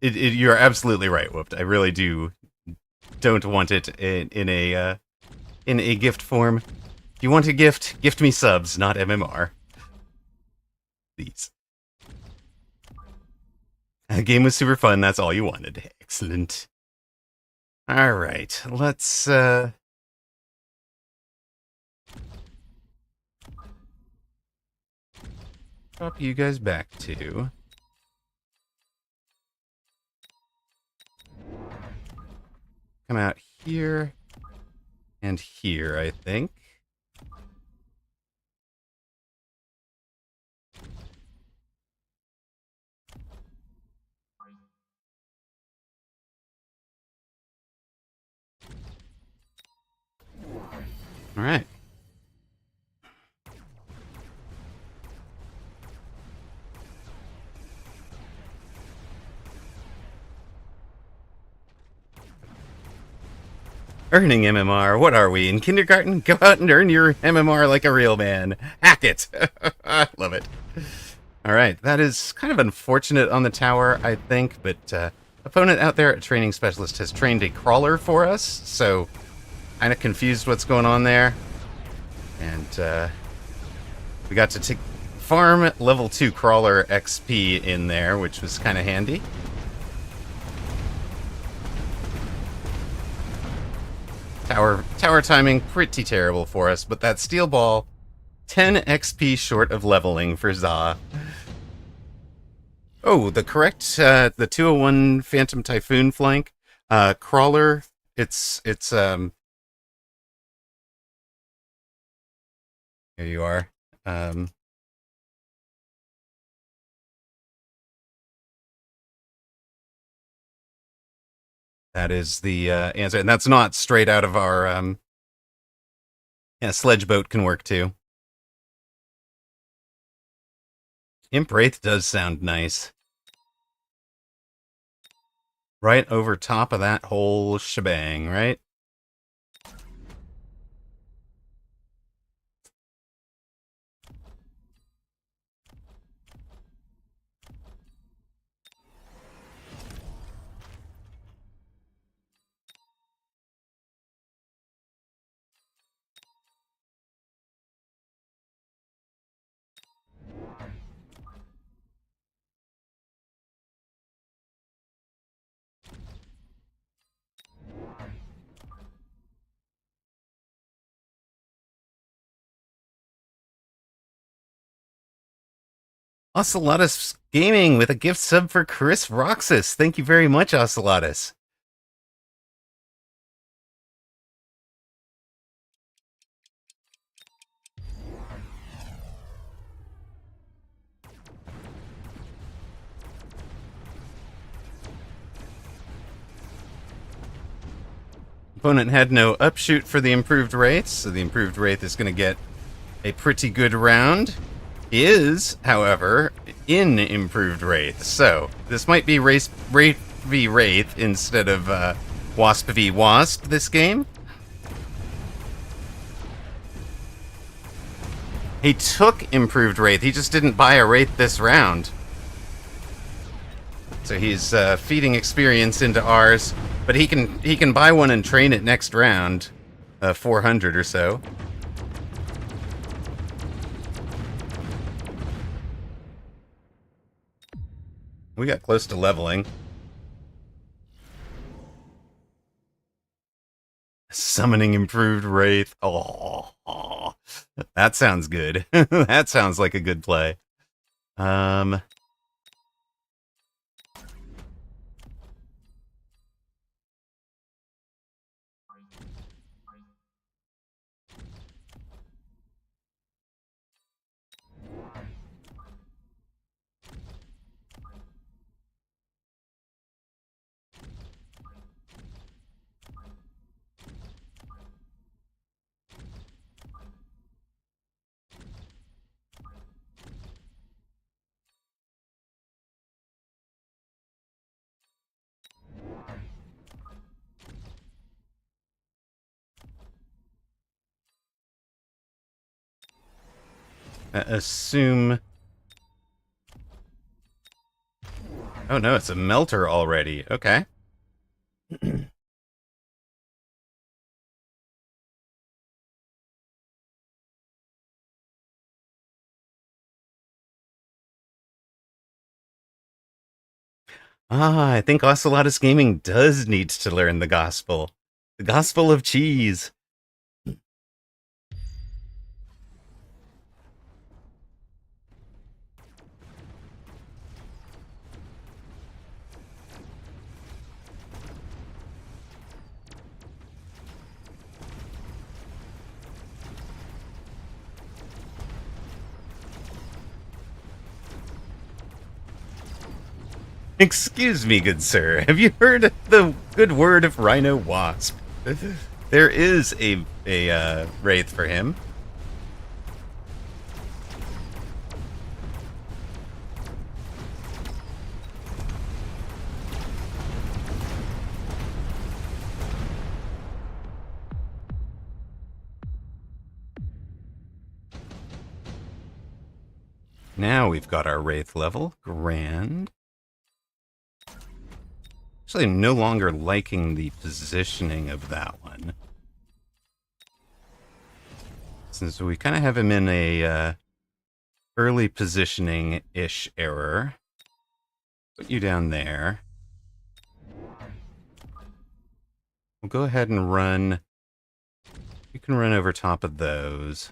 You're absolutely right, Whooped. I really don't want it in a gift form. If you want a gift me subs, not MMR. Please. The game was super fun. That's all you wanted. Excellent. All right. Let's drop you guys back to come out here and here, I think. All right. Earning MMR. What are we, in kindergarten? Go out and earn your MMR like a real man. Hack it. Love it. All right. That is kind of unfortunate on the tower, I think, but opponent out there at Training Specialist has trained a crawler for us, so kind of confused what's going on there. And we got to farm level 2 crawler XP in there, which was kind of handy. Tower timing pretty terrible for us, but that steel ball, 10 XP short of leveling for Za. Oh, the correct, the 201 Phantom Typhoon flank, crawler, it's, here you are. That is the answer, and that's not straight out of our yeah, sledge boat can work too. Imp Wraith does sound nice. Right over top of that whole shebang, right? Ocelotus Gaming with a gift sub for Chris Roxas. Thank you very much, Ocelotus. Opponent had no upshoot for the improved wraith, so the improved wraith is going to get a pretty good round. He is, however, in improved wraith, so this might be wraith v wraith instead of wasp v wasp this game. He took improved wraith, he just didn't buy a wraith this round. So he's feeding experience into ours, but he can buy one and train it next round, 400 or so. We got close to leveling. Summoning improved wraith. Oh, that sounds good. That sounds like a good play. Assume... Oh no, it's a melter already. Okay. I think Ocelotus Gaming does need to learn the gospel. The gospel of cheese. Excuse me, good sir. Have you heard the good word of Rhino Wasp? There is a wraith for him. Now we've got our wraith level. Grand. Actually, I'm no longer liking the positioning of that one. Since we kind of have him in a early positioning-ish error. Put you down there. We'll go ahead and run. You can run over top of those.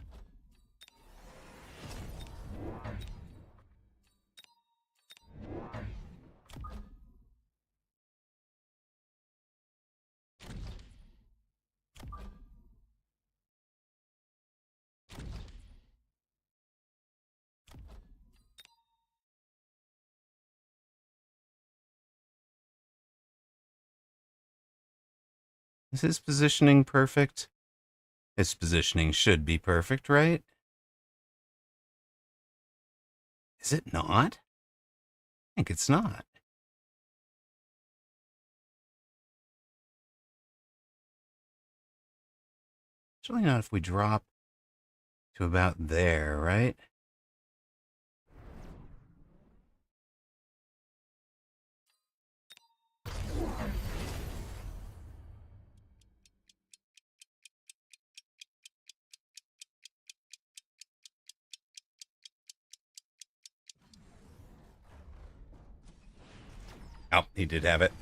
Is his positioning perfect? His positioning should be perfect, right? Is it not? I think it's not. Certainly not if we drop to about there, right? Oh, he did have it.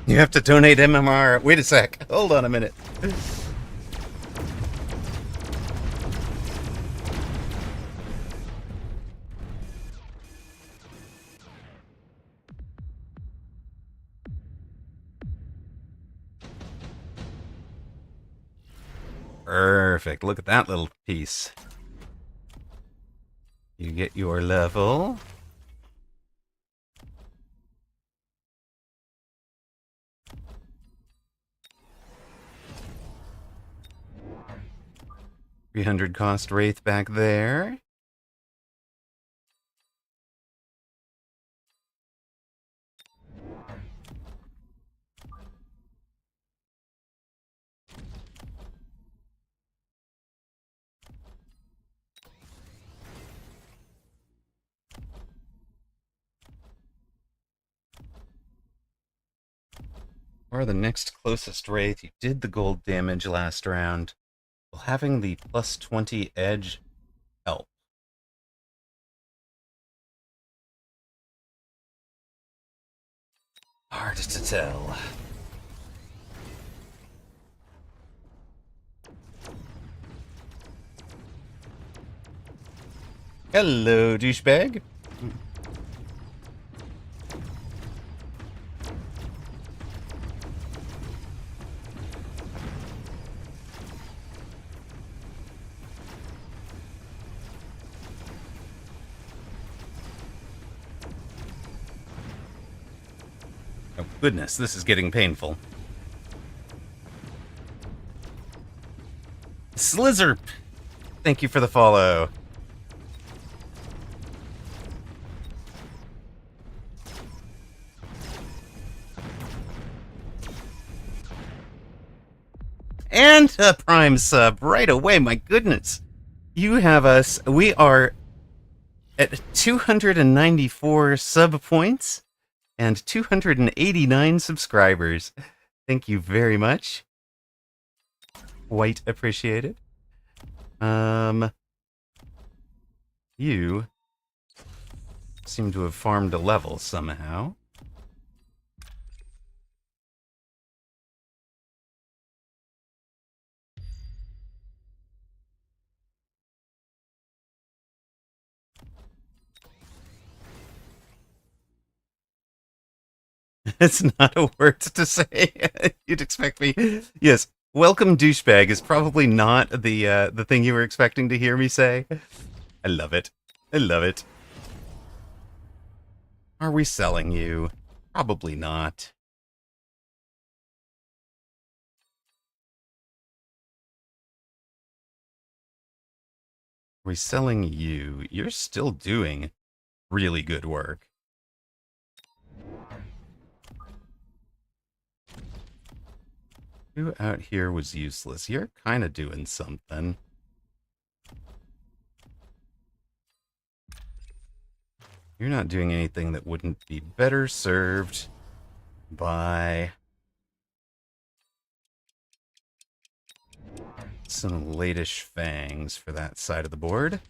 You have to donate MMR. Wait a sec. Hold on a minute. Perfect. Look at that little piece. You get your level. $300 cost Wraith back there. Or the next closest Wraith. You did the gold damage last round. Will having the plus 20 edge help? Hard to tell. Hello, douchebag. Oh, goodness, this is getting painful. Slizzerp, thank you for the follow. And a Prime sub right away, my goodness. You have us, we are at 294 sub points and 289 subscribers. Thank you very much. Quite appreciated. You seem to have farmed a level somehow. It's not a word to say. You'd expect me. Yes, welcome douchebag is probably not the thing you were expecting to hear me say. I love it. I love it. Are we selling you? Probably not. Are we selling you? You're still doing really good work. Who out here was useless? You're kind of doing something. You're not doing anything that wouldn't be better served by some latish fangs for that side of the board.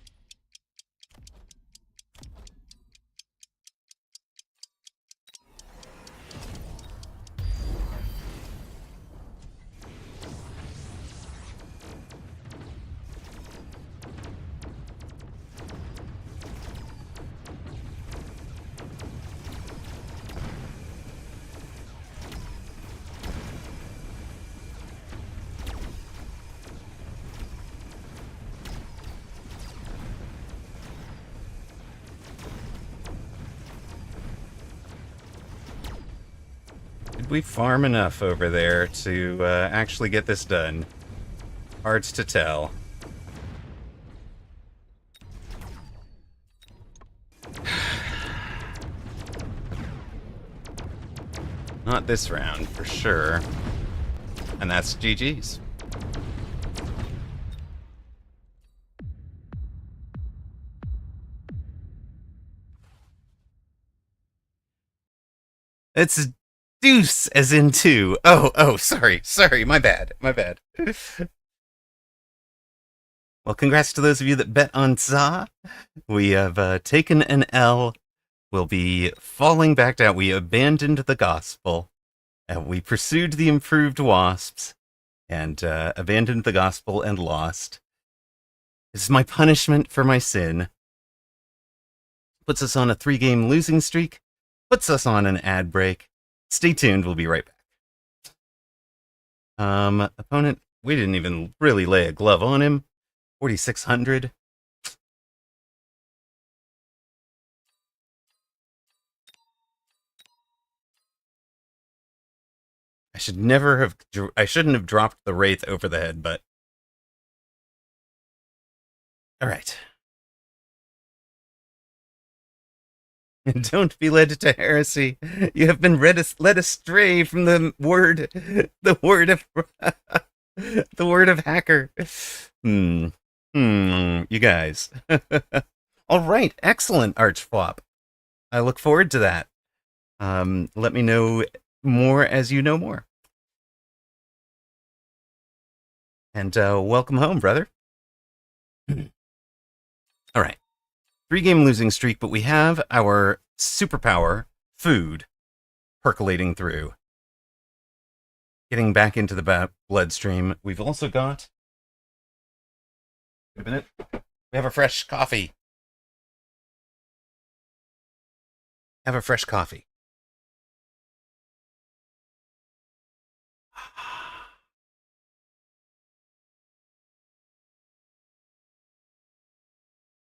We farm enough over there to actually get this done. Hard to tell. Not this round, for sure. And that's GG's. It's deuce as in two. Oh, sorry, my bad. Well, congrats to those of you that bet on Za. We have taken an L. We'll be falling back down. We abandoned the gospel. We pursued the improved wasps and abandoned the gospel and lost. This is my punishment for my sin. Puts us on a 3-game losing streak. Puts us on an ad break. Stay tuned. We'll be right back. Opponent, we didn't even really lay a glove on him. 4,600. I shouldn't have dropped the Wraith over the head, but. Alright. Don't be led to heresy. You have been led astray from the word of the word of hacker. You guys. All right, excellent, Archflop. I look forward to that. Let me know more as you know more. And welcome home, brother. All right. 3-game losing streak, but we have our superpower, food, percolating through. Getting back into the bloodstream. We've also got. Wait a minute. We have a fresh coffee. Have a fresh coffee.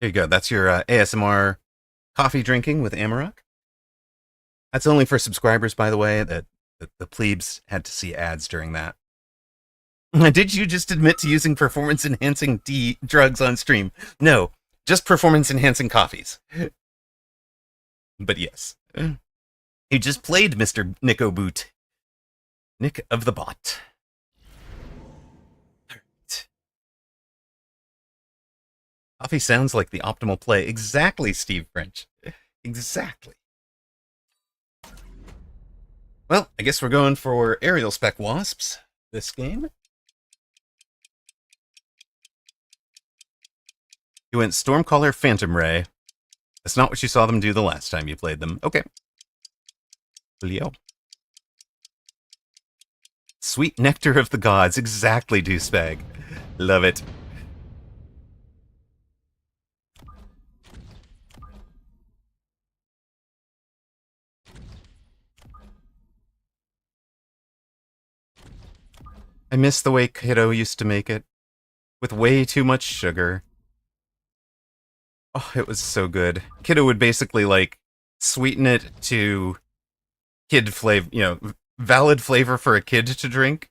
There you go. That's your ASMR coffee drinking with Amarok. That's only for subscribers, by the way. That the plebes had to see ads during that. Did you just admit to using performance-enhancing drugs on stream? No, just performance-enhancing coffees. But yes. You just played Mr. Nico Boot. Nick of the Bot. Coffee sounds like the optimal play. Exactly, Steve French. Exactly. Well, I guess we're going for aerial spec wasps this game. You went Stormcaller Phantom Ray. That's not what you saw them do the last time you played them. Okay. Leo. Sweet Nectar of the Gods. Exactly, Douchebag. Love it. I miss the way Kiddo used to make it. With way too much sugar. Oh, it was so good. Kiddo would basically, like, sweeten it to kid flavor, you know, valid flavor for a kid to drink.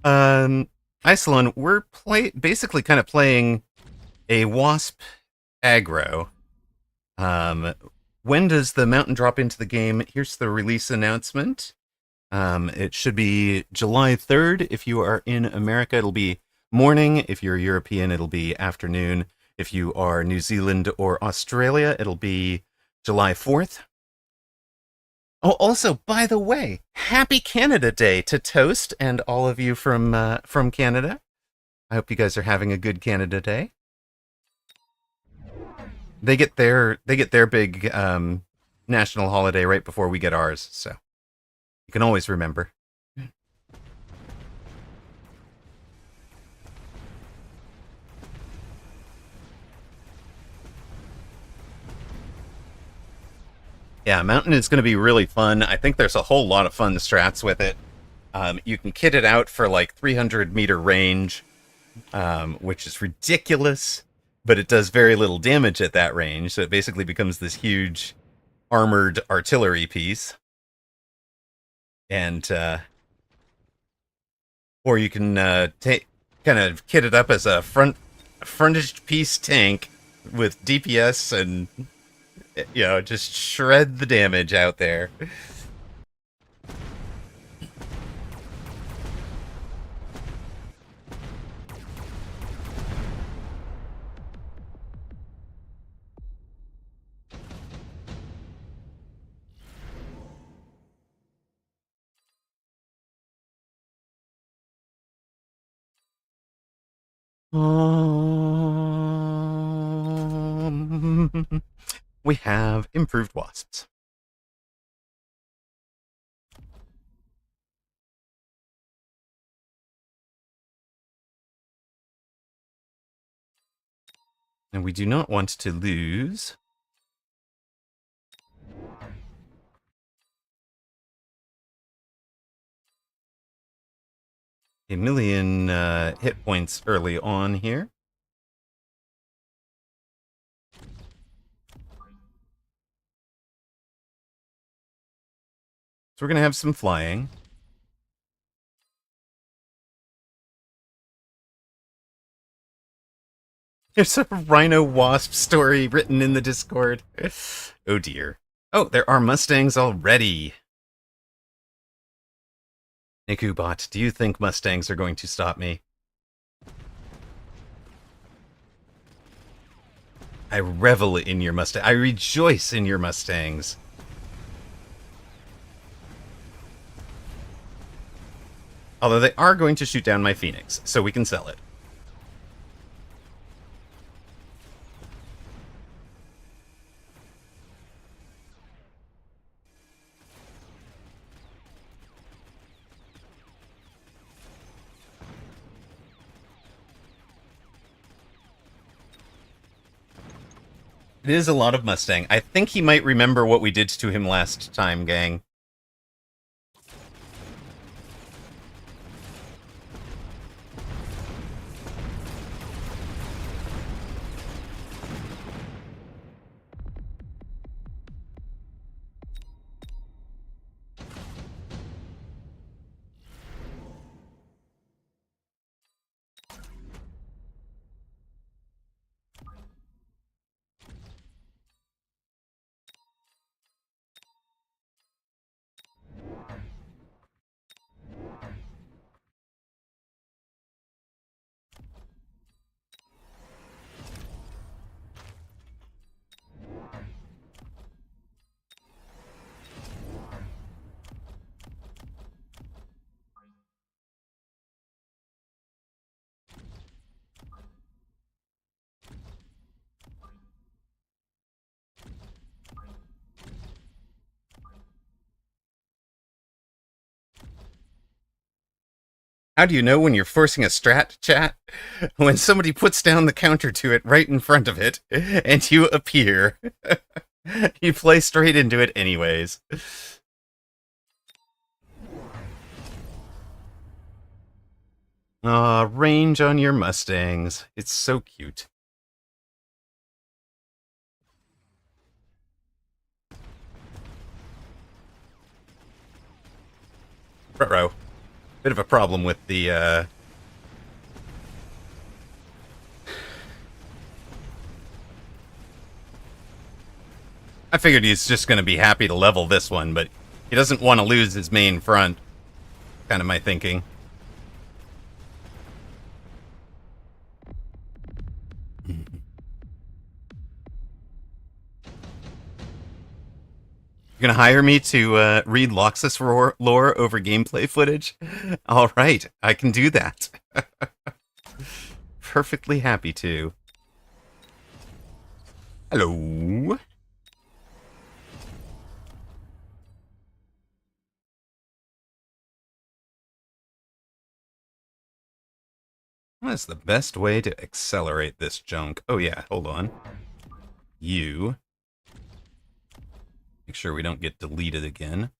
Isilon, we're basically kind of playing a wasp aggro. When does the mountain drop into the game? Here's the release announcement. It should be July 3rd. If you are in America, it'll be morning. If you're European, it'll be afternoon. If you are New Zealand or Australia, it'll be July 4th. Oh, also, by the way, happy Canada Day to Toast and all of you from Canada. I hope you guys are having a good Canada Day. They get their big national holiday right before we get ours, so you can always remember. Yeah, Mountain is going to be really fun. I think there's a whole lot of fun strats with it. You can kit it out for like 300-meter range, which is ridiculous, but it does very little damage at that range, so it basically becomes this huge armored artillery piece. And, or you can kind of kit it up as a frontage piece tank with DPS and, you know, just shred the damage out there. We have improved wasps. And we do not want to lose. A million hit points early on here. So we're going to have some flying. There's a rhino wasp story written in the Discord. Oh dear. Oh, there are Mustangs already. Nikubot, do you think Mustangs are going to stop me? I revel in your Mustang. I rejoice in your Mustangs. Although they are going to shoot down my Phoenix, so we can sell it. It is a lot of Mustang. I think he might remember what we did to him last time, gang. How do you know when you're forcing a strat, chat? When somebody puts down the counter to it right in front of it, and you appear. You play straight into it anyways. Aw, range on your Mustangs. It's so cute. Ruh-roh. Bit of a problem with the, I figured he's just going to be happy to level this one, but he doesn't want to lose his main front. Kind of my thinking. You're gonna hire me to read Loxus lore over gameplay footage? All right, I can do that. Perfectly happy to. Hello. What's the best way to accelerate this junk? Oh yeah, hold on. You. Make sure we don't get deleted again.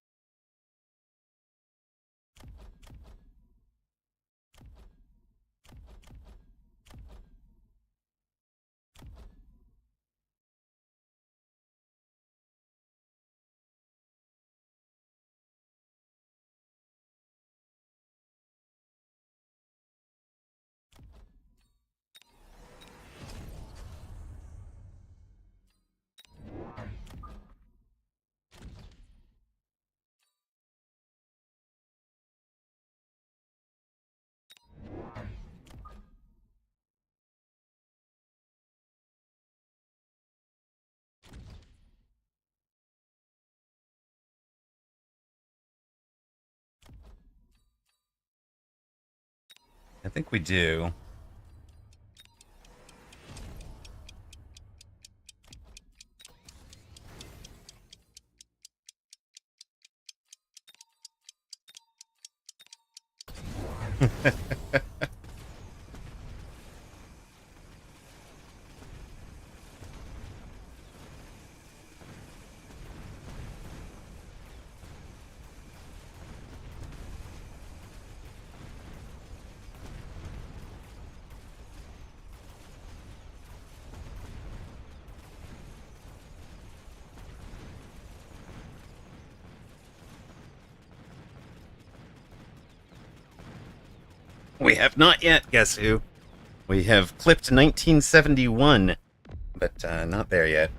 I think we do. We have not yet, guess who? We have clipped 1971, but not there yet.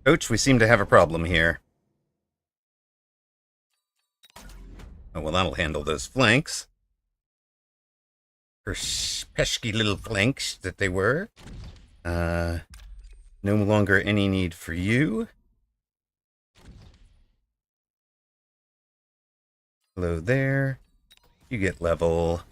Coach, we seem to have a problem here. Oh, well, that'll handle those flanks. Pesky little flanks that they were. No longer any need for you. Hello there. You get level.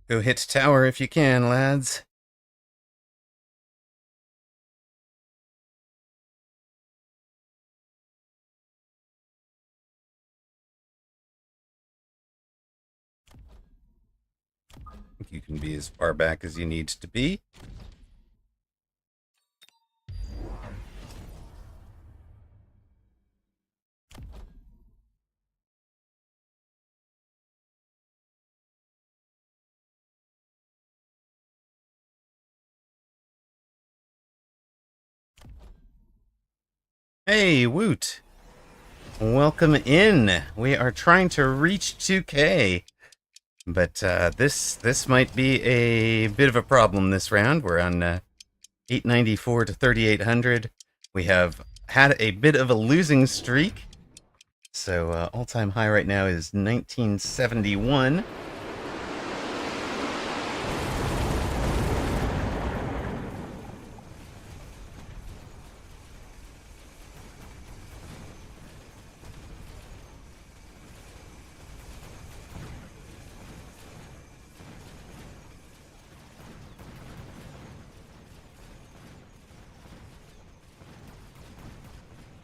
Go hit tower if you can, lads. I think you can be as far back as you need to be. Hey, Woot. Welcome in. We are trying to reach 2K. But this might be a bit of a problem this round. We're on 894 to 3,800. We have had a bit of a losing streak. So all-time high right now is 1971.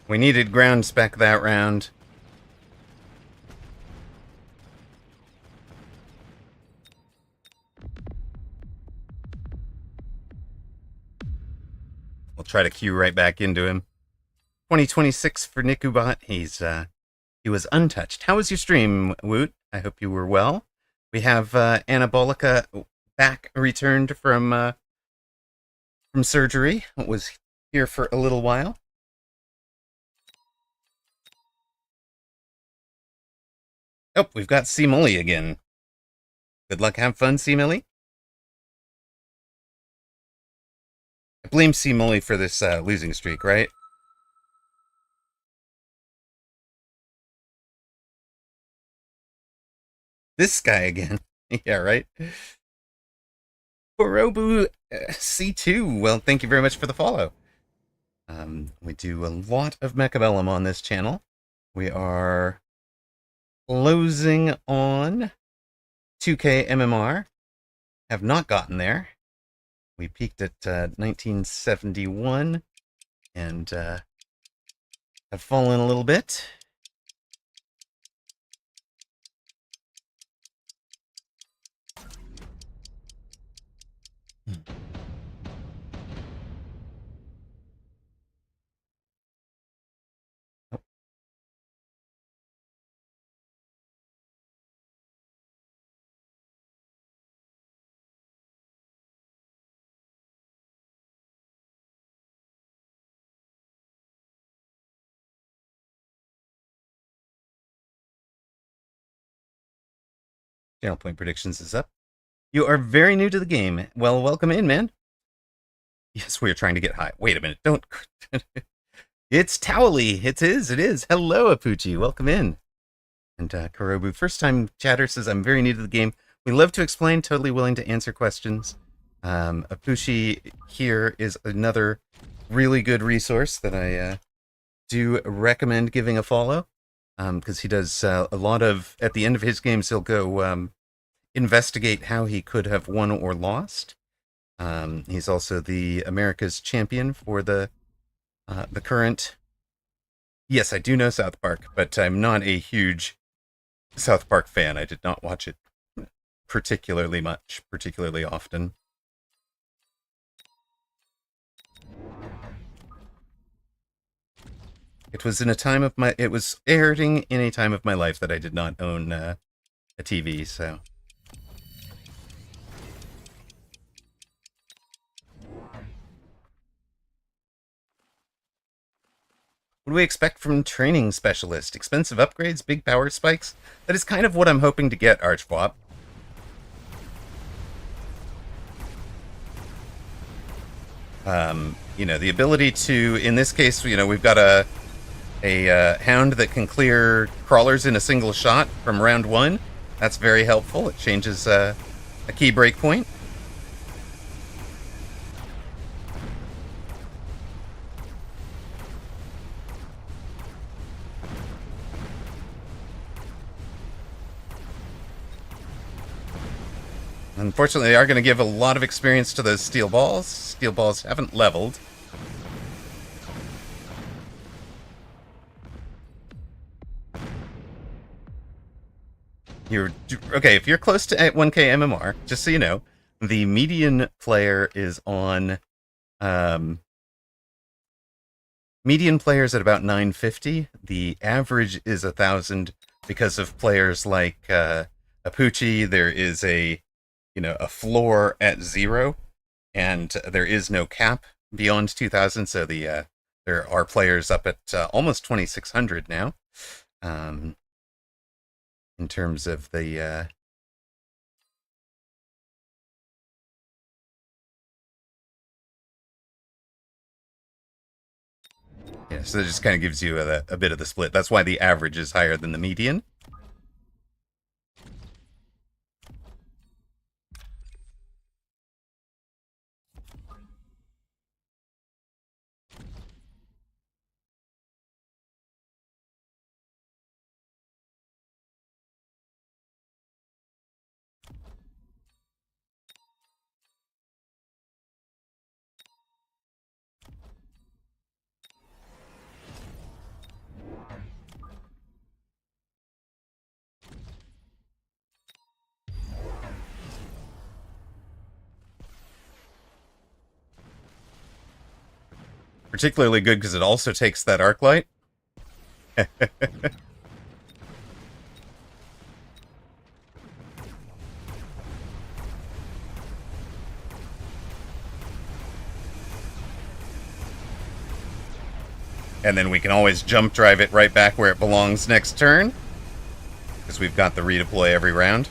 We needed ground spec that round. We'll try to queue right back into him. 2026 for Nikubot. He was untouched. How was your stream, Woot? I hope you were well. We have Anabolica back, returned from surgery. Was here for a little while. Oh, we've got C. Mully again. Good luck, have fun, C. Millie. I blame C. Mully for this losing streak, right? This guy again. Yeah, right? Korobu C2. Well, thank you very much for the follow. We do a lot of Mechabellum on this channel. We are closing on 2K MMR. Have not gotten there. We peaked at 1971 and have fallen a little bit. Channel point predictions is up. You are very new to the game. Well, welcome in, man. Yes, we are trying to get high. Wait a minute. Don't. It's Towley. It is. Hello, Apuchi. Welcome in. And Korobu, first time chatter, says, I'm very new to the game. We love to explain, totally willing to answer questions. Apuchi here is another really good resource that I do recommend giving a follow. Because he does a lot of, at the end of his games, he'll go investigate how he could have won or lost. He's also the America's champion for the current. Yes, I do know South Park, but I'm not a huge South Park fan. I did not watch it particularly often. It was in a time of my. It was airing in a time of my life that I did not own a TV. So what do we expect from training specialist? Expensive upgrades, big power spikes. That is kind of what I'm hoping to get, Archwop. The ability to, in this case, we've got a hound that can clear crawlers in a single shot from round one. That's very helpful. It changes a key breakpoint. Unfortunately, they are going to give a lot of experience to those steel balls. Steel balls haven't leveled. If you're close to 1k MMR, just so you know, the median player is on median players at about 950. The average is 1,000 because of players like Apucci. There is a floor at 0, and there is no cap beyond 2,000. So there are players up at almost 2,600 now. In terms of the so that just kind of gives you a bit of the split. That's why the average is higher than the median. Particularly good because it also takes that arc light. And then we can always jump drive it right back where it belongs next turn, because we've got the redeploy every round.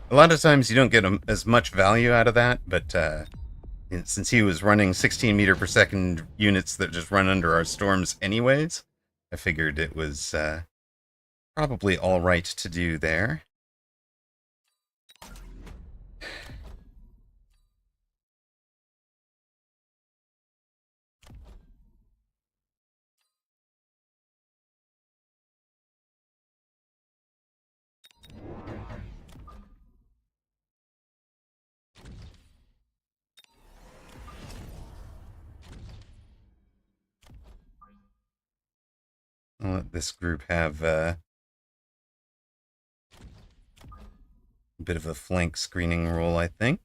A lot of times you don't get as much value out of that, but since he was running 16 meter per second units that just run under our storms anyways, I figured it was probably all right to do there. I'll let this group have a bit of a flank screening role, I think.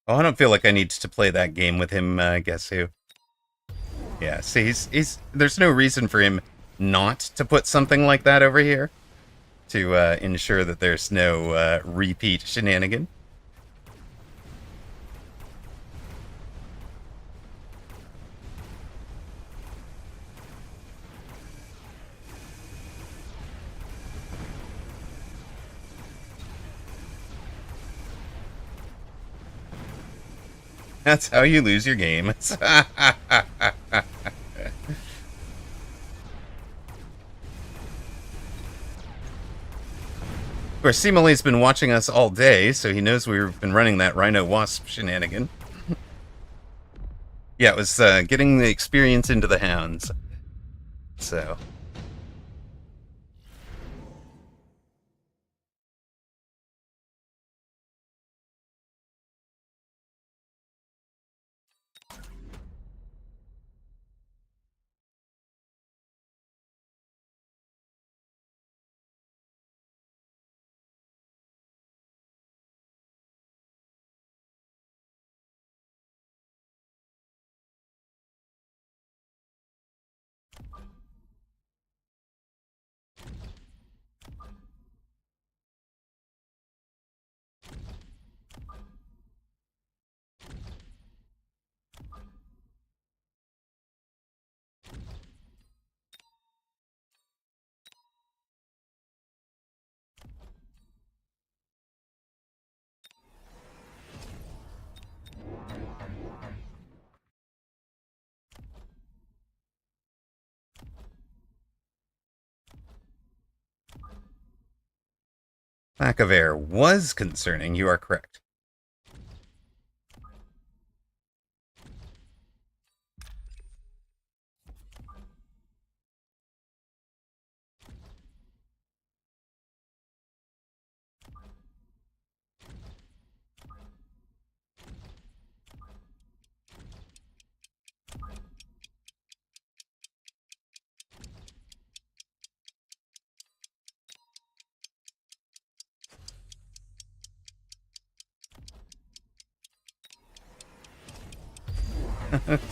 Oh, I don't feel like I need to play that game with him, guess who? Yeah, see, there's no reason for him not to put something like that over here to ensure that there's no repeat shenanigan. That's how you lose your game. Of course, Simale's been watching us all day, so he knows we've been running that Rhino Wasp shenanigan. Yeah, it was getting the experience into the hounds. So. Lack of air was concerning, you are correct.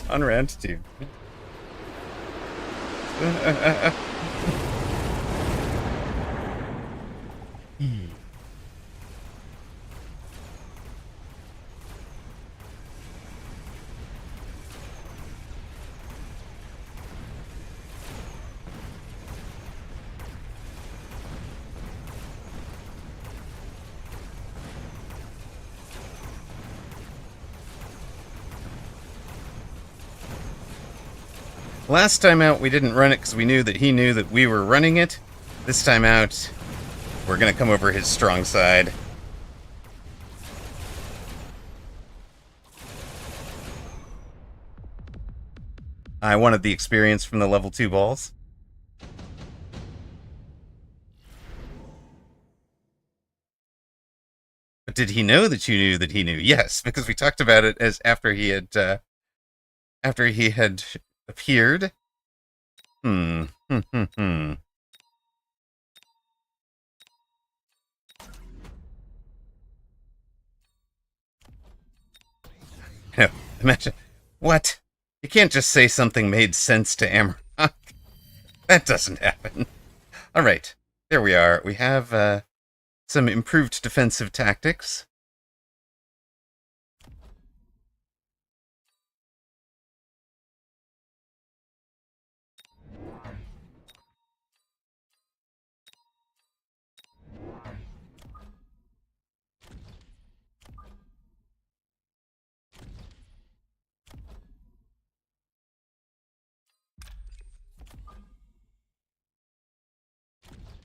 On round 2. Last time out, we didn't run it because we knew that he knew that we were running it. This time out, we're going to come over his strong side. I wanted the experience from the level 2 balls. But did he know that you knew that he knew? Yes, because we talked about it as after he had appeared. No, imagine. What? You can't just say something made sense to Amrock. That doesn't happen. Alright, there we are. We have some improved defensive tactics.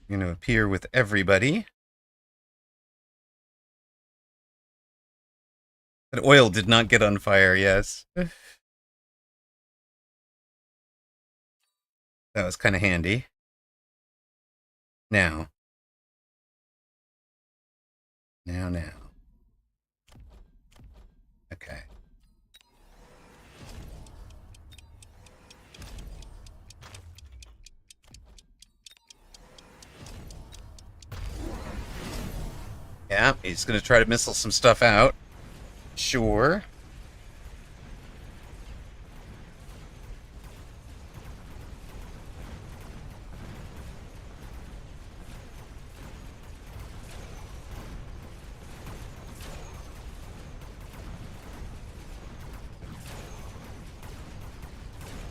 I'm going to appear with everybody. That oil did not get on fire, yes. That was kind of handy. Now. Now. Okay. Yeah, he's going to try to missile some stuff out. Sure.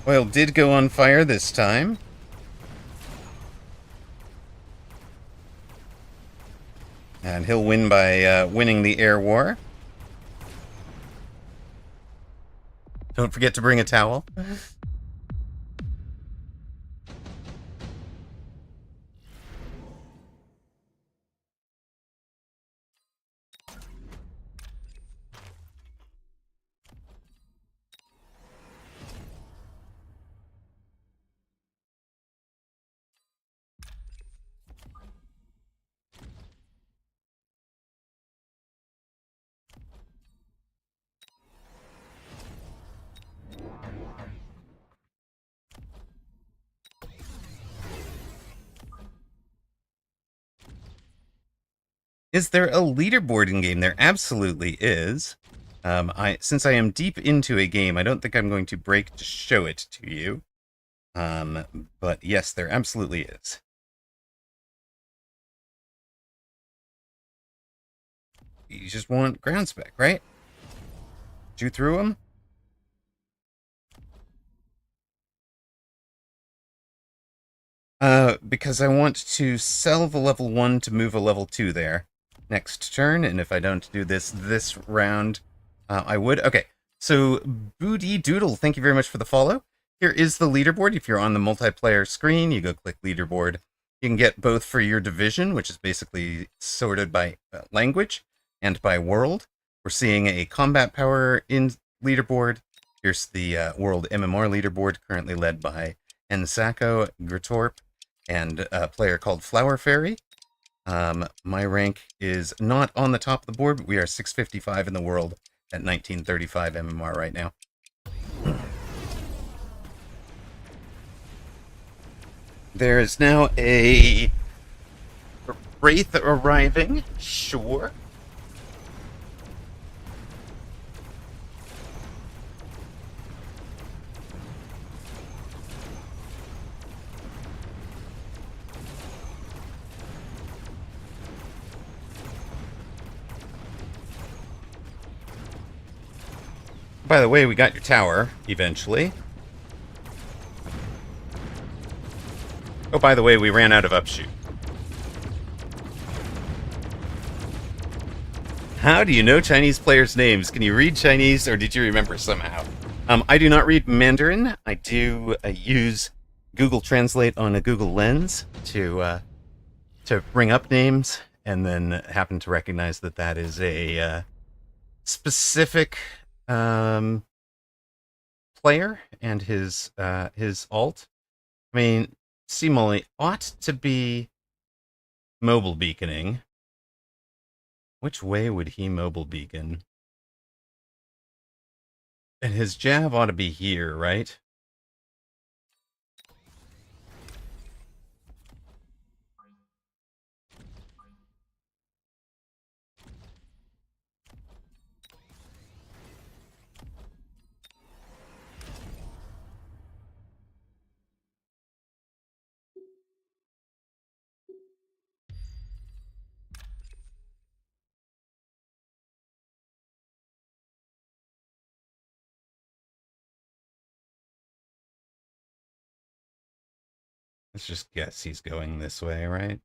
Oil did go on fire this time. And he'll win by winning the air war. Don't forget to bring a towel. Is there a leaderboard in game? There absolutely is. Since I am deep into a game, I don't think I'm going to break to show it to you. But yes, there absolutely is. You just want ground spec, right? Chew through them? Because I want to sell the level 1 to move a level 2 there next turn, and if I don't do this round, I would. Okay, so Booty Doodle, thank you very much for the follow. Here is the leaderboard. If you're on the multiplayer screen, you go click leaderboard. You can get both for your division, which is basically sorted by language and by world. We're seeing a combat power in leaderboard. Here's the world MMR leaderboard, currently led by Ensako, Gritorp, and a player called Flower Fairy. My rank is not on the top of the board, but we are 655 in the world at 1935 MMR right now. There is now a Wraith arriving, sure. By the way, we got your tower, eventually. Oh, by the way, we ran out of upshoot. How do you know Chinese players' names? Can you read Chinese, or did you remember somehow? I do not read Mandarin. I do use Google Translate on a Google Lens to bring up names, and then happen to recognize that that is a specific player and his alt. I mean, Simoli ought to be mobile beaconing. Which way would he mobile beacon? And his jab ought to be here, right? Let's just guess he's going this way, right?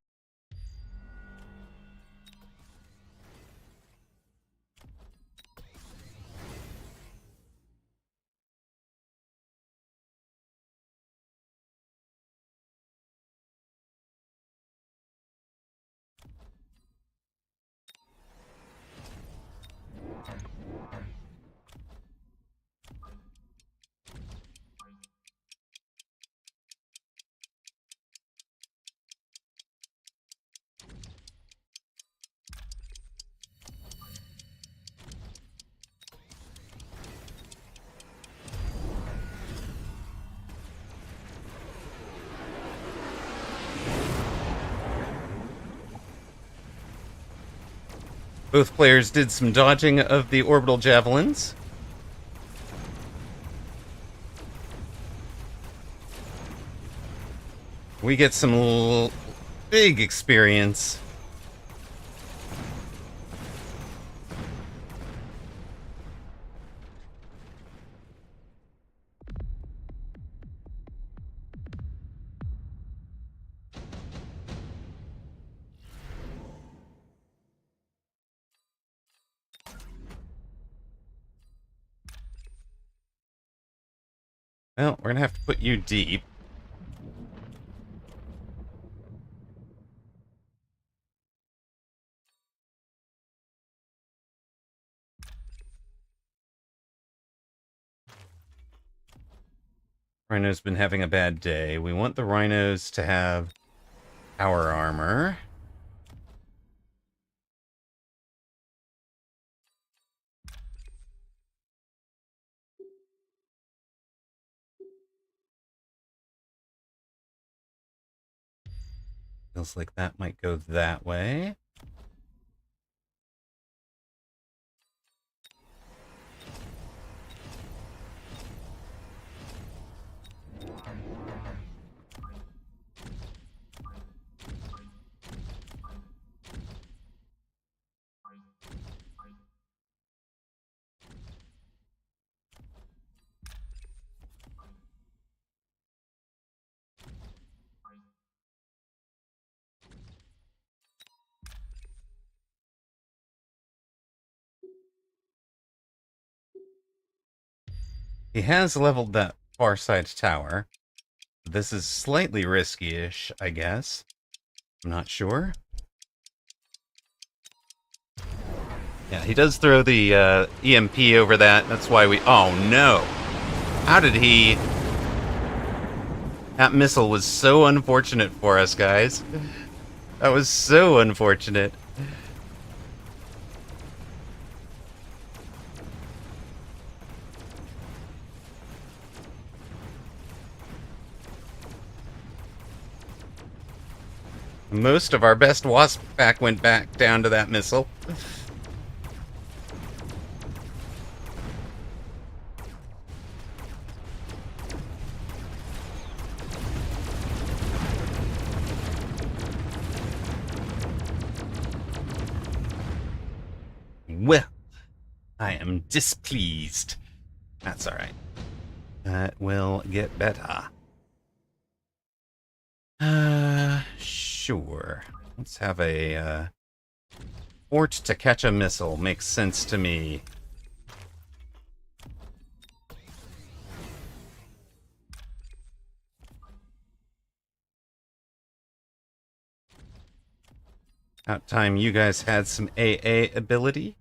Both players did some dodging of the orbital javelins. We get some big experience. Well, we're gonna have to put you deep. Rhino's been having a bad day. We want the rhinos to have power armor. Feels like that might go that way. He has leveled that far side tower. This is slightly risky-ish, I guess. I'm not sure. Yeah, he does throw the EMP over that. That's why we... Oh, no. How did he... That missile was so unfortunate for us, guys. That was so unfortunate. Most of our best wasp pack went back down to that missile. Well, I am displeased. That's alright. That will get better. Sure. Let's have a, fort to catch a missile. Makes sense to me. About time you guys had some AA ability.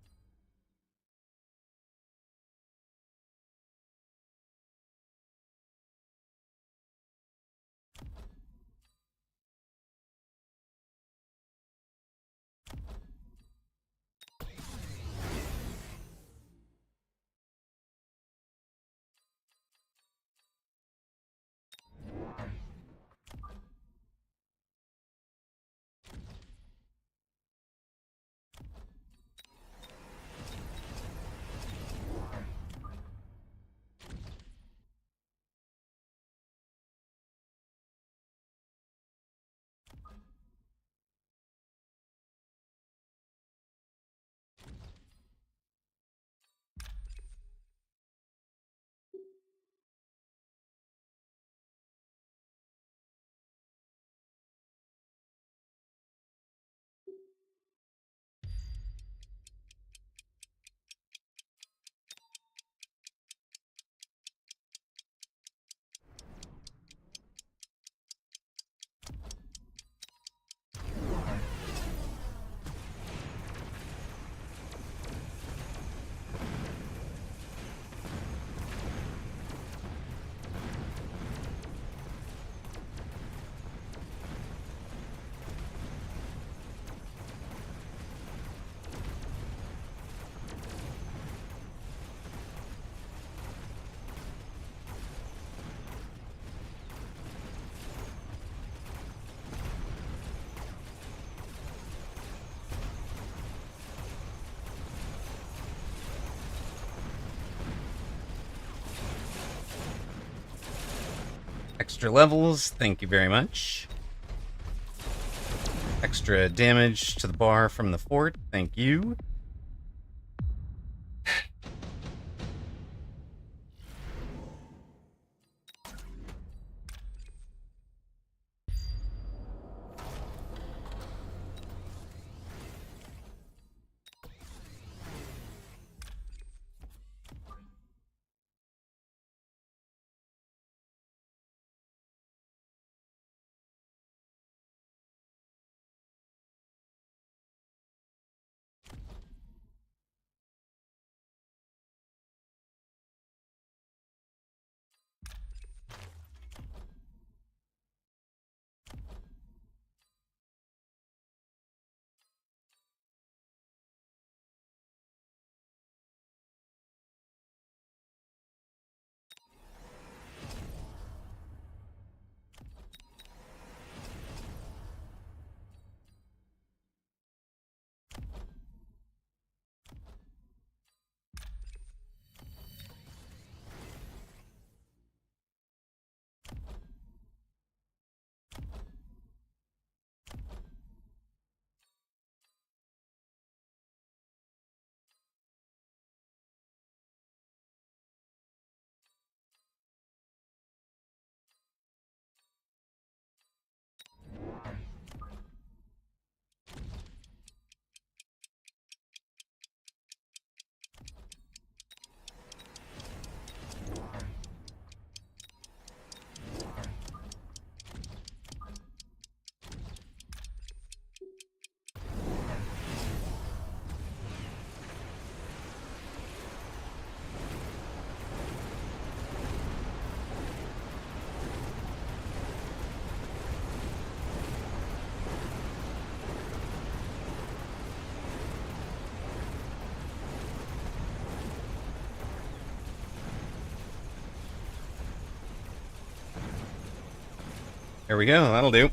Extra levels, thank you very much. Extra damage to the bar from the fort, thank you. There we go. That'll do.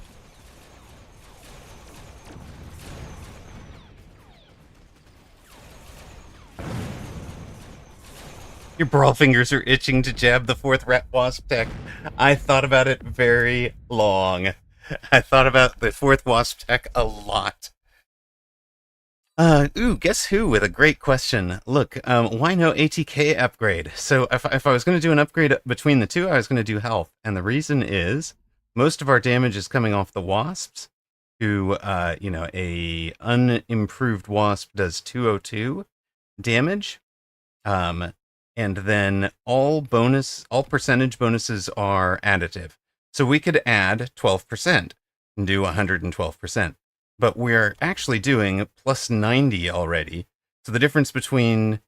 Your brawl fingers are itching to jab the fourth rat wasp tech. I thought about it very long. I thought about the fourth wasp tech a lot. Guess who with a great question. Look, why no ATK upgrade? So if I was going to do an upgrade between the two, I was going to do health. And the reason is most of our damage is coming off the wasps, who, a unimproved wasp does 202 damage. And then all percentage bonuses are additive. So we could add 12% and do 112%. But we're actually doing plus 90 already. So the difference between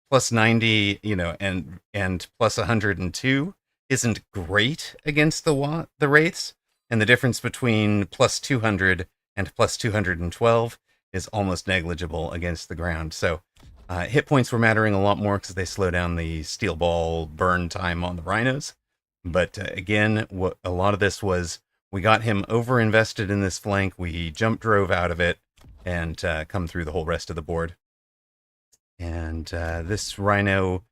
plus 90, and plus 102 isn't great against the wraiths. And the difference between plus 200 and plus 212 is almost negligible against the ground. So hit points were mattering a lot more because they slow down the steel ball burn time on the rhinos. But again, a lot of this was we got him over-invested in this flank, we jump drove out of it, and come through the whole rest of the board. And this rhino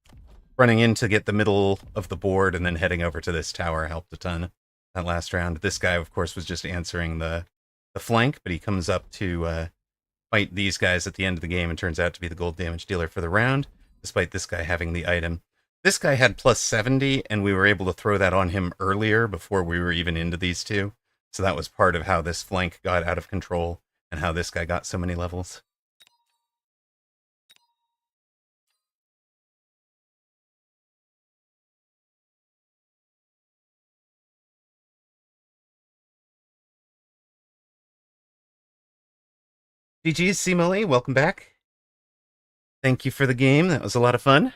running in to get the middle of the board and then heading over to this tower helped a ton that last round. This guy, of course, was just answering the flank, but he comes up to fight these guys at the end of the game and turns out to be the gold damage dealer for the round, despite this guy having the item. This guy had plus 70, and we were able to throw that on him earlier before we were even into these two. So that was part of how this flank got out of control and how this guy got so many levels. GG's, C-Mully, welcome back. Thank you for the game, that was a lot of fun.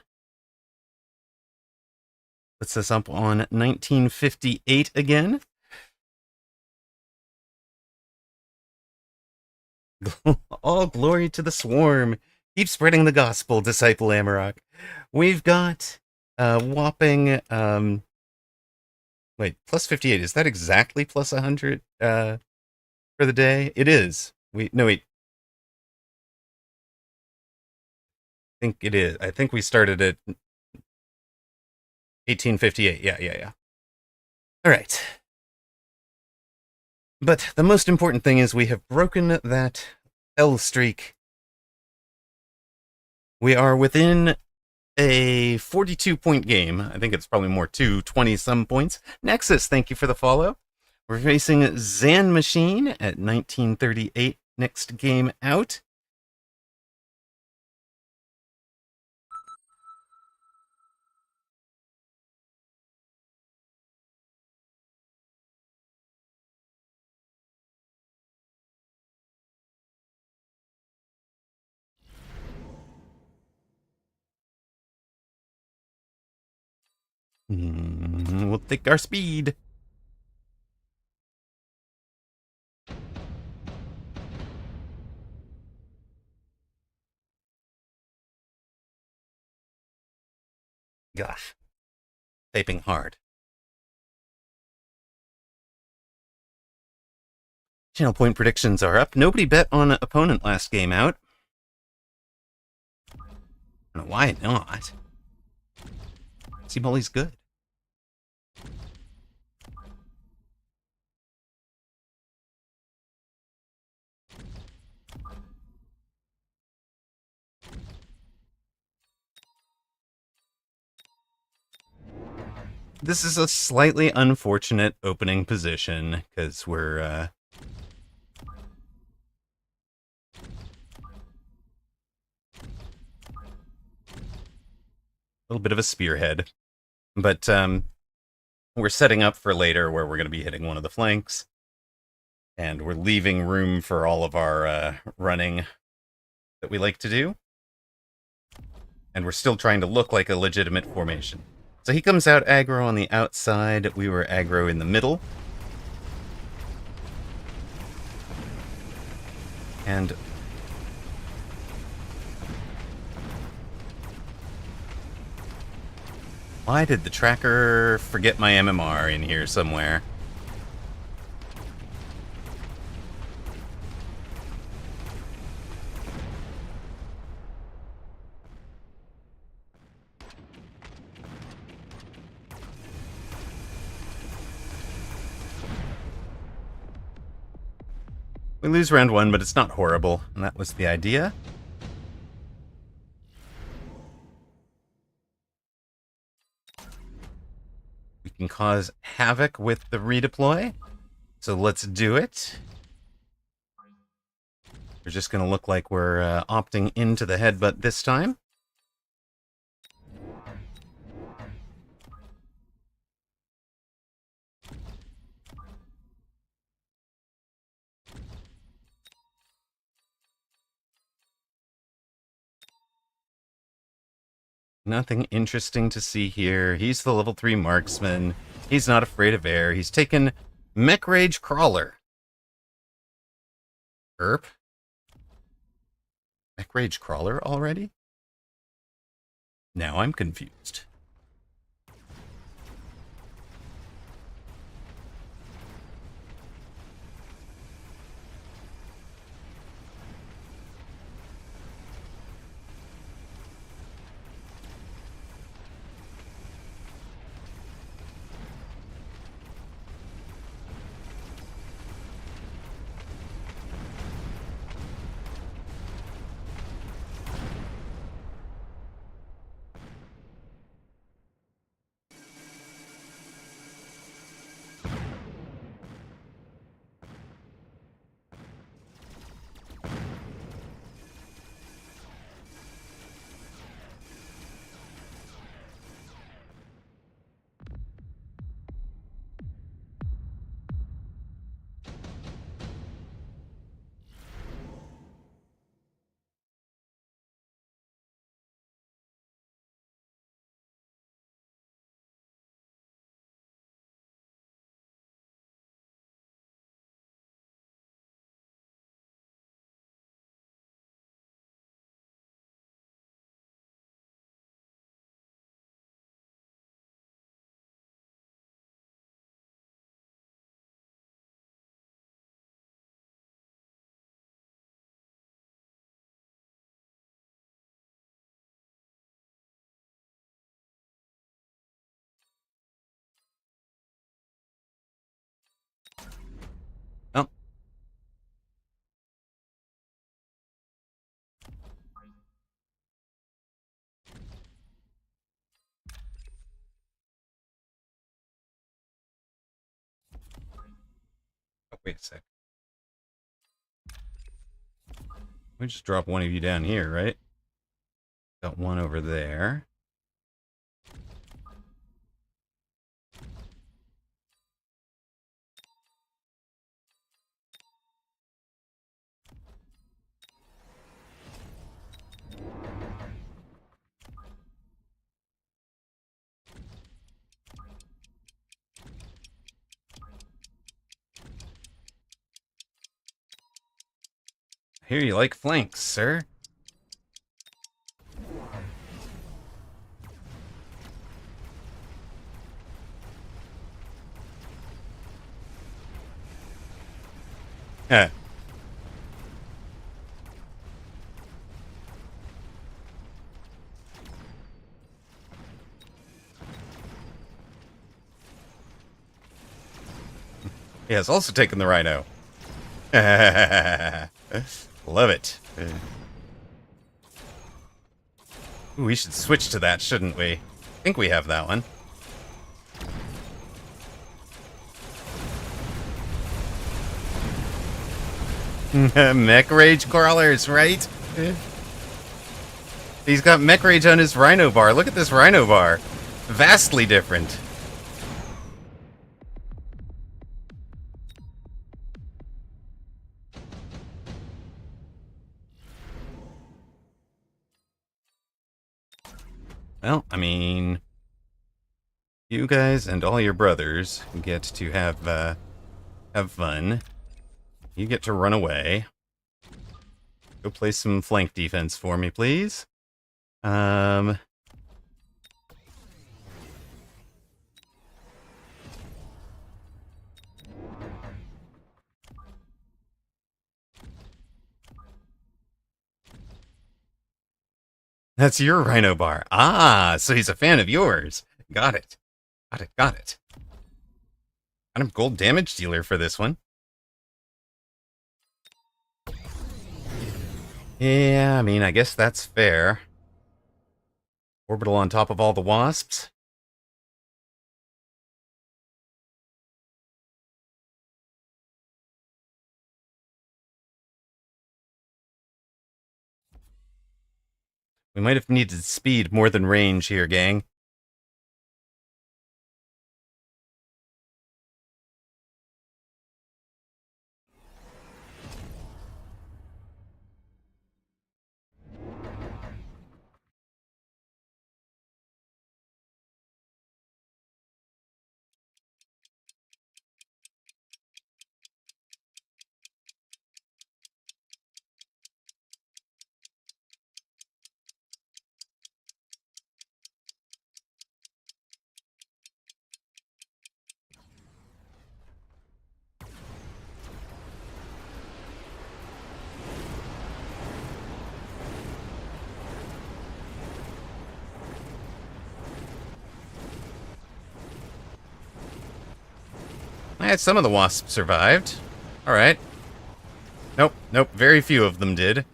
Puts us up on 1958 again. All glory to the swarm. Keep spreading the gospel, Disciple Amarok. We've got whopping wait, plus 58. Is that exactly plus 100 for the day? It is. No wait. I think it is. I think we started at 1858. Yeah. All right. But the most important thing is we have broken that L streak. We are within a 42-point game. I think it's probably more 20-some points. Nexus, thank you for the follow. We're facing Zan Machine at 1938 next game out. We'll take our speed. Gosh. Typing hard. Channel point predictions are up. Nobody bet on an opponent last game out. I don't know why not. C-Mully's good. This is a slightly unfortunate opening position, because we're, a little bit of a spearhead. But, we're setting up for later where we're going to be hitting one of the flanks. And we're leaving room for all of our, running that we like to do. And we're still trying to look like a legitimate formation. So he comes out aggro on the outside, we were aggro in the middle. And why did the tracker forget my MMR in here somewhere? We lose round 1, but it's not horrible, and that was the idea. We can cause havoc with the redeploy, so let's do it. We're just going to look like we're opting into the headbutt this time. Nothing interesting to see here. He's the level 3 marksman. He's not afraid of air. He's taken Mech Rage Crawler. Erp. Mech Rage Crawler already? Now I'm confused. Oh. Oh, wait a sec. We just drop one of you down here, right? Got one over there. I hear you like flanks, sir. Yeah. He has also taken the rhino. Love it. Ooh, we should switch to that, shouldn't we? I think we have that one. Mech Rage Crawlers, right? He's got Mech Rage on his Rhino bar. Look at this Rhino bar. Vastly different. Well, I mean, you guys and all your brothers get to have fun. You get to run away. Go play some flank defense for me, please. That's your Rhino bar. Ah, so he's a fan of yours. Got it. Got it, got it. Got him gold damage dealer for this one. Yeah, I mean, I guess that's fair. Orbital on top of all the wasps. We might have needed speed more than range here, gang. Some of the wasps survived. All right. Nope, nope. Very few of them did.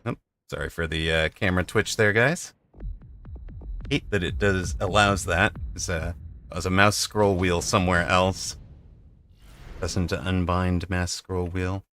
Oh, sorry for the camera twitch there, guys. Hate that it allows that. It's a mouse scroll wheel somewhere else. Doesn't unbind mouse scroll wheel.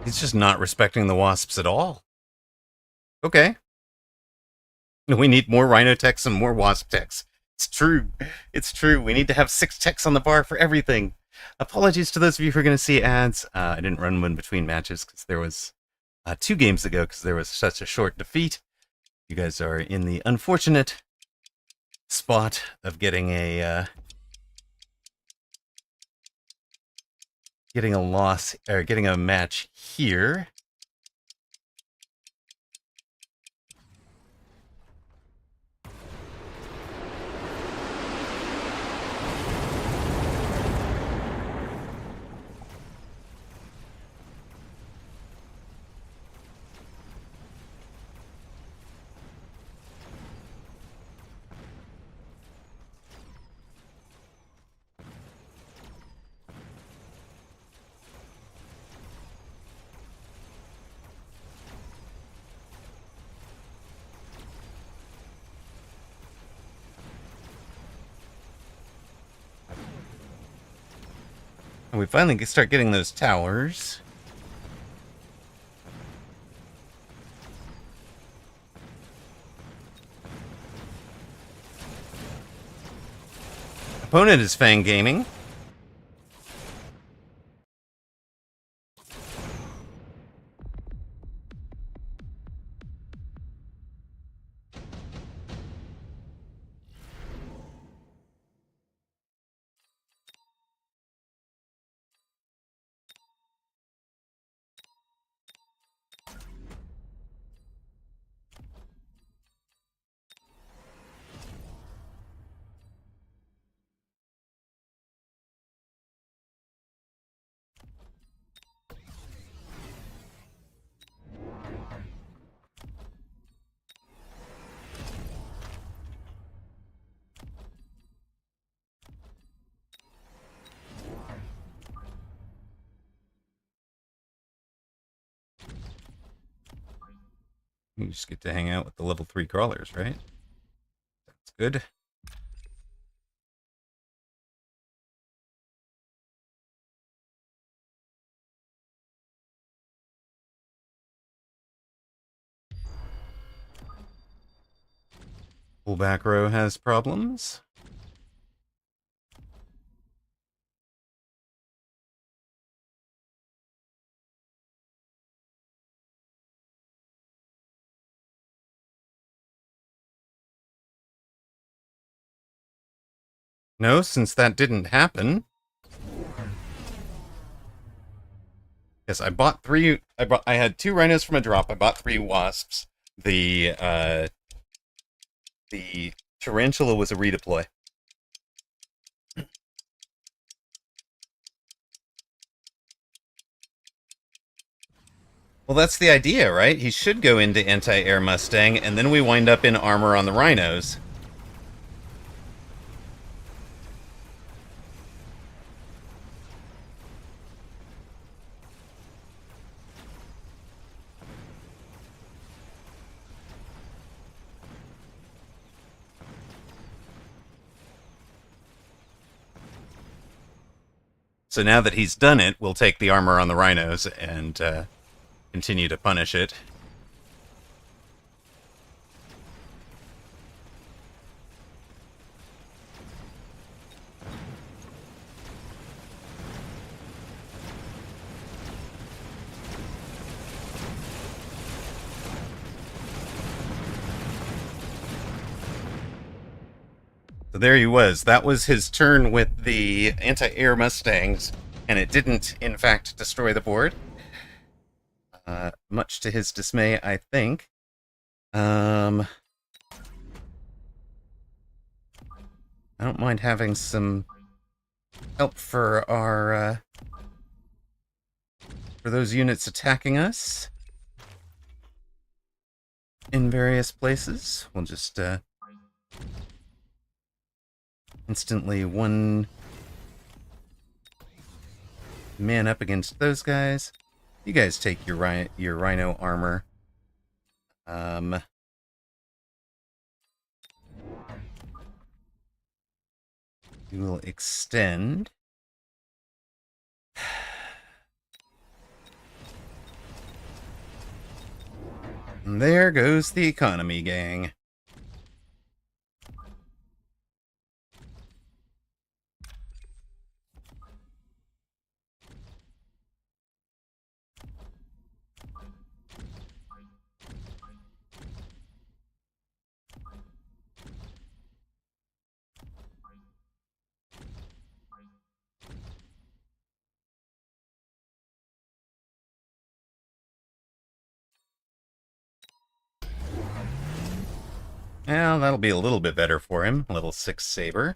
He's just not respecting the wasps at all. Okay. We need more rhino techs and more wasp techs. It's true. It's true. We need to have 6 techs on the bar for everything. Apologies to those of you who are going to see ads. I didn't run one between matches because there was 2 games ago because there was such a short defeat. You guys are in the unfortunate spot of getting a loss or getting a match here. And we finally start getting those towers. Opponent is Fang Gaming. You just get to hang out with the level 3 crawlers, right? That's good. Full back row has problems. No, since that didn't happen. Yes, I bought 3. I had 2 rhinos from a drop. I bought 3 wasps. The tarantula was a redeploy. Well, that's the idea, right? He should go into anti-air Mustang, and then we wind up in armor on the rhinos. So now that he's done it, we'll take the armor on the rhinos and continue to punish it. So there he was. That was his turn with the anti-air Mustangs, and it didn't, in fact, destroy the board. Much to his dismay, I think. I don't mind having some help for our for those units attacking us in various places. We'll just instantly one man up against those guys. You guys take your rhino armor. We will extend. And there goes the economy gang. Well, that'll be a little bit better for him. Level 6 saber.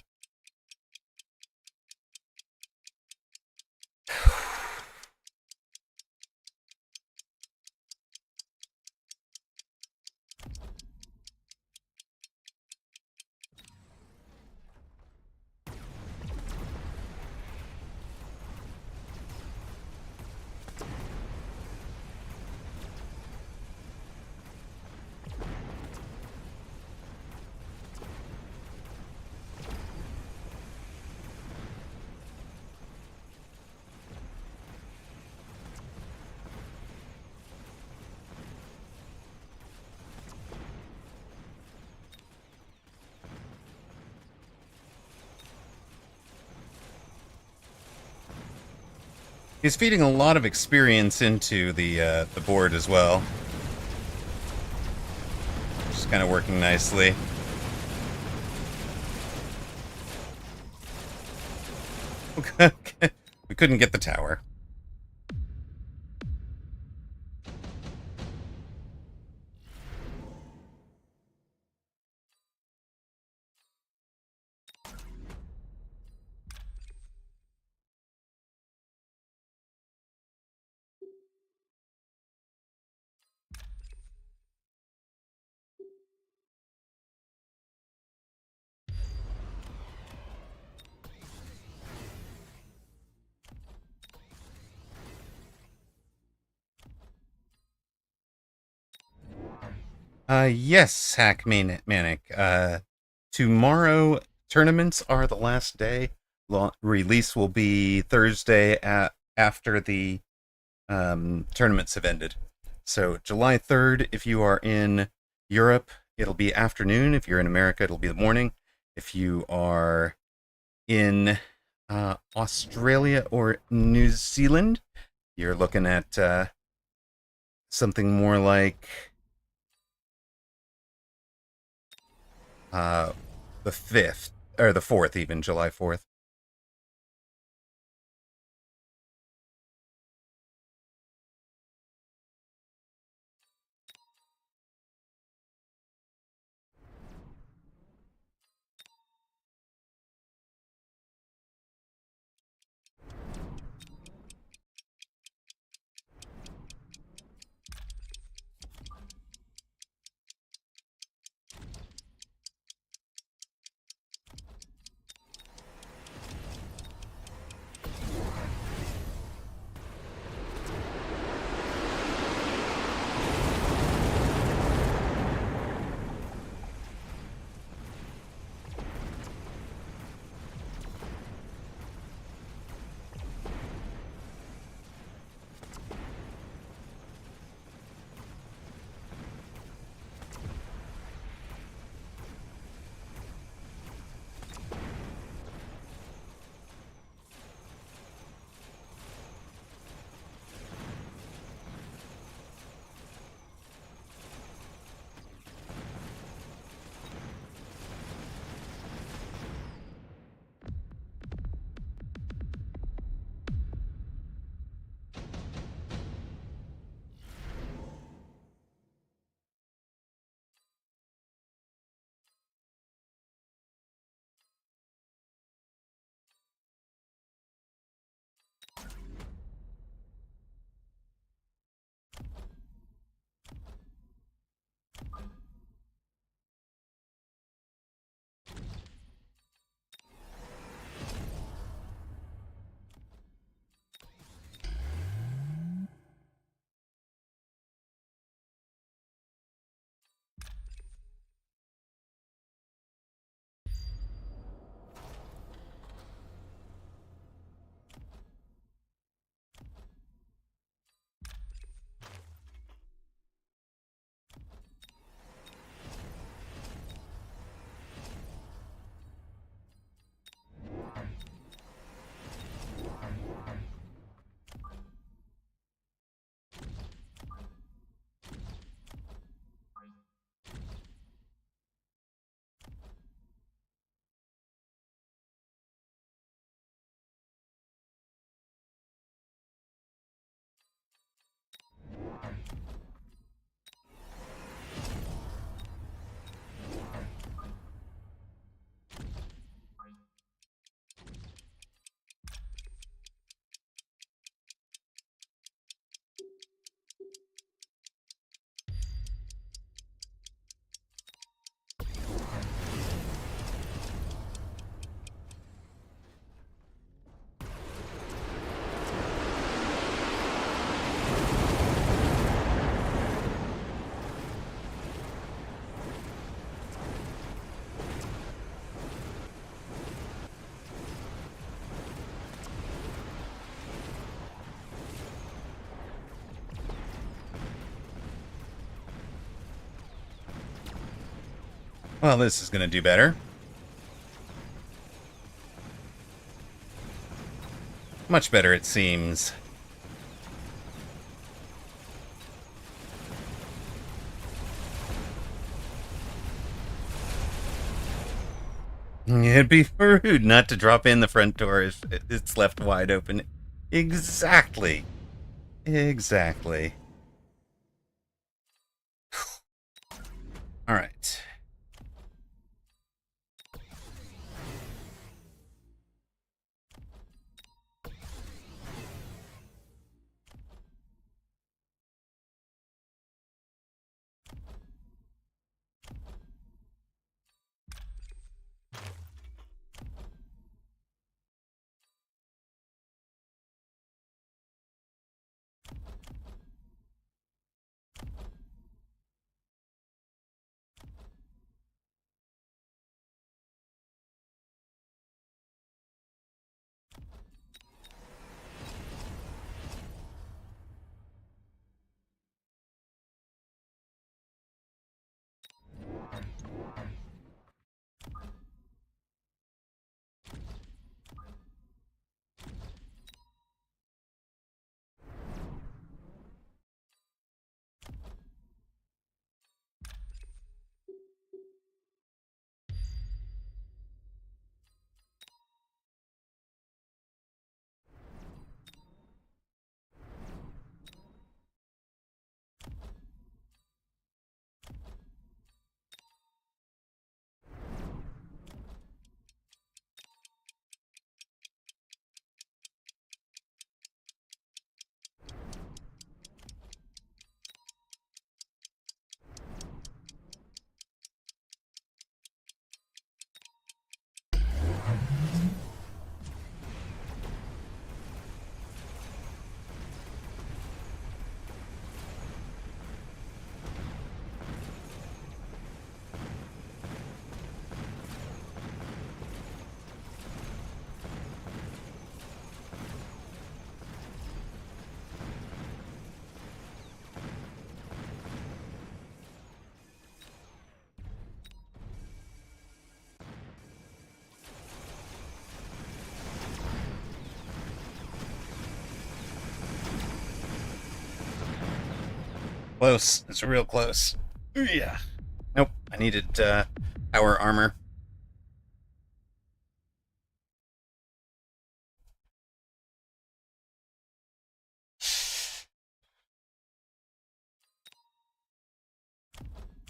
He's feeding a lot of experience into the board as well. Just kind of working nicely. Okay. We couldn't get the tower. Yes, Manic. Tomorrow tournaments are the last day. Release will be Thursday after the tournaments have ended. So July 3rd, if you are in Europe, it'll be afternoon. If you're in America, it'll be the morning. If you are in Australia or New Zealand, you're looking at something more like uh, the 5th, or the 4th, even July 4th. Well, this is going to do better. Much better, it seems. It'd be rude not to drop in the front door if it's left wide open. Exactly. Exactly. All right. close. It's real close. Yeah. Nope. I needed power armor.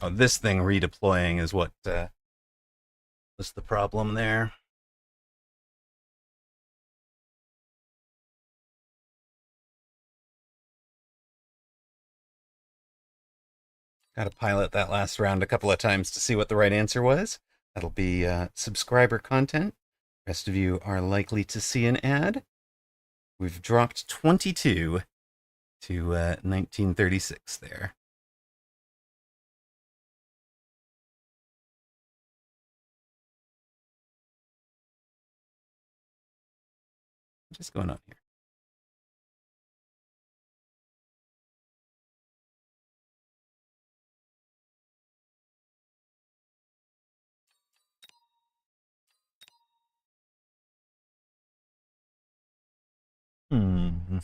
Oh, this thing redeploying is what was the problem there. Got to pilot that last round a couple of times to see what the right answer was. That'll be subscriber content. The rest of you are likely to see an ad. We've dropped 22 to 1936 there. What's going on here? Hmm.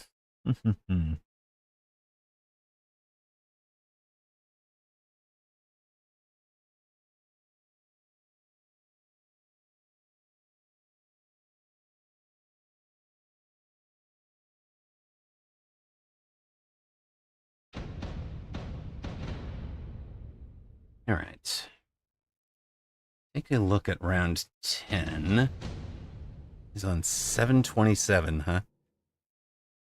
All right. Take a look at round 10. He's on 727, huh?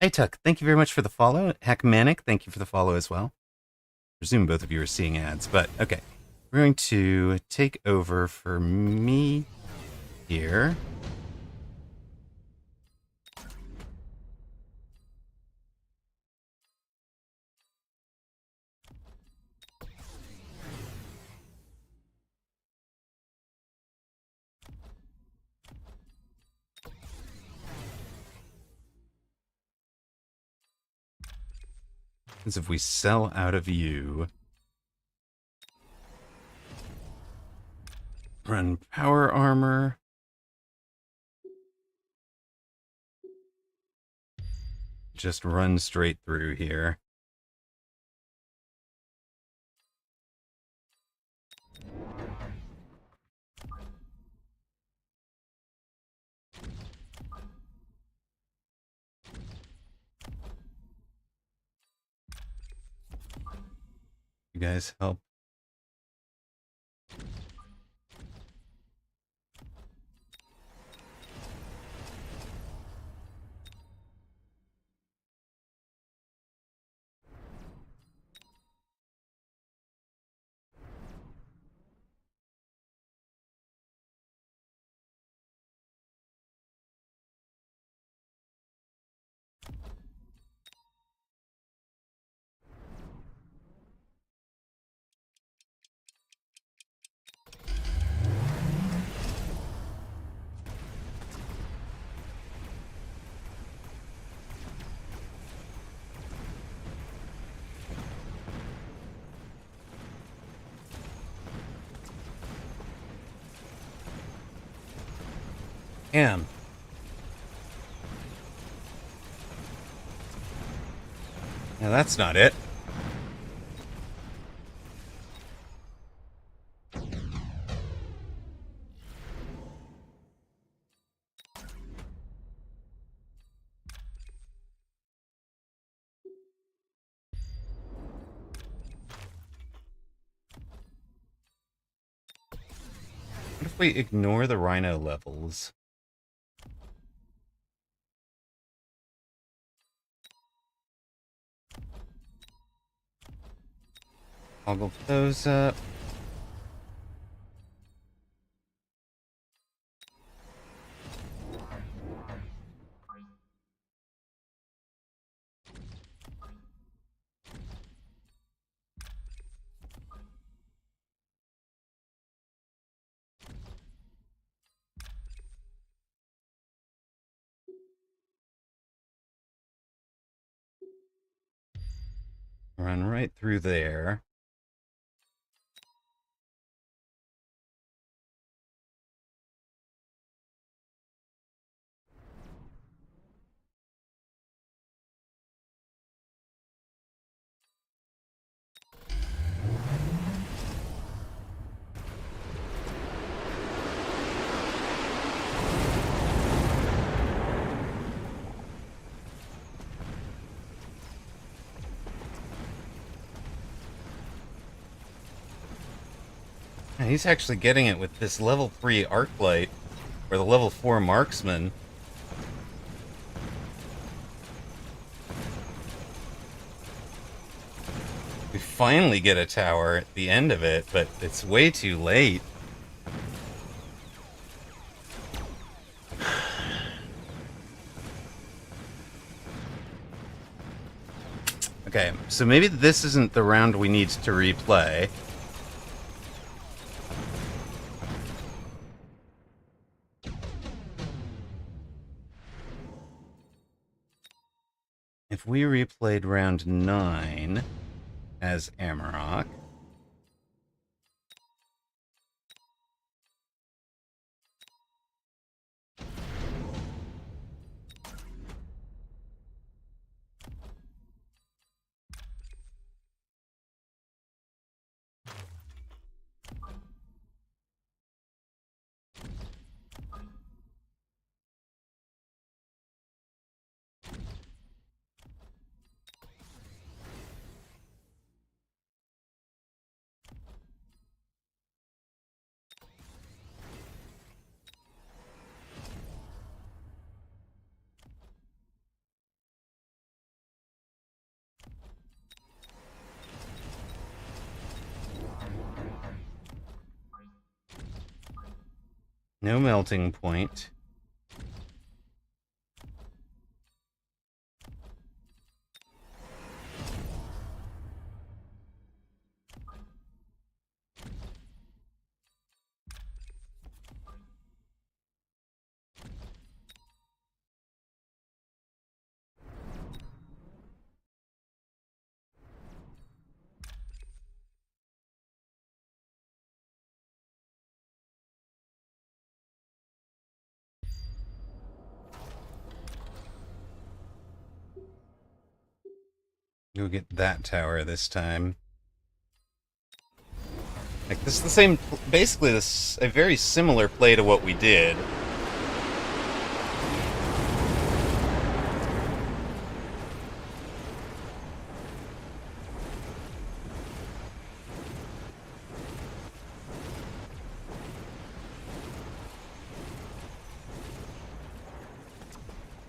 Hey, Tuck, thank you very much for the follow. Hackmanic, thank you for the follow as well. I presume both of you are seeing ads, but okay. We're going to take over for me here. Because if we sell out of you, run power armor. Just run straight through here. You guys help. Damn. Now that's not it. What if we ignore the rhino levels? Toggle those up. Run right through there. He's actually getting it with this level 3 arc light, or the level 4 marksman. We finally get a tower at the end of it, but it's way too late. Okay, so maybe this isn't the round we need to replay. If we replayed round 9 as Amarok, no melting point. Go get that tower this time. Like, this is the same, basically this a very similar play to what we did.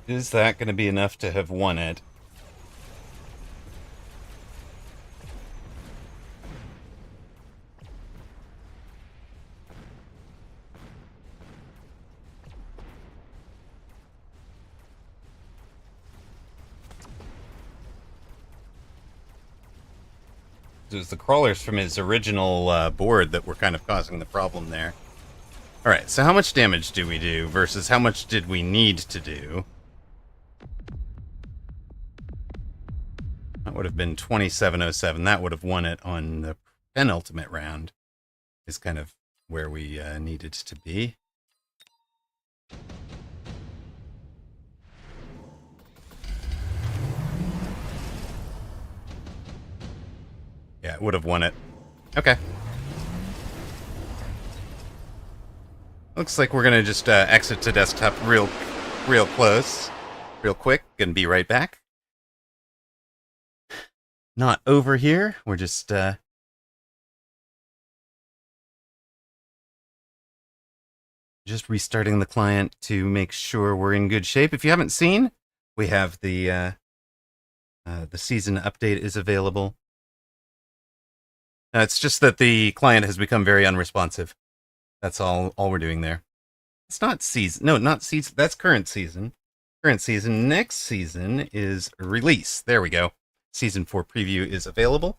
Is that going to be enough to have won it? It was the crawlers from his original board that were kind of causing the problem there. Alright, so how much damage do we do versus how much did we need to do? That would have been 2707. That would have won it on the penultimate round, is kind of where we needed to be. Yeah, it would have won it. Okay. Looks like we're going to just exit to desktop real close, real quick, and be right back. Not over here. We're just restarting the client to make sure we're in good shape. If you haven't seen, we have the season update is available. It's just that the client has become very unresponsive. That's all we're doing there. It's not season. No, not season. That's current season. Current season. Next season is release. There we go. Season 4 preview is available.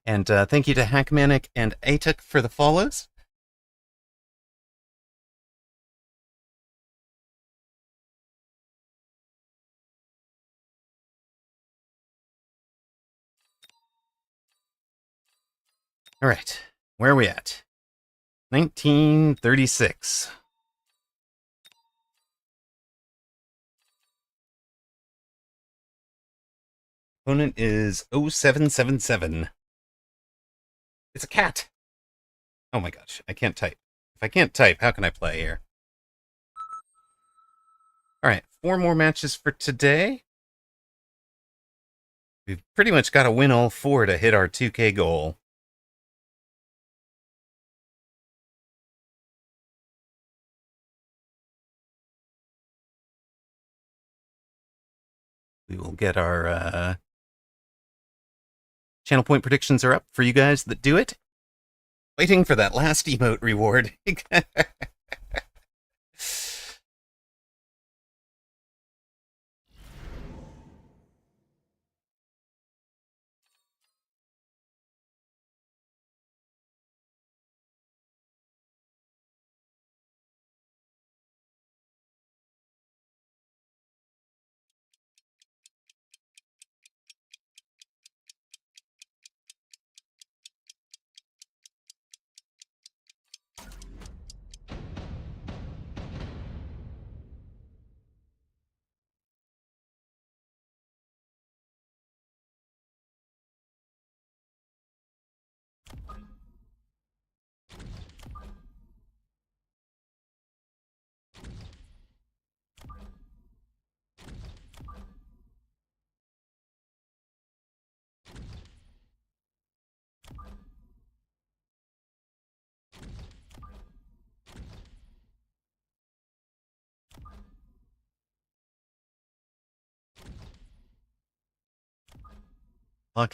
And thank you to Hackmanic and Atuk for the follows. All right, where are we at? 1936. Opponent is 0777. It's a cat. Oh my gosh, I can't type. If I can't type, how can I play here? All right, 4 more matches for today. We've pretty much got to win all 4 to hit our 2K goal. We will get our channel point predictions are up for you guys that do it. Waiting for that last emote reward.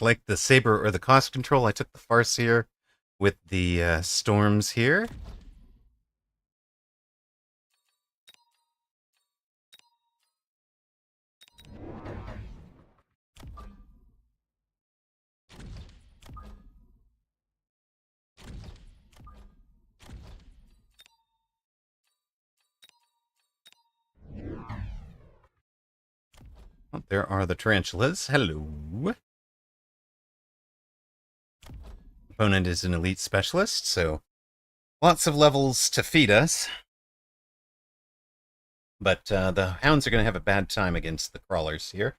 Like the Saber or the cost control, I took the Farseer with the storms here. Oh, there are the tarantulas. Hello. Opponent is an elite specialist, so lots of levels to feed us. But the hounds are going to have a bad time against the crawlers here.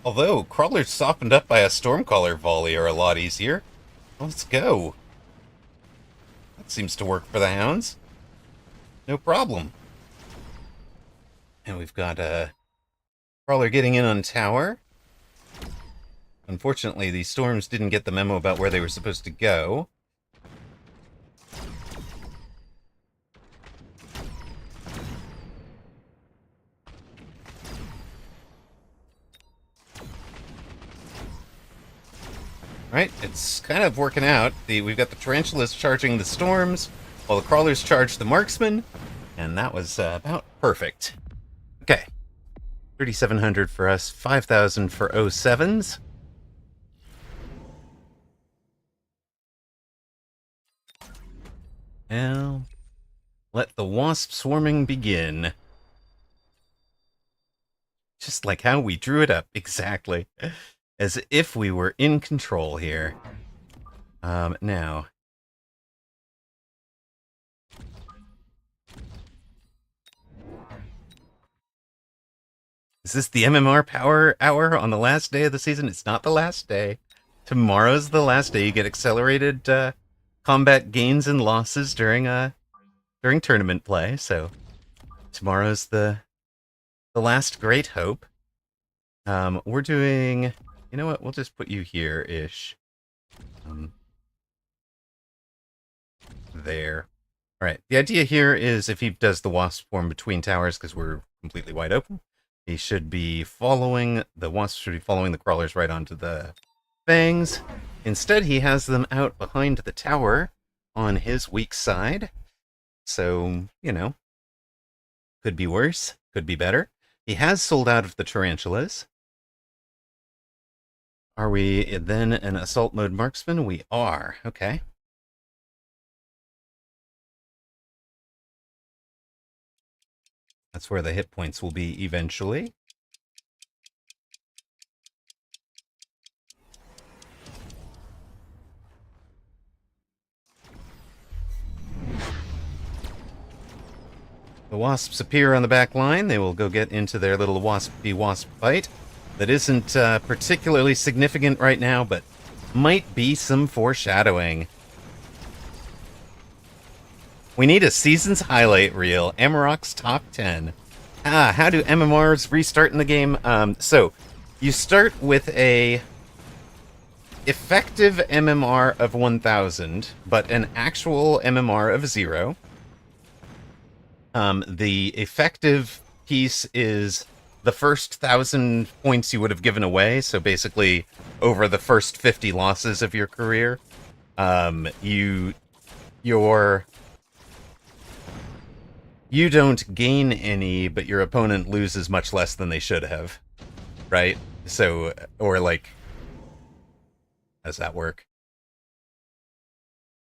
Although, crawlers softened up by a Stormcaller volley are a lot easier. Let's go. That seems to work for the hounds. No problem. And we've got a crawler getting in on tower. Unfortunately, the storms didn't get the memo about where they were supposed to go. Right, it's kind of working out. We've got the tarantulas charging the storms, while the crawlers charge the marksmen, and that was about perfect. Okay, 3,700 for us, 5,000 for 07s. Now, let the wasp swarming begin. Just like how we drew it up, exactly. As if we were in control here. Now. Is this the MMR Power Hour on the last day of the season? It's not the last day. Tomorrow's the last day. You get accelerated combat gains and losses during tournament play. So tomorrow's the last great hope. We're doing. You know what? We'll just put you here-ish. There. All right. The idea here is if he does the wasp form between towers, because we're completely wide open, he should be following the wasps should be following the crawlers right onto the fangs. Instead, he has them out behind the tower on his weak side. So, you know, could be worse, could be better. He has sold out of the tarantulas. Are we then an assault mode marksman? We are. Okay. That's where the hit points will be eventually. The wasps appear on the back line. They will go get into their little waspy-wasp fight. That isn't particularly significant right now, but might be some foreshadowing. We need a season's highlight reel. Amarok's top 10. How do MMRs restart in the game? So, you start with a effective MMR of 1000, but an actual MMR of 0. The effective piece is the first 1,000 points you would have given away, so basically over the first 50 losses of your career. You don't gain any, but your opponent loses much less than they should have, right? So, or like, how does that work?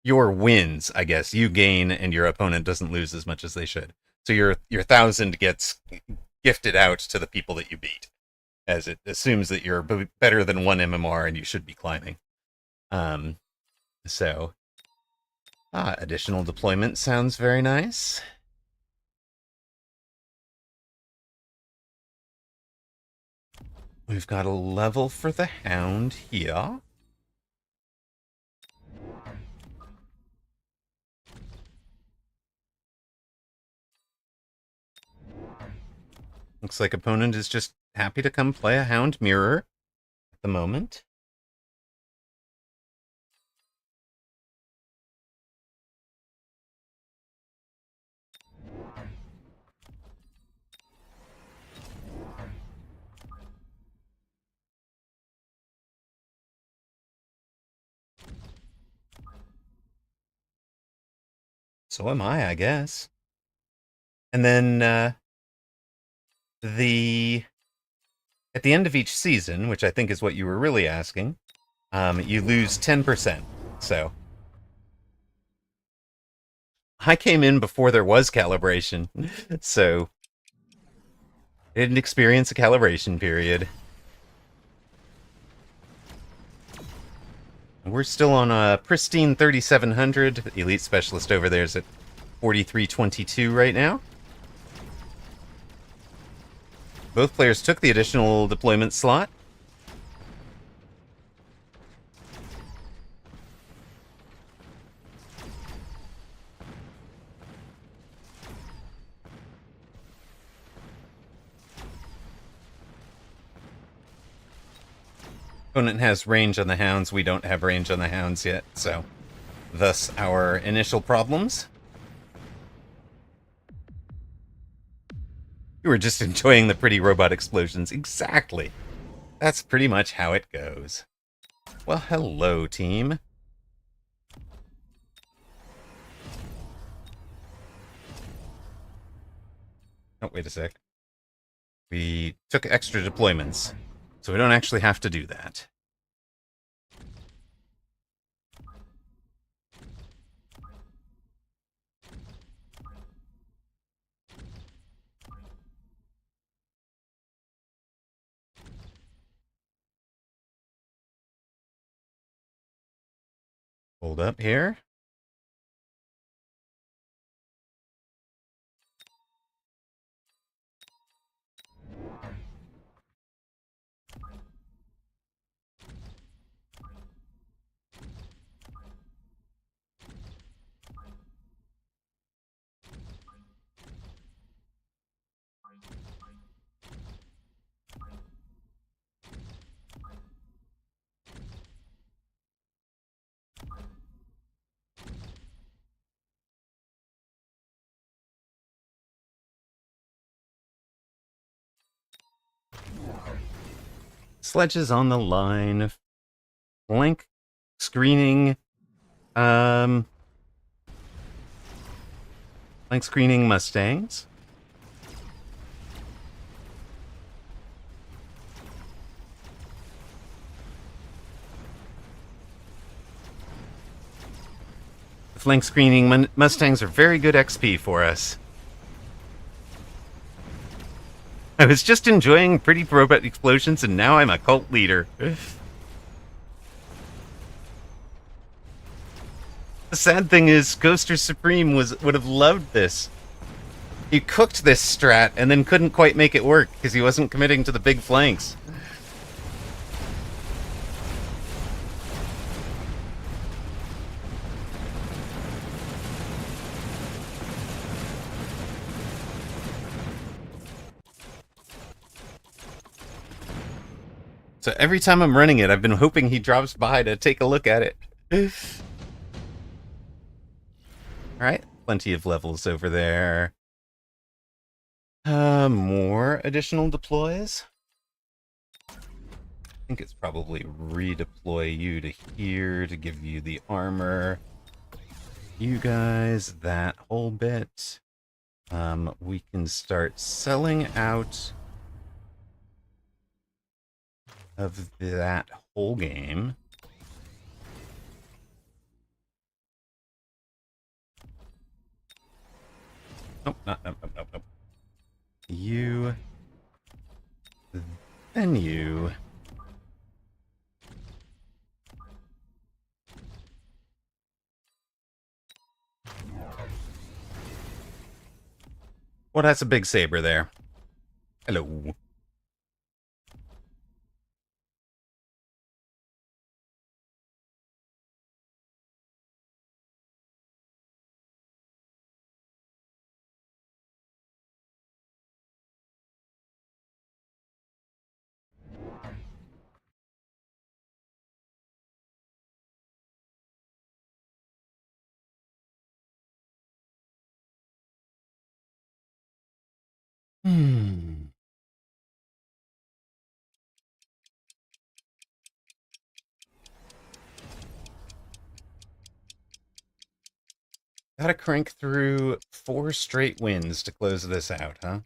Your wins, I guess, you gain, and your opponent doesn't lose as much as they should. So your 1,000 gets gifted out to the people that you beat, as it assumes that you're better than 1 MMR and you should be climbing. Additional deployment sounds very nice. We've got a level for the Hound here. Looks like opponent is just happy to come play a Hound Mirror at the moment. So am I guess. And then, at the end of each season, which I think is what you were really asking, you lose 10%. So I came in before there was calibration, so I didn't experience a calibration period. We're still on a pristine 3700. Elite Specialist over there is at 4322 right now. Both players took the additional deployment slot. Opponent has range on the Hounds. We don't have range on the Hounds yet, so thus our initial problems. You were just enjoying the pretty robot explosions. Exactly. That's pretty much how it goes. Well, hello, team. Oh, wait a sec. We took extra deployments, so we don't actually have to do that. Hold up here. Sledges on the line. Flank screening. Flank screening Mustangs. The flank screening Mustangs are very good XP for us. I was just enjoying pretty robot explosions, and now I'm a cult leader. The sad thing is, Ghoster Supreme would have loved this. He cooked this strat and then couldn't quite make it work because he wasn't committing to the big flanks. So every time I'm running it, I've been hoping he drops by to take a look at it. Alright, plenty of levels over there. More additional deploys. I think it's probably redeploy you to here to give you the armor. You guys, that whole bit. We can start selling out of that whole game. Nope, nope. You. Then you. Well, that's a big saber there. Hello. Gotta crank through 4 straight wins to close this out, huh?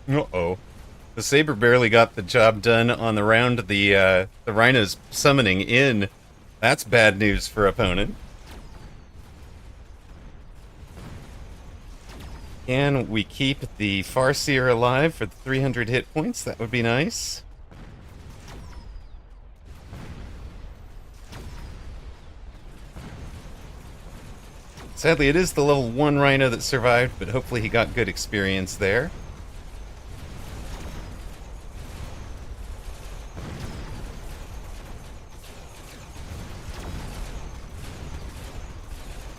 Uh-oh. The Saber barely got the job done on the round the Rhino's summoning in. That's bad news for opponent. Can we keep the Farseer alive for the 300 hit points? That would be nice. Sadly, it is the level 1 Rhino that survived, but hopefully he got good experience there.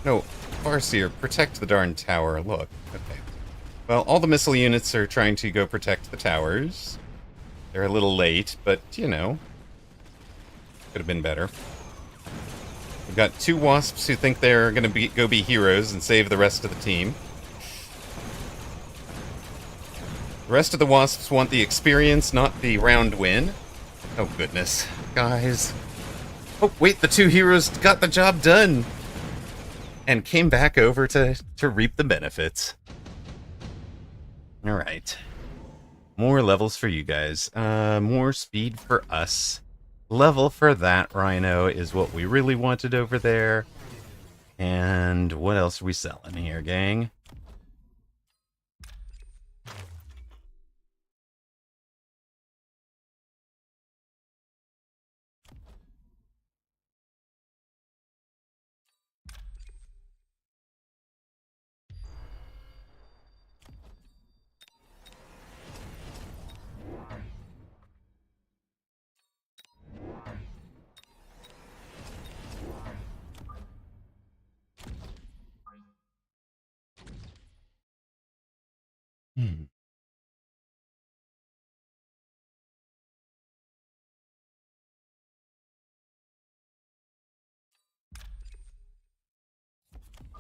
No, Farseer, protect the darn tower. Look, okay. Well, all the missile units are trying to go protect the towers. They're a little late, but, you know, could have been better. We've got 2 Wasps who think they're going to go be heroes and save the rest of the team. The rest of the Wasps want the experience, not the round win. Oh, goodness. Guys. Oh, wait, the 2 heroes got the job done! And came back over to reap the benefits. Alright. More levels for you guys. More speed for us. Level for that Rhino is what we really wanted over there. And what else are we selling here, gang?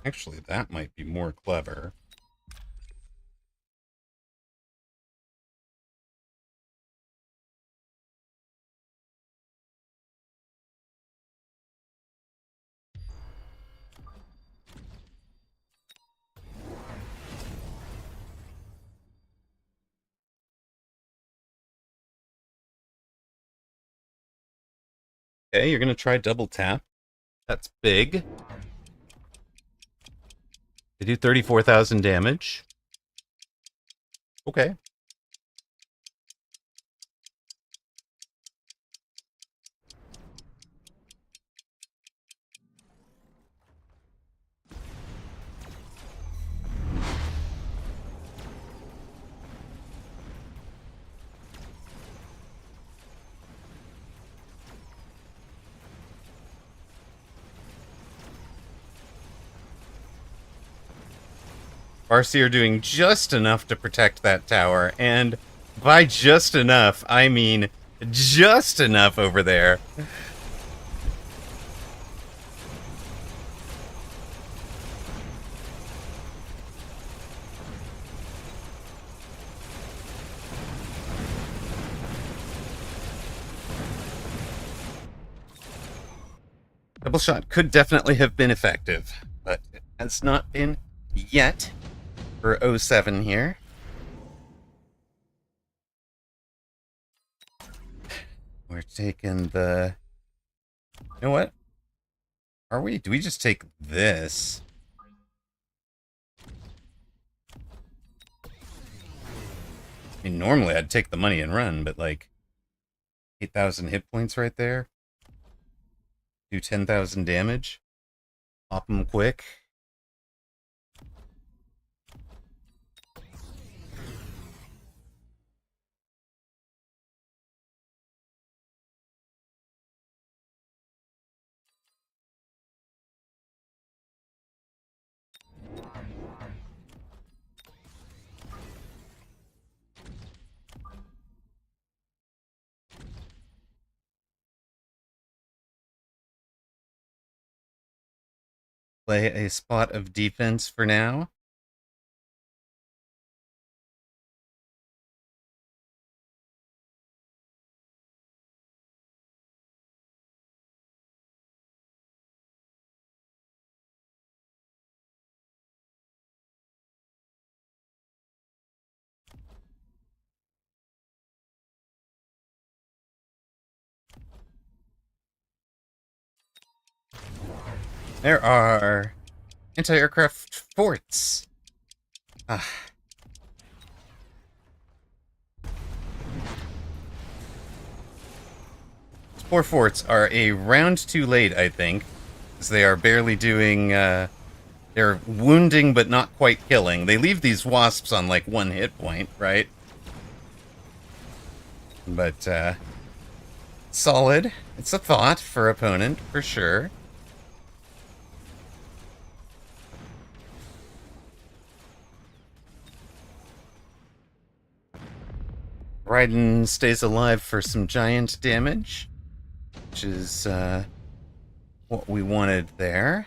Actually, that might be more clever. Okay, you're gonna try double tap. That's big. They do 34,000 damage. Okay. Farseer doing just enough to protect that tower, and by just enough, I mean just enough over there. Double shot could definitely have been effective, but it has not been yet for 07 here. We're taking the... You know what? Are we? Do we just take this? I mean, normally I'd take the money and run, but like 8,000 hit points right there. Do 10,000 damage. Pop them quick. Play a spot of defense for now. There are anti-aircraft forts. Ah. These poor forts are a round too late, I think, as they are barely doing... they're wounding but not quite killing. They leave these wasps on like 1 hit point, right? But, solid. It's a thought for opponent, for sure. Raiden stays alive for some giant damage, which is what we wanted there.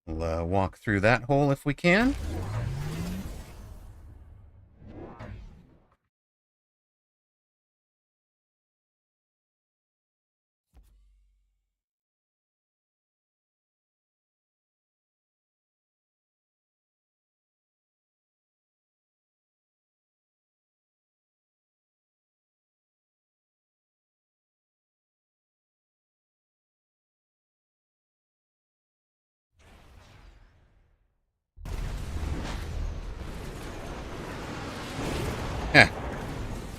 We'll walk through that hole if we can. Heh.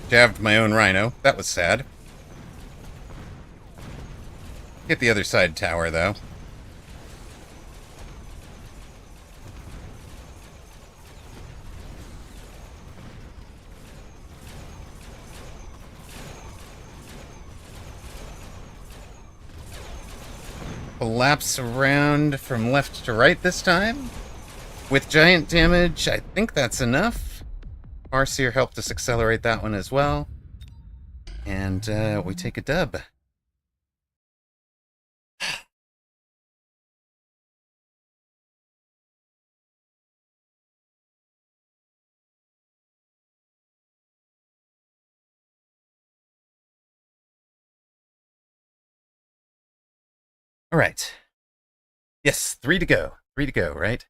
Jabbed my own rhino. That was sad. Hit the other side tower, though. Collapse around from left to right this time. With giant damage, I think that's enough. Farseer helped us accelerate that one as well. And we take a dub. All right. Yes, 3 to go. Free to go, right?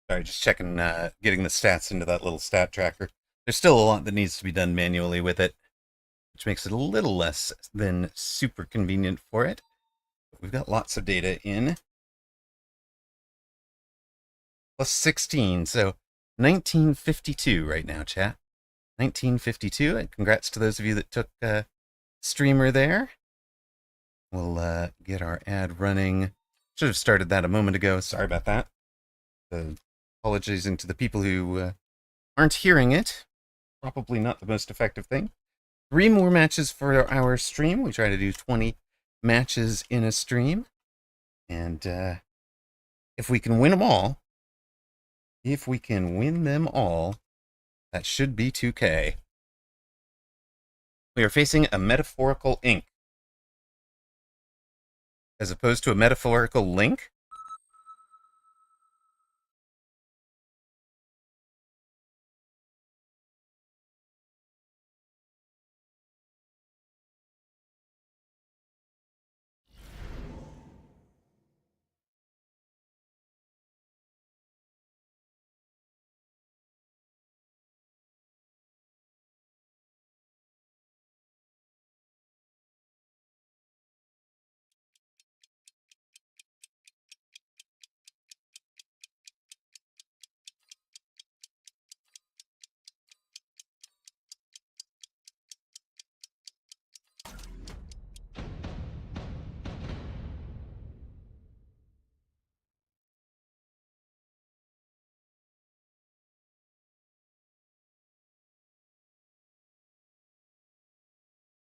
Sorry, just checking, getting the stats into that little stat tracker. There's still a lot that needs to be done manually with it, which makes it a little less than super convenient for it. But we've got lots of data in. Plus 16, so 1952 right now, chat. 1952, and congrats to those of you that took streamer there. We'll get our ad running. Should have started that a moment ago. Sorry about that. Apologizing to the people who aren't hearing it. Probably not the most effective thing. 3 more matches for our stream. We try to do 20 matches in a stream. And if we can win them all, that should be 2K. We are facing a metaphorical ink. As opposed to a metaphorical link?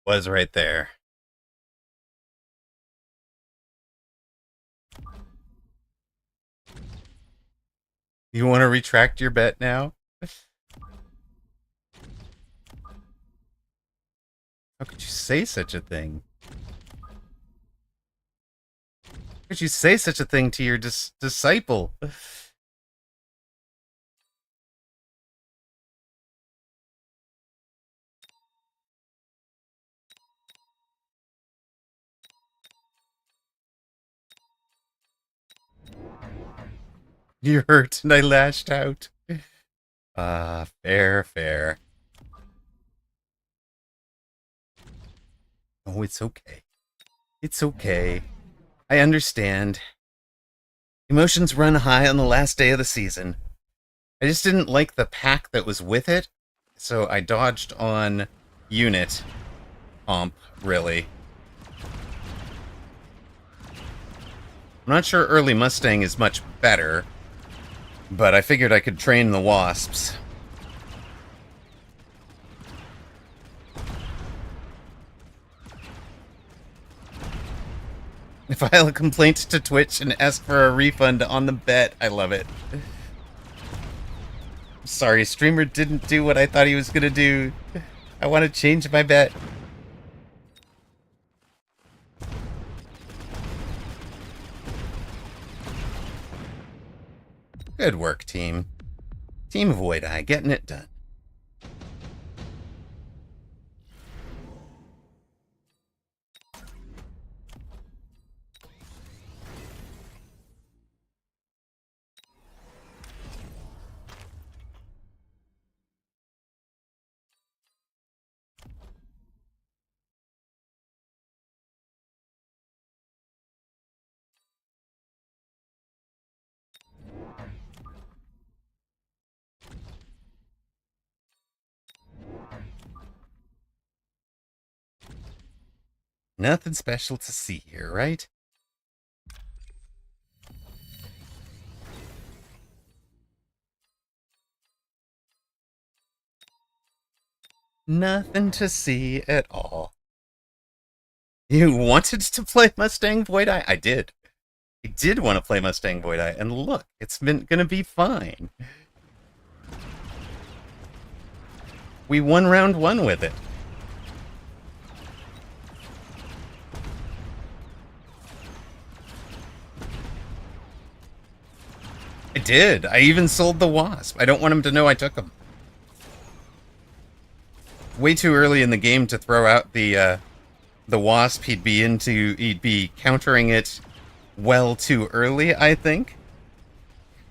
Was right there. You want to retract your bet now? How could you say such a thing? How could you say such a thing to your disciple? You hurt and I lashed out. Fair. Oh, it's okay. It's okay. I understand. Emotions run high on the last day of the season. I just didn't like the pack that was with it, so I dodged on unit pomp, really. I'm not sure early Mustang is much better, but I figured I could train the wasps. File a complaint to Twitch and ask for a refund on the bet. I love it. Sorry, streamer didn't do what I thought he was gonna do. I want to change my bet. Good work, team. Team Void Eye, getting it done. Nothing special to see here, right? Nothing to see at all. You wanted to play Mustang Void Eye? I did. I did want to play Mustang Void Eye, and look, it's been gonna be fine. We won round 1 with it. I did. I even sold the Wasp. I don't want him to know I took him. Way too early in the game to throw out the Wasp. He'd be countering it well too early, I think.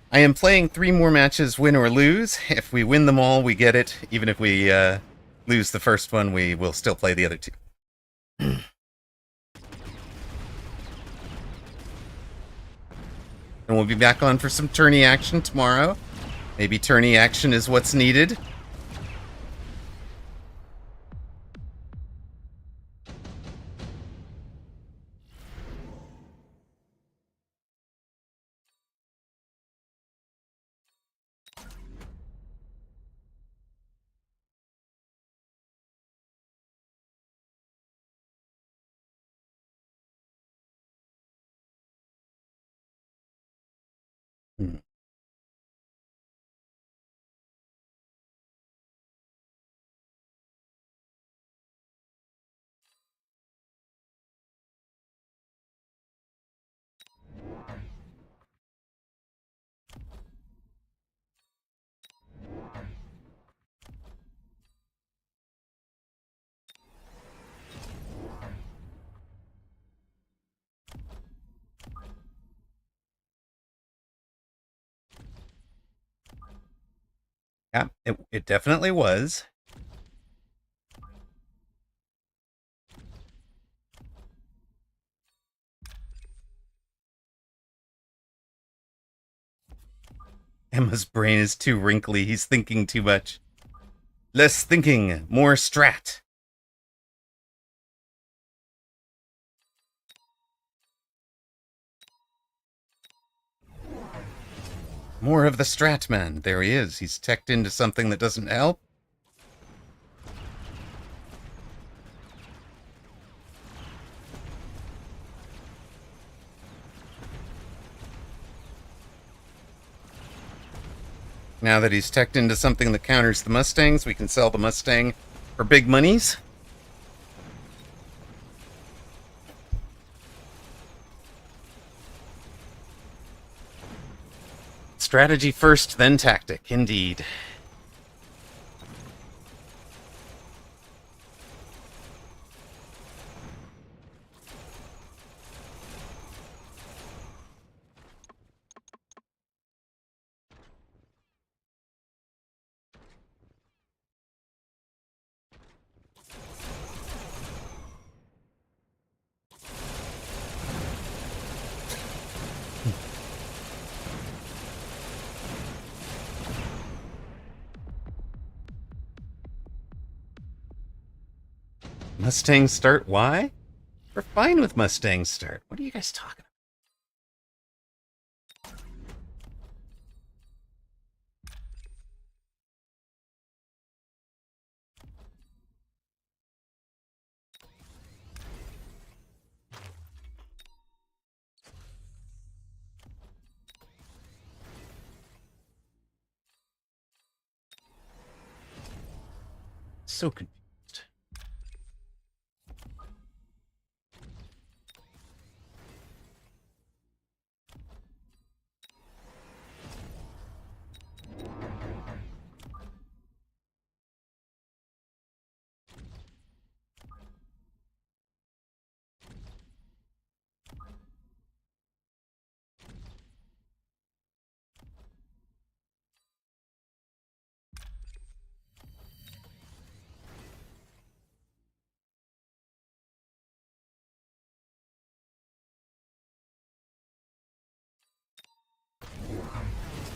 I am playing 3 more matches, win or lose. If we win them all, we get it. Even if we lose the first one, we will still play the other 2. And we'll be back on for some tourney action tomorrow. Maybe tourney action is what's needed. Hmm. Yeah, it definitely was. Emma's brain is too wrinkly. He's thinking too much. Less thinking, more strat. More of the strat man. There he is. He's teched into something that doesn't help. Now that he's teched into something that counters the Mustangs, we can sell the Mustang for big monies. Strategy first, then tactic, indeed. Mustang start? Why? We're fine with Mustang start. What are you guys talking about? So confused.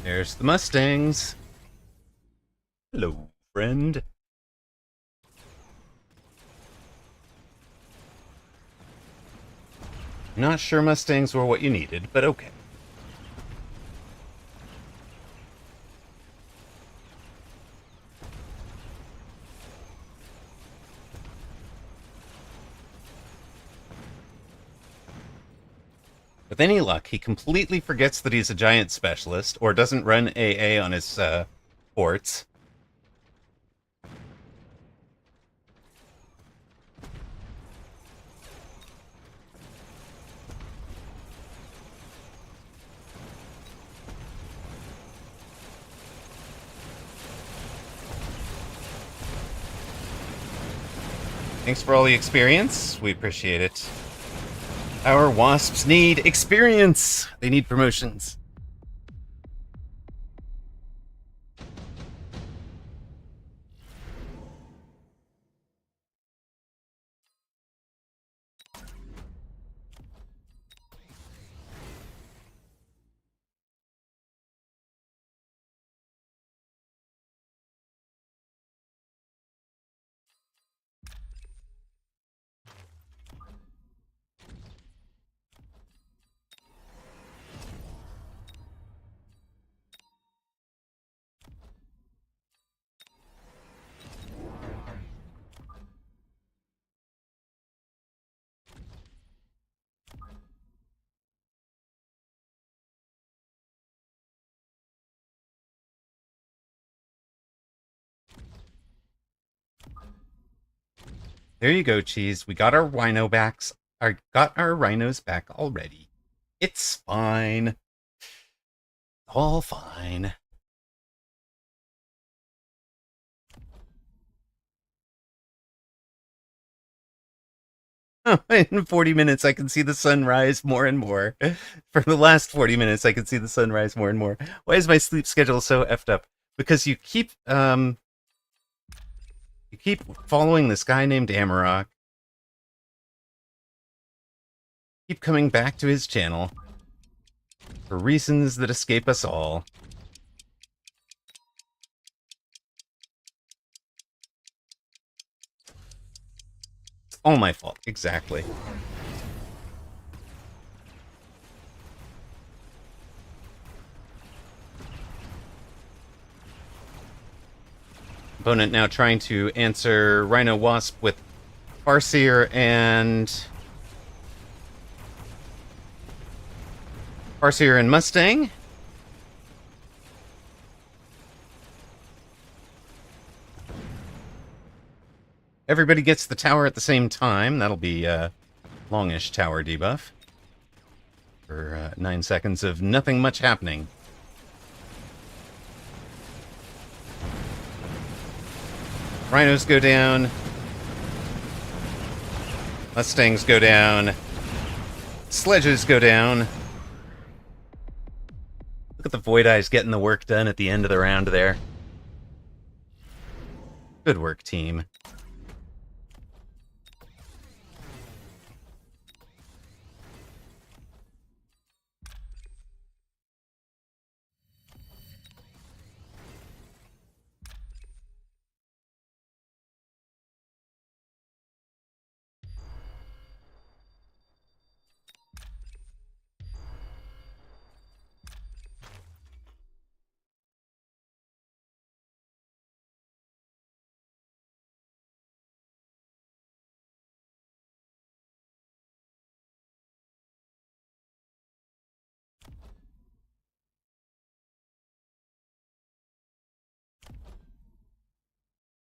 There's the Mustangs. Hello, friend. Not sure Mustangs were what you needed, but okay. With any luck, he completely forgets that he's a giant specialist, or doesn't run AA on his ports. Thanks for all the experience. We appreciate it. Our wasps need experience. They need promotions. There you go, Cheese. We got our rhino backs. Got our rhinos back already. It's fine. All fine. In 40 minutes, I can see the sunrise more and more. For the last 40 minutes, I can see the sunrise more and more. Why is my sleep schedule so effed up? Because you keep following this guy named Amarok. Keep coming back to his channel for reasons that escape us all. It's all my fault, exactly. Opponent now trying to answer Rhino Wasp with Farseer and Mustang. Everybody gets the tower at the same time. That'll be a longish tower debuff for 9 seconds of nothing much happening. Rhinos go down. Mustangs go down. Sledges go down. Look at the Void Eyes getting the work done at the end of the round there. Good work, team.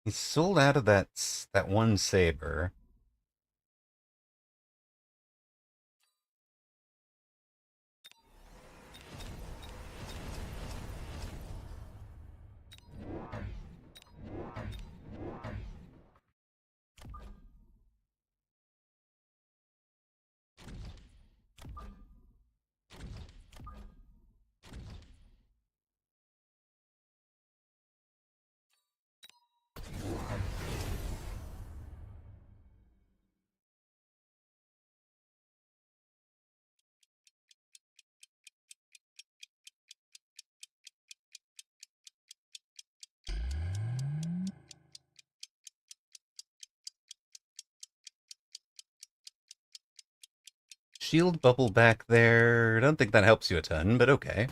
He's sold out of that one saber. shield bubble back there. I don't think that helps you a ton, but okay.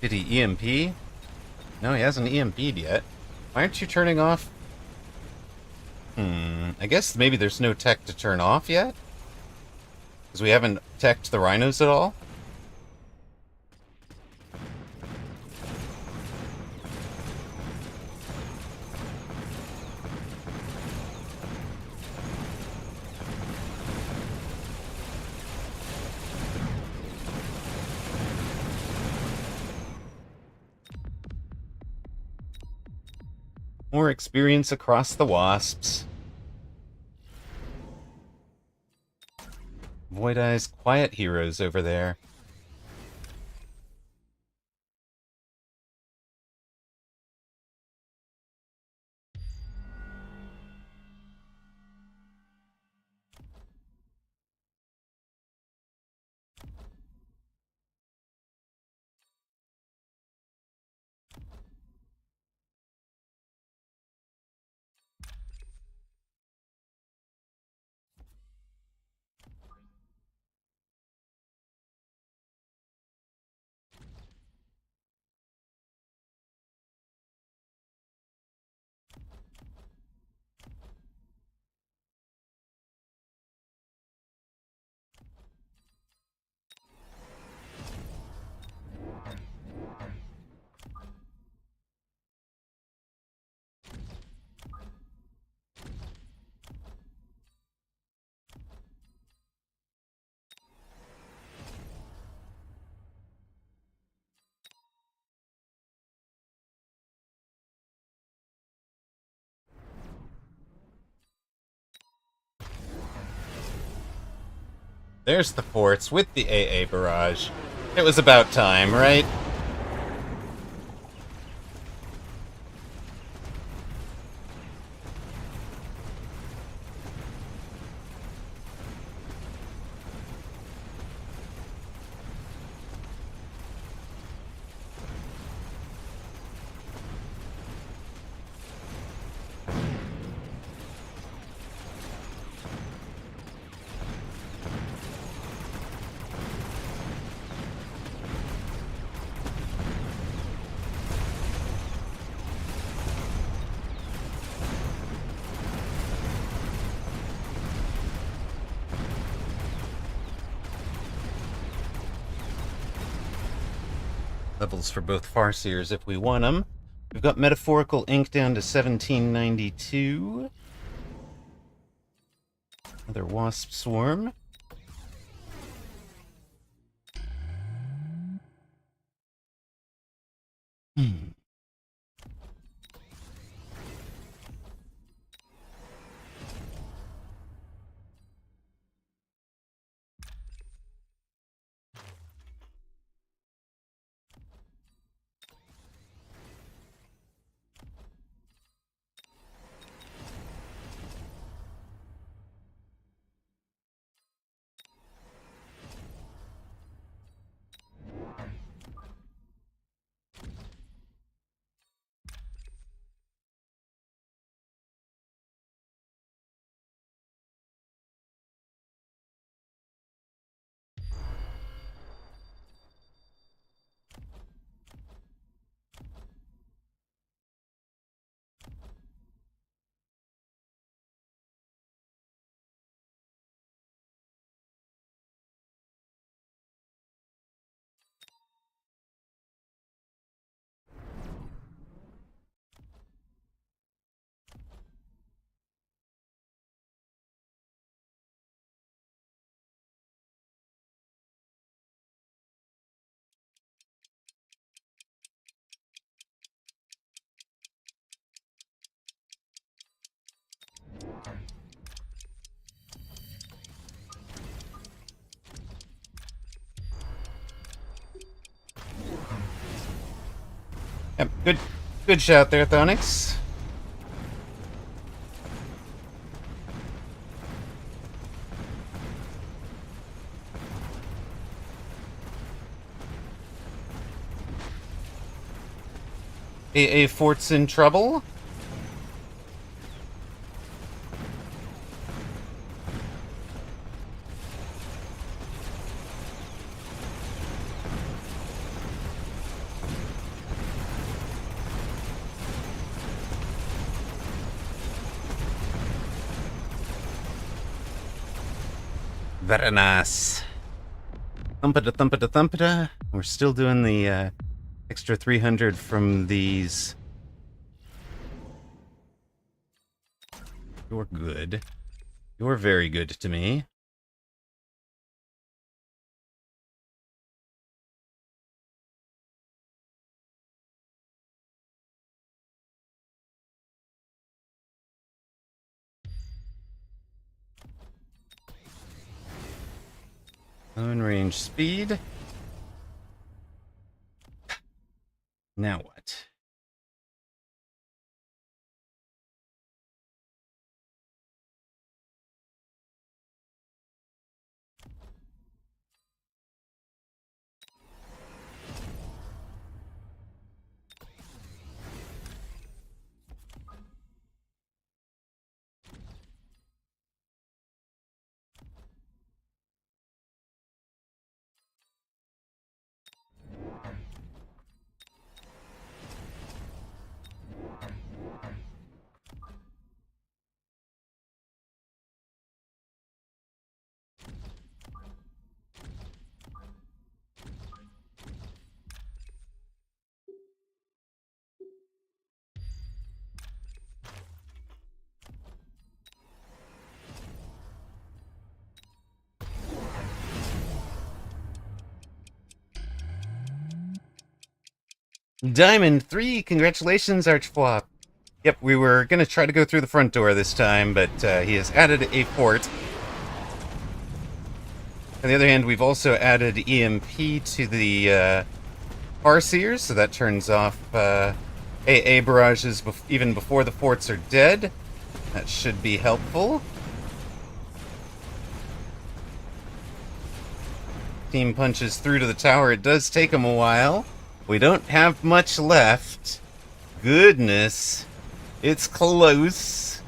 Did he EMP? No, he hasn't EMP'd yet. Why aren't you turning off? I guess maybe there's no tech to turn off yet? Because we haven't teched the rhinos at all? More experience across the wasps. Void Eye's quiet heroes over there. There's the forts with the AA barrage. It was about time, right? Levels for both Farseers if we want them. We've got Metaphorical Ink down to 1792. Another Wasp Swarm. Yep, good shout there, Thonix. AA fort's in trouble. Very nice. Thumpita, thumpita, thumpita. We're still doing the extra 300 from these. You're good. You're very good to me. Zone range speed. Now what? Diamond 3, congratulations, Archflop. Yep, we were going to try to go through the front door this time, but he has added a fort. On the other hand, we've also added EMP to the Farseers, so that turns off AA barrages even before the forts are dead. That should be helpful. Team punches through to the tower. It does take them a while. We don't have much left. Goodness. It's close.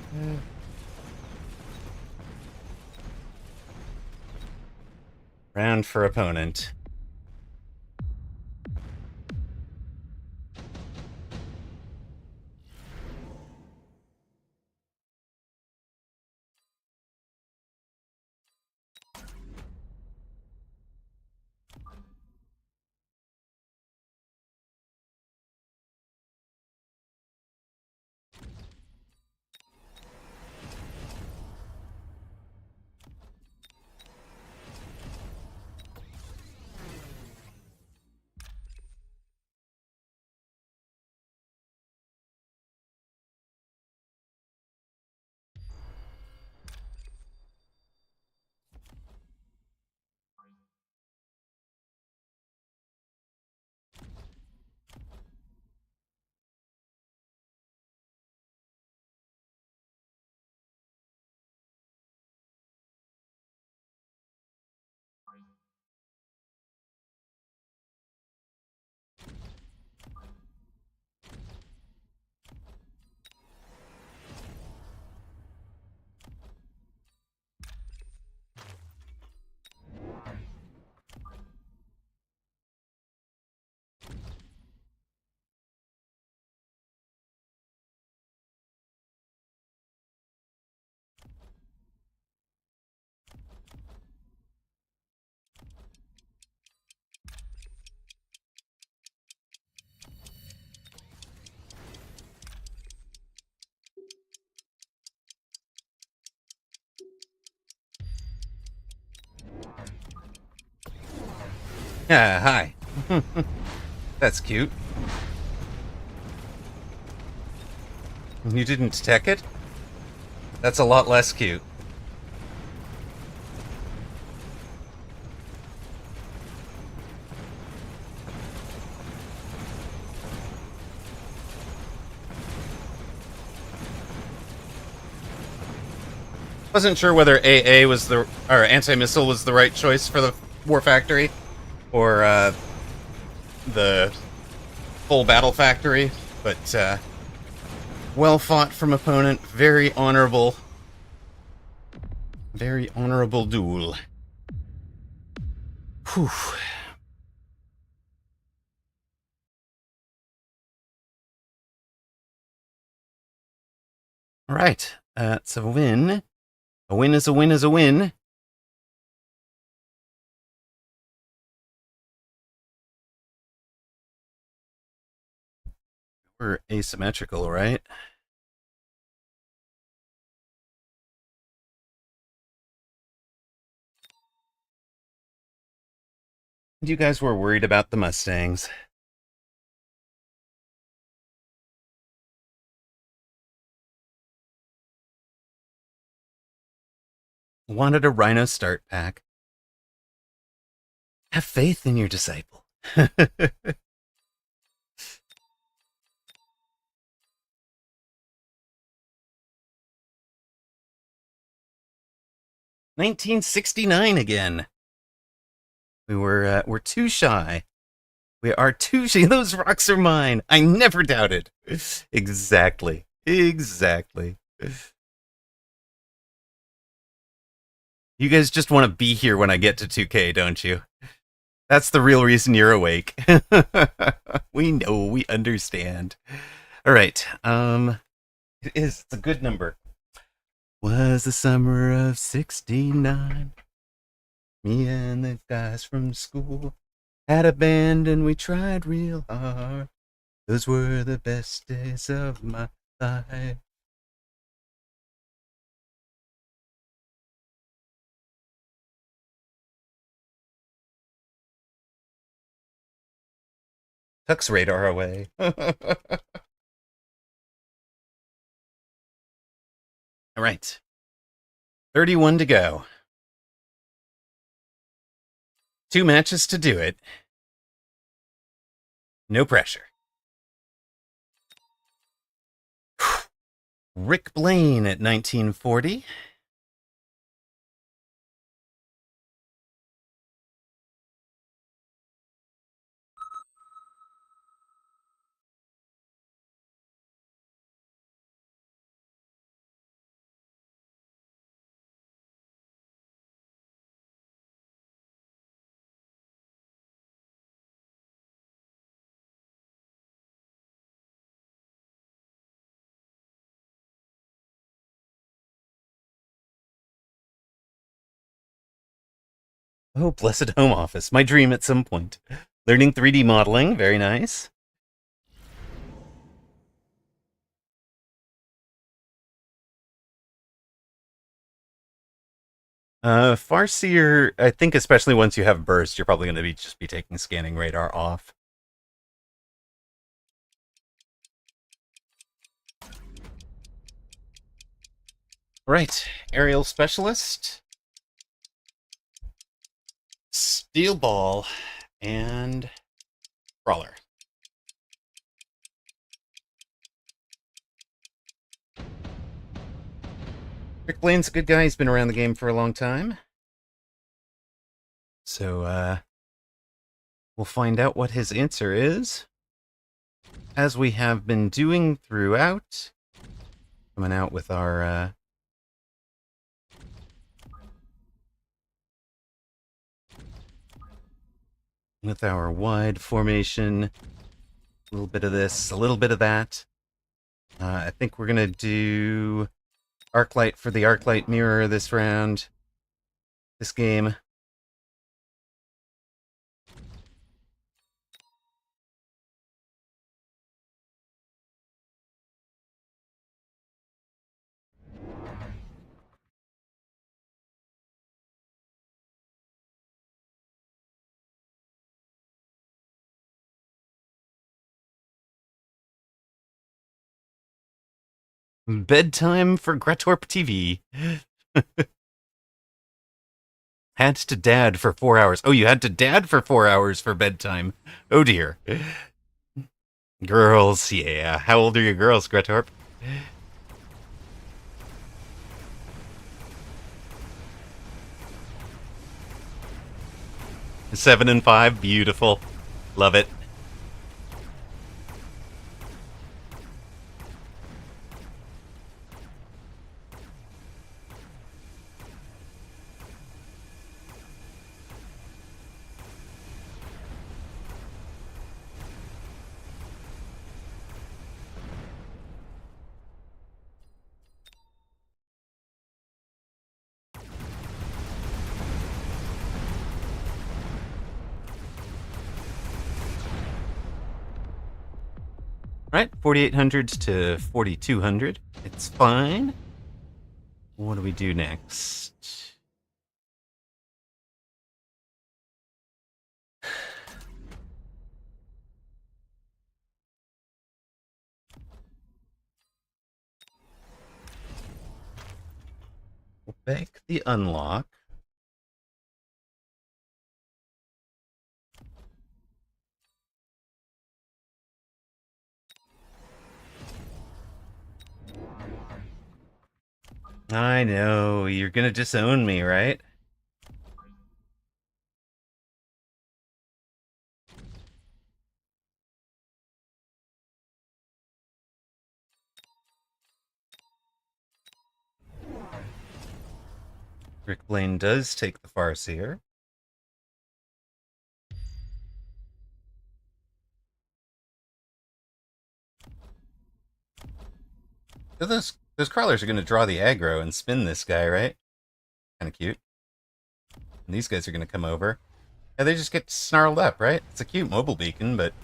Round for opponent. Yeah, hi. That's cute. You didn't tech it? That's a lot less cute. Wasn't sure whether AA was the or anti-missile was the right choice for the War Factory, or the full battle factory. But well fought from opponent. Very honorable duel. Whew. All right, that's a win. A win is a win is a win. We're asymmetrical, right? You guys were worried about the Mustangs. Wanted a Rhino start pack. Have faith in your disciple. 1969 again. We're too shy. We are too shy. Those rocks are mine. I never doubted. Exactly. You guys just want to be here when I get to 2K, don't you? That's the real reason you're awake. We know, we understand. All right. It's a good number. Was the summer of 69. Me and the guys from school had a band and we tried real hard. Those were the best days of my life. Tux radar away. All right. 31 to go. 2 matches to do it. No pressure. Rick Blaine at 1940. Oh, blessed home office. My dream at some point. Learning 3D modeling. Very nice. Farseer, I think especially once you have burst, you're probably going to just be taking scanning radar off. Right, aerial specialist, steel ball, and crawler. Rick Blaine's a good guy. He's been around the game for a long time. So, we'll find out what his answer is, as we have been doing throughout. Coming out with our, wide formation. A little bit of this, a little bit of that. I think we're going to do Arclight for the Arclight mirror this round. This game. Bedtime for Gretorp TV. Had to dad for 4 hours. Oh, you had to dad for 4 hours for bedtime. Oh dear. Girls, yeah. How old are your girls, Gretorp? 7 and 5, beautiful. Love it. Right, 4,800 to 4,200. It's fine. What do we do next? We'll bank the unlock. I know, you're gonna disown me, right? Rick Blaine does take the Farseer. So those crawlers are gonna draw the aggro and spin this guy, right? Kind of cute. And these guys are gonna come over. And they just get snarled up, right? It's a cute mobile beacon, but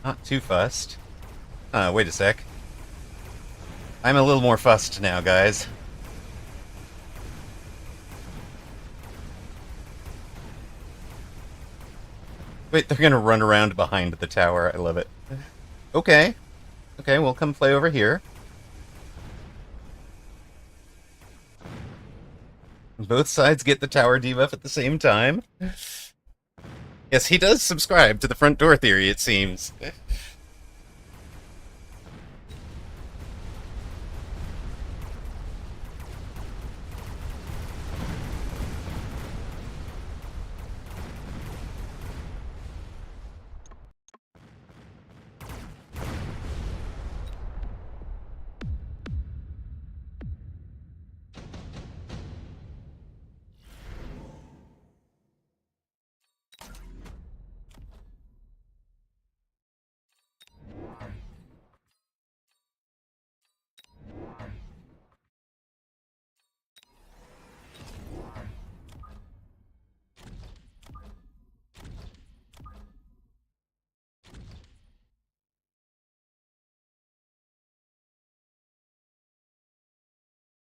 not too fussed. Wait a sec. I'm a little more fussed now, guys. Wait, they're gonna run around behind the tower. I love it. Okay. Okay, we'll come play over here. Both sides get the tower debuff at the same time. Yes, he does subscribe to the front door theory, it seems.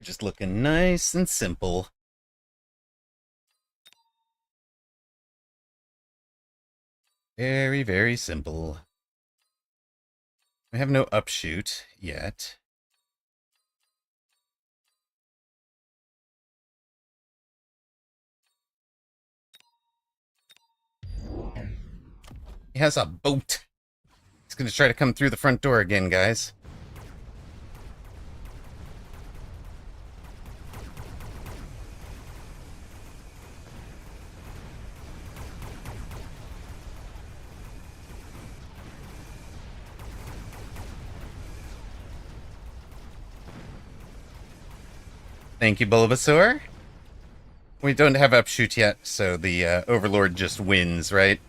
Just looking nice and simple. Very, very simple. We have no upshoot yet. He has a boat. He's gonna try to come through the front door again, guys. Thank you, Bulbasaur. We don't have upshoot yet, so the Overlord just wins, right?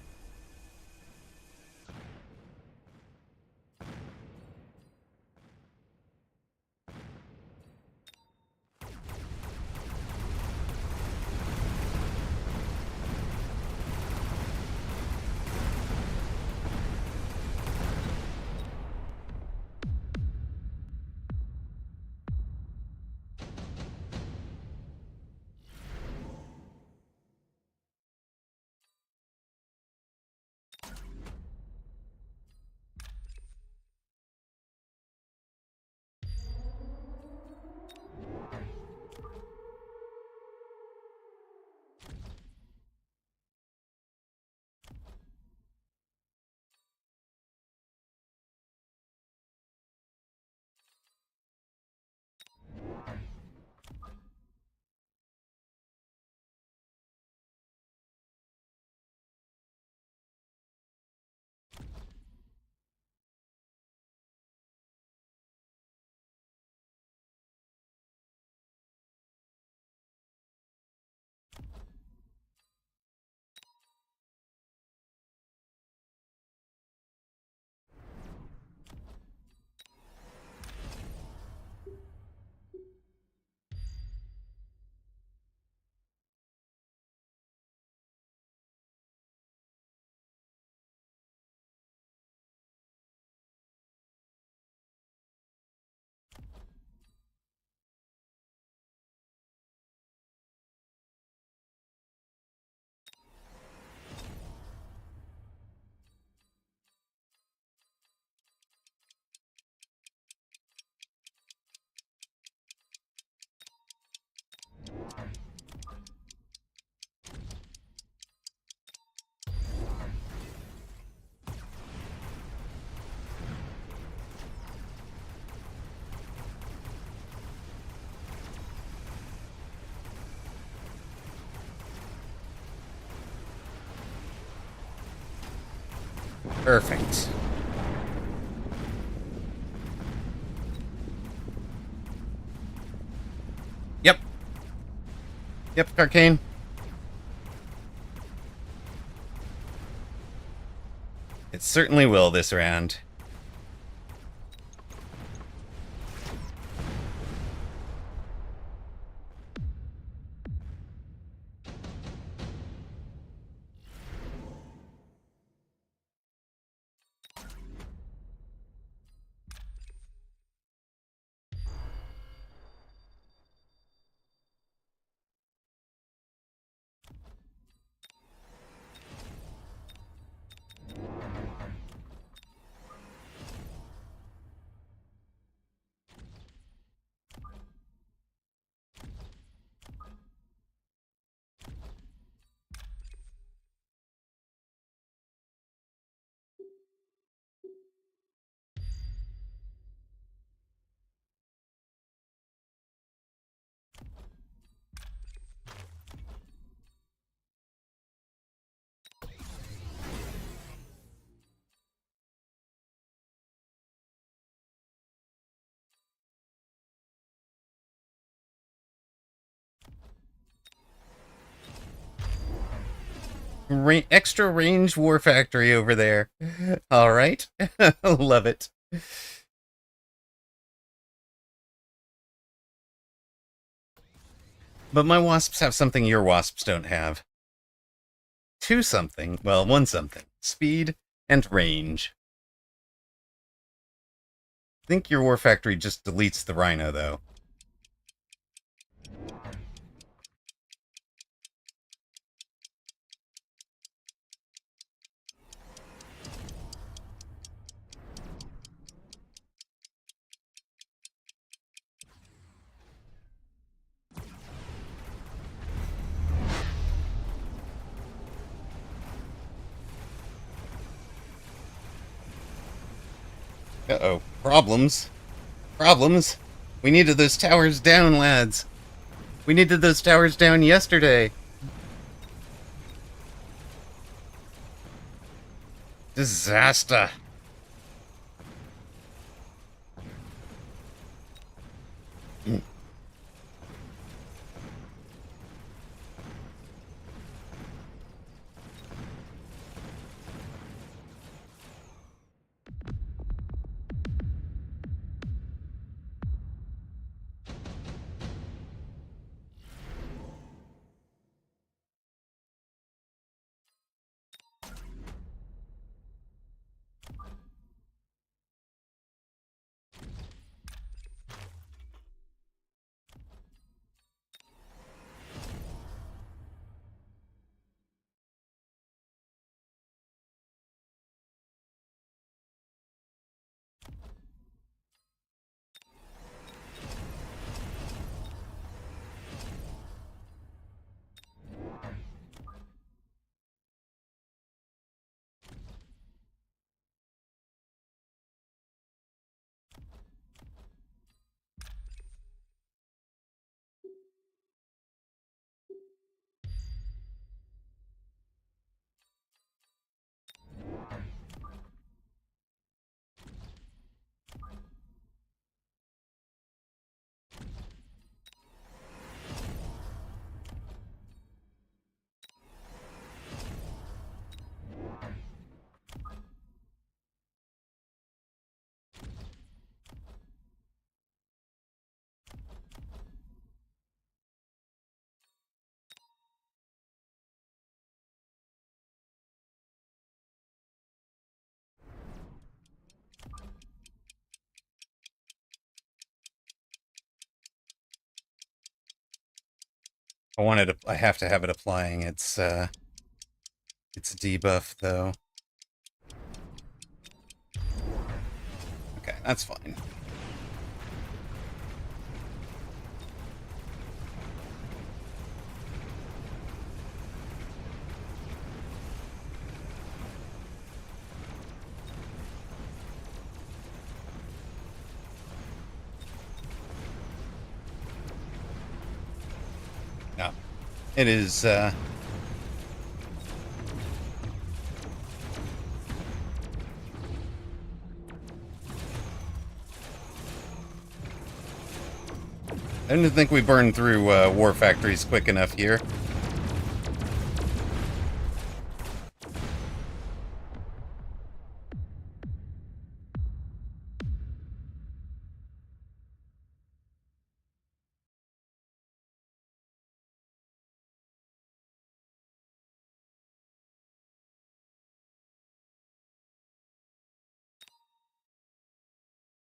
Perfect. Yep. Yep, Arcane. It certainly will this round. Extra range war factory over there. All right. Love it. But my wasps have something your wasps don't have. Two something. Well, one something. Speed and range. I think your war factory just deletes the rhino, though. Uh-oh. Problems. Problems. We needed those towers down, lads. We needed those towers down yesterday. Disaster. I have to have it applying. It's debuff, though. Okay, that's fine. No. It is, I didn't think we burned through war factories quick enough here.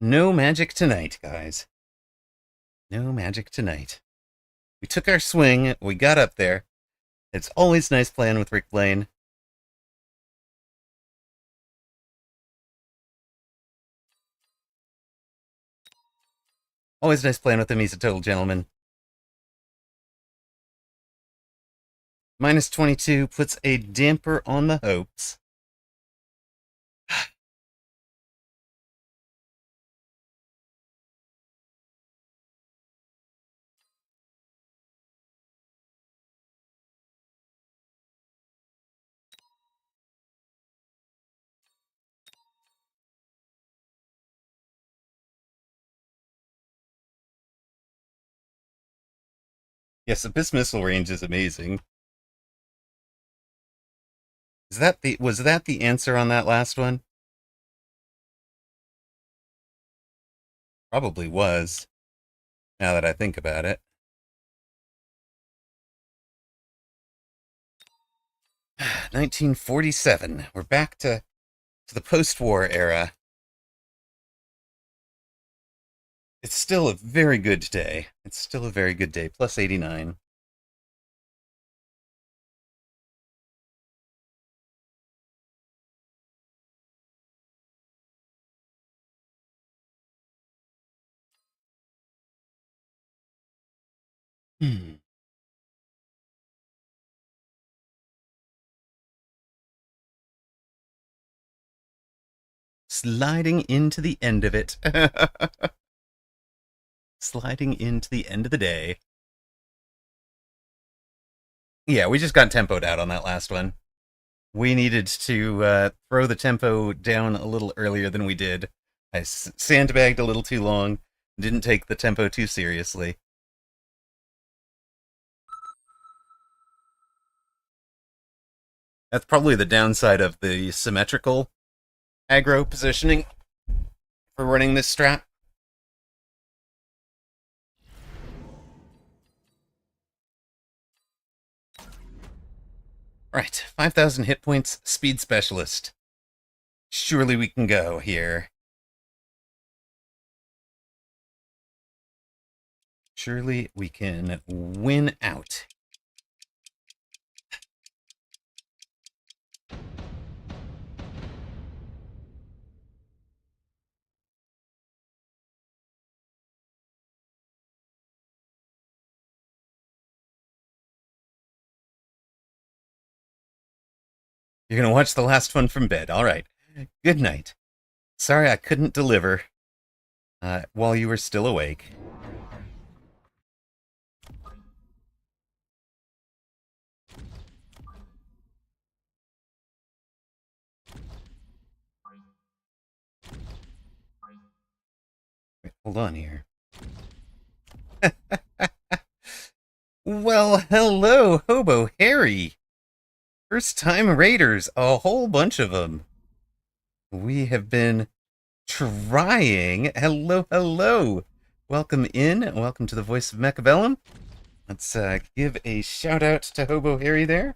No magic tonight, guys. No magic tonight. We took our swing. We got up there. It's always nice playing with Rick Blaine. Always nice playing with him. He's a total gentleman. Minus 22 puts a damper on the hopes. Yes, Abyss Missile range is amazing. Was that the answer on that last one? Probably was, now that I think about it. (1947). We're back to the post-war era. It's still a very good day. It's still a very good day. Plus 89. Sliding into the end of it. Sliding into the end of the day. Yeah, we just got tempoed out on that last one. We needed to throw the tempo down a little earlier than we did. I sandbagged a little too long, didn't take the tempo too seriously. That's probably the downside of the symmetrical aggro positioning for running this strat. Right, 5,000 hit points, speed specialist. Surely we can go here. Surely we can win out. You're gonna watch the last one from bed. All right. Good night. Sorry I couldn't deliver while you were still awake. Wait, hold on here. Well, hello, Hobo Harry. First time raiders, a whole bunch of them. We have been trying. Hello, hello. Welcome in. Welcome to the Voice of Mechabellum. Let's give a shout out to Hobo Harry there.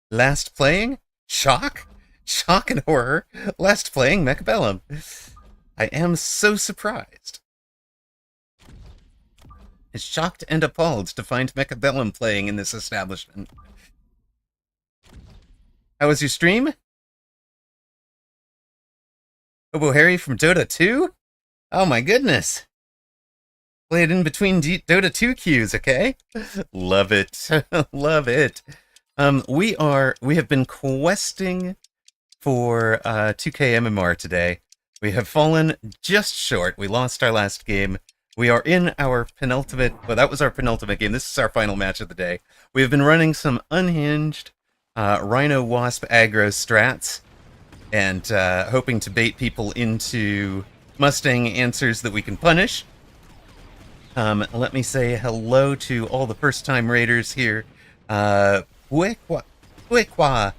Last playing? Shock? Shock and horror. Last playing Mechabellum. I am so surprised. Shocked and appalled to find Mechabellum playing in this establishment. How was your stream? Hobo Harry from Dota 2? Oh my goodness. Played in between Dota 2 queues, okay? Love it. Love it. We have been questing for 2K MMR today. We have fallen just short. We lost our last game. We are in our penultimate, well, that was our penultimate game. This is our final match of the day. We have been running some unhinged Rhino Wasp aggro strats and hoping to bait people into Mustang answers that we can punish. Let me say hello to all the first-time raiders here. Puekwa, Puekwa,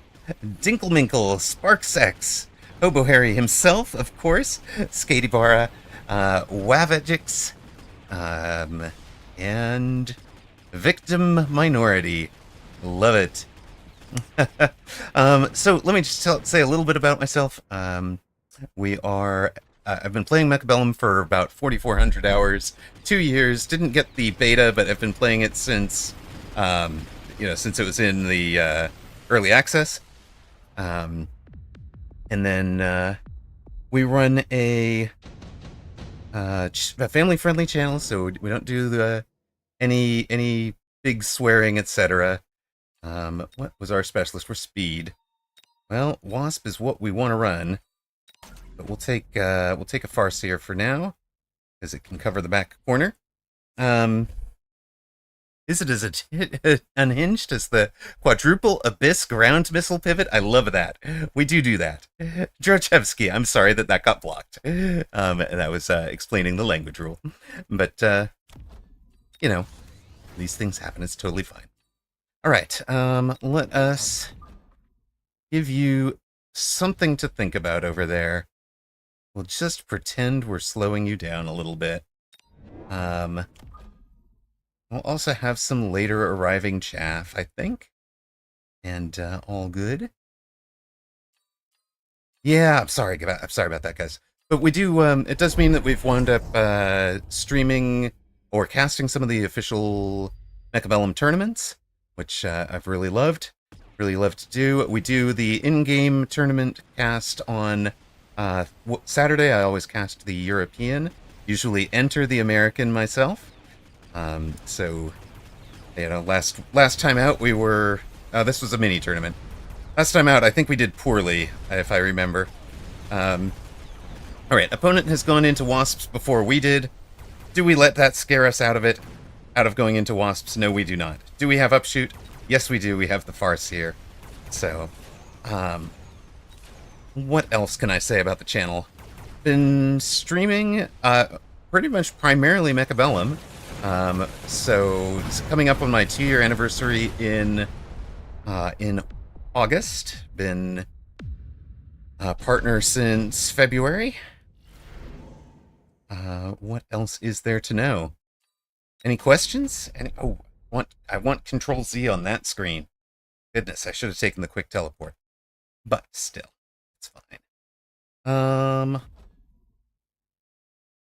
Dinkleminkle, Sparksex, Hobo Harry himself, of course, Skatybara, Wavagix, and Victim Minority. Love it. So let me just say a little bit about myself. We are. I've been playing Mechabellum for about 4,400 hours, 2 years. Didn't get the beta, but I've been playing it since, since it was in the early access. And then we run a family-friendly channel, so we don't do any big swearing, etc. What was our specialist for speed? Well, Wasp is what we want to run, but we'll take a Farseer for now, because it can cover the back corner. Is it as unhinged as the quadruple abyss ground missile pivot? I love that. We do that. Georgievsky, I'm sorry that got blocked. That was explaining the language rule, but these things happen. It's totally fine. All right, let us give you something to think about over there. We'll just pretend we're slowing you down a little bit. We'll also have some later arriving chaff, I think. And all good. Yeah, I'm sorry about that, guys. But we do, it does mean that we've wound up streaming or casting some of the official Mechabellum tournaments, which I've really loved to do. We do the in-game tournament cast on Saturday. I always cast the European, usually enter the American myself. So, last time out we were, this was a mini tournament. Last time out, I think we did poorly, if I remember. Alright, opponent has gone into Wasps before we did. Do we let that scare us out of going into Wasps? No, we do not. Do we have Upshoot? Yes, we do. We have the Farseer. So, what else can I say about the channel? Been streaming, pretty much primarily Mechabellum. So, it's coming up on my 2-year anniversary in August. Been a partner since February. What else is there to know? Any questions? I want Control Z on that screen. Goodness, I should have taken the quick teleport. But still, it's fine.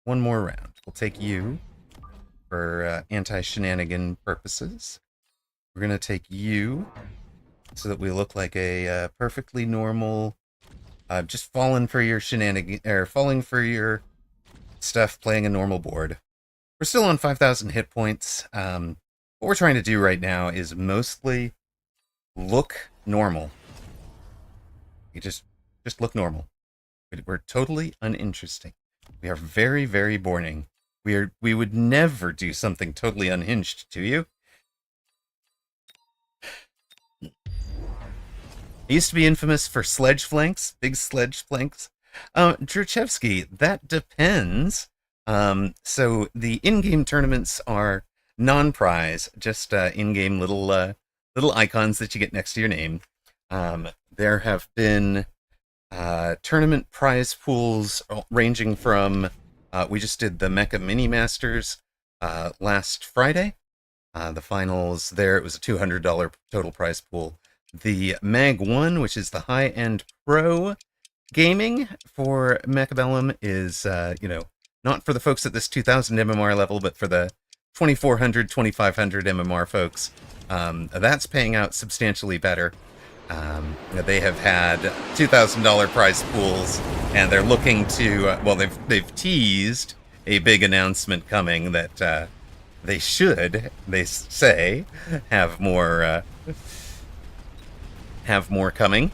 One more round. We'll take you for anti-shenanigan purposes. We're gonna take you so that we look like a perfectly normal, just falling for your shenanigan, or falling for your stuff, playing a normal board. We're still on 5,000 hit points. What we're trying to do right now is mostly look normal. You just look normal. We're totally uninteresting. We are very, very boring. We would never do something totally unhinged to you. I used to be infamous for sledge flanks, big sledge flanks. Drachevsky, that depends. So the in-game tournaments are non-prize, just in-game little icons that you get next to your name. There have been tournament prize pools ranging from, we just did the Mecha Mini Masters last Friday. The finals there, it was a $200 total prize pool. The Mag 1, which is the high-end pro gaming for Mechabellum, is, not for the folks at this 2,000 MMR level, but for the 2,400, 2,500 MMR folks. That's paying out substantially better. They have had $2,000 prize pools, and they're looking to, they've teased a big announcement coming that they should, they say, have more coming.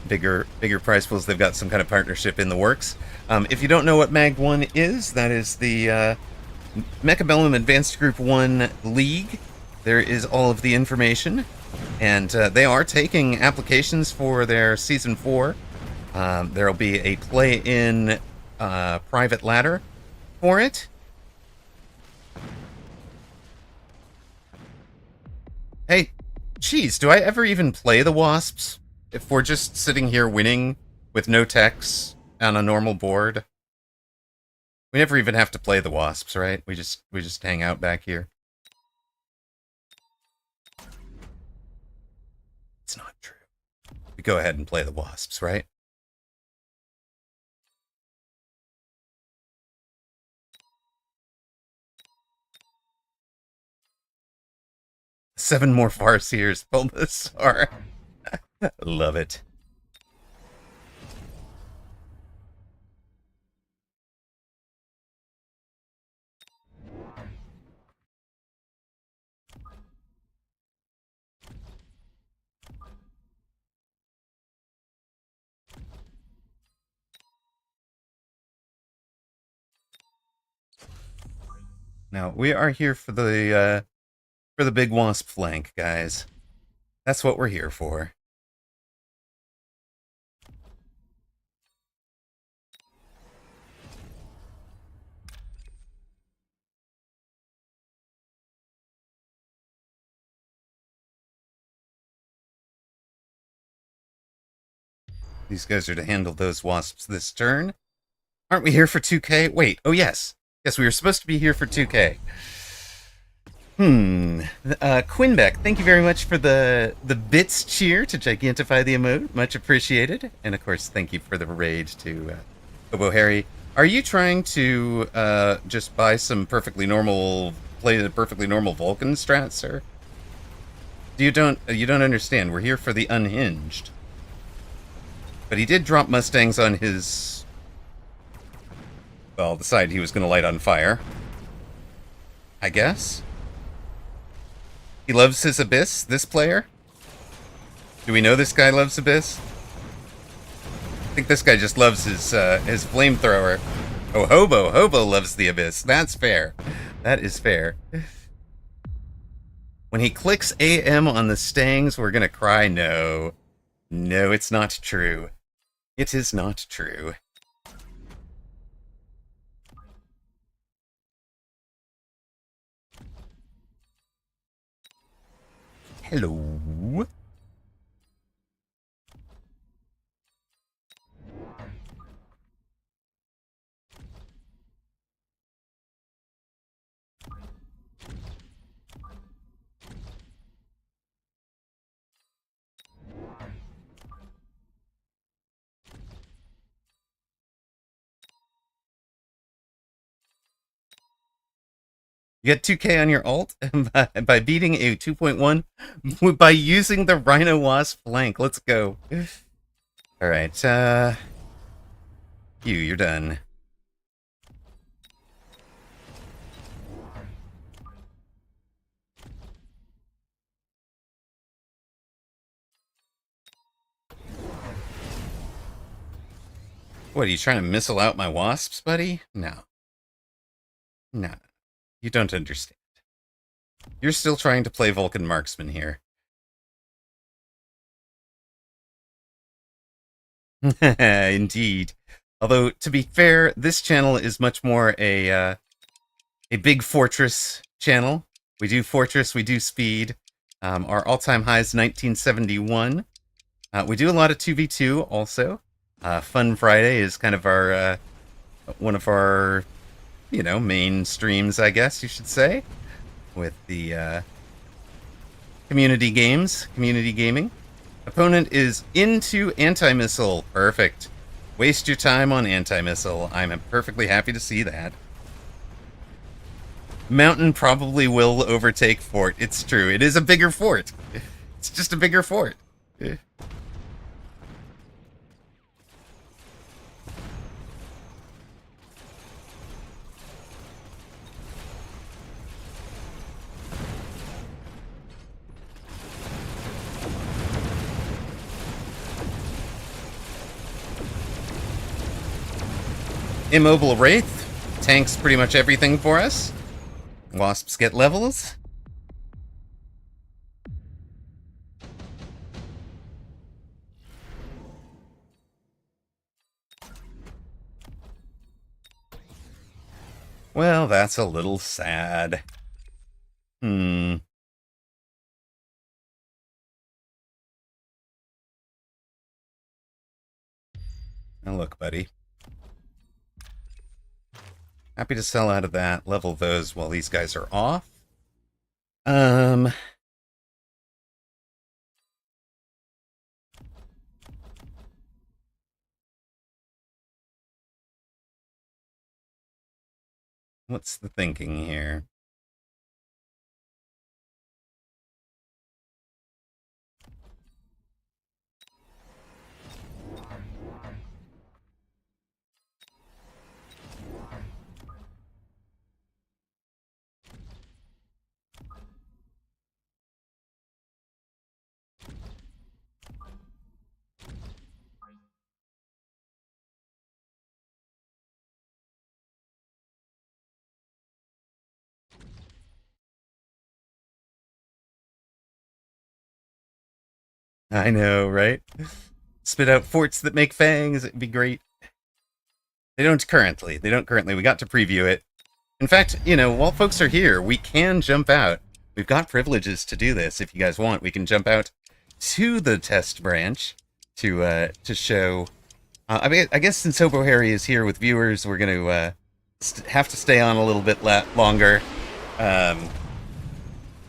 Bigger prize pools. They've got some kind of partnership in the works. If you don't know what Mag 1 is, that is the Mechabellum Advanced Group 1 League. There is all of the information, and they are taking applications for their Season 4. There'll be a play-in private ladder for it. Hey, geez, do I ever even play the wasps? If we're just sitting here winning with no techs on a normal board? We never even have to play the wasps, right? We just hang out back here. It's not true. We go ahead and play the wasps, right? Seven more Farseers, Bulbasaur. Love it. Now, we are here for the big wasp flank, guys. That's what we're here for. These guys are to handle those wasps this turn. Aren't we here for 2K? Wait, oh yes. Yes, we were supposed to be here for 2K. Quinbeck, thank you very much for the bits cheer to gigantify the emote. Much appreciated. And of course, thank you for the raid to Obo Harry. Are you trying to just buy some play the perfectly normal Vulcan strat, sir? You don't understand. We're here for the unhinged. But he did drop Mustangs on his, well, the side he was going to light on fire. I guess. He loves his Abyss, this player? Do we know this guy loves Abyss? I think this guy just loves his flamethrower. Oh, Hobo loves the Abyss. That's fair. That is fair. When he clicks AM on the Stangs, we're gonna cry. No. No, it's not true. It is not true. Hello. You get 2K on your ult by beating a 2.1 by using the Rhino Wasp flank. Let's go. Alright, you're done. What, are you trying to missile out my wasps, buddy? No. No. You don't understand. You're still trying to play Vulcan Marksman here. Indeed. Although, to be fair, this channel is much more a big Fortress channel. We do Fortress, we do Speed. Our all-time high is 1971. We do a lot of 2v2 also. Fun Friday is kind of our one of our, main streams, I guess you should say, with the community gaming. Opponent is into anti-missile. Perfect. Waste your time on anti-missile. I'm perfectly happy to see that. Mountain probably will overtake fort. It's true. It is a bigger fort. It's just a bigger fort. Immobile Wraith tanks pretty much everything for us. Wasps get levels. Well, that's a little sad. Now look, buddy. Happy to sell out of that, level those while these guys are off. Um, what's the thinking here? I know, right? Spit out forts that make fangs. It'd be great. They don't currently. They don't currently. We got to preview it. In fact, you know, while folks are here, we can jump out. We've got privileges to do this. If you guys want, we can jump out to the test branch to show. I mean, I guess since Hobo Harry is here with viewers, we're going to have to stay on a little bit longer.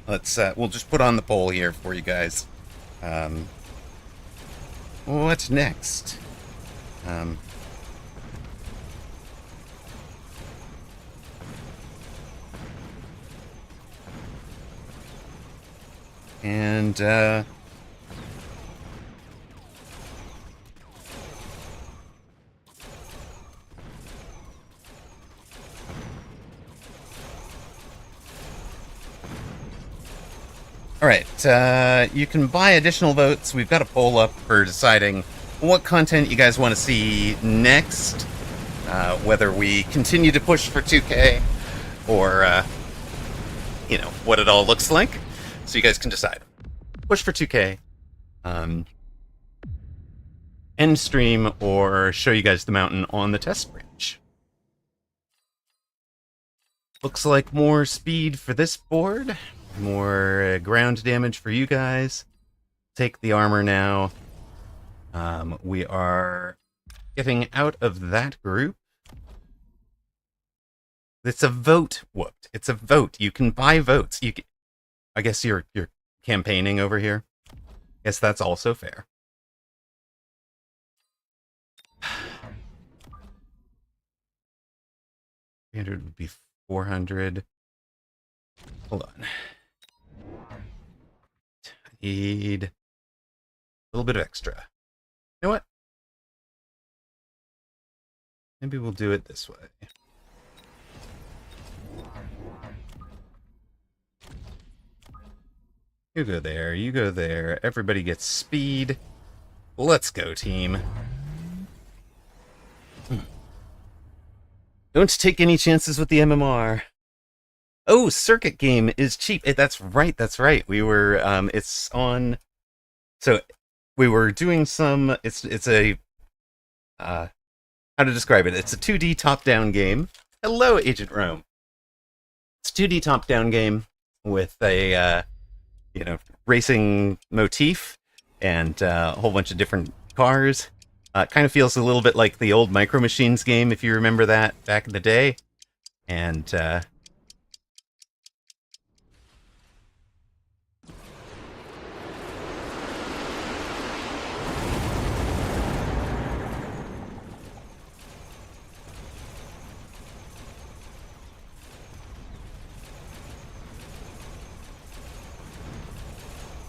We'll just put on the poll here for you guys. What's next? Alright, you can buy additional votes. We've got a poll up for deciding what content you guys want to see next. Whether we continue to push for 2K or, you know, what it all looks like. So you guys can decide. Push for 2K, end stream, or show you guys the mountain on the test branch. Looks like more speed for this board. More ground damage for you guys. Take the armor now. We are getting out of that group. It's a vote. Whooped. It's a vote. You can buy votes. I guess you're campaigning over here. Guess that's also fair. $300 would be 400. Hold on. I need a little bit of extra. You know what? Maybe we'll do it this way. You go there, you go there. Everybody gets speed. Let's go, team. Don't take any chances with the MMR. Oh, Circuit Game is cheap. That's right, that's right. We were, it's on... So, we were doing some... It's a... how to describe it? It's a 2D top-down game. Hello, Agent Rome. It's a 2D top-down game with a, you know, racing motif and a whole bunch of different cars. It kind of feels a little bit like the old Micro Machines game, if you remember that back in the day. And,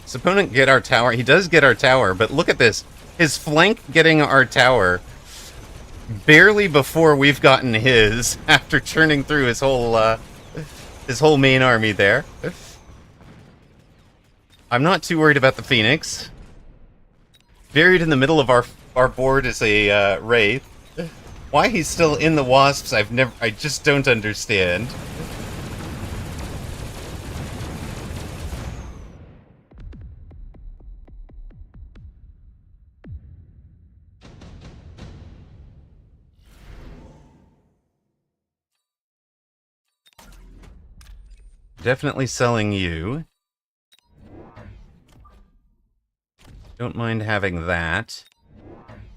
Does opponent get our tower? He does get our tower, but look at this. His flank getting our tower barely before we've gotten his, after churning through his whole main army there. I'm not too worried about the Phoenix. Buried in the middle of our board is a Wraith. Why he's still in the Wasps, I just don't understand. Definitely selling you. Don't mind having that.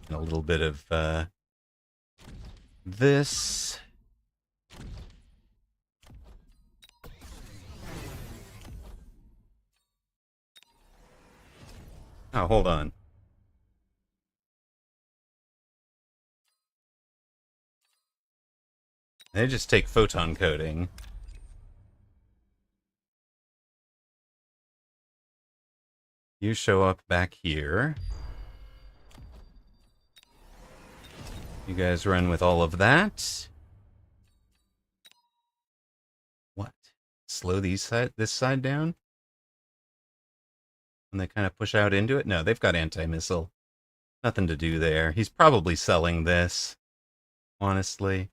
And a little bit of this. Oh, hold on. They just take photon coating. You show up back here. You guys run with all of that. What? Slow this side down? And they kind of push out into it? No, they've got anti-missile. Nothing to do there. He's probably selling this, honestly.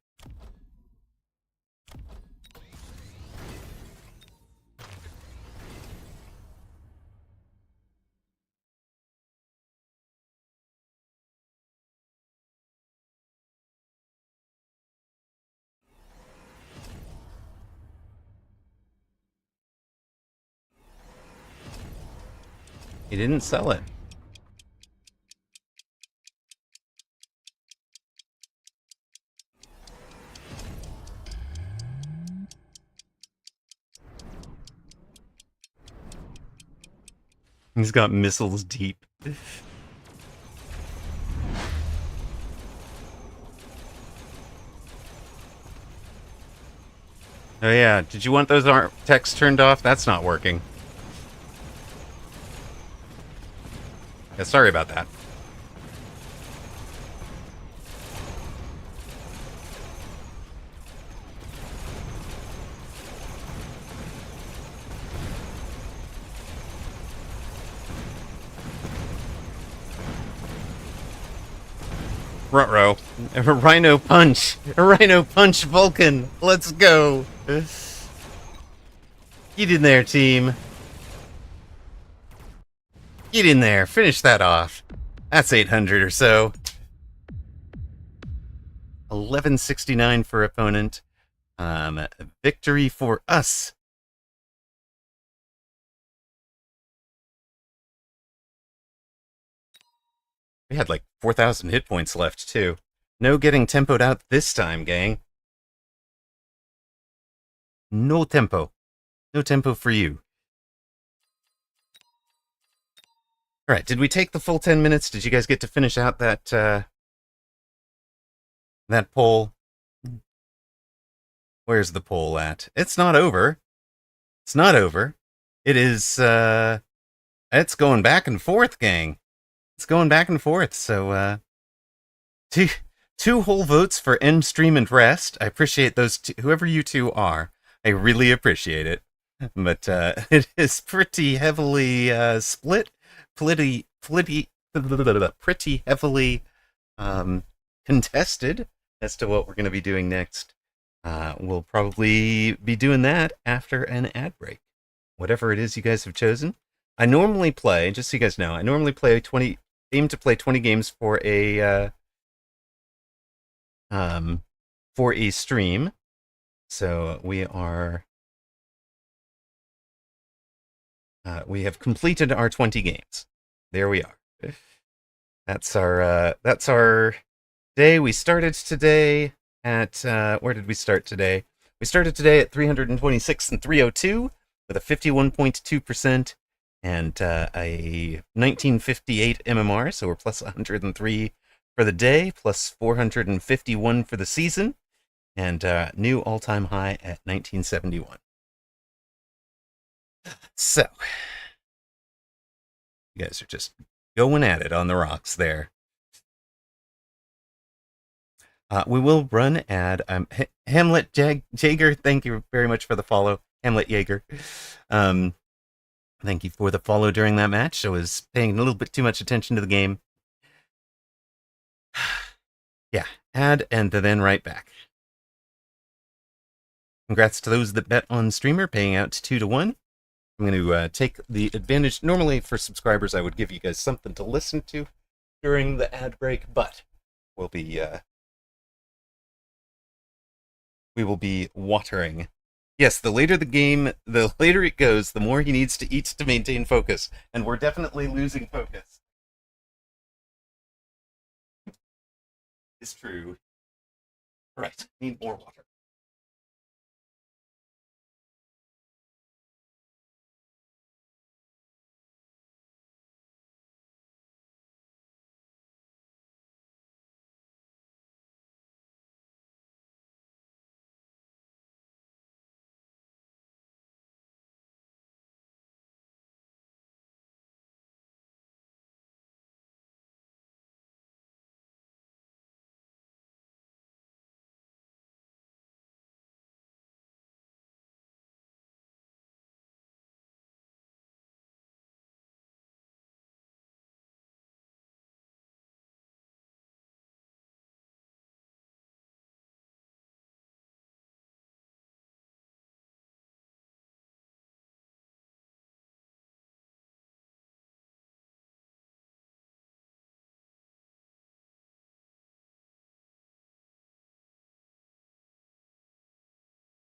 He didn't sell it. He's got missiles deep. Oh yeah, did you want those texts turned off? That's not working. Yeah, sorry about that. Ruh-roh. A Rhino Punch. A Rhino Punch Vulcan. Let's go. Get in there, team. Get in there. Finish that off. That's 800 or so. 1169 for opponent. Victory for us. We had like 4,000 hit points left, too. No getting tempoed out this time, gang. No tempo. No tempo for you. Alright, did we take the full 10 minutes? Did you guys get to finish out that, that poll? Where's the poll at? It's not over. It's not over. It is, it's going back and forth, gang. It's going back and forth, so, two whole votes for end stream and rest. I appreciate those two, whoever you two are. I really appreciate it. But, it is pretty heavily, split. Pretty heavily, contested as to what we're going to be doing next. We'll probably be doing that after an ad break. Whatever it is you guys have chosen. I normally play, just so you guys know, I normally play aim to play 20 games for a stream. So we are we have completed our 20 games. There we are. That's our day. We started today at where did we start today? We started today at 326 and 302 with a 51.2% and a 1958 MMR, so we're plus 103 for the day, plus 451 for the season, and new all-time high at 1971. So, you guys are just going at it on the rocks there. We will run ad. Hamlet Jaeger, thank you very much for the follow. Hamlet Jaeger. Thank you for the follow during that match. I was paying a little bit too much attention to the game. Yeah, ad and then right back. Congrats to those that bet on streamer, paying out 2-1. I'm going to take the advantage. Normally, for subscribers, I would give you guys something to listen to during the ad break, but we will be watering. Yes, the later the game, the later it goes, the more he needs to eat to maintain focus, and we're definitely losing focus. It's true. Right. Need more water.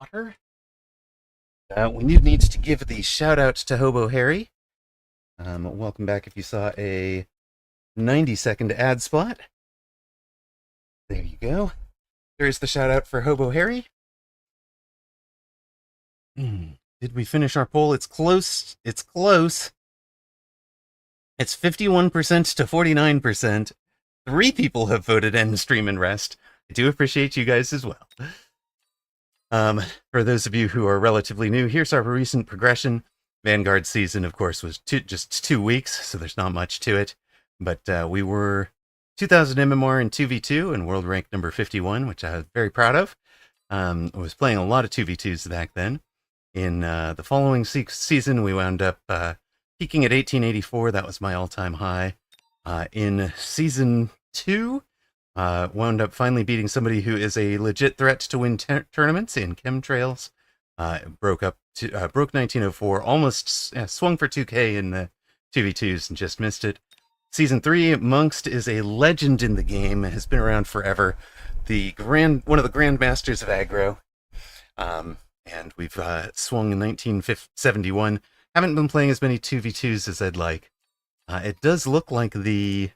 Water? We needs to give the shout out to Hobo Harry. Welcome back if you saw a 90-second ad spot. There you go. There's the shout out for Hobo Harry. Did we finish our poll? It's close. It's close. It's 51% to 49%. 3 people have voted end stream and rest. I do appreciate you guys as well. For those of you who are relatively new, here's our recent progression. Vanguard season, of course, was just 2 weeks, so there's not much to it. But we were 2000 MMR in 2v2 and world rank number 51, which I was very proud of. I was playing a lot of 2v2s back then. In the following season, we wound up peaking at 1884. That was my all-time high. In season 2, wound up finally beating somebody who is a legit threat to win tournaments in chemtrails. Broke 1904, almost swung for 2K in the 2v2s and just missed it. Season 3, Mongst is a legend in the game, has been around forever. One of the grandmasters of aggro. And we've swung in 1971. Haven't been playing as many 2v2s as I'd like. It does look like the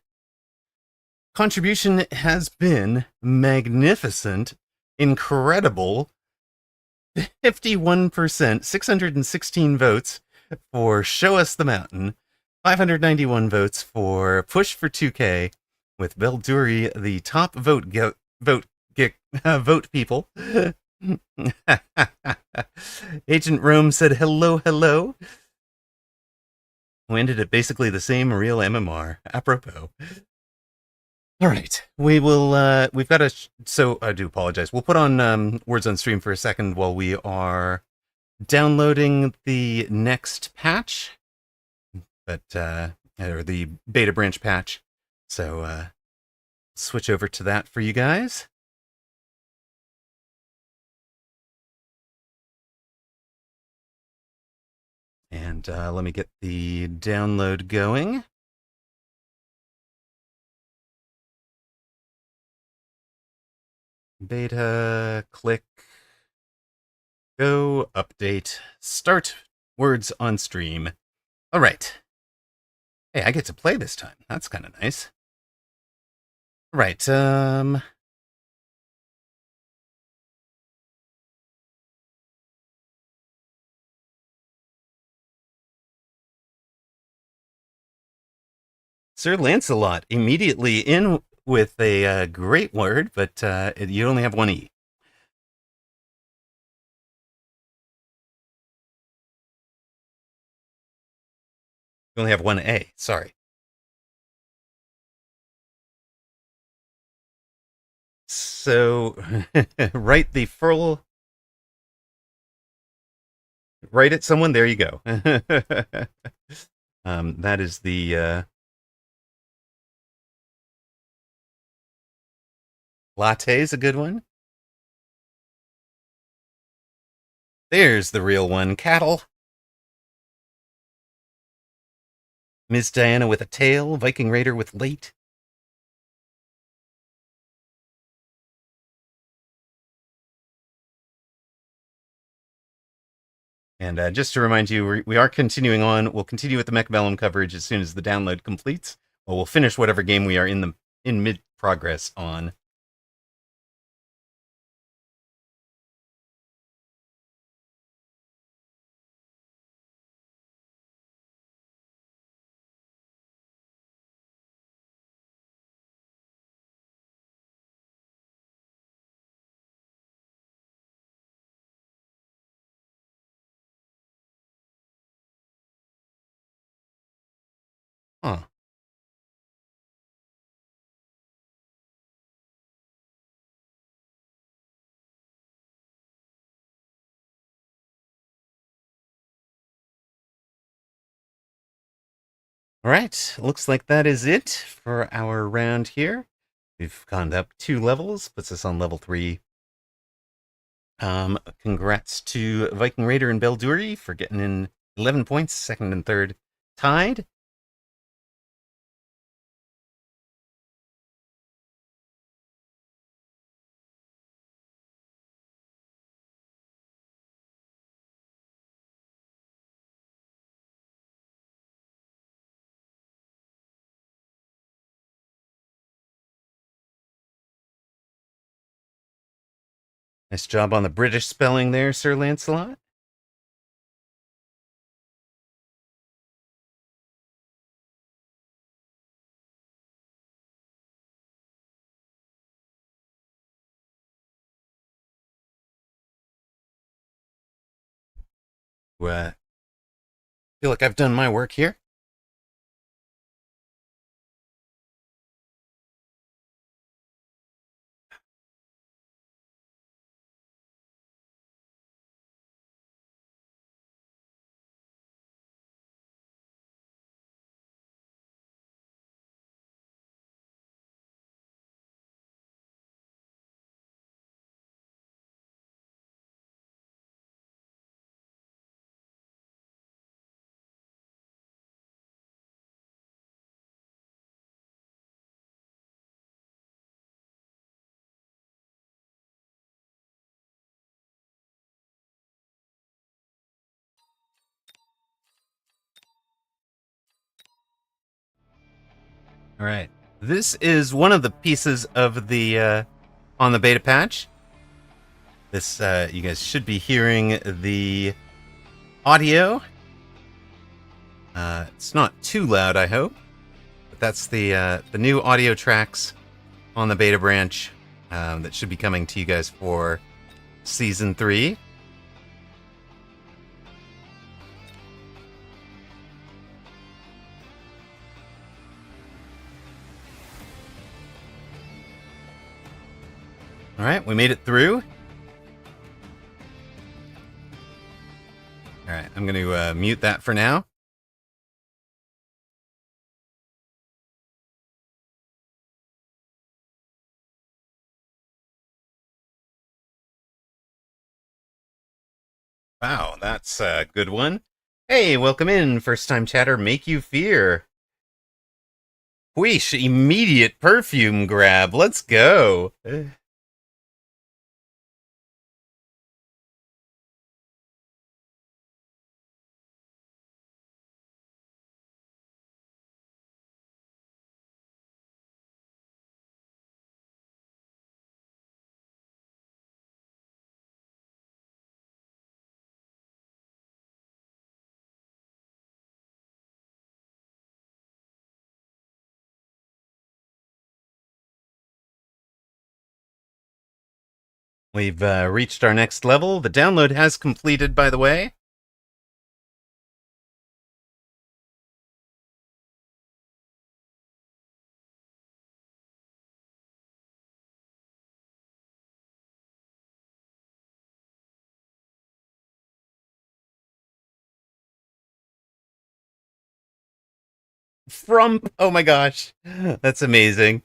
contribution has been magnificent, incredible. 51%, 616 votes for Show Us the Mountain, 591 votes for Push for 2K, with Belduri the top vote people. Agent Rome said hello, hello. We ended at basically the same real MMR. Apropos. All right, we will. We've got so I do apologize. We'll put on words on stream for a second while we are downloading the next patch, but or the beta branch patch. So switch over to that for you guys. And let me get the download going. Beta, click, go, update, start words on stream. All right. Hey, I get to play this time. That's kind of nice. All right. Sir Lancelot immediately in with a great word, but you only have one E. You only have one A, sorry. So, write the full... Write it someone, there you go. That is the... Latte is a good one. There's the real one, cattle. Miss Diana with a tail, Viking Raider with late. And just to remind you, we are continuing on. We'll continue with the Mechabellum coverage as soon as the download completes. Well, we'll finish whatever game we are in mid progress on. All right, looks like that is it for our round here. We've gone up 2 levels, puts us on level 3. Congrats to Viking Raider and Belduri for getting in 11 points, second and third tied. Nice job on the British spelling there, Sir Lancelot. Feel like I've done my work here. All right. This is one of the pieces of the on the beta patch. This you guys should be hearing the audio. It's not too loud, I hope. But that's the new audio tracks on the beta branch that should be coming to you guys for season 3. All right, we made it through. All right, I'm going to mute that for now. Wow, that's a good one. Hey, welcome in, first time chatter, Make You Fear. Wheesh, immediate perfume grab. Let's go. We've reached our next level. The download has completed, by the way. From, oh my gosh, that's amazing.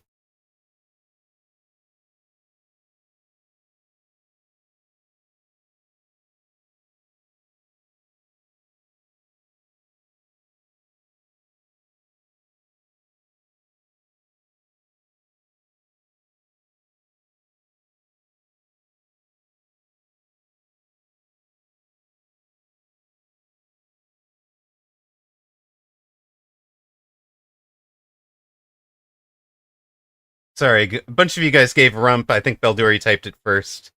Sorry, a bunch of you guys gave rump. I think Belduri typed it first.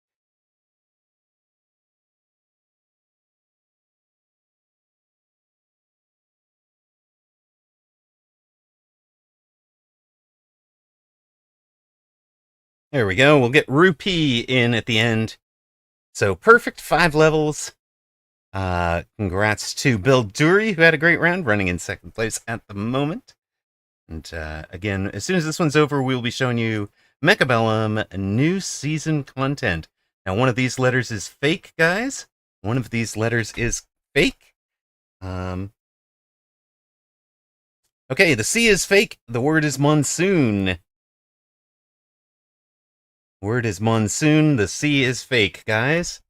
There we go. We'll get Rupee in at the end. So perfect 5 levels. Congrats to Belduri, who had a great round, running in second place at the moment. And again, as soon as this one's over, we'll be showing you Mechabellum new season content. Now, one of these letters is fake, guys. One of these letters is fake. Okay, the C is fake. The word is monsoon. Word is monsoon. The C is fake, guys.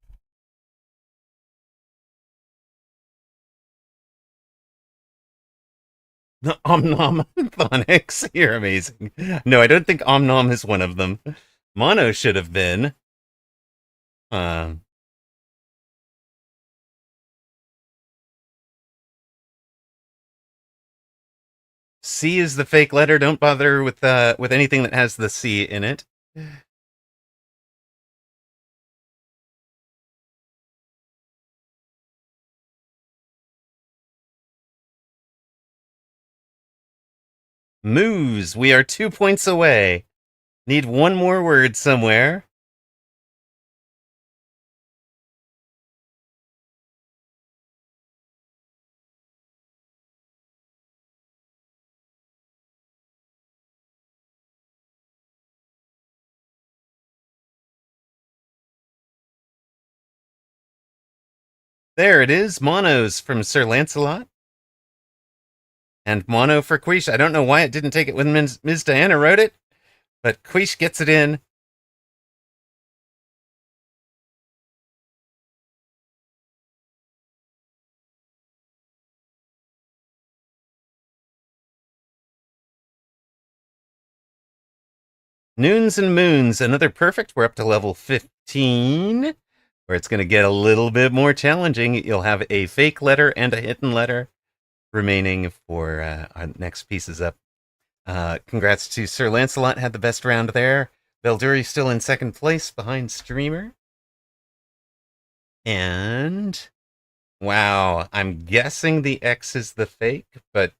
The Omnom phonics. You're amazing. No, I don't think Omnom is one of them. Mono should have been. Uh, C is the fake letter. Don't bother with anything that has the C in it. Moose. We are 2 points away. Need one more word somewhere. There it is. Monos from Sir Lancelot. And mono for Quiche. I don't know why it didn't take it when Ms. Diana wrote it, but Quiche gets it in. Noons and Moons, another perfect. We're up to level 15, where it's going to get a little bit more challenging. You'll have a fake letter and a hidden letter remaining for our next pieces up. Congrats to Sir Lancelot, had the best round there. Belduri still in second place behind Streamer. And wow, I'm guessing the X is the fake, but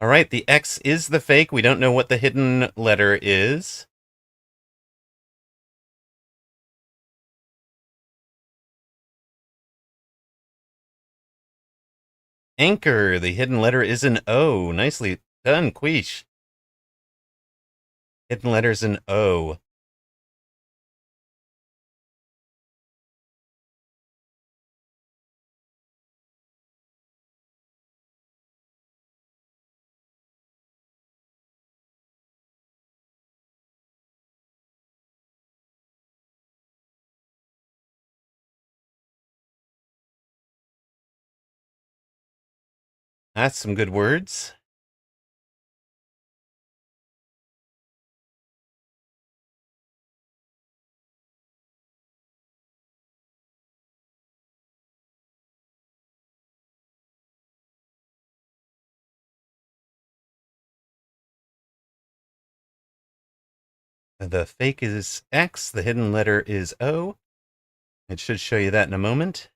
all right, the X is the fake. We don't know what the hidden letter is. Anchor, the hidden letter is an O. Nicely done, Quiche. Hidden letter's an O. That's some good words. The fake is X, the hidden letter is O. It should show you that in a moment.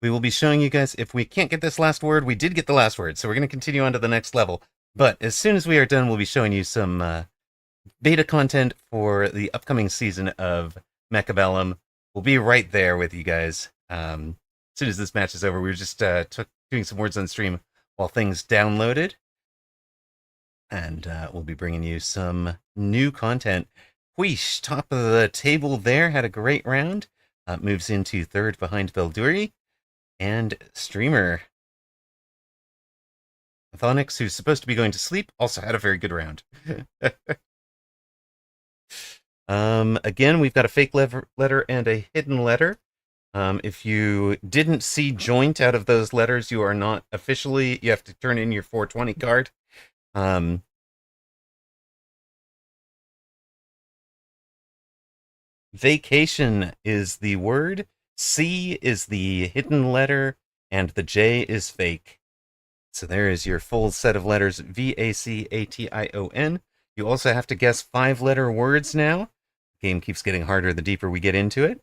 We will be showing you guys if we can't get this last word. We did get the last word, so we're going to continue on to the next level. But as soon as we are done, we'll be showing you some beta content for the upcoming season of Mechabellum. We'll be right there with you guys. As soon as this match is over, we were just doing some words on stream while things downloaded. And we'll be bringing you some new content. Quiche, top of the table there, had a great round. Moves into third behind Belduri. And Streamer. Thonix, who's supposed to be going to sleep, also had a very good round. Again, we've got a fake letter and a hidden letter. If you didn't see joint out of those letters, you are not officially, you have to turn in your 420 card. Vacation is the word, C is the hidden letter, and the J is fake. So there is your full set of letters, VACATION. You also have to guess 5-letter words now. The game keeps getting harder the deeper we get into it.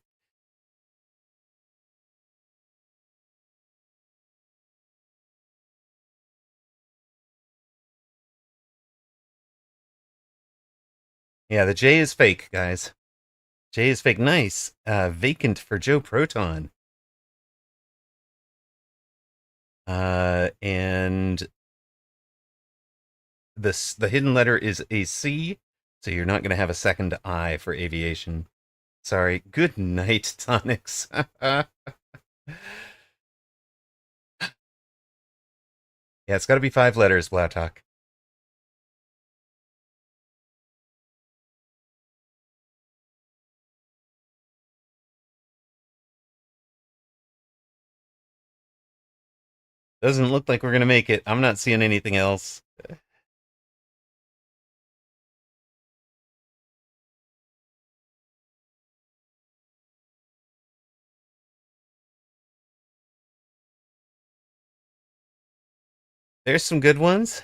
Yeah, the J is fake, guys. J is fake. Nice. Vacant for Joe Proton. And the hidden letter is a C, so you're not going to have a second I for aviation. Sorry. Good night, Tonics. Yeah, it's got to be 5 letters, Blautalk. Doesn't look like we're going to make it. I'm not seeing anything else. There's some good ones.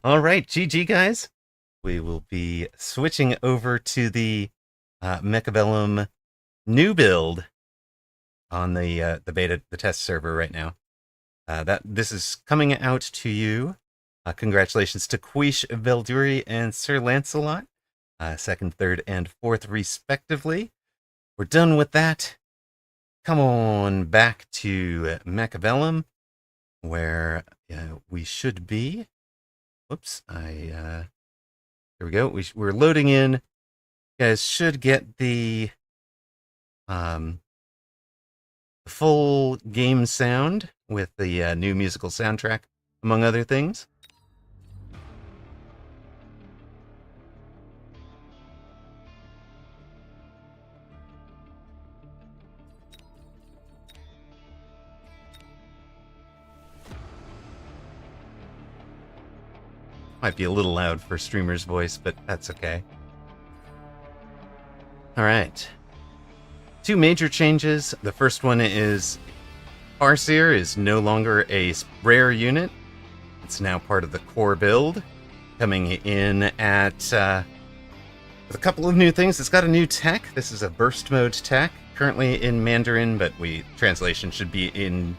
All right, GG, guys. We will be switching over to the Mechabellum new build on the beta, the test server right now. That this is coming out to you. Congratulations to Quish Velduri and Sir Lancelot, 2nd, 3rd, and 4th, respectively. We're done with that. Come on back to Mechabellum, where we should be. Whoops, here we go. We're loading in. You guys should get the full game sound with the new musical soundtrack, among other things. Might be a little loud for streamer's voice, but that's okay. All right. 2 major changes. The first one is Farseer is no longer a rare unit. It's now part of the core build, coming in at with a couple of new things. It's got a new tech. This is a burst mode tech, currently in Mandarin, but translation should be in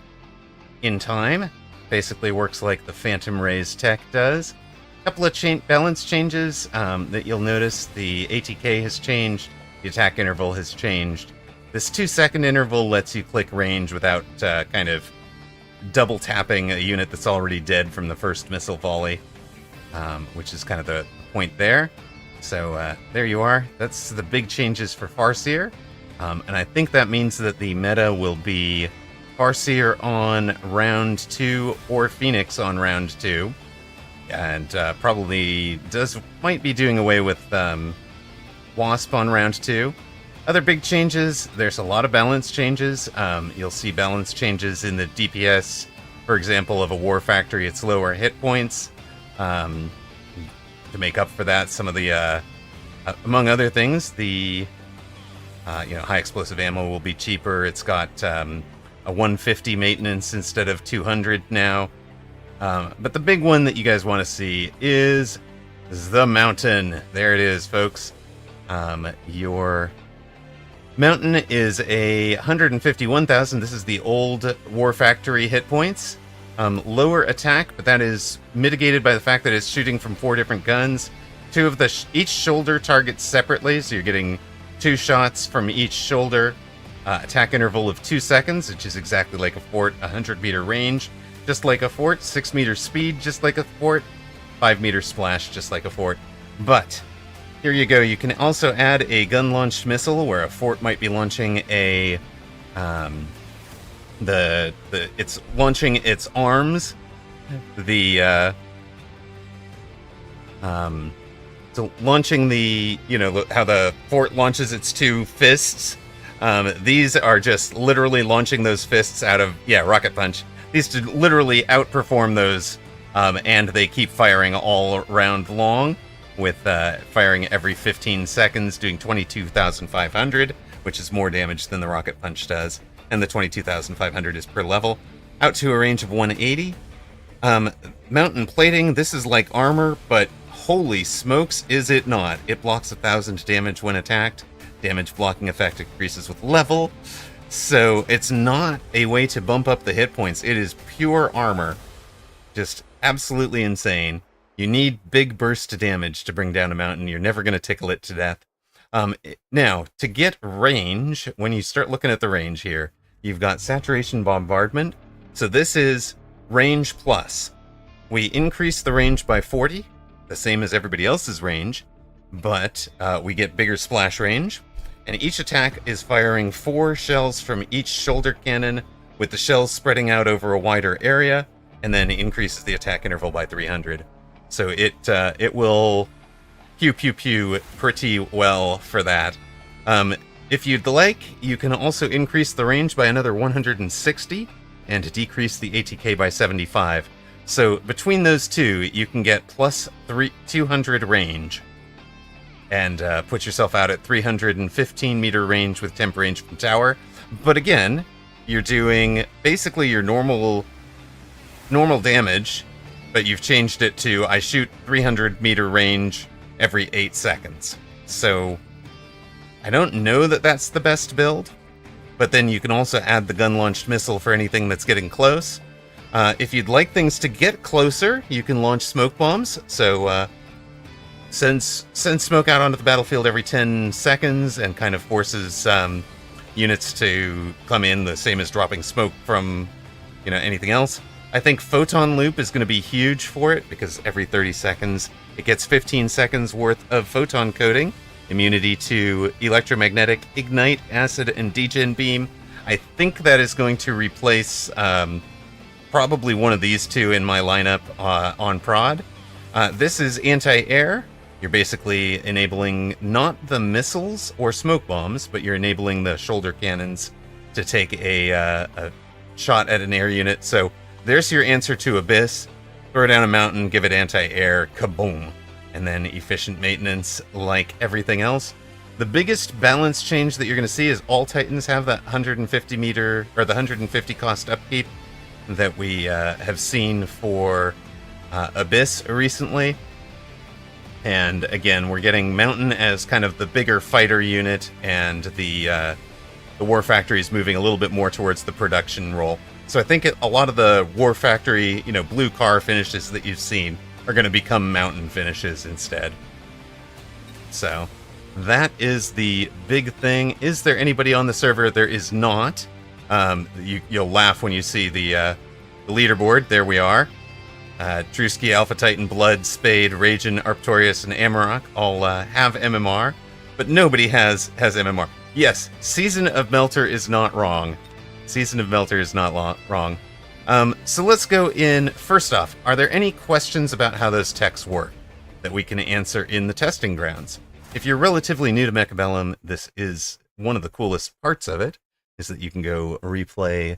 time. Basically works like the Phantom Rays tech does. A couple of balance changes that you'll notice. The ATK has changed. The attack interval has changed. This 2-second interval lets you click range without kind of double tapping a unit that's already dead from the first missile volley, which is kind of the point there. So there you are. That's the big changes for Farseer. And I think that means that the meta will be Farseer on round 2 or Phoenix on round 2. And probably might be doing away with Wasp on round 2. Other big changes, there's a lot of balance changes. You'll see balance changes in the DPS, for example, of a War Factory. It's lower hit points. To make up for that, some of the, among other things, the high explosive ammo will be cheaper. It's got a 150 maintenance instead of 200 now. But the big one that you guys want to see is the mountain. There it is, folks. Your mountain is a 151,000. This is the old War Factory hit points. Lower attack, but that is mitigated by the fact that it's shooting from 4 different guns. 2 of each shoulder targets separately, so you're getting 2 shots from each shoulder. Attack interval of 2 seconds, which is exactly like a fort. 100-meter range, just like a fort. 6-meter speed, just like a fort. 5-meter splash, just like a fort. But here you go. You can also add a gun-launched missile, where a fort might be launching a it's launching its arms. So launching the, how the fort launches its 2 fists. These are just literally launching those fists out of, rocket punch. These to literally outperform those, and they keep firing all round long, with firing every 15 seconds, doing 22,500, which is more damage than the rocket punch does. And the 22,500 is per level, out to a range of 180. Mountain plating, this is like armor, but holy smokes, is it not. It blocks 1,000 damage when attacked, Damage blocking effect increases with level. So it's not a way to bump up the hit points. It is pure armor. Just absolutely insane. You need big bursts of damage to bring down a mountain. You're never going to tickle it to death. Now, to get range, when you start looking at the range here, you've got Saturation Bombardment. So this is range plus. We increase the range by 40, the same as everybody else's range, but we get bigger splash range. And each attack is firing 4 shells from each shoulder cannon, with the shells spreading out over a wider area, and then increases the attack interval by 300. So it will pew pew pew pretty well for that. If you'd like, you can also increase the range by another 160 and decrease the ATK by 75. So between those two, you can get plus 200 range and put yourself out at 315 meter range with temp range from tower. But again, you're doing basically your normal damage, but you've changed it to I shoot 300 meter range every 8 seconds. So I don't know that that's the best build, but then you can also add the gun-launched missile for anything that's getting close. If you'd like things to get closer, you can launch smoke bombs. So send smoke out onto the battlefield every 10 seconds and kind of forces units to come in, the same as dropping smoke from anything else. I think Photon Loop is going to be huge for it, because every 30 seconds it gets 15 seconds worth of photon coating, immunity to electromagnetic, ignite, acid, and degen beam. I think that is going to replace probably one of these two in my lineup on prod. This is anti-air. You're basically enabling not the missiles or smoke bombs, but you're enabling the shoulder cannons to take a shot at an air unit. So there's your answer to Abyss. Throw down a mountain, give it anti-air, kaboom. And then efficient maintenance like everything else. The biggest balance change that you're going to see is all Titans have that 150 meter, or the 150 cost upkeep that we have seen for Abyss recently. And again, we're getting Mountain as kind of the bigger fighter unit, and the War Factory is moving a little bit more towards the production role. So I think a lot of the War Factory, blue car finishes that you've seen are going to become Mountain finishes instead. So that is the big thing. Is there anybody on the server? There is not. You'll laugh when you see the leaderboard. There we are. Drewski, Alpha Titan, Blood, Spade, Ragin, Arctorius, and Amarok all have MMR, but nobody has MMR. Yes, Season of Melter is not wrong. Season of Melter is not wrong. So let's go in. First off, are there any questions about how those techs work that we can answer in the testing grounds? If you're relatively new to Mechabellum, this is one of the coolest parts of it, is that you can go replay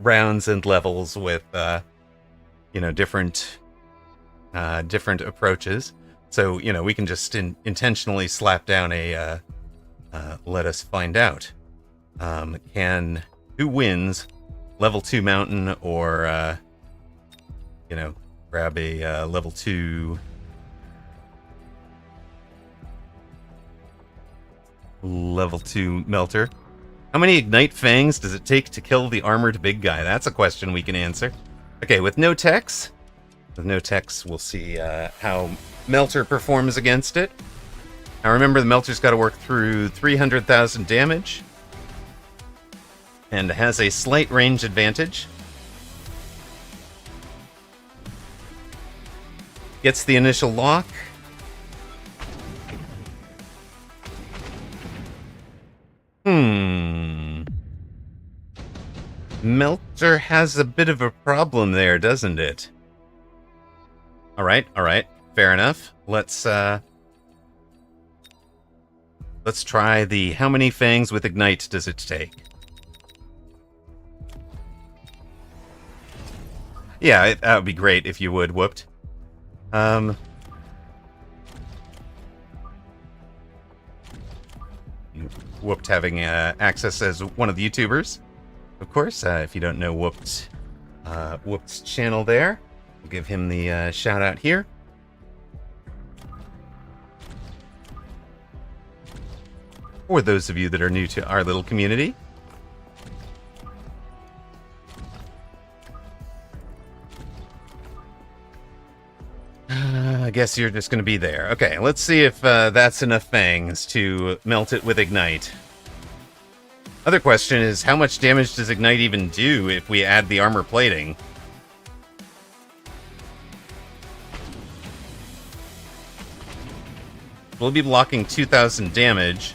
rounds and levels with different approaches. So we can just intentionally slap down a let us find out. Who wins level 2 mountain, or grab a level 2 melter. How many Ignite Fangs does it take to kill the armored big guy? That's a question we can answer. Okay, with no techs, we'll see how Melter performs against it. Now remember, the Melter's got to work through 300,000 damage and has a slight range advantage. Gets the initial lock. Melter has a bit of a problem there, doesn't it? Alright, fair enough. Let's try the how many fangs with Ignite does it take? Yeah, that would be great if you would, Whooped. Whooped having access as one of the YouTubers, of course. If you don't know Whooped's channel there, we'll give him the shout out here. for those of you that are new to our little community. I guess you're just going to be there. Okay, let's see if that's enough fangs to melt it with Ignite. Other question is, how much damage does Ignite even do if we add the armor plating? We'll be blocking 2,000 damage.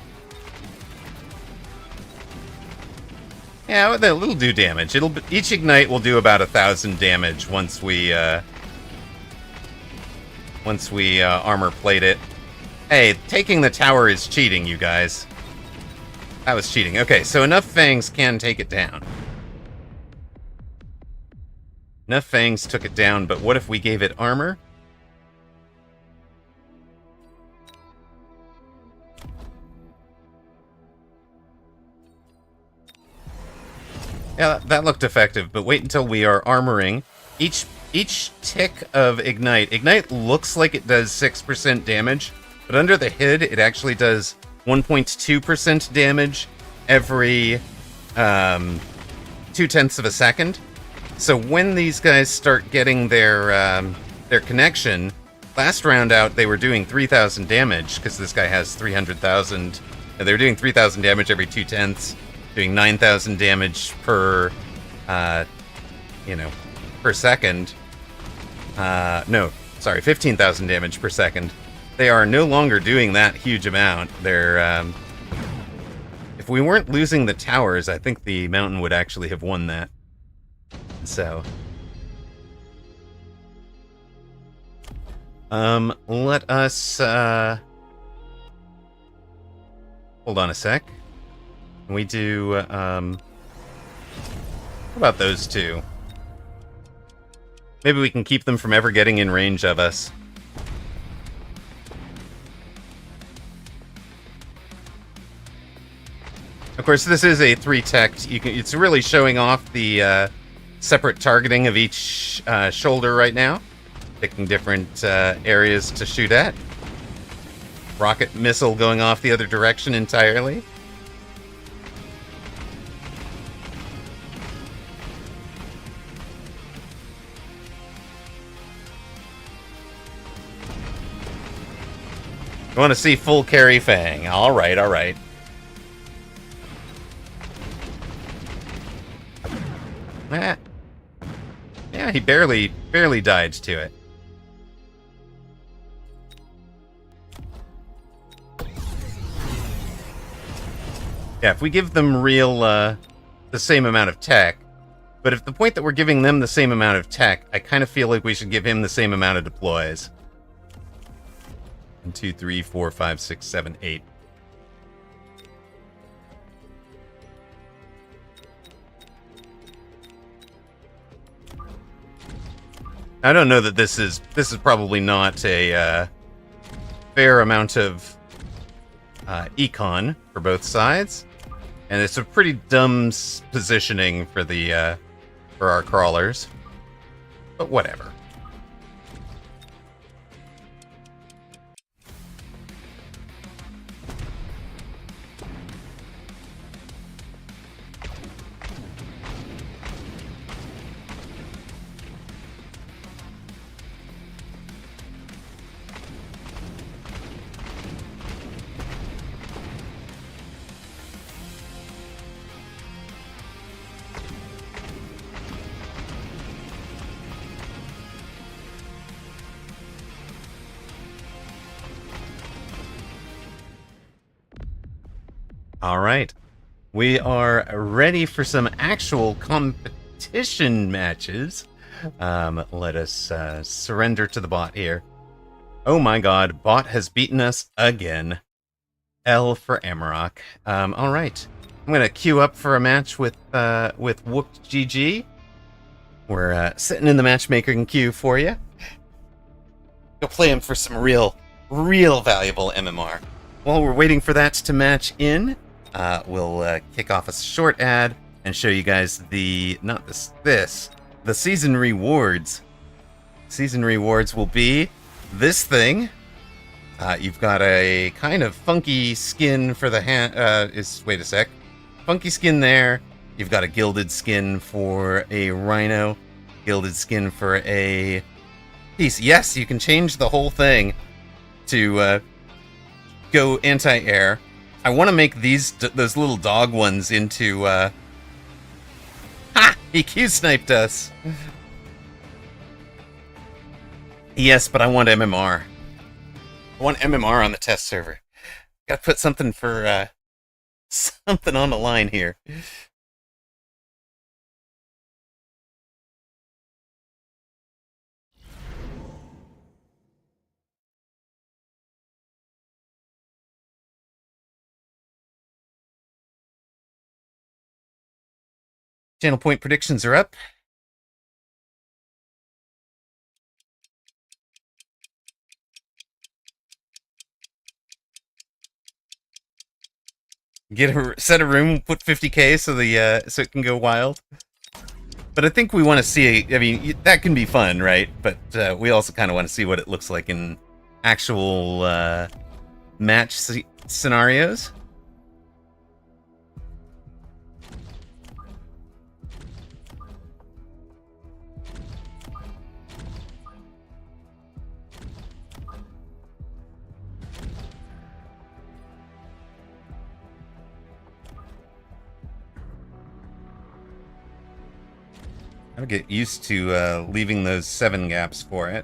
Yeah, it'll do damage. Each Ignite will do about 1,000 damage once we armor plate it. Hey, taking the tower is cheating, you guys. That was cheating. Okay, so enough fangs can take it down. Enough fangs took it down, but what if we gave it armor? Yeah, that looked effective, but wait until we are armoring. Each tick of Ignite... Ignite looks like it does 6% damage, but under the hood, it actually does 1.2% damage every 0.2 of a second. So when these guys start getting their connection, last round out they were doing 3,000 damage, because this guy has 300,000. They were doing 3,000 damage every 0.2, doing 9,000 damage per, per second. No, sorry, 15,000 damage per second. They are no longer doing that huge amount. They're, if we weren't losing the towers, I think the mountain would actually have won that. So, let us, hold on a sec. Can we do, what about those two? Maybe we can keep them from ever getting in range of us. Of course, this is a 3-tech. It's really showing off the separate targeting of each shoulder right now. Picking different areas to shoot at. Rocket missile going off the other direction entirely. I want to see full carry Fang. All right, all right. Yeah, he barely died to it. Yeah, if we give them real, the same amount of tech, but if the point that we're giving them the same amount of tech, I kind of feel like we should give him the same amount of deploys. 1, 2, 3, 4, 5, 6, 7, 8. I don't know that this is probably not a fair amount of econ for both sides, and it's a pretty dumb positioning for the for our crawlers, but whatever. All right, we are ready for some actual competition matches. Let us surrender to the bot here. Oh my god, bot has beaten us again. L for Amarok. All right, I'm gonna queue up for a match with Whooped GG. We're sitting in the matchmaking queue for you. Go play him for some real valuable MMR. While we're waiting for that to match in, we'll kick off a short ad and show you guys the season rewards. Season rewards will be this thing. You've got a kind of funky skin for the hand. Wait a sec. Funky skin there. You've got a gilded skin for a rhino. Gilded skin for a piece. Yes, you can change the whole thing to go anti-air. I want to make those little dog ones into. Ha! He Q-sniped us. Yes, but I want MMR. I want MMR on the test server. Gotta put something for, something on the line here. Channel point predictions are up. Set a room, put 50k so it can go wild. But I think we want to see. I mean, that can be fun, right? But we also kind of want to see what it looks like in actual match scenarios. I'll get used to leaving those 7 gaps for it.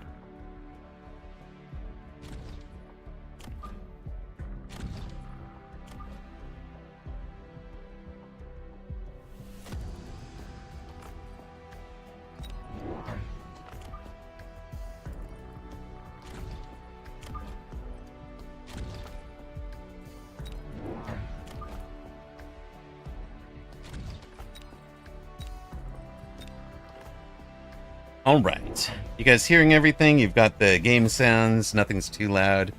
Alright. You guys hearing everything? You've got the game sounds, nothing's too loud.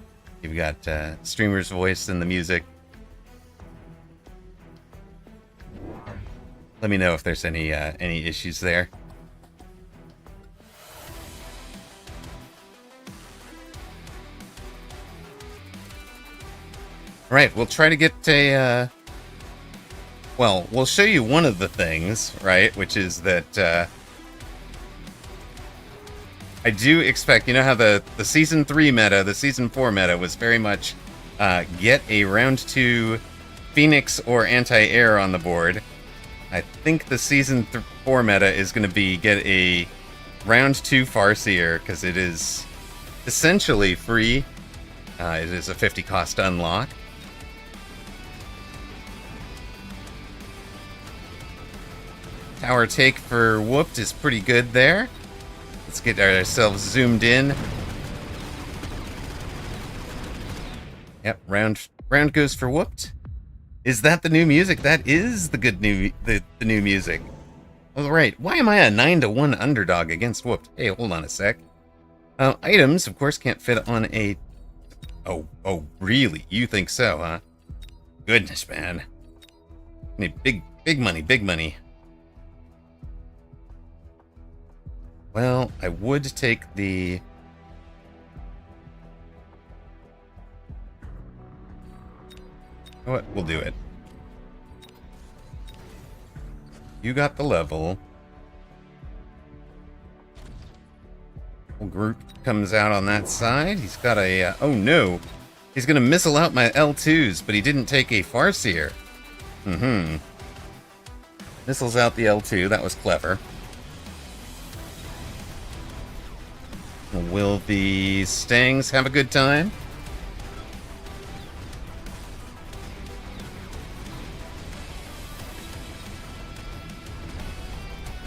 You've got streamer's voice and the music. Let me know if there's any issues there. Alright, we'll try to get a... well, we'll show you one of the things, right? Which is that... I do expect, you know how the Season 3 meta, the Season 4 meta was very much get a Round 2 Phoenix or Anti-Air on the board. I think the Season 4 meta is going to be get a Round 2 Farseer, because it is essentially free. It is a 50 cost unlock. Tower take for Whooped is pretty good there. Let's get ourselves zoomed in. Yep, round goes for Whooped. Is that the new music? That is the good new the new music. All right. Why am I a 9-1 underdog against Whooped? Hey, hold on a sec. Items, of course, can't fit on a. Oh, really? You think so, huh? Goodness, man. I need big money, big money. Well, I would take the... You know what? We'll do it. You got the level. Whole group comes out on that side. He's got a... oh no! He's gonna missile out my L2s, but he didn't take a Farseer. Missiles out the L2. That was clever. Will the Stangs have a good time?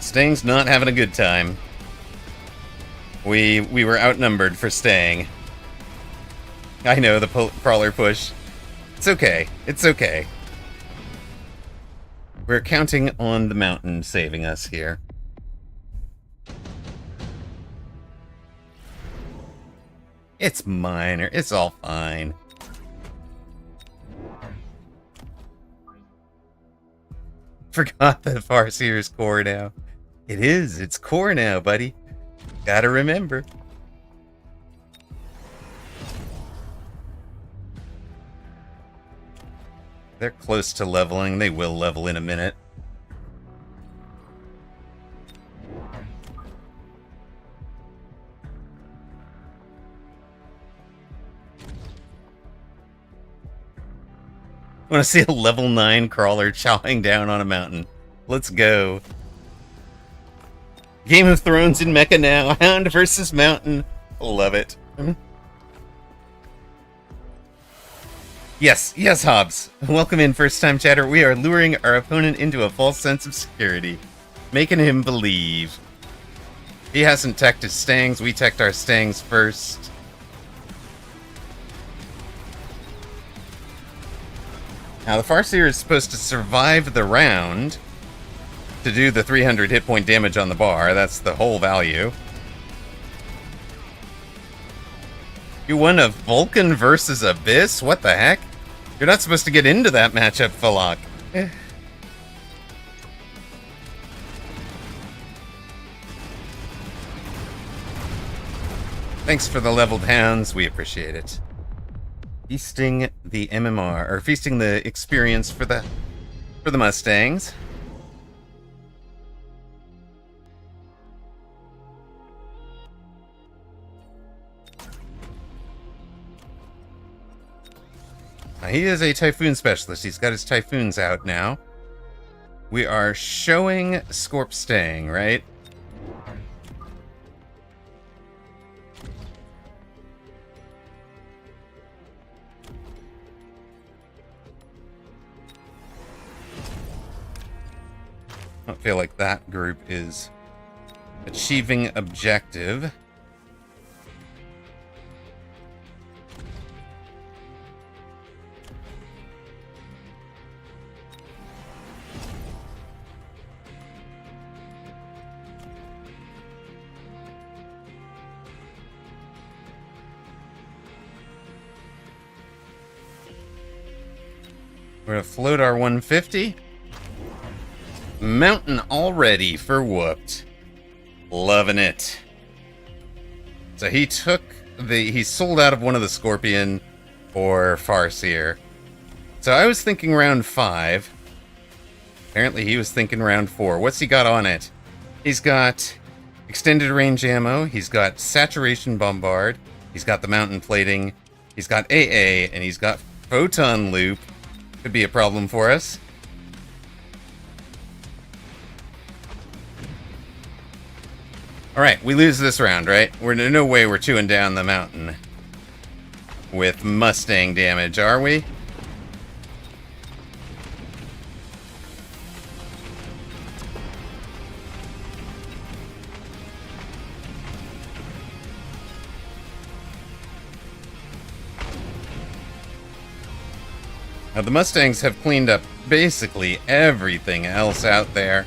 Stang's not having a good time. We were outnumbered for Stang. I know, the crawler push. It's okay. It's okay. We're counting on the mountain saving us here. It's minor. It's all fine. Forgot that Farseer's core now. It is. It's core now, buddy. Gotta remember. They're close to leveling. They will level in a minute. I want to see a level 9 crawler chowing down on a mountain. Let's go. Game of Thrones in Mecha now. Hound versus Mountain. Love it. Yes, Hobbs. Welcome in, first-time chatter. We are luring our opponent into a false sense of security, making him believe. He hasn't teched his stangs. We teched our stangs first. Now, the Farseer is supposed to survive the round to do the 300 hit point damage on the bar. That's the whole value. You won a Vulcan versus Abyss? What the heck? You're not supposed to get into that matchup, Falak. Thanks for the leveled hounds. We appreciate it. Feasting the MMR, or feasting the experience for the Mustangs. Now, he is a Typhoon specialist. He's got his Typhoons out now. We are showing Scorp Stang, right? I don't feel like that group is achieving objective. We're gonna float our 150. Mountain all ready for whooped. Loving it. So he sold out of one of the Scorpion for Farseer. So I was thinking round 5. Apparently he was thinking round 4. What's he got on it? He's got extended range ammo. He's got saturation bombard. He's got the mountain plating. He's got AA, and he's got photon loop. Could be a problem for us. Alright, we lose this round, right? There's no way we're chewing down the mountain with Mustang damage, are we? Now, the Mustangs have cleaned up basically everything else out there.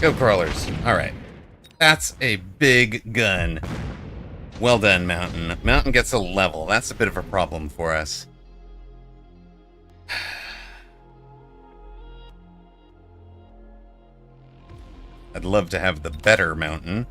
Go crawlers. Alright. That's a big gun. Well done, Mountain. Mountain gets a level. That's a bit of a problem for us. I'd love to have the better Mountain.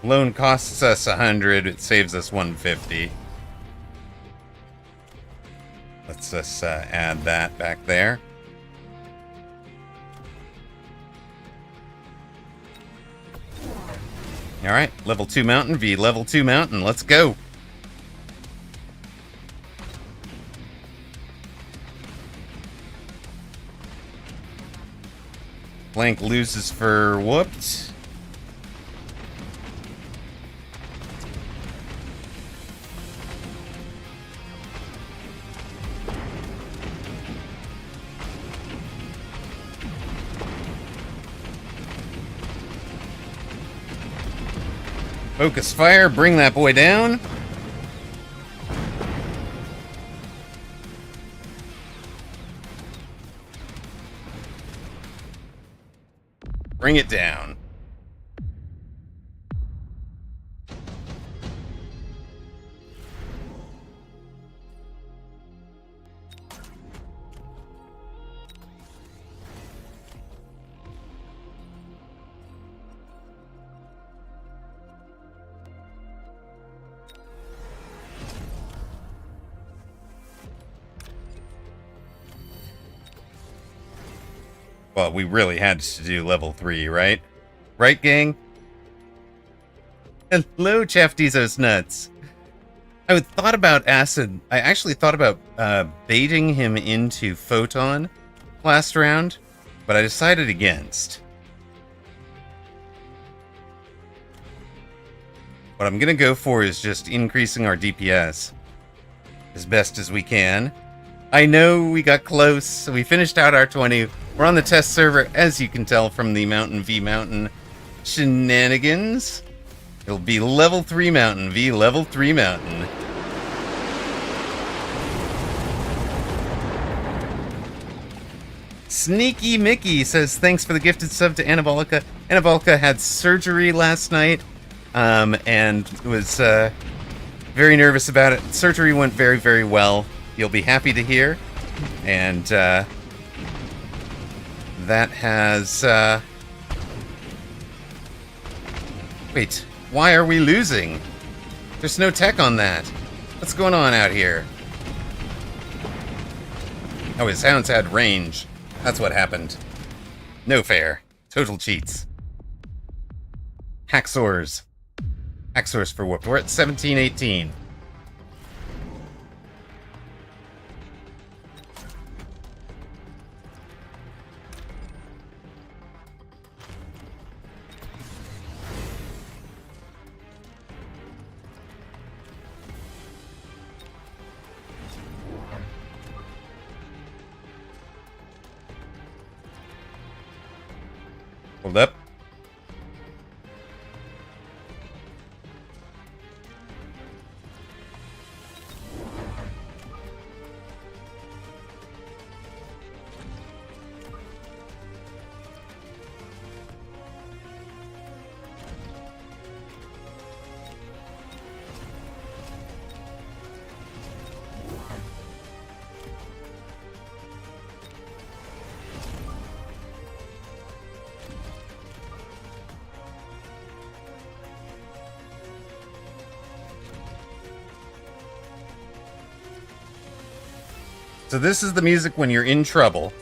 Loan costs us 100, it saves us 150. Let's just add that back there. Alright, level 2 mountain v level 2 mountain, let's go! Blank loses for whooped. Focus fire, bring that boy down. Bring it down. Well, we really had to do level 3, right? Right, gang? Hello, Chaftizo's nuts. I thought about acid. I actually thought about baiting him into Photon last round, but I decided against. What I'm going to go for is just increasing our DPS as best as we can. I know we got close, so we finished out our 20. We're on the test server, as you can tell from the Mountain v Mountain shenanigans. It'll be level 3 Mountain v level 3 Mountain. Sneaky Mickey says, thanks for the gifted sub to Anabolica. Anabolica had surgery last night, and was very nervous about it. Surgery went very, very well. You'll be happy to hear. And that has... Wait, why are we losing? There's no tech on that. What's going on out here? Oh, his hounds had range. That's what happened. No fair. Total cheats. Hacksaws. Hacksaws for whooped. We're at 1718. Hold up. So this is the music when you're in trouble.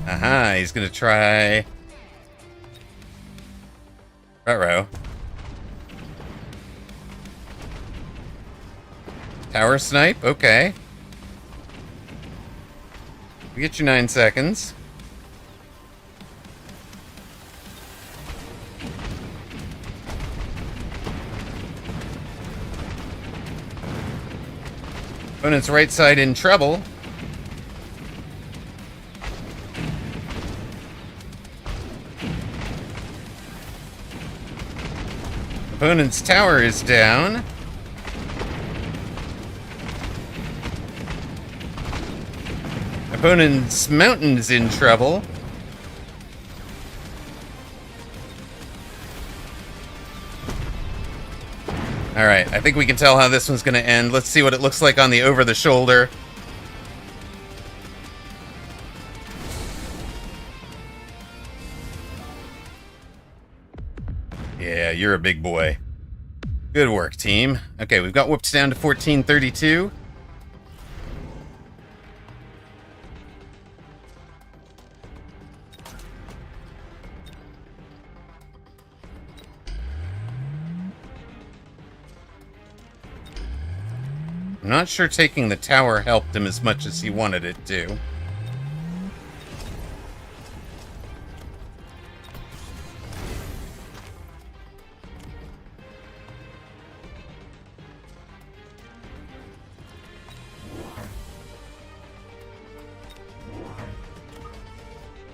Aha, he's gonna try... Ruh-roh. Tower snipe, okay. We get you 9 seconds. Opponent's right side in trouble. Opponent's tower is down. Opponent's mountain's in trouble. Alright, I think we can tell how this one's going to end. Let's see what it looks like on the over-the-shoulder. Yeah, you're a big boy. Good work, team. Okay, we've got whooped down to 1432. I'm not sure taking the tower helped him as much as he wanted it to.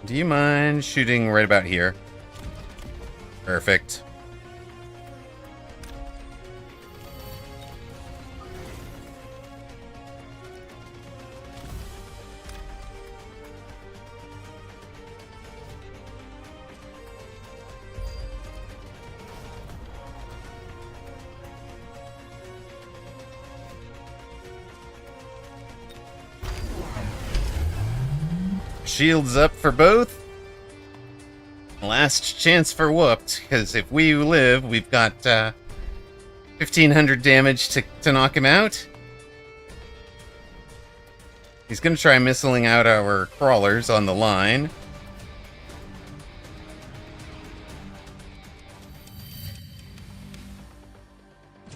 Do you mind shooting right about here? Perfect. Shields up for both. Last chance for Whooped, because if we live, we've got 1,500 damage to knock him out. He's going to try missiling out our crawlers on the line.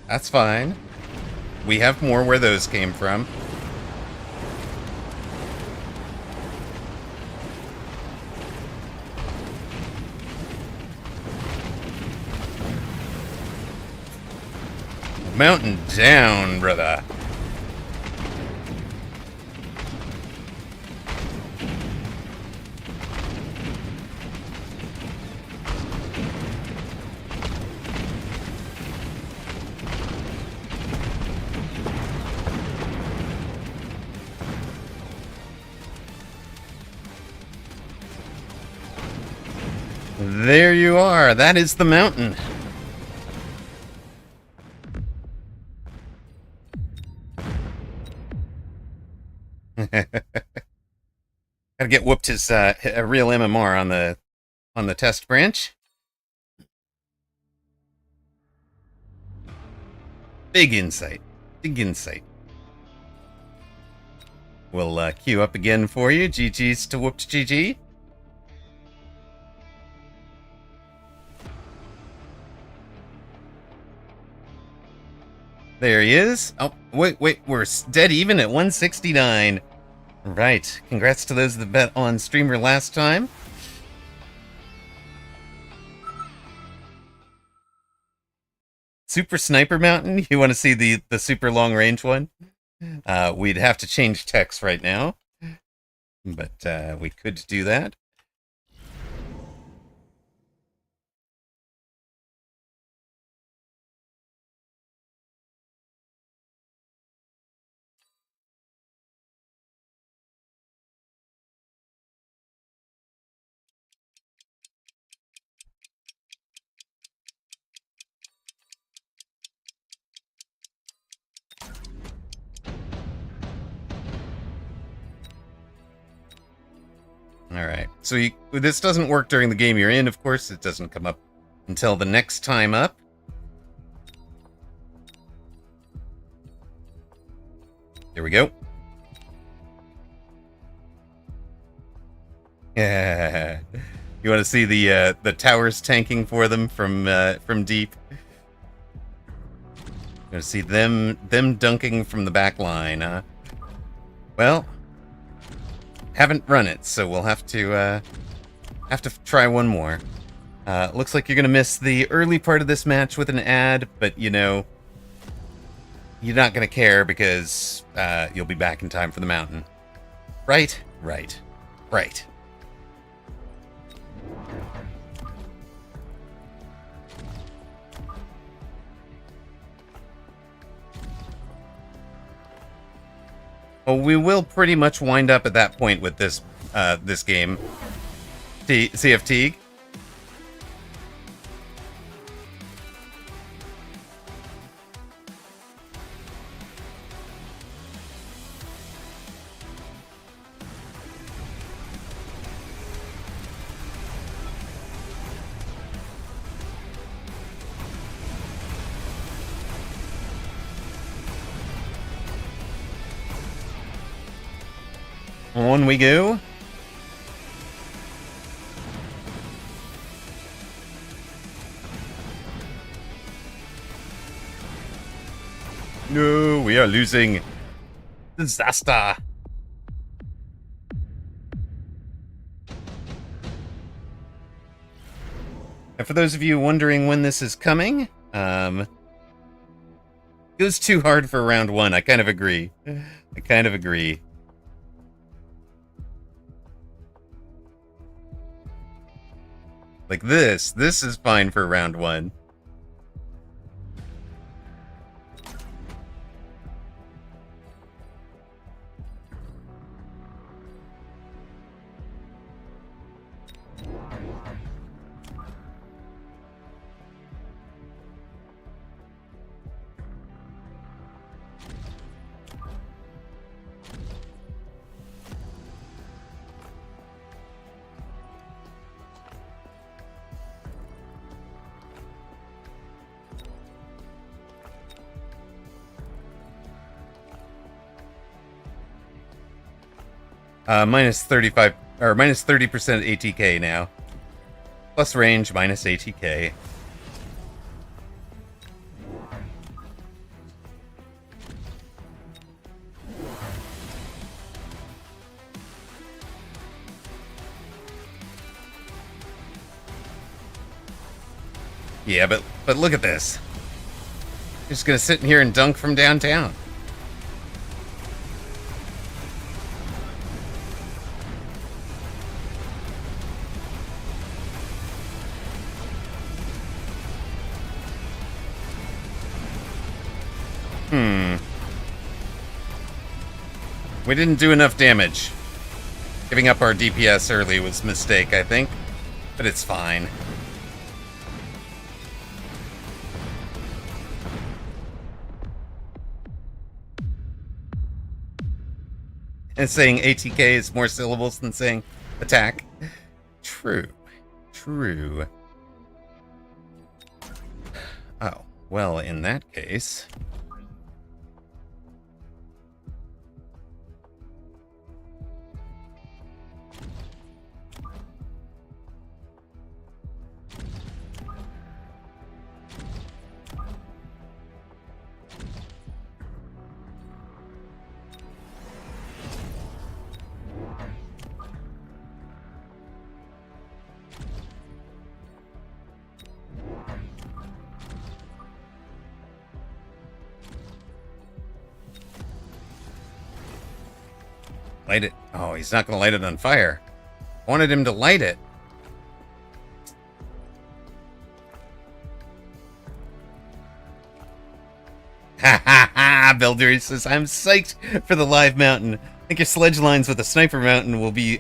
That's fine. We have more where those came from. Mountain down, brother. There you are. That is the mountain. Gotta get Whooped his a real MMR on the test branch. Big insight. Big insight. We'll queue up again for you. GG's to Whooped GG. There he is. Oh, wait, we're dead even at 169. Right. Congrats to those that bet on Streamer last time. Super Sniper Mountain? You want to see the super long range one? We'd have to change text right now. But we could do that. Alright, so this doesn't work during the game you're in, of course. It doesn't come up until the next time up. There we go. Yeah. You want to see the towers tanking for them from deep? You want to see them dunking from the back line, huh? Well, haven't run it, so we'll have to try one more. Looks like you're gonna miss the early part of this match with an ad, but you know, you're not gonna care because you'll be back in time for the mountain. Right? Right. Right. Well, we will pretty much wind up at that point with this this game. CFT. On we go. No, we are losing. Disaster. And for those of you wondering when this is coming, it was too hard for round one. I kind of agree. I kind of agree. Like this is fine for round one. Minus 35 or minus 30% ATK now. Plus range, minus ATK. Yeah, but look at this. Just gonna sit in here and dunk from downtown. We didn't do enough damage. Giving up our DPS early was a mistake, I think. But it's fine. And saying ATK is more syllables than saying attack. True. True. Oh, well, in that case... Light it. Oh, he's not going to light it on fire. Wanted him to light it. Ha ha ha! Builder says, I'm psyched for the live mountain. I think your sledge lines with the sniper mountain will be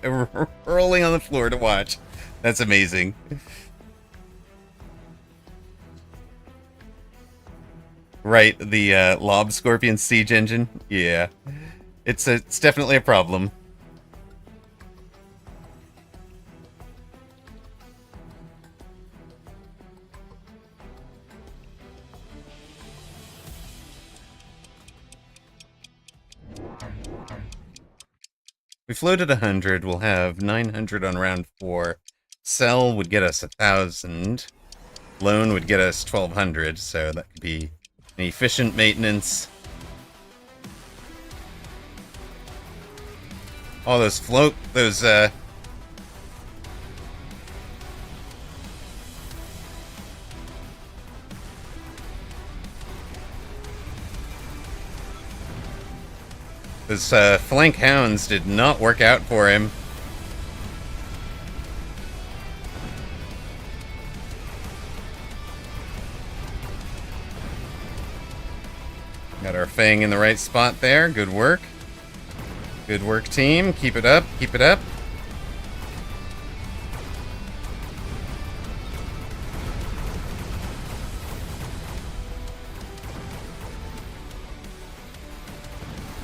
rolling on the floor to watch. That's amazing. Right, the Lob Scorpion siege engine. Yeah. It's definitely a problem. We floated 100, we'll have 900 on round 4. Sell would get us 1,000. Loan would get us 1,200, so that could be an efficient maintenance. All those those flank hounds did not work out for him. Got our Fang in the right spot there. Good work. Good work, team. Keep it up. Keep it up.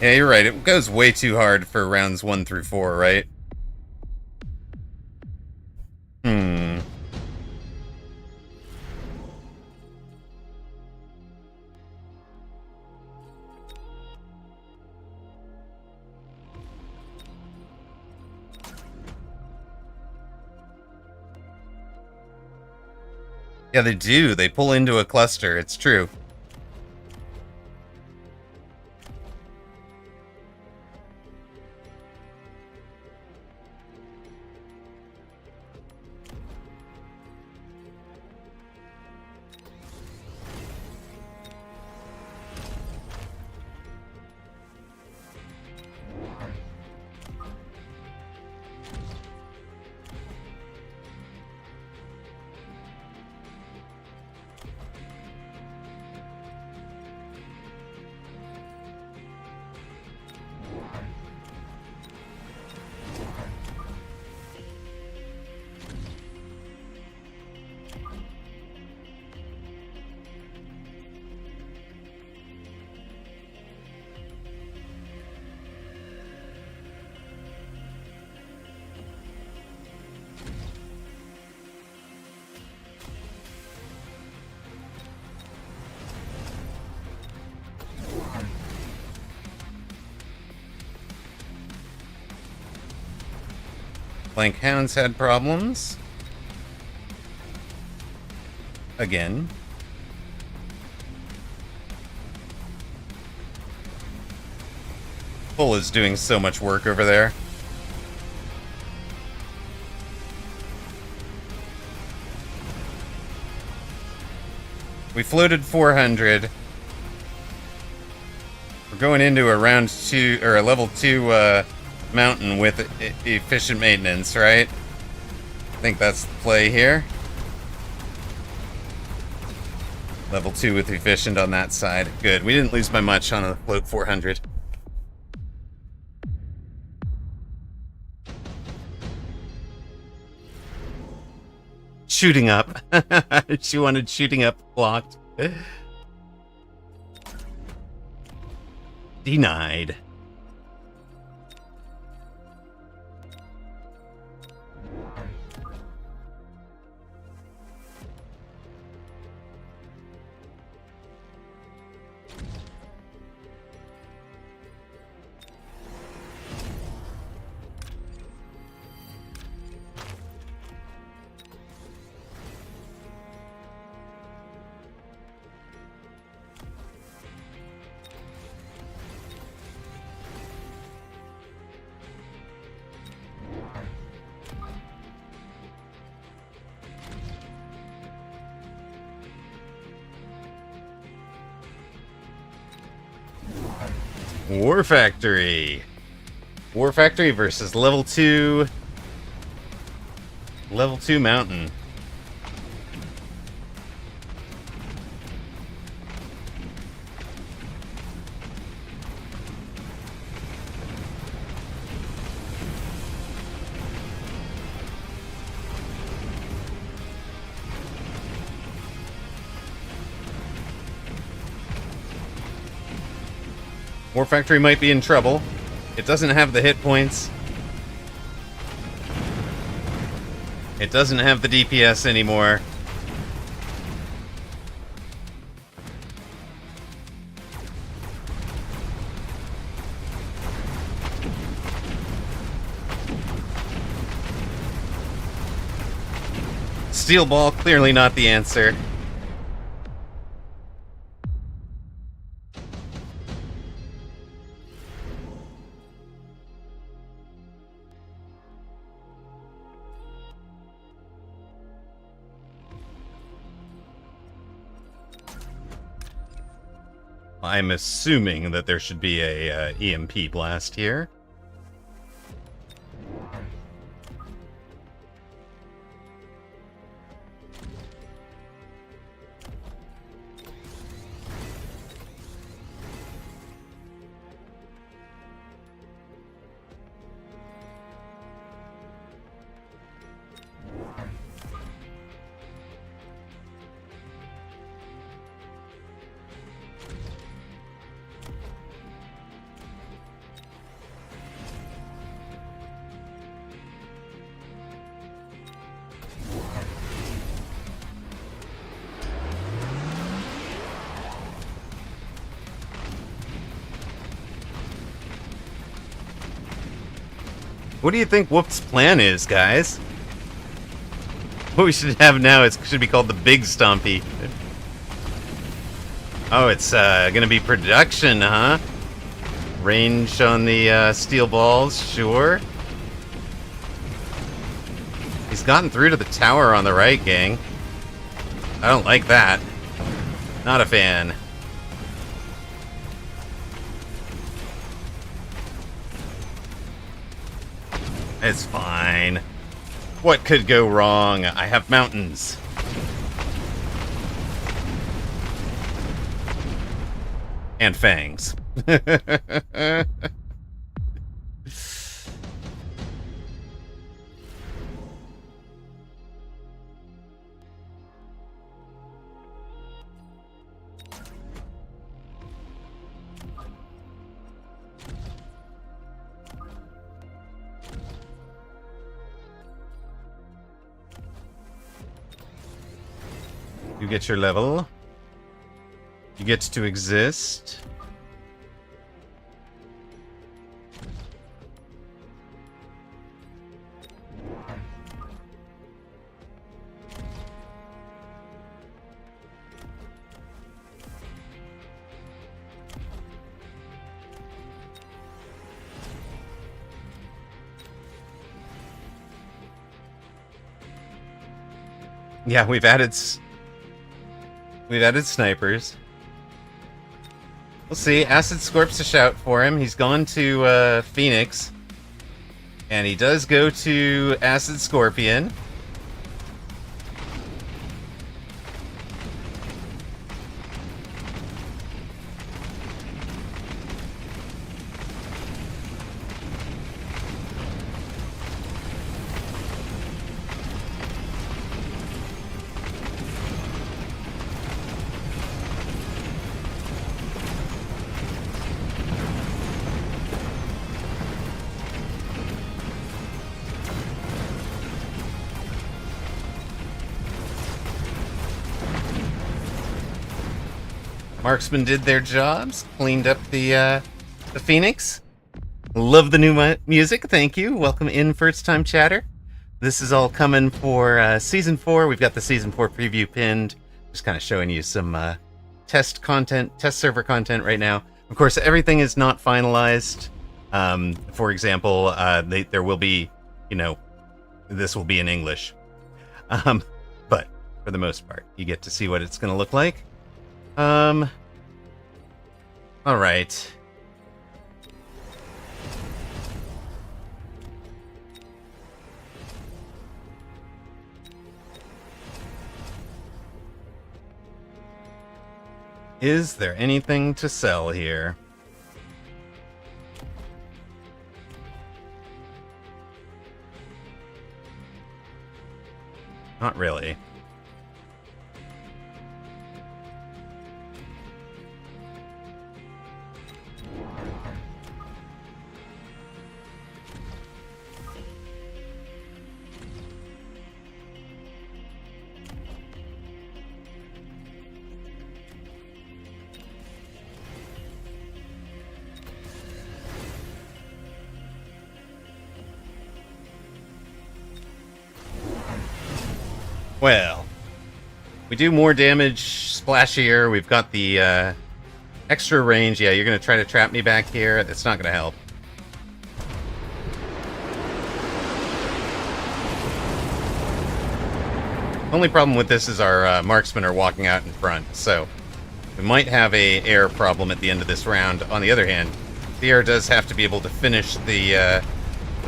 Yeah, you're right. It goes way too hard for rounds 1 through 4, right? Yeah, they do. They pull into a cluster. It's true. Flank hounds had problems. Again. Bull is doing so much work over there. We floated 400. We're going into a round 2 or a level 2 mountain with efficient maintenance, right? I think that's the play here. Level 2 with efficient on that side. Good. We didn't lose by much on a float 400. Shooting up. She wanted shooting up blocked. Denied. War Factory. War Factory versus level 2. Level 2 mountain. War Factory might be in trouble. It doesn't have the hit points. It doesn't have the DPS anymore. Steel Ball, clearly not the answer. I'm assuming that there should be a EMP blast here. What do you think Whoop's plan is, guys? What we should have now should be called the Big Stompy. Oh, it's gonna be production, huh? Range on the steel balls, sure. He's gotten through to the tower on the right, gang. I don't like that. Not a fan. It's fine. What could go wrong? I have mountains. And fangs. You get your level. You get to exist. Yeah, we've added snipers. We'll see. Acid Scorp's a shout for him. He's gone to Phoenix. And he does go to Acid Scorpion. Marksmen did their jobs, cleaned up the Phoenix. Love the new music, thank you. Welcome in, first-time chatter. This is all coming for Season 4. We've got the Season 4 preview pinned. Just kind of showing you some test server content right now. Of course, everything is not finalized. For example, there will be, this will be in English. But for the most part, you get to see what it's going to look like. All right. Is there anything to sell here? Not really. Well, we do more damage, splashier. We've got the extra range. Yeah, you're going to try to trap me back here. That's not going to help. Only problem with this is our marksmen are walking out in front, so we might have a air problem at the end of this round. On the other hand, the air does have to be able to finish the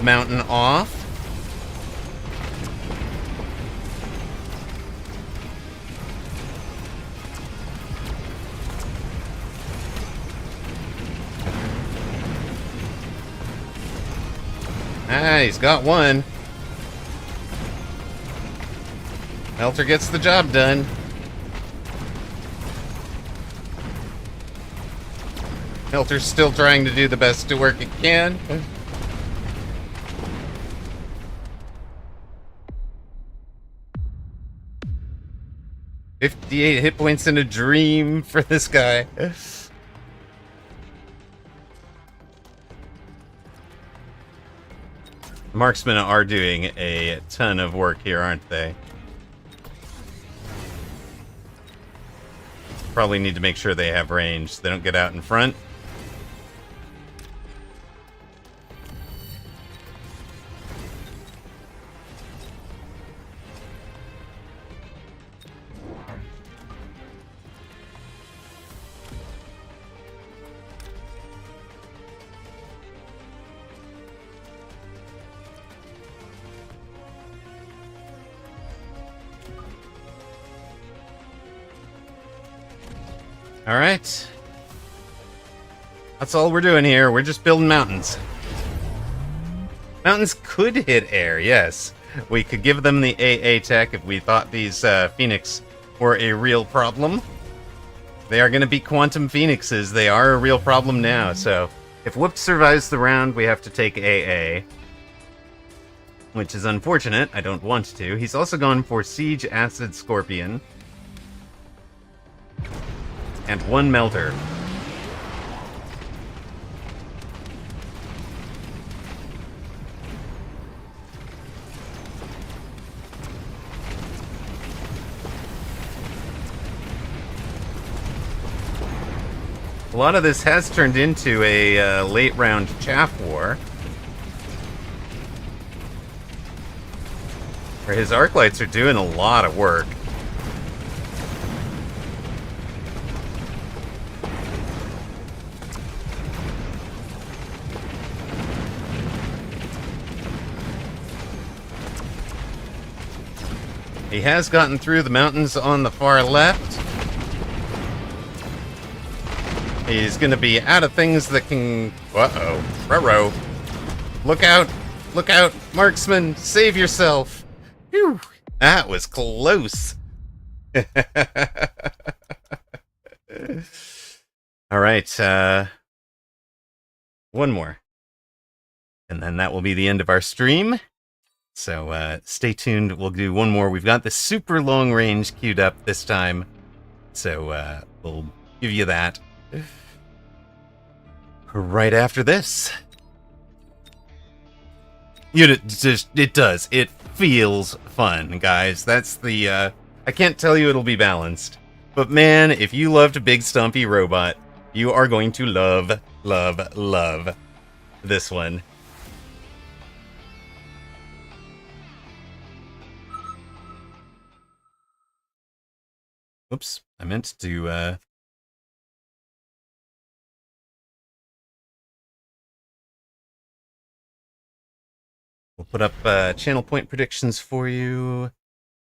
mountain off. Ah, he's got one. Melter gets the job done. Melter's still trying to do the best to work it can. 58 hit points in a dream for this guy. Marksmen are doing a ton of work here, aren't they? Probably need to make sure they have range so they don't get out in front. All right. That's all we're doing here. We're just building mountains. Mountains could hit air, yes. We could give them the AA tech if we thought these Phoenix were a real problem. They are going to be quantum Phoenixes. They are a real problem now, so if Whooped survives the round, we have to take AA. Which is unfortunate. I don't want to. He's also gone for Siege Acid Scorpion. And one Melter. A lot of this has turned into a late round chaff war. His arc lights are doing a lot of work. He has gotten through the mountains on the far left. He's going to be out of things that can... Uh-oh. Ruh-roh. Look out. Look out. Marksman, save yourself. Whew. That was close. All right. One more. And then that will be the end of our stream. So stay tuned. We'll do one more. We've got the super long range queued up this time. So we'll give you that right after this. It does. It feels fun, guys. That's the... I can't tell you it'll be balanced. But man, if you loved Big Stumpy Robot, you are going to love, love, love this one. Oops, I meant to, we'll put up, channel point predictions for you.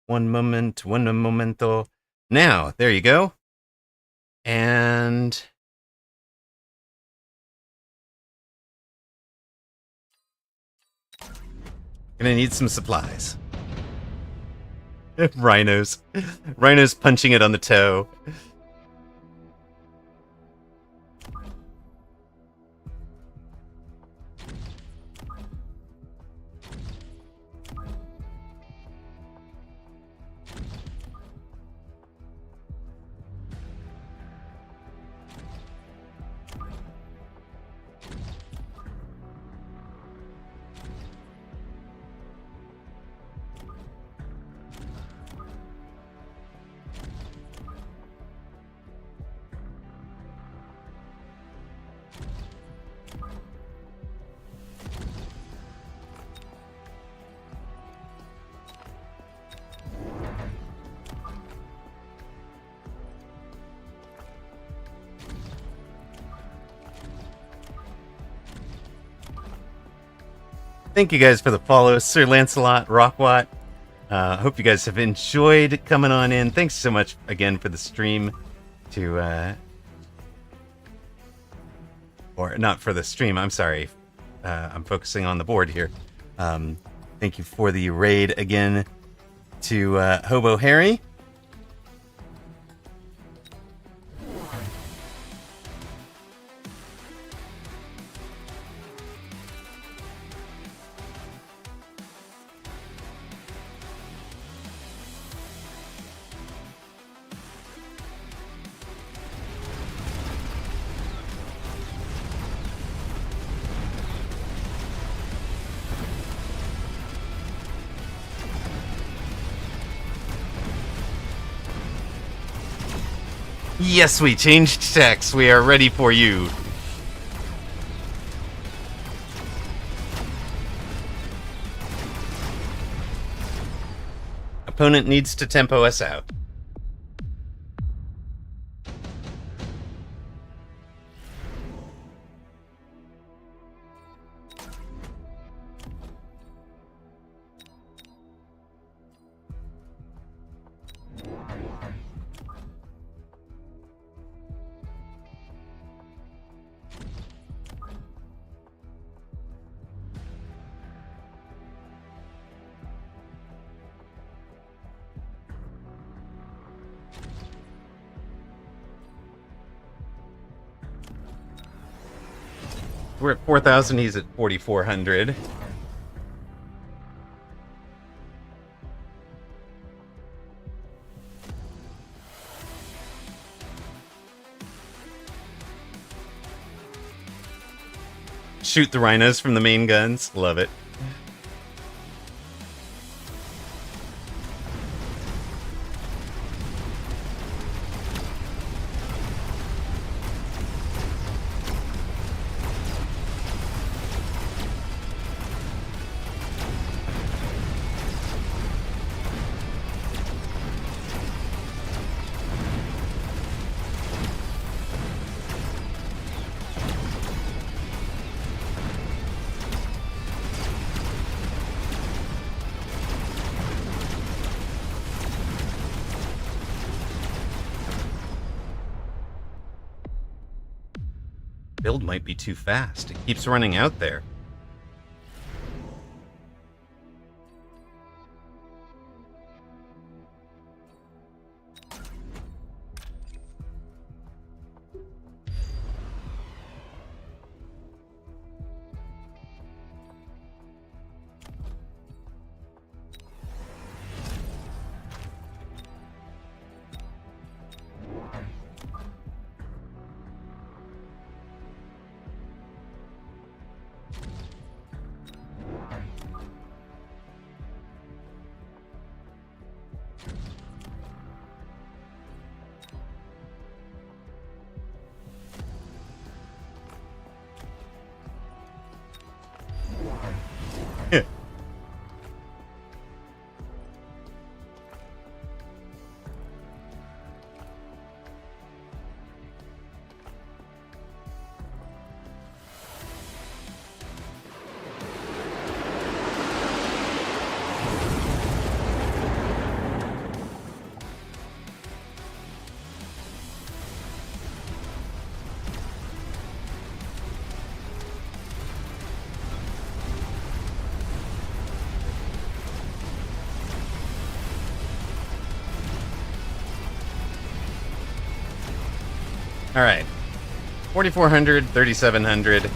One momento. Now, there you go. And... gonna need some supplies. Rhinos. Rhinos punching it on the toe. Thank you guys for the follows, Sir Lancelot, Rockwat. Hope you guys have enjoyed coming on in. Thanks so much again for the stream. Or not for the stream, I'm sorry. I'm focusing on the board here. Thank you for the raid again to Hobo Harry. Yes, we changed text. We are ready for you. Opponent needs to tempo us out. We're at 4,000, he's at 4,400. Shoot the rhinos from the main guns. Love it. build might be too fast. It keeps running out there. All right, 4,400, 3,700.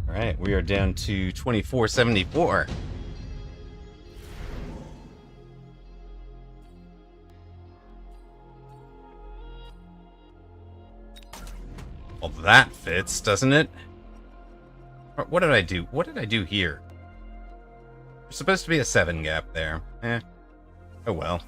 All right, we are down to 2,474. Well, that fits, doesn't it? What did I do? What did I do here? There's supposed to be a 7 gap there. Oh well.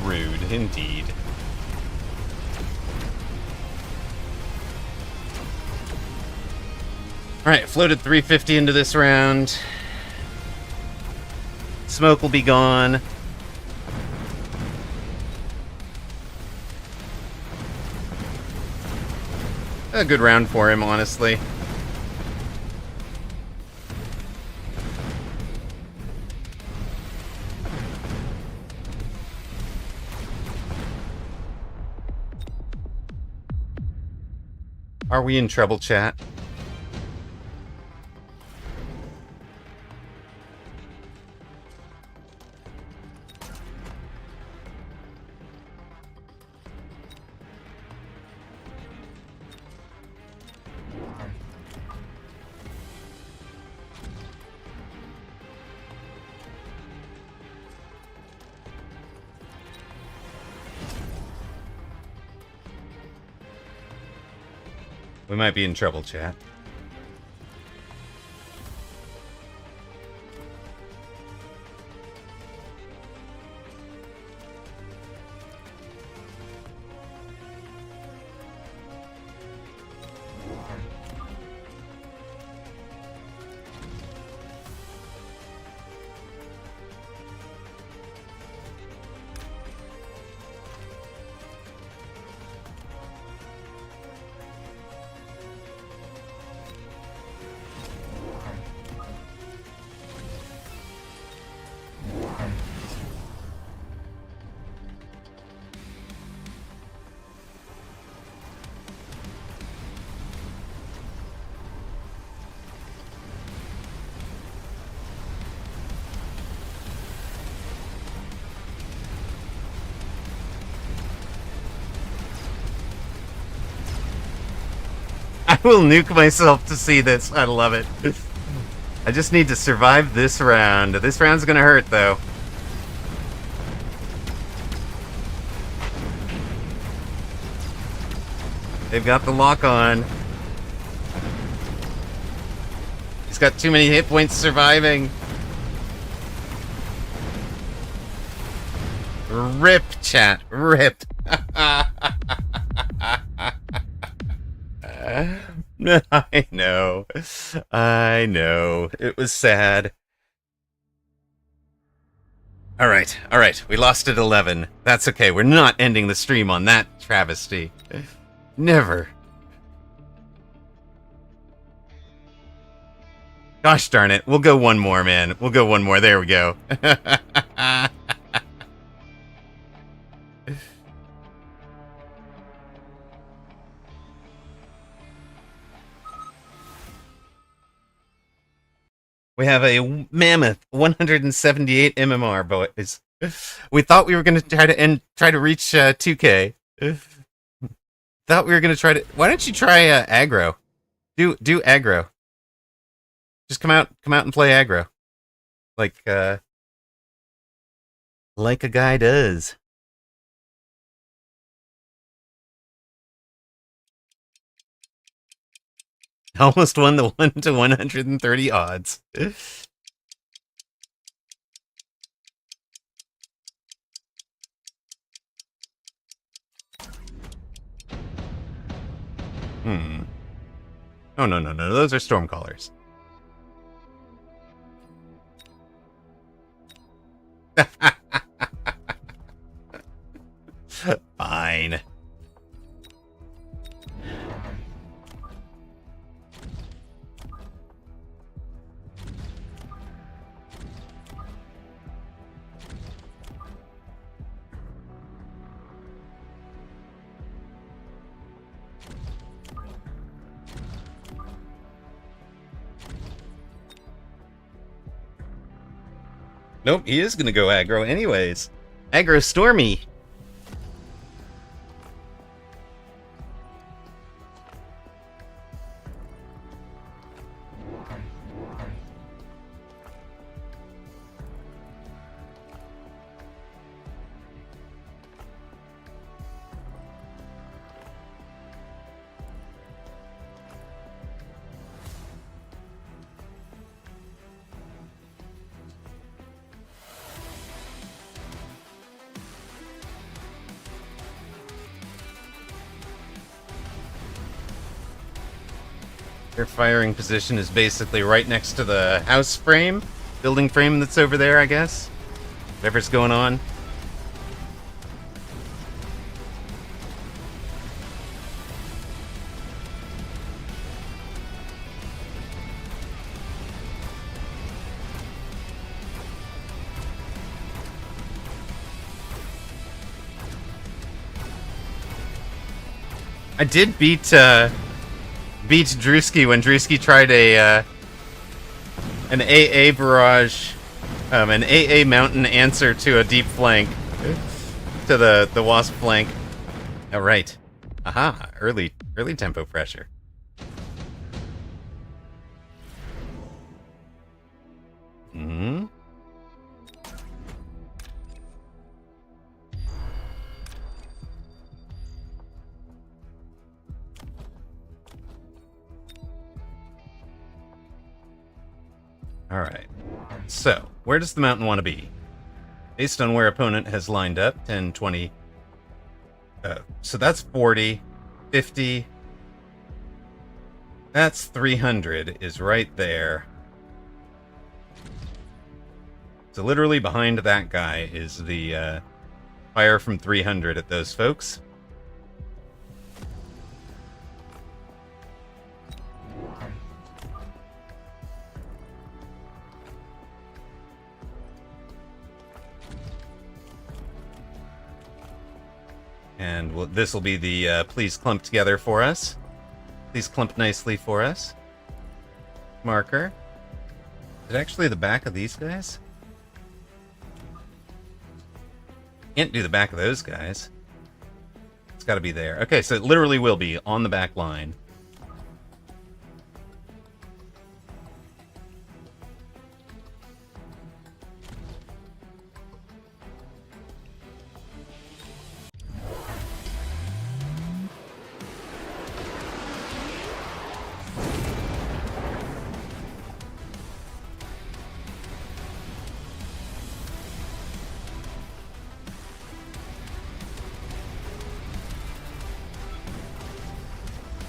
Rude, indeed. Alright, floated 350 into this round. Smoke will be gone. A good round for him, honestly. Are we in trouble, chat? We might be in trouble, chat. will nuke myself to see this. I love it. I just need to survive this round. This round's gonna hurt, though. They've got the lock on. He's got too many hit points surviving. Rip, chat. Rip. I know. I know. It was sad. Alright, alright. We lost at 11. That's okay. We're not ending the stream on that travesty. Never. Gosh darn it. We'll go one more, man. We'll go one more. There we go. We have a mammoth 178 MMR, boys. We thought we were going to try to reach 2K. Thought we were going to try to... Why don't you try aggro? Do aggro. Just come out and play aggro. Like a guy does. Almost won the 1 to 130 odds. Oh, no. Those are Stormcallers. Fine. Nope, he is gonna go aggro anyways. Aggro Stormy. Their firing position is basically right next to the house frame, building frame that's over there, I guess. Whatever's going on. I did beat Drewski when Drewski tried an AA barrage, an AA mountain answer to a deep flank, to the wasp flank. All right, aha, early tempo pressure. Hmm. Alright, so, where does the mountain want to be? Based on where opponent has lined up, 10, 20... so that's 40, 50... That's 300, is right there. So literally behind that guy is the fire from 300 at those folks. And this will be the please clump together for us. Please clump nicely for us. Marker. Is it actually the back of these guys? Can't do the back of those guys. It's got to be there. Okay, so it literally will be on the back line.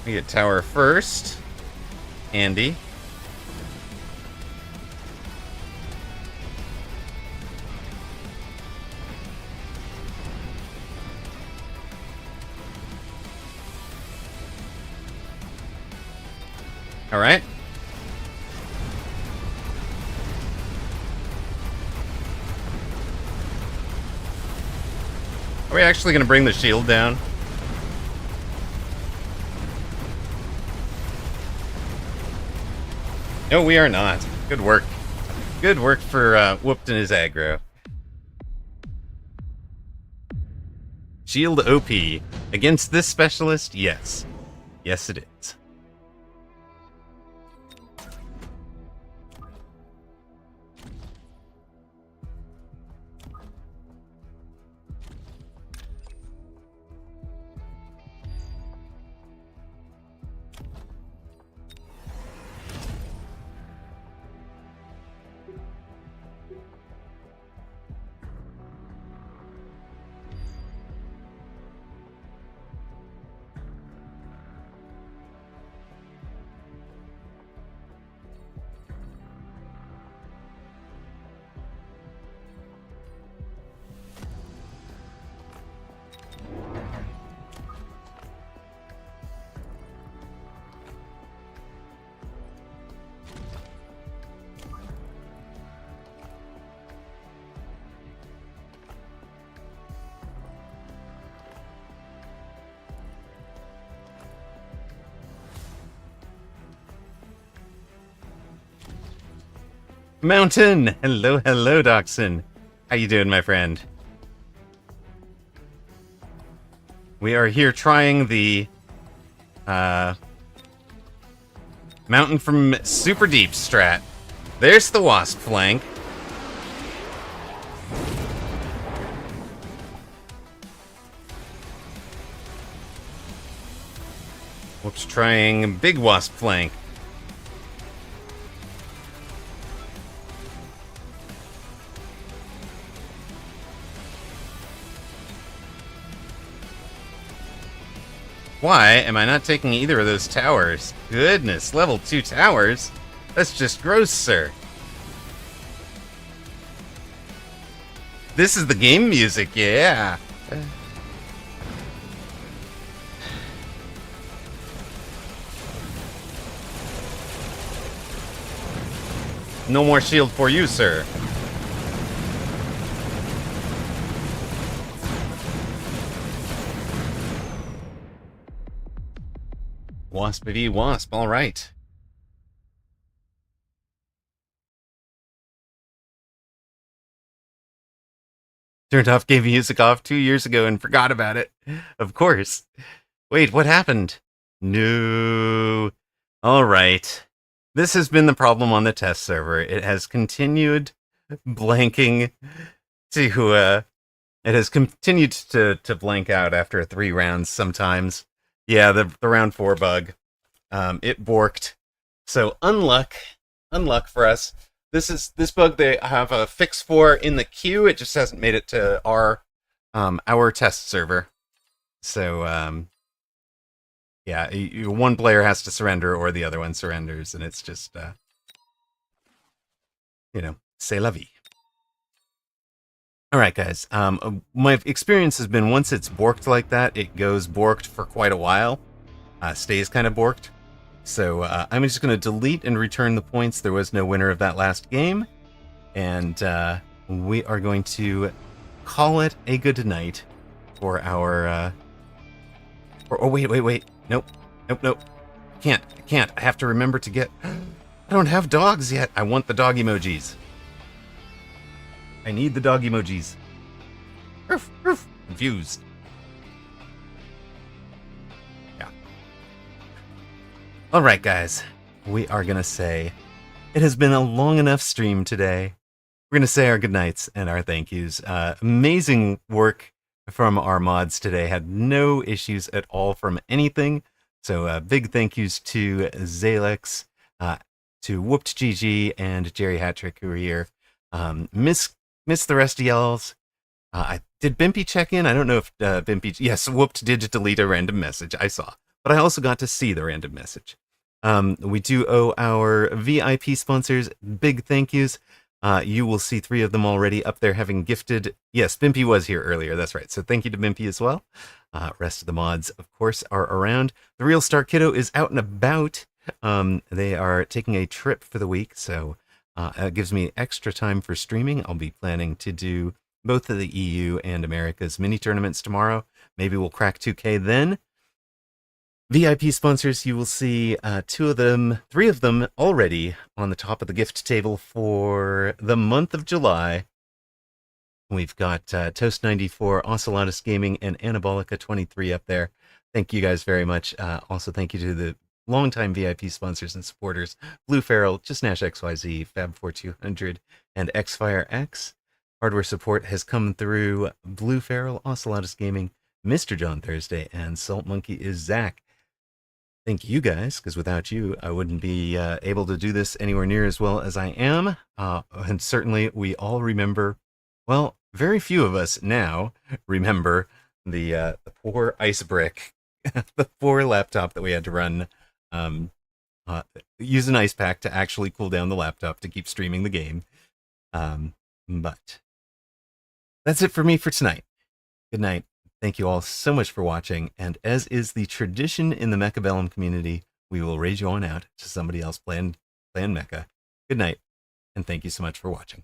We get tower first. Andy. All right. Are we actually going to bring the shield down? No, we are not. Good work. Good work for Whooped and his aggro. Shield OP. Against this specialist, yes. Yes, it is. Mountain! Hello, hello, Dachshund. How you doing, my friend? We are here trying the Mountain from Super Deep strat. There's the Wasp flank. Whoops, trying Big Wasp flank. Why am I not taking either of those towers? Goodness, level 2 towers? That's just gross, sir. This is the game music, yeah. No more shield for you, sir. Wasp v Wasp, alright. Turned off game music off 2 years ago and forgot about it. Of course. Wait, what happened? No. Alright. This has been the problem on the test server. It has continued blanking to, it has continued to blank out after 3 rounds sometimes. Yeah, the round 4 bug. It borked. So unluck for us. This bug they have a fix for in the queue. It just hasn't made it to our test server. So yeah, one player has to surrender or the other one surrenders, and it's just c'est la vie. All right, guys. My experience has been once it's borked like that, it goes borked for quite a while. Stays kind of borked. So I'm just going to delete and return the points. There was no winner of that last game. And we are going to call it a good night for our... oh, wait. Nope. Can't. I have to remember to get... I don't have dogs yet. I want the dog emojis. I need the dog emojis. Roof. Confused. Yeah. Alright, guys. We are going to say it has been a long enough stream today. We're going to say our goodnights and our thank yous. Amazing work from our mods today. Had no issues at all from anything. So big thank yous to Zalex, to Whooped GG, and Jerry Hattrick, who are here. Miss the rest of y'all's. Did Bimpy check in? I don't know if Bimpy... Yes, Whooped did delete a random message. I saw. but I also got to see the random message. We do owe our VIP sponsors big thank yous. You will see 3 of them already up there having gifted. Yes, Bimpy was here earlier. That's right. So thank you to Bimpy as well. Rest of the mods, of course, are around. The Real Star Kiddo is out and about. They are taking a trip for the week, so it gives me extra time for streaming. I'll be planning to do both of the EU and America's mini tournaments tomorrow. Maybe we'll crack 2K then. VIP sponsors, you will see 3 of them already on the top of the gift table for the month of July. We've got Toast94, Ocelotus Gaming, and Anabolica23 up there. Thank you guys very much. Also, thank you to the longtime VIP sponsors and supporters, Blue Feral, Just Nash XYZ, Fab4200, and XFireX. Hardware support has come through Blue Feral, Ocelotus Gaming, Mr. John Thursday, and Salt Monkey is Zach. Thank you guys, because without you, I wouldn't be able to do this anywhere near as well as I am. And certainly, we all remember, well, very few of us now remember the poor ice brick, the poor laptop that we had to run, use an ice pack to actually cool down the laptop to keep streaming the game. But that's it for me for tonight. Good night. Thank you all so much for watching, and as is the tradition in the Mechabellum community, we will raise you on out to somebody else playing Mecha. Good night, and thank you so much for watching.